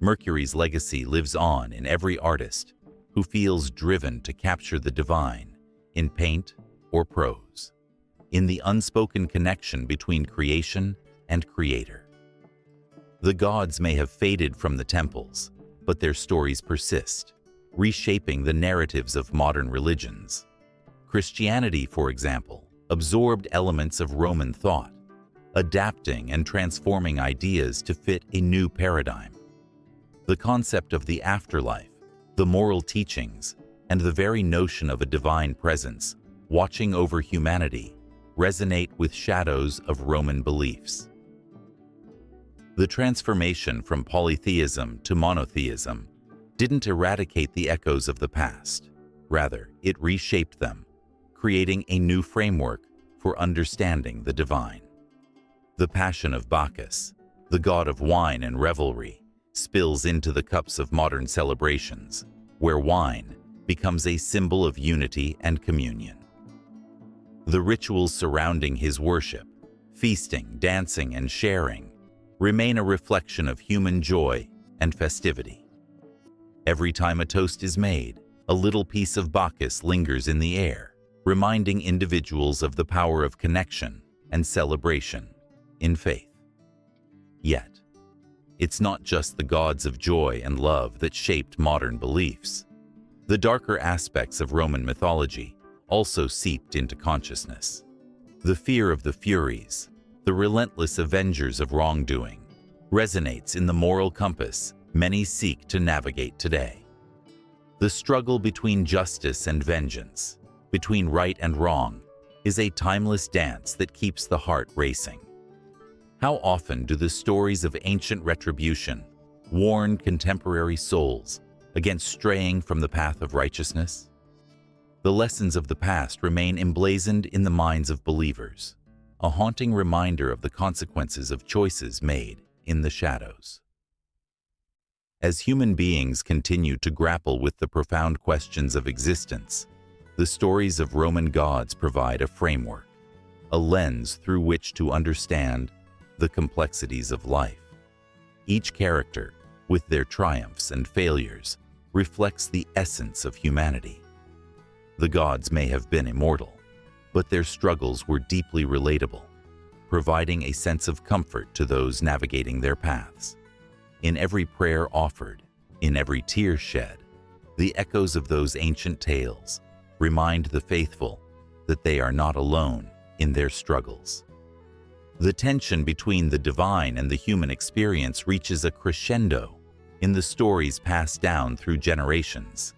Mercury's legacy lives on in every artist who feels driven to capture the divine in paint or prose, in the unspoken connection between creation and creator. The gods may have faded from the temples, but their stories persist, reshaping the narratives of modern religions. Christianity, for example, absorbed elements of Roman thought, adapting and transforming ideas to fit a new paradigm. The concept of the afterlife, the moral teachings, and the very notion of a divine presence watching over humanity resonate with shadows of Roman beliefs. The transformation from polytheism to monotheism didn't eradicate the echoes of the past. Rather, it reshaped them, creating a new framework for understanding the divine. The passion of Bacchus, the god of wine and revelry, spills into the cups of modern celebrations, where wine becomes a symbol of unity and communion. The rituals surrounding his worship, feasting, dancing, and sharing, remain a reflection of human joy and festivity. Every time a toast is made, a little piece of Bacchus lingers in the air, reminding individuals of the power of connection and celebration in faith. Yet, it's not just the gods of joy and love that shaped modern beliefs. The darker aspects of Roman mythology also seeped into consciousness. The fear of the Furies, the relentless avengers of wrongdoing, resonates in the moral compass many seek to navigate today. The struggle between justice and vengeance, between right and wrong, is a timeless dance that keeps the heart racing. How often do the stories of ancient retribution warn contemporary souls against straying from the path of righteousness? The lessons of the past remain emblazoned in the minds of believers, a haunting reminder of the consequences of choices made in the shadows. As human beings continue to grapple with the profound questions of existence, the stories of Roman gods provide a framework, a lens through which to understand the complexities of life. Each character, with their triumphs and failures, reflects the essence of humanity. The gods may have been immortal, but their struggles were deeply relatable, providing a sense of comfort to those navigating their paths. In every prayer offered, in every tear shed, the echoes of those ancient tales remind the faithful that they are not alone in their struggles. The tension between the divine and the human experience reaches a crescendo in the stories passed down through generations.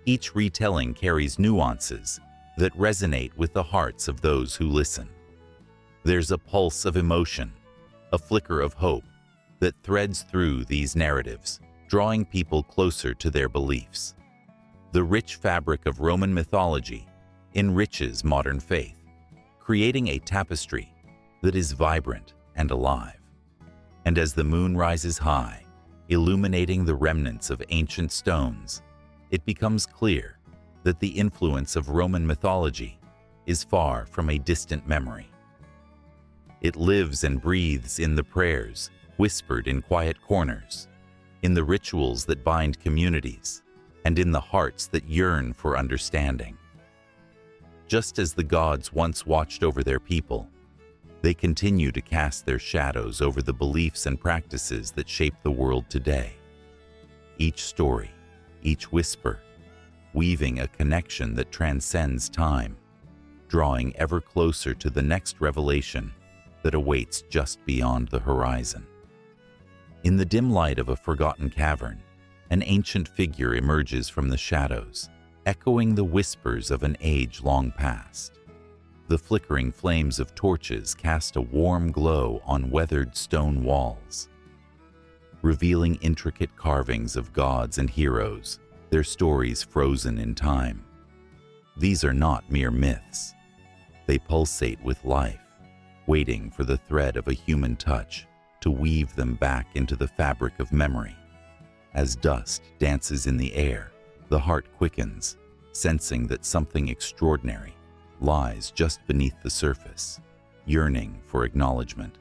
Each retelling carries nuances that resonate with the hearts of those who listen. There's a pulse of emotion, a flicker of hope that threads through these narratives, drawing people closer to their beliefs. The rich fabric of Roman mythology enriches modern faith, creating a tapestry that is vibrant and alive. And as the moon rises high, illuminating the remnants of ancient stones, it becomes clear that the influence of Roman mythology is far from a distant memory. It lives and breathes in the prayers whispered in quiet corners, in the rituals that bind communities, and in the hearts that yearn for understanding. Just as the gods once watched over their people, they continue to cast their shadows over the beliefs and practices that shape the world today. Each story, each whisper, weaving a connection that transcends time, drawing ever closer to the next revelation that awaits just beyond the horizon. In the dim light of a forgotten cavern, an ancient figure emerges from the shadows, echoing the whispers of an age long past. The flickering flames of torches cast a warm glow on weathered stone walls, revealing intricate carvings of gods and heroes, their stories frozen in time. These are not mere myths. They pulsate with life, waiting for the thread of a human touch to weave them back into the fabric of memory. As dust dances in the air, the heart quickens, sensing that something extraordinary lies just beneath the surface, yearning for acknowledgement.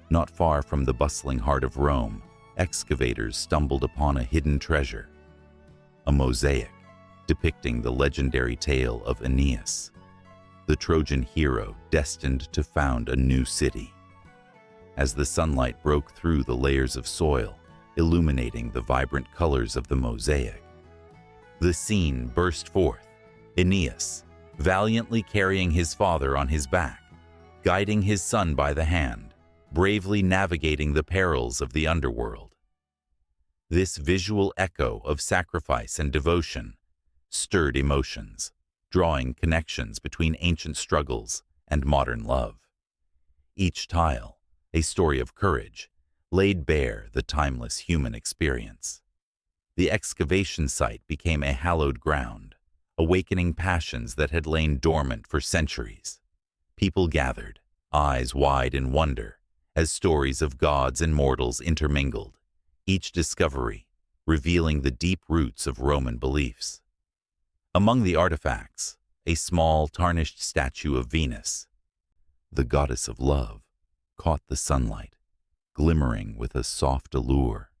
Not far from the bustling heart of Rome, excavators stumbled upon a hidden treasure, a mosaic depicting the legendary tale of Aeneas, the Trojan hero destined to found a new city. As the sunlight broke through the layers of soil, illuminating the vibrant colors of the mosaic, the scene burst forth. Aeneas, valiantly carrying his father on his back, guiding his son by the hand, bravely navigating the perils of the underworld. This visual echo of sacrifice and devotion stirred emotions, drawing connections between ancient struggles and modern love. Each tile, a story of courage, laid bare the timeless human experience. The excavation site became a hallowed ground, awakening passions that had lain dormant for centuries. People gathered, eyes wide in wonder, as stories of gods and mortals intermingled, each discovery revealing the deep roots of Roman beliefs. Among the artifacts, a small, tarnished statue of Venus, the goddess of love, caught the sunlight, glimmering with a soft allure.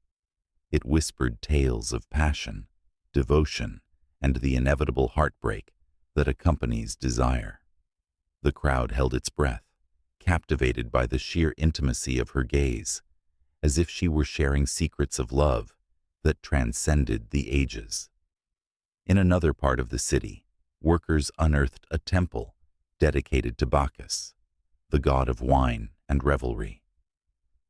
It whispered tales of passion, devotion, and the inevitable heartbreak that accompanies desire. The crowd held its breath, captivated by the sheer intimacy of her gaze, as if she were sharing secrets of love that transcended the ages. In another part of the city, workers unearthed a temple dedicated to Bacchus, the god of wine and revelry.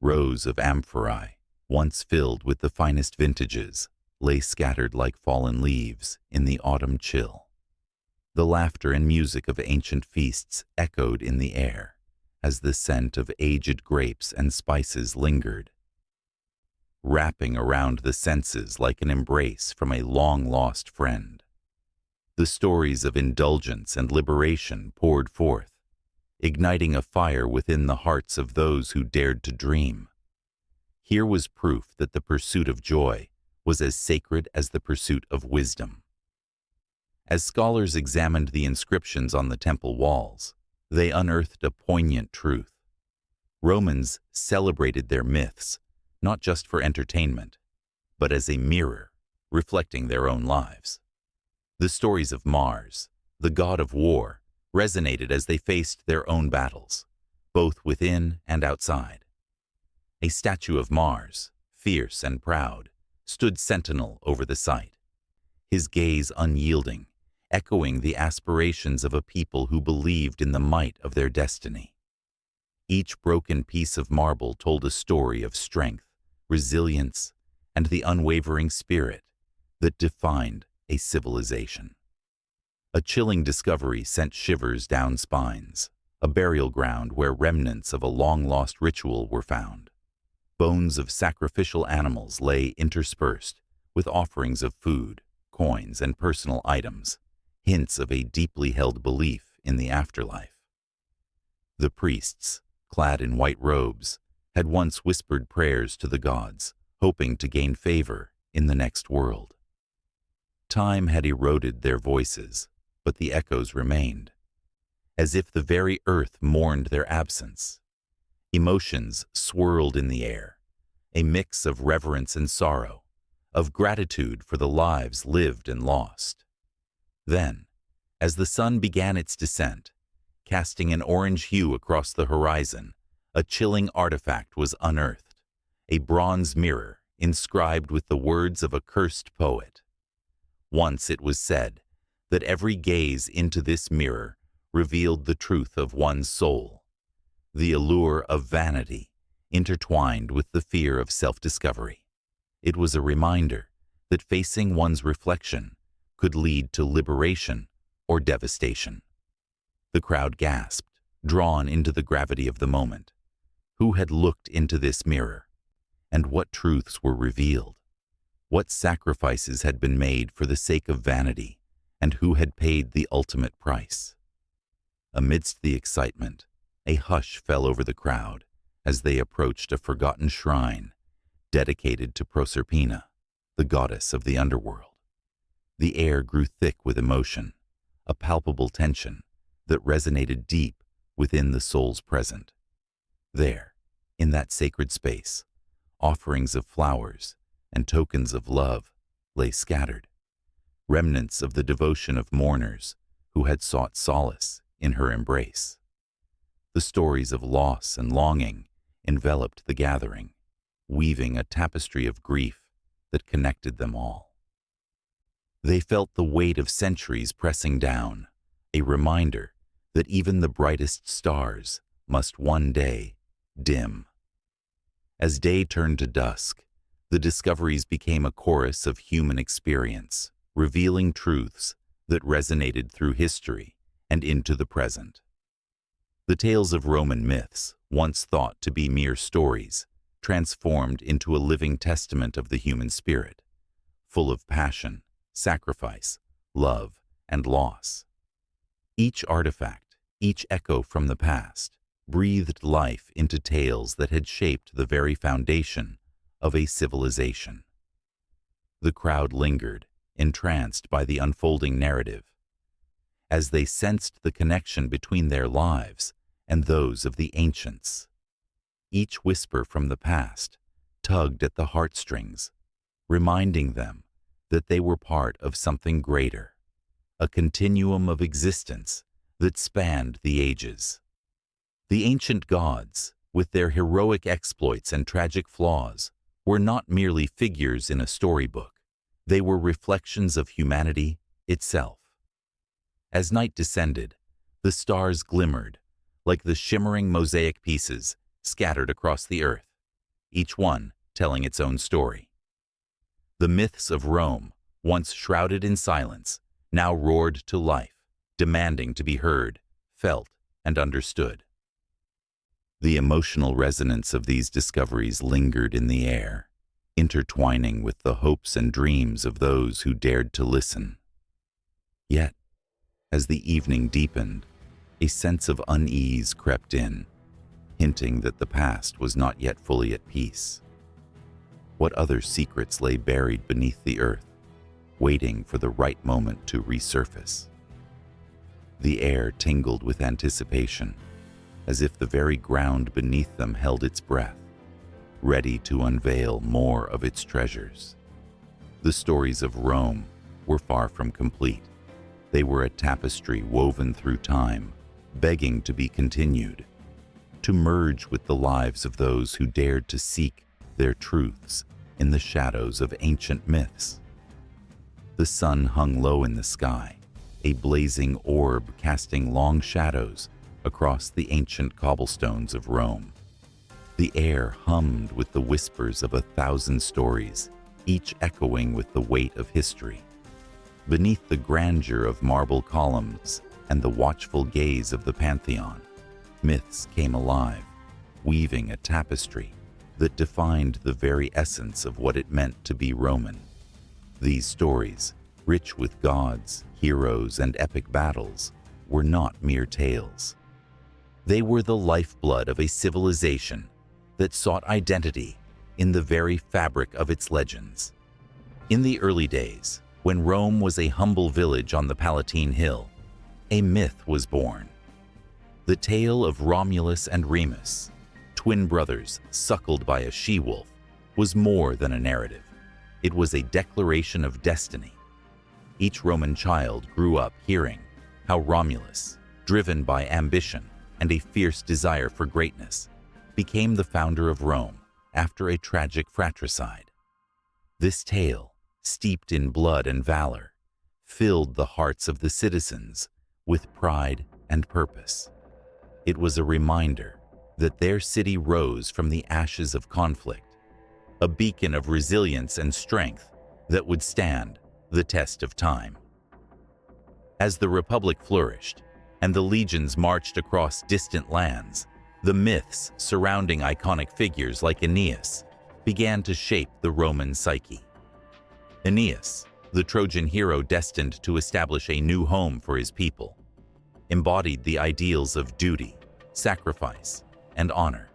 Rows of amphorae, once filled with the finest vintages, lay scattered like fallen leaves in the autumn chill. The laughter and music of ancient feasts echoed in the air, as the scent of aged grapes and spices lingered, wrapping around the senses like an embrace from a long-lost friend. The stories of indulgence and liberation poured forth, igniting a fire within the hearts of those who dared to dream. Here was proof that the pursuit of joy was as sacred as the pursuit of wisdom. As scholars examined the inscriptions on the temple walls, they unearthed a poignant truth. Romans celebrated their myths not just for entertainment, but as a mirror reflecting their own lives. The stories of Mars, the god of war, resonated as they faced their own battles, both within and outside. A statue of Mars, fierce and proud, stood sentinel over the site, his gaze unyielding, echoing the aspirations of a people who believed in the might of their destiny. Each broken piece of marble told a story of strength, resilience, and the unwavering spirit that defined a civilization. A chilling discovery sent shivers down spines, a burial ground where remnants of a long-lost ritual were found. Bones of sacrificial animals lay interspersed with offerings of food, coins, and personal items, hints of a deeply held belief in the afterlife. The priests, clad in white robes, had once whispered prayers to the gods, hoping to gain favor in the next world. Time had eroded their voices, but the echoes remained, as if the very earth mourned their absence. Emotions swirled in the air, a mix of reverence and sorrow, of gratitude for the lives lived and lost. Then, as the sun began its descent, casting an orange hue across the horizon, a chilling artifact was unearthed, a bronze mirror inscribed with the words of a cursed poet. Once it was said that every gaze into this mirror revealed the truth of one's soul, the allure of vanity intertwined with the fear of self-discovery. It was a reminder that facing one's reflection could lead to liberation or devastation. The crowd gasped, drawn into the gravity of the moment. Who had looked into this mirror? And what truths were revealed? What sacrifices had been made for the sake of vanity, and who had paid the ultimate price? Amidst the excitement, a hush fell over the crowd as they approached a forgotten shrine dedicated to Proserpina, the goddess of the underworld. The air grew thick with emotion, a palpable tension that resonated deep within the souls present. There, in that sacred space, offerings of flowers and tokens of love lay scattered, remnants of the devotion of mourners who had sought solace in her embrace. The stories of loss and longing enveloped the gathering, weaving a tapestry of grief that connected them all. They felt the weight of centuries pressing down, a reminder that even the brightest stars must one day dim. As day turned to dusk, the discoveries became a chorus of human experience, revealing truths that resonated through history and into the present. The tales of Roman myths, once thought to be mere stories, transformed into a living testament of the human spirit, full of passion, sacrifice, love, and loss. Each artifact, each echo from the past, breathed life into tales that had shaped the very foundation of a civilization. The crowd lingered, entranced by the unfolding narrative, as they sensed the connection between their lives and those of the ancients. Each whisper from the past tugged at the heartstrings, reminding them that they were part of something greater, a continuum of existence that spanned the ages. The ancient gods, with their heroic exploits and tragic flaws, were not merely figures in a storybook. They were reflections of humanity itself. As night descended, the stars glimmered like the shimmering mosaic pieces scattered across the earth, each one telling its own story. The myths of Rome, once shrouded in silence, now roared to life, demanding to be heard, felt, and understood. The emotional resonance of these discoveries lingered in the air, intertwining with the hopes and dreams of those who dared to listen. Yet, as the evening deepened, a sense of unease crept in, hinting that the past was not yet fully at peace. What other secrets lay buried beneath the earth, waiting for the right moment to resurface? The air tingled with anticipation, as if the very ground beneath them held its breath, ready to unveil more of its treasures. The stories of Rome were far from complete. They were a tapestry woven through time, begging to be continued, to merge with the lives of those who dared to seek their truths in the shadows of ancient myths. The sun hung low in the sky, a blazing orb casting long shadows across the ancient cobblestones of Rome. The air hummed with the whispers of 1,000 stories, each echoing with the weight of history. Beneath the grandeur of marble columns and the watchful gaze of the Pantheon, myths came alive, weaving a tapestry that defined the very essence of what it meant to be Roman. These stories, rich with gods, heroes, and epic battles, were not mere tales. They were the lifeblood of a civilization that sought identity in the very fabric of its legends. In the early days, When Rome was a humble village on the Palatine Hill, a myth was born. The tale of Romulus and Remus, twin brothers suckled by a she-wolf, was more than a narrative. It was a declaration of destiny. Each Roman child grew up hearing how Romulus, driven by ambition and a fierce desire for greatness, became the founder of Rome after a tragic fratricide. This tale, steeped in blood and valor, filled the hearts of the citizens with pride and purpose. It was a reminder that their city rose from the ashes of conflict, a beacon of resilience and strength that would stand the test of time. As the Republic flourished and the legions marched across distant lands, the myths surrounding iconic figures like Aeneas began to shape the Roman psyche. Aeneas, the Trojan hero destined to establish a new home for his people, embodied the ideals of duty, sacrifice, and honor.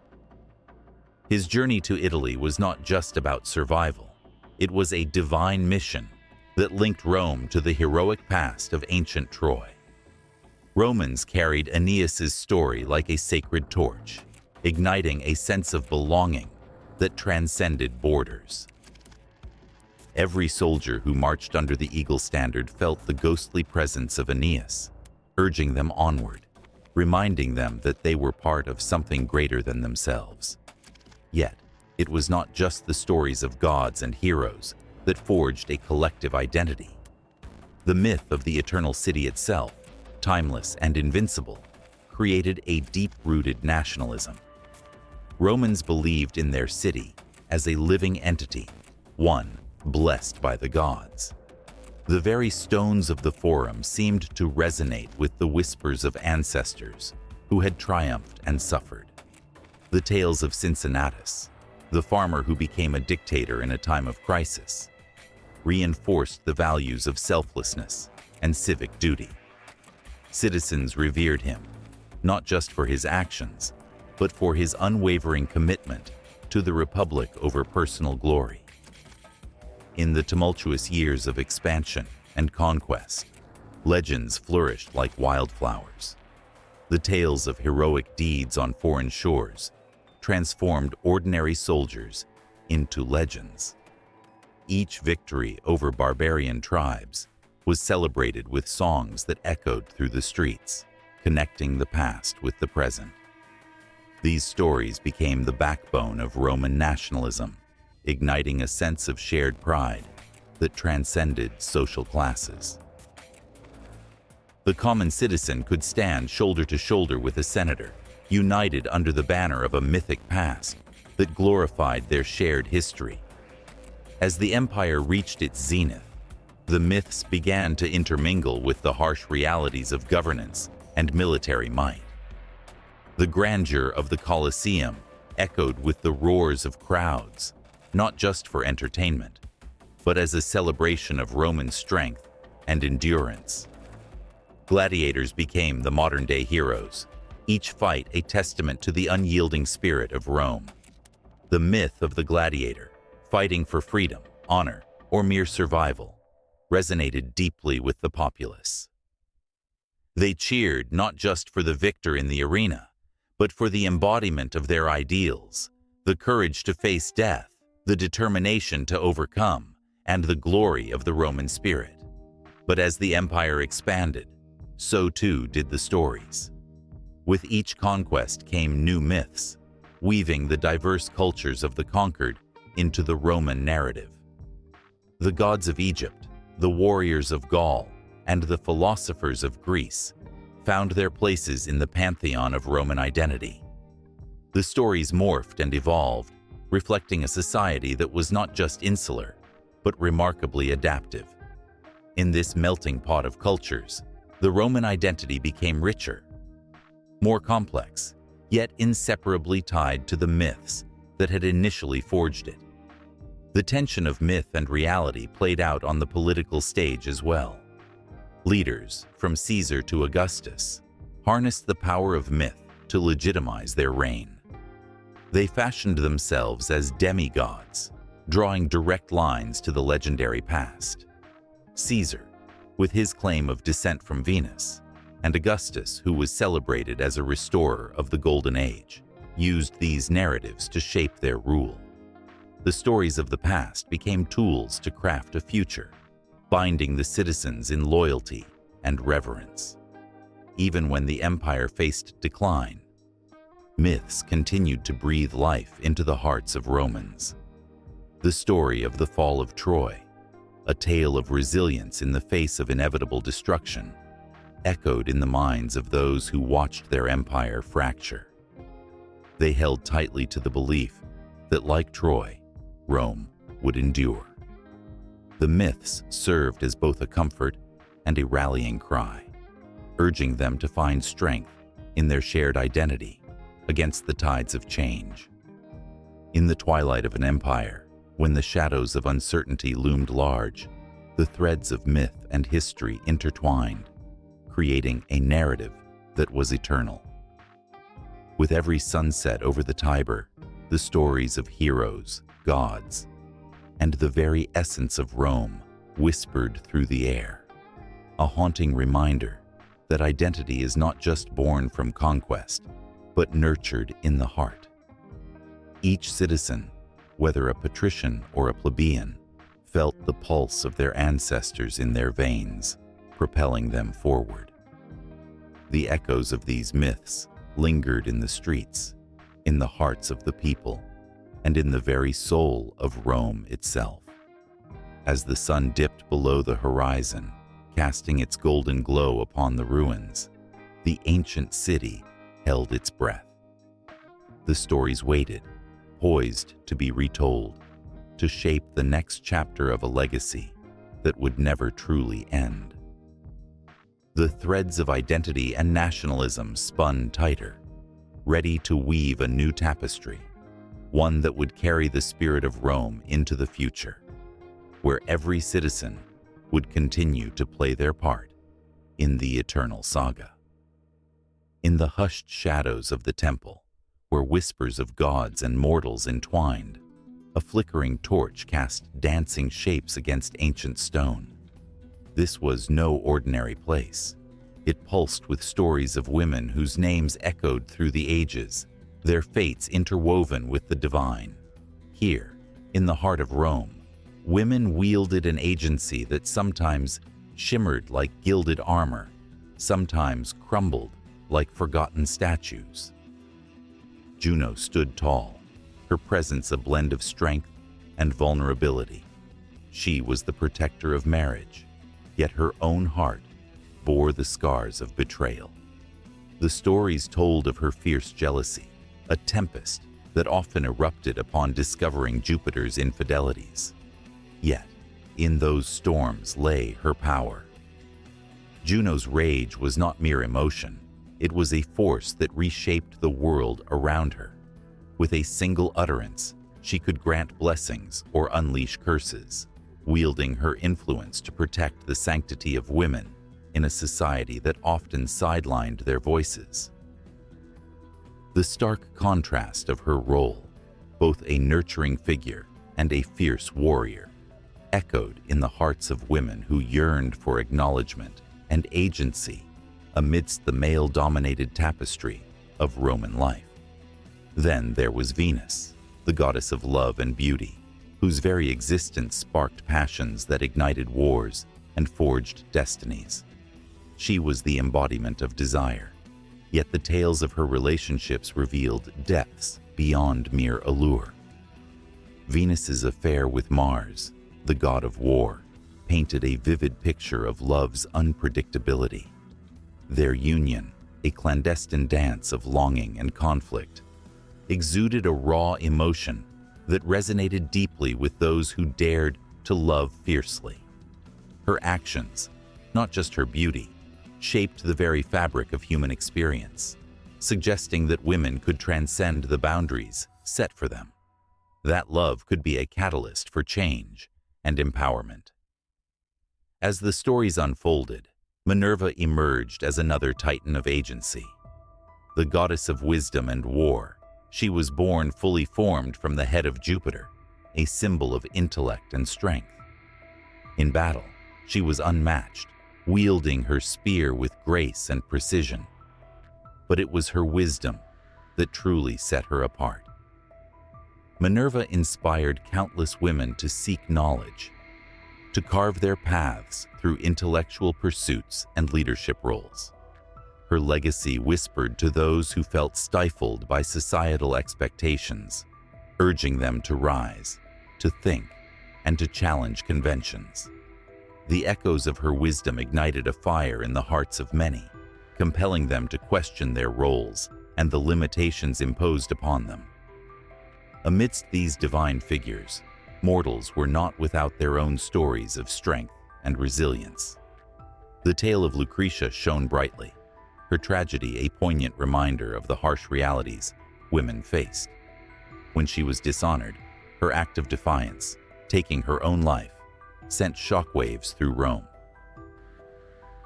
His journey to Italy was not just about survival. It was a divine mission that linked Rome to the heroic past of ancient Troy. Romans carried Aeneas's story like a sacred torch, igniting a sense of belonging that transcended borders. Every soldier who marched under the eagle standard felt the ghostly presence of Aeneas, urging them onward, reminding them that they were part of something greater than themselves. Yet, it was not just the stories of gods and heroes that forged a collective identity. The myth of the eternal city itself, timeless and invincible, created a deep-rooted nationalism. Romans believed in their city as a living entity, one blessed by the gods. The very stones of the Forum seemed to resonate with the whispers of ancestors who had triumphed and suffered. The tales of Cincinnatus, the farmer who became a dictator in a time of crisis, reinforced the values of selflessness and civic duty. Citizens revered him, not just for his actions, but for his unwavering commitment to the Republic over personal glory. In the tumultuous years of expansion and conquest, legends flourished like wildflowers. The tales of heroic deeds on foreign shores transformed ordinary soldiers into legends. Each victory over barbarian tribes was celebrated with songs that echoed through the streets, connecting the past with the present. These stories became the backbone of Roman nationalism, igniting a sense of shared pride that transcended social classes. The common citizen could stand shoulder to shoulder with a senator, united under the banner of a mythic past that glorified their shared history. As the empire reached its zenith, the myths began to intermingle with the harsh realities of governance and military might. The grandeur of the Colosseum echoed with the roars of crowds, not just for entertainment, but as a celebration of Roman strength and endurance. Gladiators became the modern-day heroes, each fight a testament to the unyielding spirit of Rome. The myth of the gladiator, fighting for freedom, honor, or mere survival, resonated deeply with the populace. They cheered not just for the victor in the arena, but for the embodiment of their ideals, the courage to face death, the determination to overcome, and the glory of the Roman spirit. But as the empire expanded, so too did the stories. With each conquest came new myths, weaving the diverse cultures of the conquered into the Roman narrative. The gods of Egypt, the warriors of Gaul, and the philosophers of Greece found their places in the pantheon of Roman identity. The stories morphed and evolved, reflecting a society that was not just insular, but remarkably adaptive. In this melting pot of cultures, the Roman identity became richer, more complex, yet inseparably tied to the myths that had initially forged it. The tension of myth and reality played out on the political stage as well. Leaders, from Caesar to Augustus, harnessed the power of myth to legitimize their reign. They fashioned themselves as demigods, drawing direct lines to the legendary past. Caesar, with his claim of descent from Venus, and Augustus, who was celebrated as a restorer of the Golden Age, used these narratives to shape their rule. The stories of the past became tools to craft a future, binding the citizens in loyalty and reverence. Even when the empire faced decline, myths continued to breathe life into the hearts of Romans. The story of the fall of Troy, a tale of resilience in the face of inevitable destruction, echoed in the minds of those who watched their empire fracture. They held tightly to the belief that, like Troy, Rome would endure. The myths served as both a comfort and a rallying cry, urging them to find strength in their shared identity against the tides of change. In the twilight of an empire, when the shadows of uncertainty loomed large, the threads of myth and history intertwined, creating a narrative that was eternal. With every sunset over the Tiber, the stories of heroes, gods, and the very essence of Rome whispered through the air, a haunting reminder that identity is not just born from conquest, but nurtured in the heart. Each citizen, whether a patrician or a plebeian, felt the pulse of their ancestors in their veins, propelling them forward. The echoes of these myths lingered in the streets, in the hearts of the people, and in the very soul of Rome itself. As the sun dipped below the horizon, casting its golden glow upon the ruins, the ancient city held its breath. The stories waited, poised to be retold, to shape the next chapter of a legacy that would never truly end. The threads of identity and nationalism spun tighter, ready to weave a new tapestry, one that would carry the spirit of Rome into the future, where every citizen would continue to play their part in the eternal saga. In the hushed shadows of the temple, where whispers of gods and mortals entwined, a flickering torch cast dancing shapes against ancient stone. This was no ordinary place. It pulsed with stories of women whose names echoed through the ages, their fates interwoven with the divine. Here, in the heart of Rome, women wielded an agency that sometimes shimmered like gilded armor, sometimes crumbled like forgotten statues. Juno stood tall, her presence a blend of strength and vulnerability. She was the protector of marriage, yet her own heart bore the scars of betrayal. The stories told of her fierce jealousy, a tempest that often erupted upon discovering Jupiter's infidelities. Yet, in those storms lay her power. Juno's rage was not mere emotion. It was a force that reshaped the world around her. With a single utterance, she could grant blessings or unleash curses, wielding her influence to protect the sanctity of women in a society that often sidelined their voices. The stark contrast of her role, both a nurturing figure and a fierce warrior, echoed in the hearts of women who yearned for acknowledgement and agency amidst the male-dominated tapestry of Roman life. Then there was Venus, the goddess of love and beauty, whose very existence sparked passions that ignited wars and forged destinies. She was the embodiment of desire, yet the tales of her relationships revealed depths beyond mere allure. Venus's affair with Mars, the god of war, painted a vivid picture of love's unpredictability. Their union, a clandestine dance of longing and conflict, exuded a raw emotion that resonated deeply with those who dared to love fiercely. Her actions, not just her beauty, shaped the very fabric of human experience, suggesting that women could transcend the boundaries set for them. That love could be a catalyst for change and empowerment. As the stories unfolded, Minerva emerged as another titan of agency. The goddess of wisdom and war, she was born fully formed from the head of Jupiter, a symbol of intellect and strength. In battle, She was unmatched, wielding her spear with grace and precision. But it was her wisdom that truly set her apart. Minerva inspired countless women to seek knowledge, to carve their paths through intellectual pursuits and leadership roles. Her legacy whispered to those who felt stifled by societal expectations, urging them to rise, to think, and to challenge conventions. The echoes of her wisdom ignited a fire in the hearts of many, compelling them to question their roles and the limitations imposed upon them. Amidst these divine figures, mortals were not without their own stories of strength and resilience. The tale of Lucretia shone brightly, her tragedy a poignant reminder of the harsh realities women faced. When she was dishonored, her act of defiance, taking her own life, sent shockwaves through Rome.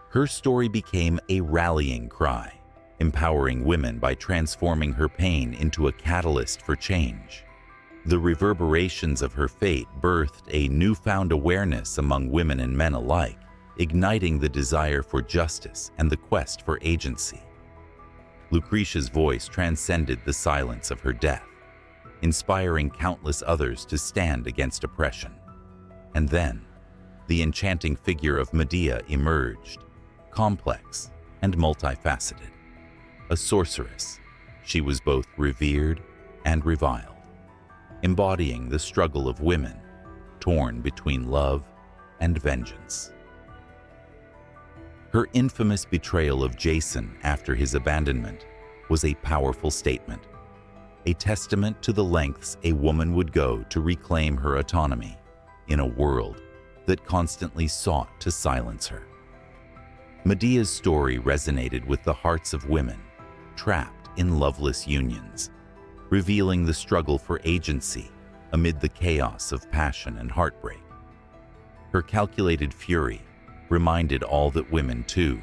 Her story became a rallying cry, empowering women by transforming her pain into a catalyst for change. The reverberations of her fate birthed a newfound awareness among women and men alike, igniting the desire for justice and the quest for agency. Lucretia's voice transcended the silence of her death, inspiring countless others to stand against oppression. And then, the enchanting figure of Medea emerged, complex and multifaceted. A sorceress, she was both revered and reviled, embodying the struggle of women torn between love and vengeance. Her infamous betrayal of Jason after his abandonment was a powerful statement, a testament to the lengths a woman would go to reclaim her autonomy in a world that constantly sought to silence her. Medea's story resonated with the hearts of women trapped in loveless unions, revealing the struggle for agency amid the chaos of passion and heartbreak. Her calculated fury reminded all that women, too,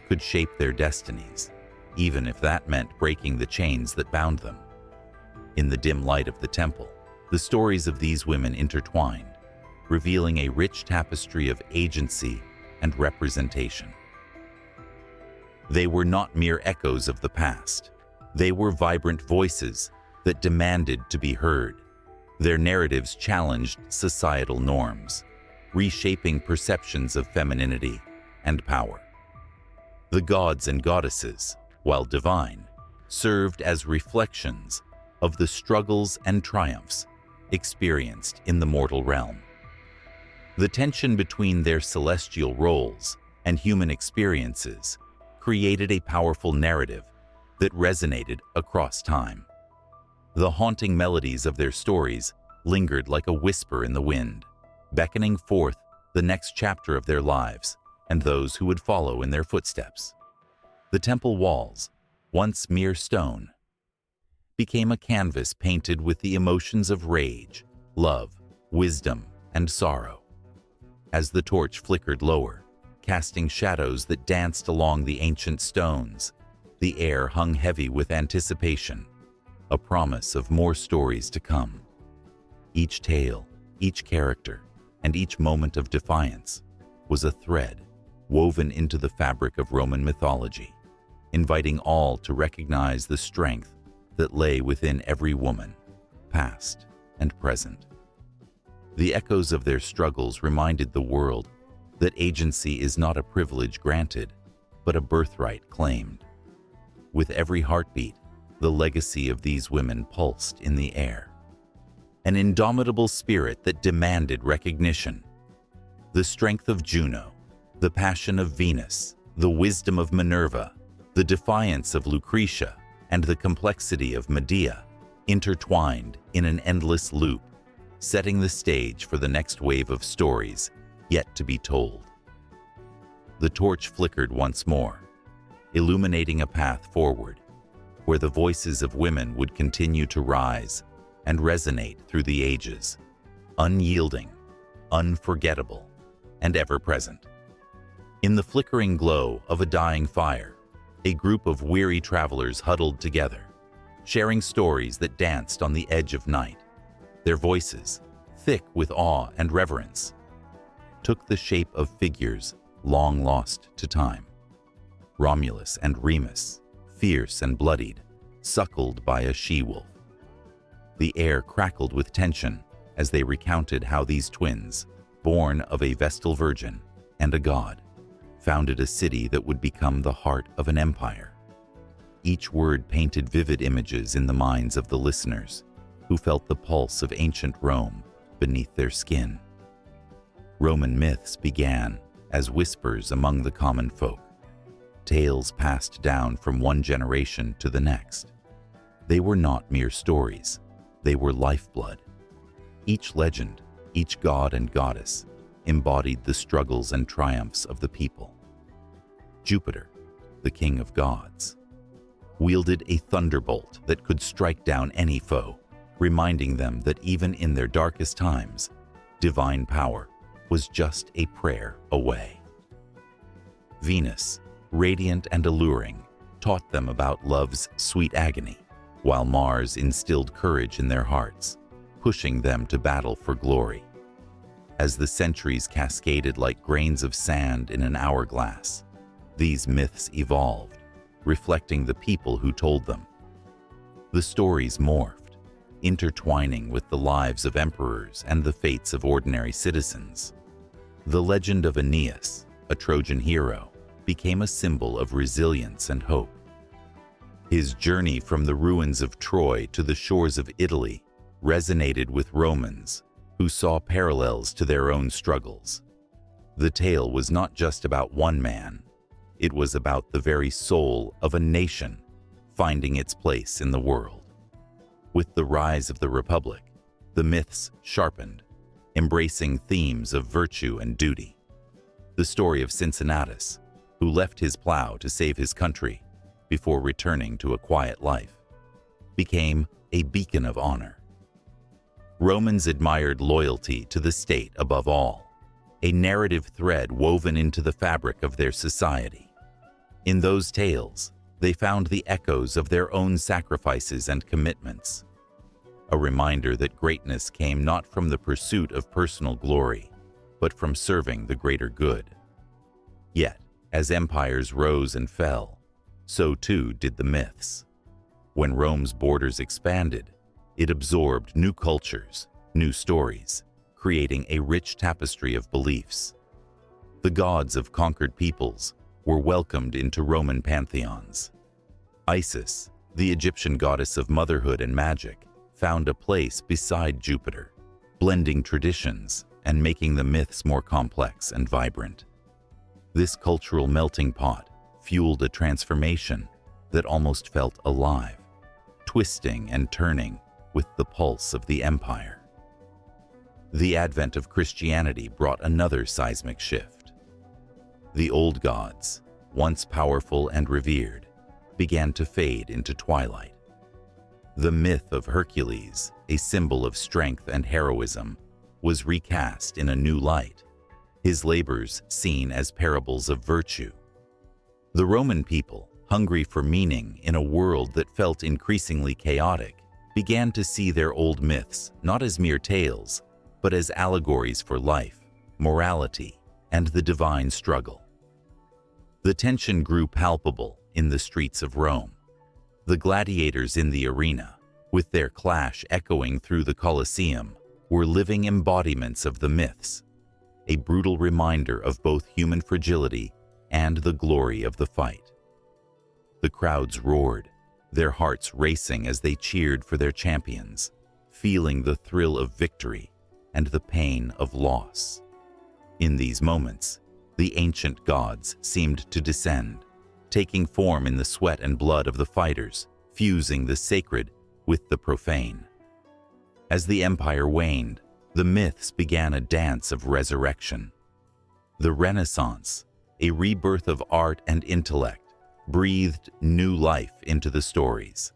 could shape their destinies, even if that meant breaking the chains that bound them. In the dim light of the temple, the stories of these women intertwined, revealing a rich tapestry of agency and representation. They were not mere echoes of the past. They were vibrant voices that demanded to be heard. Their narratives challenged societal norms, reshaping perceptions of femininity and power. The gods and goddesses, while divine, served as reflections of the struggles and triumphs experienced in the mortal realm. The tension between their celestial roles and human experiences created a powerful narrative that resonated across time. The haunting melodies of their stories lingered like a whisper in the wind, beckoning forth the next chapter of their lives and those who would follow in their footsteps. The temple walls, once mere stone, became a canvas painted with the emotions of rage, love, wisdom, and sorrow. As the torch flickered lower, casting shadows that danced along the ancient stones, the air hung heavy with anticipation, a promise of more stories to come. Each tale, each character, and each moment of defiance was a thread woven into the fabric of Roman mythology, inviting all to recognize the strength that lay within every woman, past and present. The echoes of their struggles reminded the world that agency is not a privilege granted, but a birthright claimed. With every heartbeat, the legacy of these women pulsed in the air. An indomitable spirit that demanded recognition. The strength of Juno, the passion of Venus, the wisdom of Minerva, the defiance of Lucretia, and the complexity of Medea intertwined in an endless loop, setting the stage for the next wave of stories yet to be told. The torch flickered once more, illuminating a path forward, where the voices of women would continue to rise and resonate through the ages, unyielding, unforgettable, and ever-present. In the flickering glow of a dying fire, a group of weary travelers huddled together, sharing stories that danced on the edge of night, their voices thick with awe and reverence. took the shape of figures long lost to time. Romulus and Remus, fierce and bloodied, suckled by a she-wolf. The air crackled with tension as they recounted how these twins, born of a Vestal virgin and a god, founded a city that would become the heart of an empire. Each word painted vivid images in the minds of the listeners, who felt the pulse of ancient Rome beneath their skin. Roman myths began as whispers among the common folk, tales passed down from one generation to the next. They were not mere stories, they were lifeblood. Each legend, each god and goddess, embodied the struggles and triumphs of the people. Jupiter, the king of gods, wielded a thunderbolt that could strike down any foe, reminding them that even in their darkest times, divine power was just a prayer away. Venus, radiant and alluring, taught them about love's sweet agony, while Mars instilled courage in their hearts, pushing them to battle for glory. As the centuries cascaded like grains of sand in an hourglass, these myths evolved, reflecting the people who told them. The stories morphed, intertwining with the lives of emperors and the fates of ordinary citizens. The legend of Aeneas, a Trojan hero, became a symbol of resilience and hope. His journey from the ruins of Troy to the shores of Italy resonated with Romans, who saw parallels to their own struggles. The tale was not just about one man, it was about the very soul of a nation finding its place in the world. With the rise of the Republic, the myths sharpened, embracing themes of virtue and duty. The story of Cincinnatus, who left his plow to save his country before returning to a quiet life, became a beacon of honor. Romans admired loyalty to the state above all, a narrative thread woven into the fabric of their society. In those tales, they found the echoes of their own sacrifices and commitments, a reminder that greatness came not from the pursuit of personal glory, but from serving the greater good. Yet, as empires rose and fell, so too did the myths. When Rome's borders expanded, it absorbed new cultures, new stories, creating a rich tapestry of beliefs. The gods of conquered peoples were welcomed into Roman pantheons. Isis, the Egyptian goddess of motherhood and magic, found a place beside Jupiter, blending traditions and making the myths more complex and vibrant. This cultural melting pot fueled a transformation that almost felt alive, twisting and turning with the pulse of the empire. The advent of Christianity brought another seismic shift. The old gods, once powerful and revered, began to fade into twilight. The myth of Hercules, a symbol of strength and heroism, was recast in a new light, his labors seen as parables of virtue. The Roman people, hungry for meaning in a world that felt increasingly chaotic, began to see their old myths not as mere tales, but as allegories for life, morality, and the divine struggle. The tension grew palpable in the streets of Rome. The gladiators in the arena, with their clash echoing through the Colosseum, were living embodiments of the myths, a brutal reminder of both human fragility and the glory of the fight. The crowds roared, their hearts racing as they cheered for their champions, feeling the thrill of victory and the pain of loss. In these moments, the ancient gods seemed to descend, taking form in the sweat and blood of the fighters, fusing the sacred with the profane. As the empire waned, the myths began a dance of resurrection. The Renaissance, a rebirth of art and intellect, breathed new life into the stories.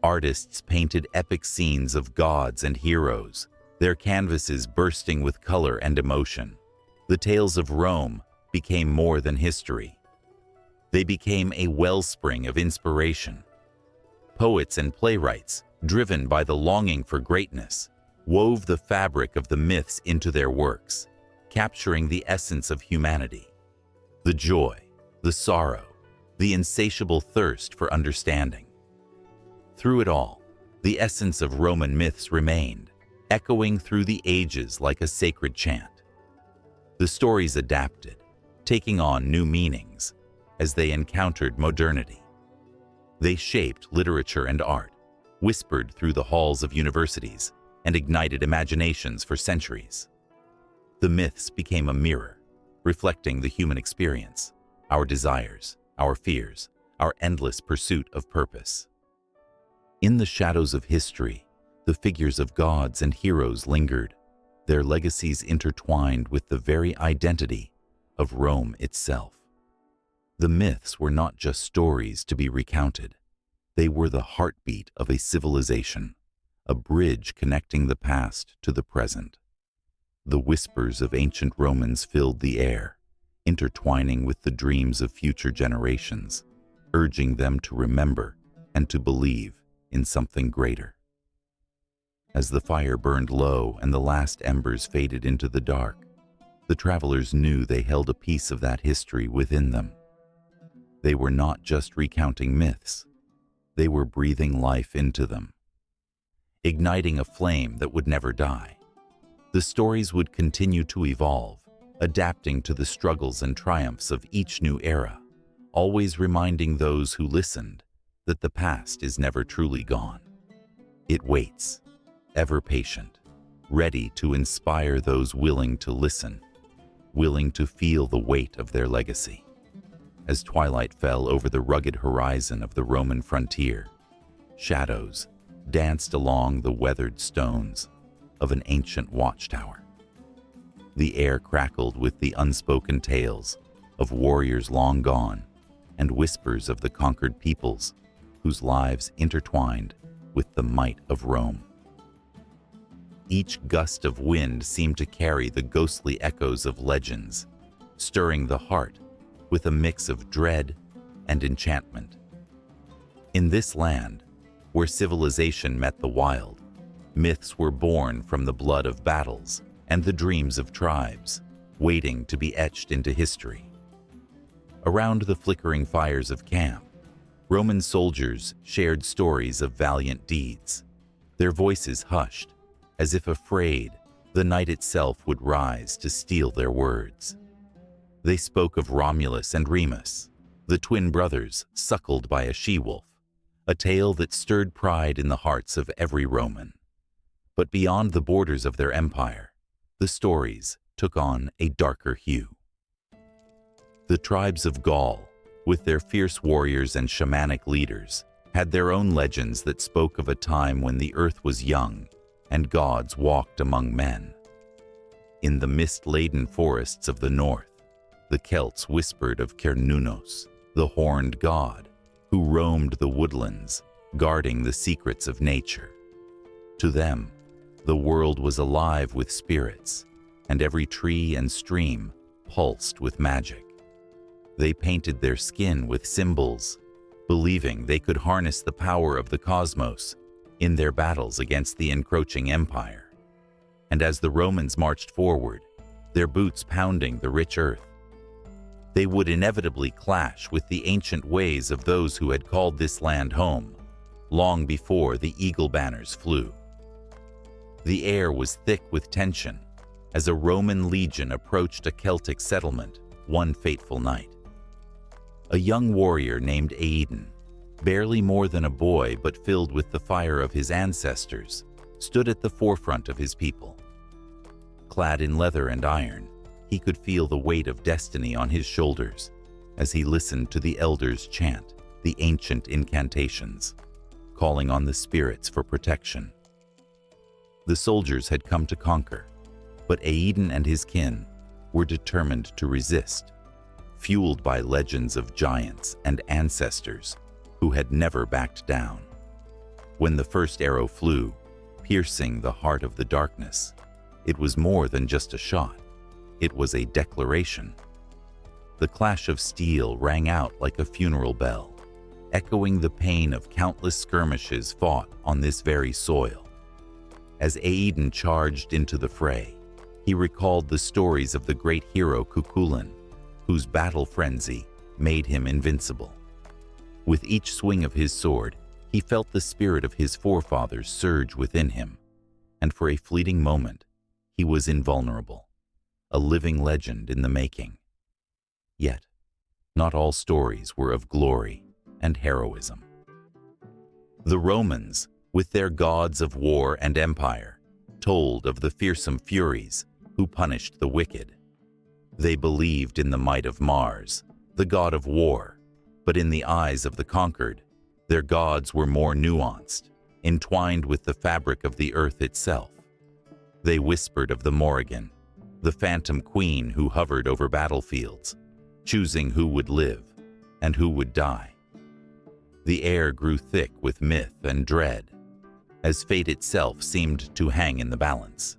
Artists painted epic scenes of gods and heroes, their canvases bursting with color and emotion. The tales of Rome became more than history. They became a wellspring of inspiration. Poets and playwrights, driven by the longing for greatness, wove the fabric of the myths into their works, capturing the essence of humanity, the joy, the sorrow, the insatiable thirst for understanding. Through it all, the essence of Roman myths remained, echoing through the ages like a sacred chant. The stories adapted, taking on new meanings as they encountered modernity. They shaped literature and art, whispered through the halls of universities, and ignited imaginations for centuries. The myths became a mirror, reflecting the human experience, our desires, our fears, our endless pursuit of purpose. In the shadows of history, the figures of gods and heroes lingered, their legacies intertwined with the very identity of Rome itself. The myths were not just stories to be recounted. They were the heartbeat of a civilization, a bridge connecting the past to the present. The whispers of ancient Romans filled the air, intertwining with the dreams of future generations, urging them to remember and to believe in something greater. As the fire burned low and the last embers faded into the dark, the travelers knew they held a piece of that history within them. They were not just recounting myths, they were breathing life into them, igniting a flame that would never die. The stories would continue to evolve, adapting to the struggles and triumphs of each new era, always reminding those who listened that the past is never truly gone. It waits, ever patient, ready to inspire those willing to listen, willing to feel the weight of their legacy. As twilight fell over the rugged horizon of the Roman frontier, shadows danced along the weathered stones of an ancient watchtower. The air crackled with the unspoken tales of warriors long gone and whispers of the conquered peoples whose lives intertwined with the might of Rome. Each gust of wind seemed to carry the ghostly echoes of legends, stirring the heart with a mix of dread and enchantment. In this land, where civilization met the wild, myths were born from the blood of battles and the dreams of tribes, waiting to be etched into history. Around the flickering fires of camp, Roman soldiers shared stories of valiant deeds, their voices hushed, as if afraid the night itself would rise to steal their words. They spoke of Romulus and Remus, the twin brothers suckled by a she-wolf, a tale that stirred pride in the hearts of every Roman. But beyond the borders of their empire, the stories took on a darker hue. The tribes of Gaul, with their fierce warriors and shamanic leaders, had their own legends that spoke of a time when the earth was young and gods walked among men. In the mist-laden forests of the north, the Celts whispered of Cernunnos, the horned god, who roamed the woodlands, guarding the secrets of nature. To them, the world was alive with spirits, and every tree and stream pulsed with magic. They painted their skin with symbols, believing they could harness the power of the cosmos in their battles against the encroaching empire. And as the Romans marched forward, their boots pounding the rich earth, they would inevitably clash with the ancient ways of those who had called this land home, long before the eagle banners flew. The air was thick with tension as a Roman legion approached a Celtic settlement one fateful night. A young warrior named Aedan, barely more than a boy but filled with the fire of his ancestors, stood at the forefront of his people. Clad in leather and iron, he could feel the weight of destiny on his shoulders as he listened to the elders chant the ancient incantations, calling on the spirits for protection. The soldiers had come to conquer, but Aedan and his kin were determined to resist, fueled by legends of giants and ancestors who had never backed down. When the first arrow flew, piercing the heart of the darkness, it was more than just a shot. It was a declaration. The clash of steel rang out like a funeral bell, echoing the pain of countless skirmishes fought on this very soil. As Aedan charged into the fray, He recalled the stories of the great hero Cuchulainn, whose battle frenzy made him invincible. With each swing of his sword, he felt the spirit of his forefathers surge within him, and for a fleeting moment, he was invulnerable, a living legend in the making. Yet, not all stories were of glory and heroism. The Romans, with their gods of war and empire, told of the fearsome Furies who punished the wicked. They believed in the might of Mars, the god of war, but in the eyes of the conquered, their gods were more nuanced, entwined with the fabric of the earth itself. They whispered of the Morrigan, the phantom queen who hovered over battlefields, choosing who would live and who would die. The air grew thick with myth and dread, as fate itself seemed to hang in the balance.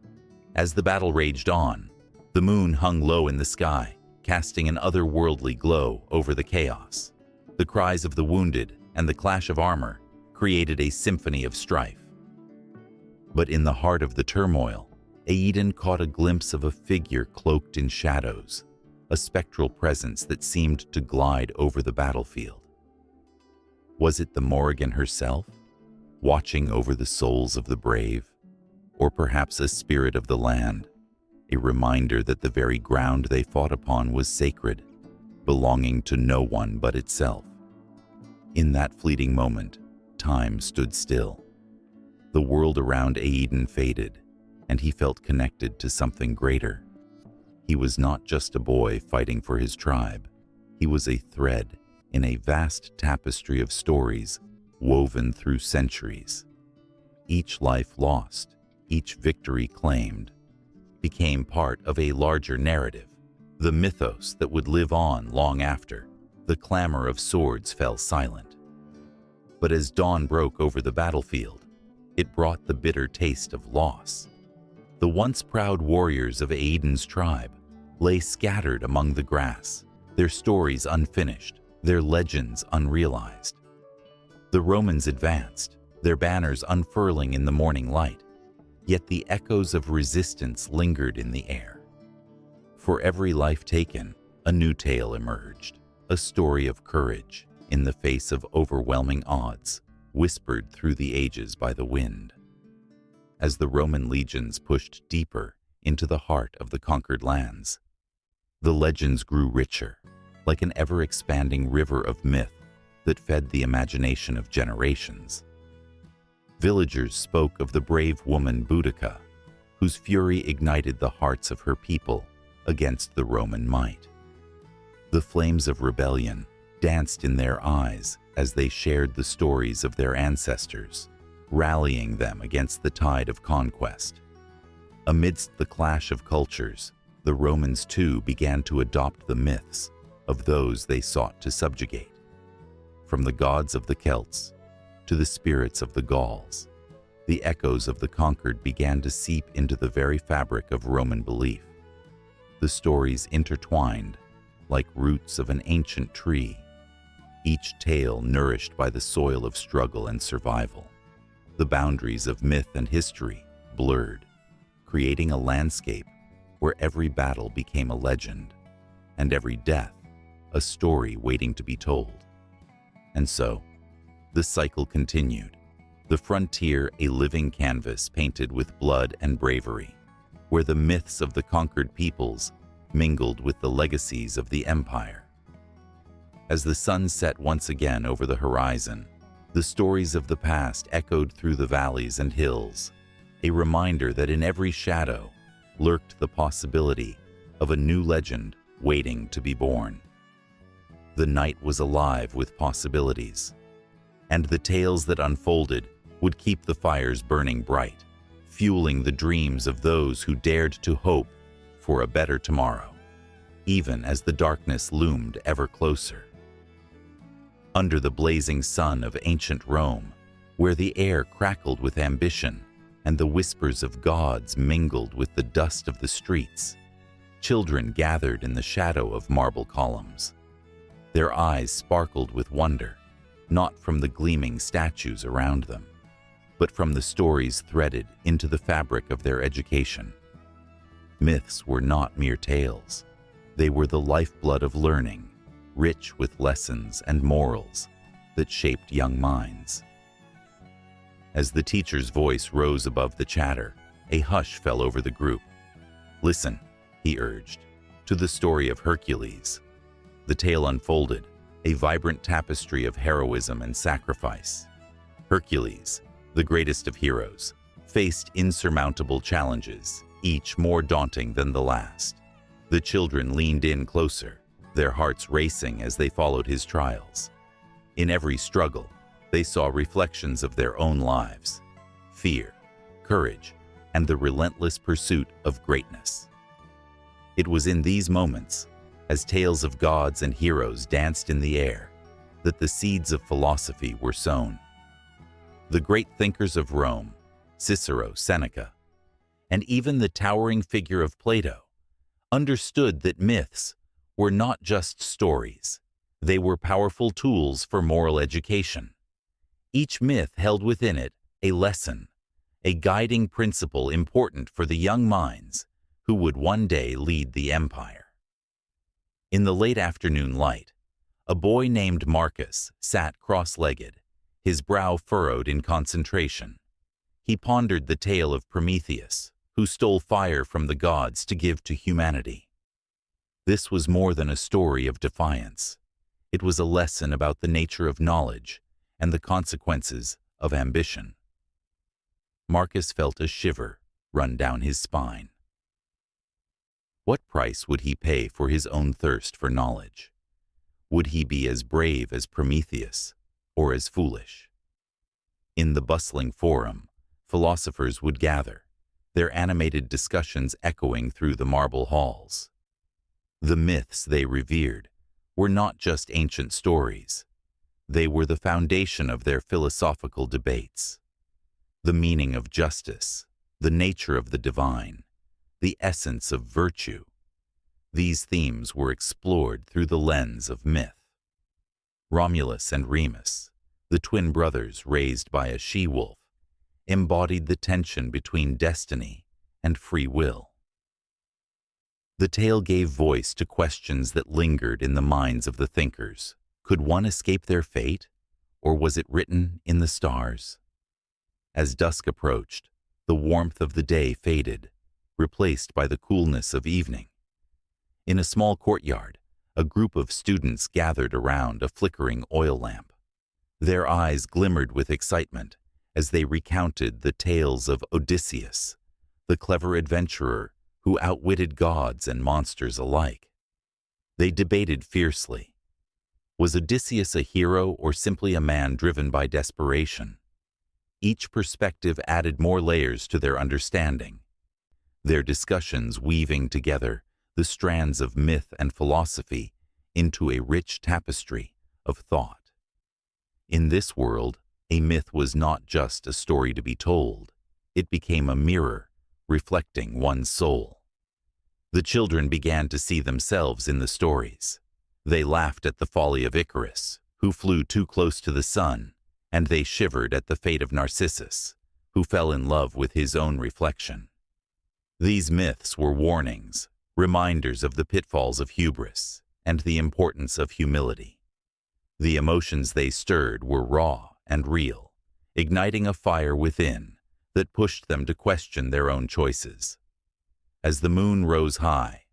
As the battle raged on, the moon hung low in the sky, casting an otherworldly glow over the chaos. The cries of the wounded and the clash of armor created a symphony of strife. But in the heart of the turmoil, Aedan caught a glimpse of a figure cloaked in shadows, a spectral presence that seemed to glide over the battlefield. Was it the Morrigan herself, watching over the souls of the brave? Or perhaps a spirit of the land, a reminder that the very ground they fought upon was sacred, belonging to no one but itself? In that fleeting moment, time stood still. The world around Aedan faded, and he felt connected to something greater. He was not just a boy fighting for his tribe. He was a thread in a vast tapestry of stories woven through centuries. Each life lost, each victory claimed, became part of a larger narrative, the mythos that would live on long after the clamor of swords fell silent. But as dawn broke over the battlefield, it brought the bitter taste of loss. The once proud warriors of Aedan's tribe lay scattered among the grass, their stories unfinished, their legends unrealized. The Romans advanced, their banners unfurling in the morning light, yet the echoes of resistance lingered in the air. For every life taken, a new tale emerged, a story of courage in the face of overwhelming odds, whispered through the ages by the wind. As the Roman legions pushed deeper into the heart of the conquered lands, the legends grew richer, like an ever-expanding river of myth that fed the imagination of generations. Villagers spoke of the brave woman Boudica, whose fury ignited the hearts of her people against the Roman might. The flames of rebellion danced in their eyes as they shared the stories of their ancestors, rallying them against the tide of conquest. Amidst the clash of cultures, the Romans too began to adopt the myths of those they sought to subjugate. From the gods of the Celts to the spirits of the Gauls, the echoes of the conquered began to seep into the very fabric of Roman belief. The stories intertwined like roots of an ancient tree, each tale nourished by the soil of struggle and survival. The boundaries of myth and history blurred, creating a landscape where every battle became a legend, and every death a story waiting to be told. And so, the cycle continued, the frontier a living canvas painted with blood and bravery, where the myths of the conquered peoples mingled with the legacies of the empire. As the sun set once again over the horizon, the stories of the past echoed through the valleys and hills, a reminder that in every shadow lurked the possibility of a new legend waiting to be born. The night was alive with possibilities, and the tales that unfolded would keep the fires burning bright, fueling the dreams of those who dared to hope for a better tomorrow, even as the darkness loomed ever closer. Under the blazing sun of ancient Rome, where the air crackled with ambition and the whispers of gods mingled with the dust of the streets, children gathered in the shadow of marble columns. Their eyes sparkled with wonder, not from the gleaming statues around them, but from the stories threaded into the fabric of their education. Myths were not mere tales. They were the lifeblood of learning, rich with lessons and morals that shaped young minds. As the teacher's voice rose above the chatter, a hush fell over the group. "Listen," he urged, "to the story of Hercules." The tale unfolded, a vibrant tapestry of heroism and sacrifice. Hercules, the greatest of heroes, faced insurmountable challenges, each more daunting than the last. The children leaned in closer, their hearts racing as they followed his trials. In every struggle, they saw reflections of their own lives: fear, courage, and the relentless pursuit of greatness. It was in these moments, as tales of gods and heroes danced in the air, that the seeds of philosophy were sown. The great thinkers of Rome, Cicero, Seneca, and even the towering figure of Plato, understood that myths were not just stories. They were powerful tools for moral education. Each myth held within it a lesson, a guiding principle important for the young minds who would one day lead the empire. In the late afternoon light, a boy named Marcus sat cross-legged, his brow furrowed in concentration. He pondered the tale of Prometheus, who stole fire from the gods to give to humanity. This was more than a story of defiance. It was a lesson about the nature of knowledge and the consequences of ambition. Marcus felt a shiver run down his spine. What price would he pay for his own thirst for knowledge? Would he be as brave as Prometheus, or as foolish? In the bustling forum, philosophers would gather, their animated discussions echoing through the marble halls. The myths they revered were not just ancient stories. They were the foundation of their philosophical debates. The meaning of justice, the nature of the divine, the essence of virtue. These themes were explored through the lens of myth. Romulus and Remus, the twin brothers raised by a she-wolf, embodied the tension between destiny and free will. The tale gave voice to questions that lingered in the minds of the thinkers. Could one escape their fate, or was it written in the stars? As dusk approached, the warmth of the day faded, replaced by the coolness of evening. In a small courtyard, a group of students gathered around a flickering oil lamp. Their eyes glimmered with excitement as they recounted the tales of Odysseus, the clever adventurer who outwitted gods and monsters alike. They debated fiercely. Was Odysseus a hero or simply a man driven by desperation? Each perspective added more layers to their understanding, their discussions weaving together the strands of myth and philosophy into a rich tapestry of thought. In this world, a myth was not just a story to be told. It became a mirror reflecting one's soul. The children began to see themselves in the stories. They laughed at the folly of Icarus, who flew too close to the sun, and they shivered at the fate of Narcissus, who fell in love with his own reflection. These myths were warnings, reminders of the pitfalls of hubris and the importance of humility. The emotions they stirred were raw and real, igniting a fire within that pushed them to question their own choices. As the moon rose high,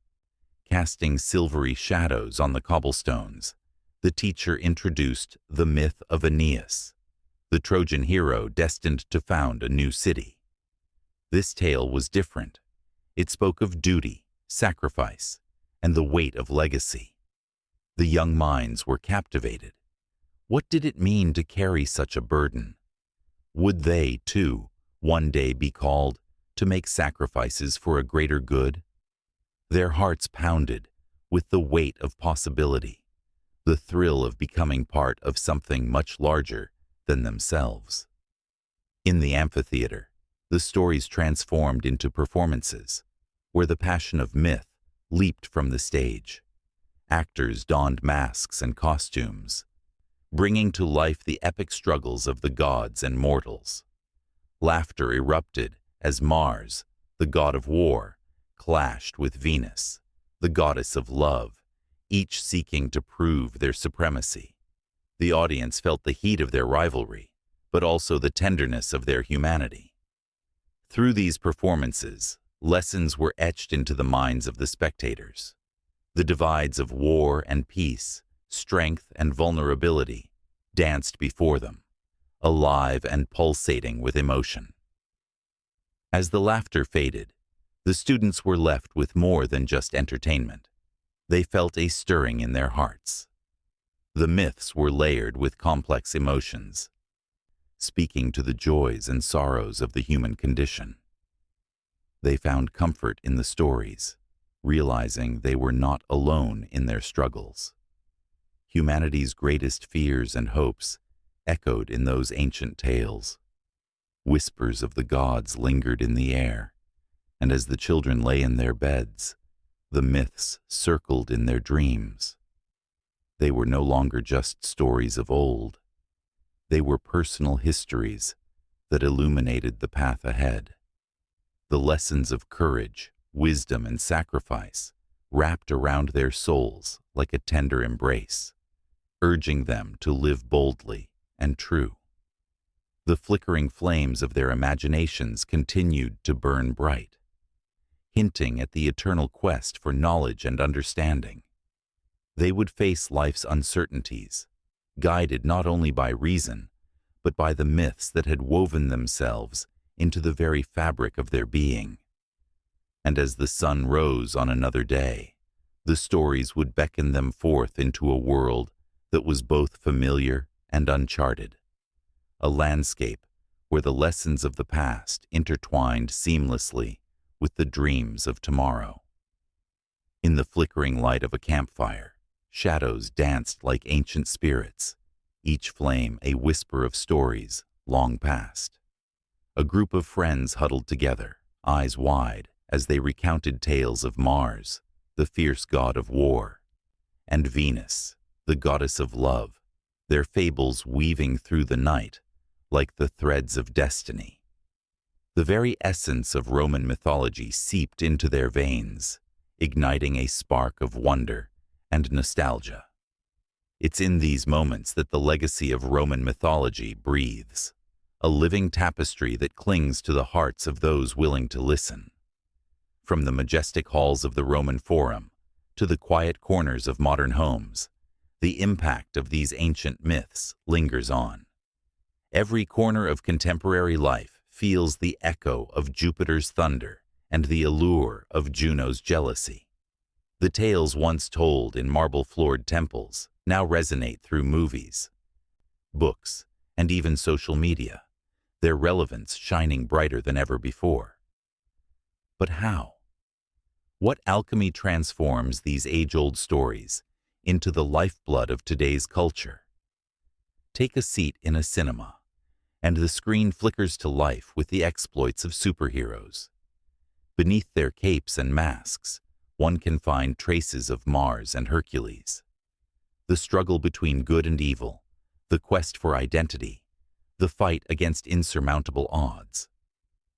casting silvery shadows on the cobblestones, the teacher introduced the myth of Aeneas, the Trojan hero destined to found a new city. This tale was different. It spoke of duty, sacrifice, and the weight of legacy. The young minds were captivated. What did it mean to carry such a burden? Would they, too, one day be called to make sacrifices for a greater good? Their hearts pounded with the weight of possibility, the thrill of becoming part of something much larger than themselves. In the amphitheater, the stories transformed into performances, where the passion of myth leaped from the stage. Actors donned masks and costumes, bringing to life the epic struggles of the gods and mortals. Laughter erupted as Mars, the god of war, clashed with Venus, the goddess of love, each seeking to prove their supremacy. The audience felt the heat of their rivalry, but also the tenderness of their humanity. Through these performances, lessons were etched into the minds of the spectators. The divides of war and peace, strength and vulnerability, danced before them, alive and pulsating with emotion. As the laughter faded, the students were left with more than just entertainment. They felt a stirring in their hearts. The myths were layered with complex emotions, speaking to the joys and sorrows of the human condition. They found comfort in the stories, realizing they were not alone in their struggles. Humanity's greatest fears and hopes echoed in those ancient tales. Whispers of the gods lingered in the air, and as the children lay in their beds, the myths circled in their dreams. They were no longer just stories of old. They were personal histories that illuminated the path ahead. The lessons of courage, wisdom, and sacrifice wrapped around their souls like a tender embrace, urging them to live boldly and true. The flickering flames of their imaginations continued to burn bright, hinting at the eternal quest for knowledge and understanding. They would face life's uncertainties, guided not only by reason, but by the myths that had woven themselves into the very fabric of their being. And as the sun rose on another day, the stories would beckon them forth into a world that was both familiar and uncharted, a landscape where the lessons of the past intertwined seamlessly with the dreams of tomorrow. In the flickering light of a campfire, shadows danced like ancient spirits, each flame a whisper of stories long past. A group of friends huddled together, eyes wide, as they recounted tales of Mars, the fierce god of war, and Venus, the goddess of love, their fables weaving through the night like the threads of destiny. The very essence of Roman mythology seeped into their veins, igniting a spark of wonder and nostalgia. It's in these moments that the legacy of Roman mythology breathes, a living tapestry that clings to the hearts of those willing to listen. From the majestic halls of the Roman Forum to the quiet corners of modern homes, the impact of these ancient myths lingers on. Every corner of contemporary life feels the echo of Jupiter's thunder and the allure of Juno's jealousy. The tales once told in marble-floored temples now resonate through movies, books, and even social media, their relevance shining brighter than ever before. But how? What alchemy transforms these age-old stories into the lifeblood of today's culture? Take a seat in a cinema, and the screen flickers to life with the exploits of superheroes. Beneath their capes and masks, one can find traces of Mars and Hercules. The struggle between good and evil, the quest for identity, the fight against insurmountable odds.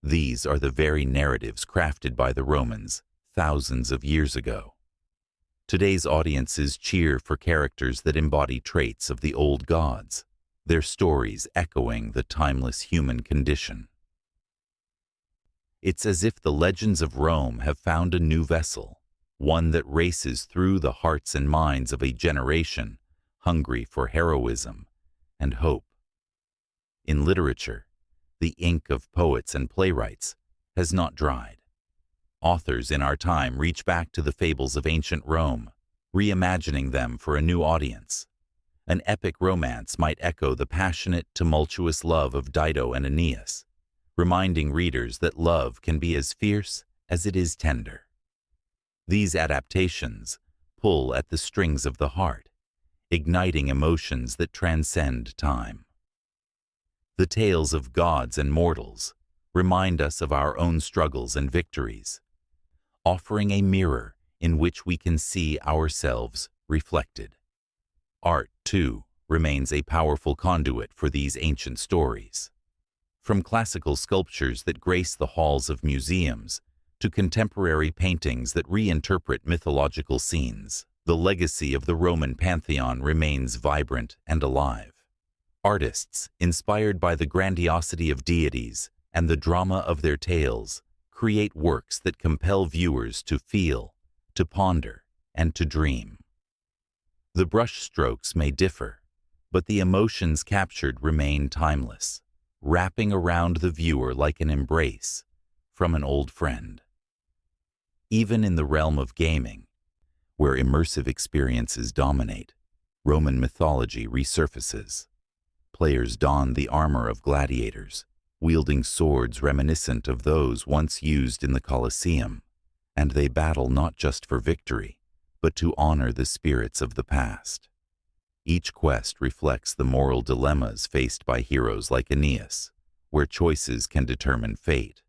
These are the very narratives crafted by the Romans thousands of years ago. Today's audiences cheer for characters that embody traits of the old gods, their stories echoing the timeless human condition. It's as if the legends of Rome have found a new vessel, one that races through the hearts and minds of a generation hungry for heroism and hope. In literature, the ink of poets and playwrights has not dried. Authors in our time reach back to the fables of ancient Rome, reimagining them for a new audience. An epic romance might echo the passionate, tumultuous love of Dido and Aeneas, reminding readers that love can be as fierce as it is tender. These adaptations pull at the strings of the heart, igniting emotions that transcend time. The tales of gods and mortals remind us of our own struggles and victories, offering a mirror in which we can see ourselves reflected. Art, too, remains a powerful conduit for these ancient stories. From classical sculptures that grace the halls of museums to contemporary paintings that reinterpret mythological scenes, the legacy of the Roman pantheon remains vibrant and alive. Artists, inspired by the grandiosity of deities and the drama of their tales, create works that compel viewers to feel, to ponder, and to dream. The brushstrokes may differ, but the emotions captured remain timeless, wrapping around the viewer like an embrace from an old friend. Even in the realm of gaming, where immersive experiences dominate, Roman mythology resurfaces. Players don the armor of gladiators, wielding swords reminiscent of those once used in the Colosseum, and they battle not just for victory, but to honor the spirits of the past. Each quest reflects the moral dilemmas faced by heroes like Aeneas, where choices can determine fate,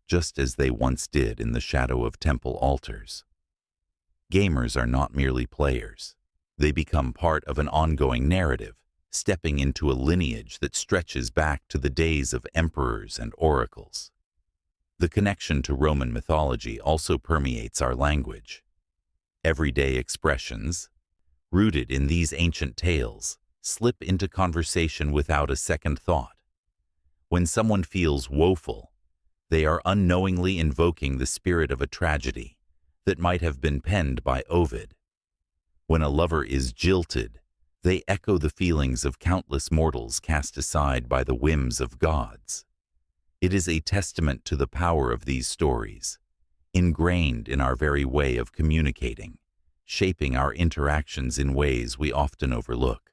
just as they once did in the shadow of temple altars. Gamers are not merely players. They become part of an ongoing narrative, stepping into a lineage that stretches back to the days of emperors and oracles. The connection to Roman mythology also permeates our language. Everyday expressions, rooted in these ancient tales, slip into conversation without a second thought. When someone feels woeful, they are unknowingly invoking the spirit of a tragedy that might have been penned by Ovid. When a lover is jilted, they echo the feelings of countless mortals cast aside by the whims of gods. It is a testament to the power of these stories, ingrained in our very way of communicating, shaping our interactions in ways we often overlook.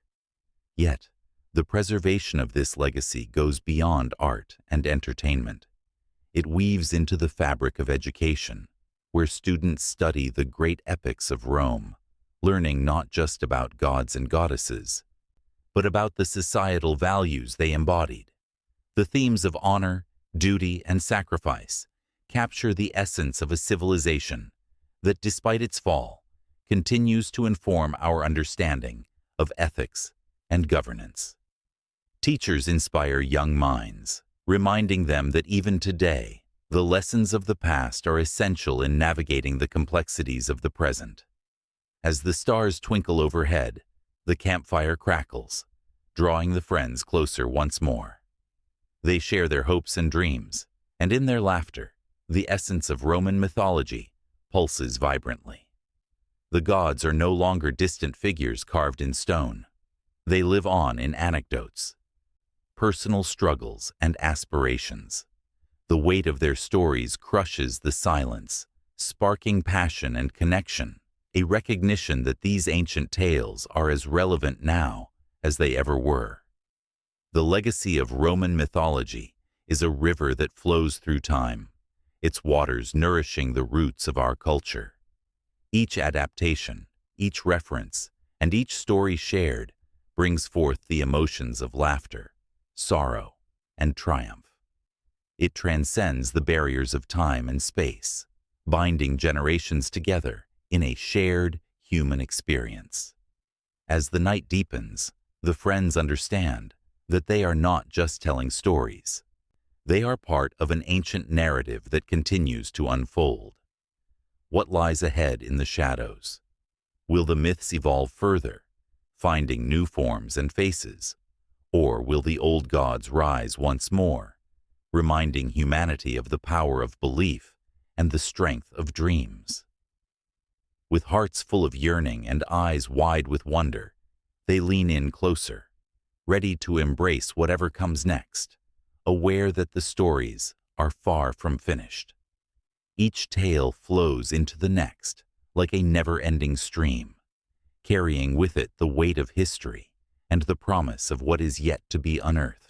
Yet, the preservation of this legacy goes beyond art and entertainment. It weaves into the fabric of education, where students study the great epics of Rome, learning not just about gods and goddesses, but about the societal values they embodied. The themes of honor, duty, and sacrifice capture the essence of a civilization that, despite its fall, continues to inform our understanding of ethics and governance. Teachers inspire young minds, reminding them that even today, the lessons of the past are essential in navigating the complexities of the present. As the stars twinkle overhead, the campfire crackles, drawing the friends closer once more. They share their hopes and dreams, and in their laughter, the essence of Roman mythology pulses vibrantly. The gods are no longer distant figures carved in stone. They live on in anecdotes, personal struggles, and aspirations. The weight of their stories crushes the silence, sparking passion and connection, a recognition that these ancient tales are as relevant now as they ever were. The legacy of Roman mythology is a river that flows through time, its waters nourishing the roots of our culture. Each adaptation, each reference, and each story shared brings forth the emotions of laughter, sorrow, and triumph. It transcends the barriers of time and space, binding generations together in a shared human experience. As the night deepens, the friends understand that they are not just telling stories. They are part of an ancient narrative that continues to unfold. What lies ahead in the shadows? Will the myths evolve further, finding new forms and faces? Or will the old gods rise once more, reminding humanity of the power of belief and the strength of dreams? With hearts full of yearning and eyes wide with wonder, they lean in closer, ready to embrace whatever comes next, aware that the stories are far from finished. Each tale flows into the next like a never-ending stream, carrying with it the weight of history and the promise of what is yet to be unearthed.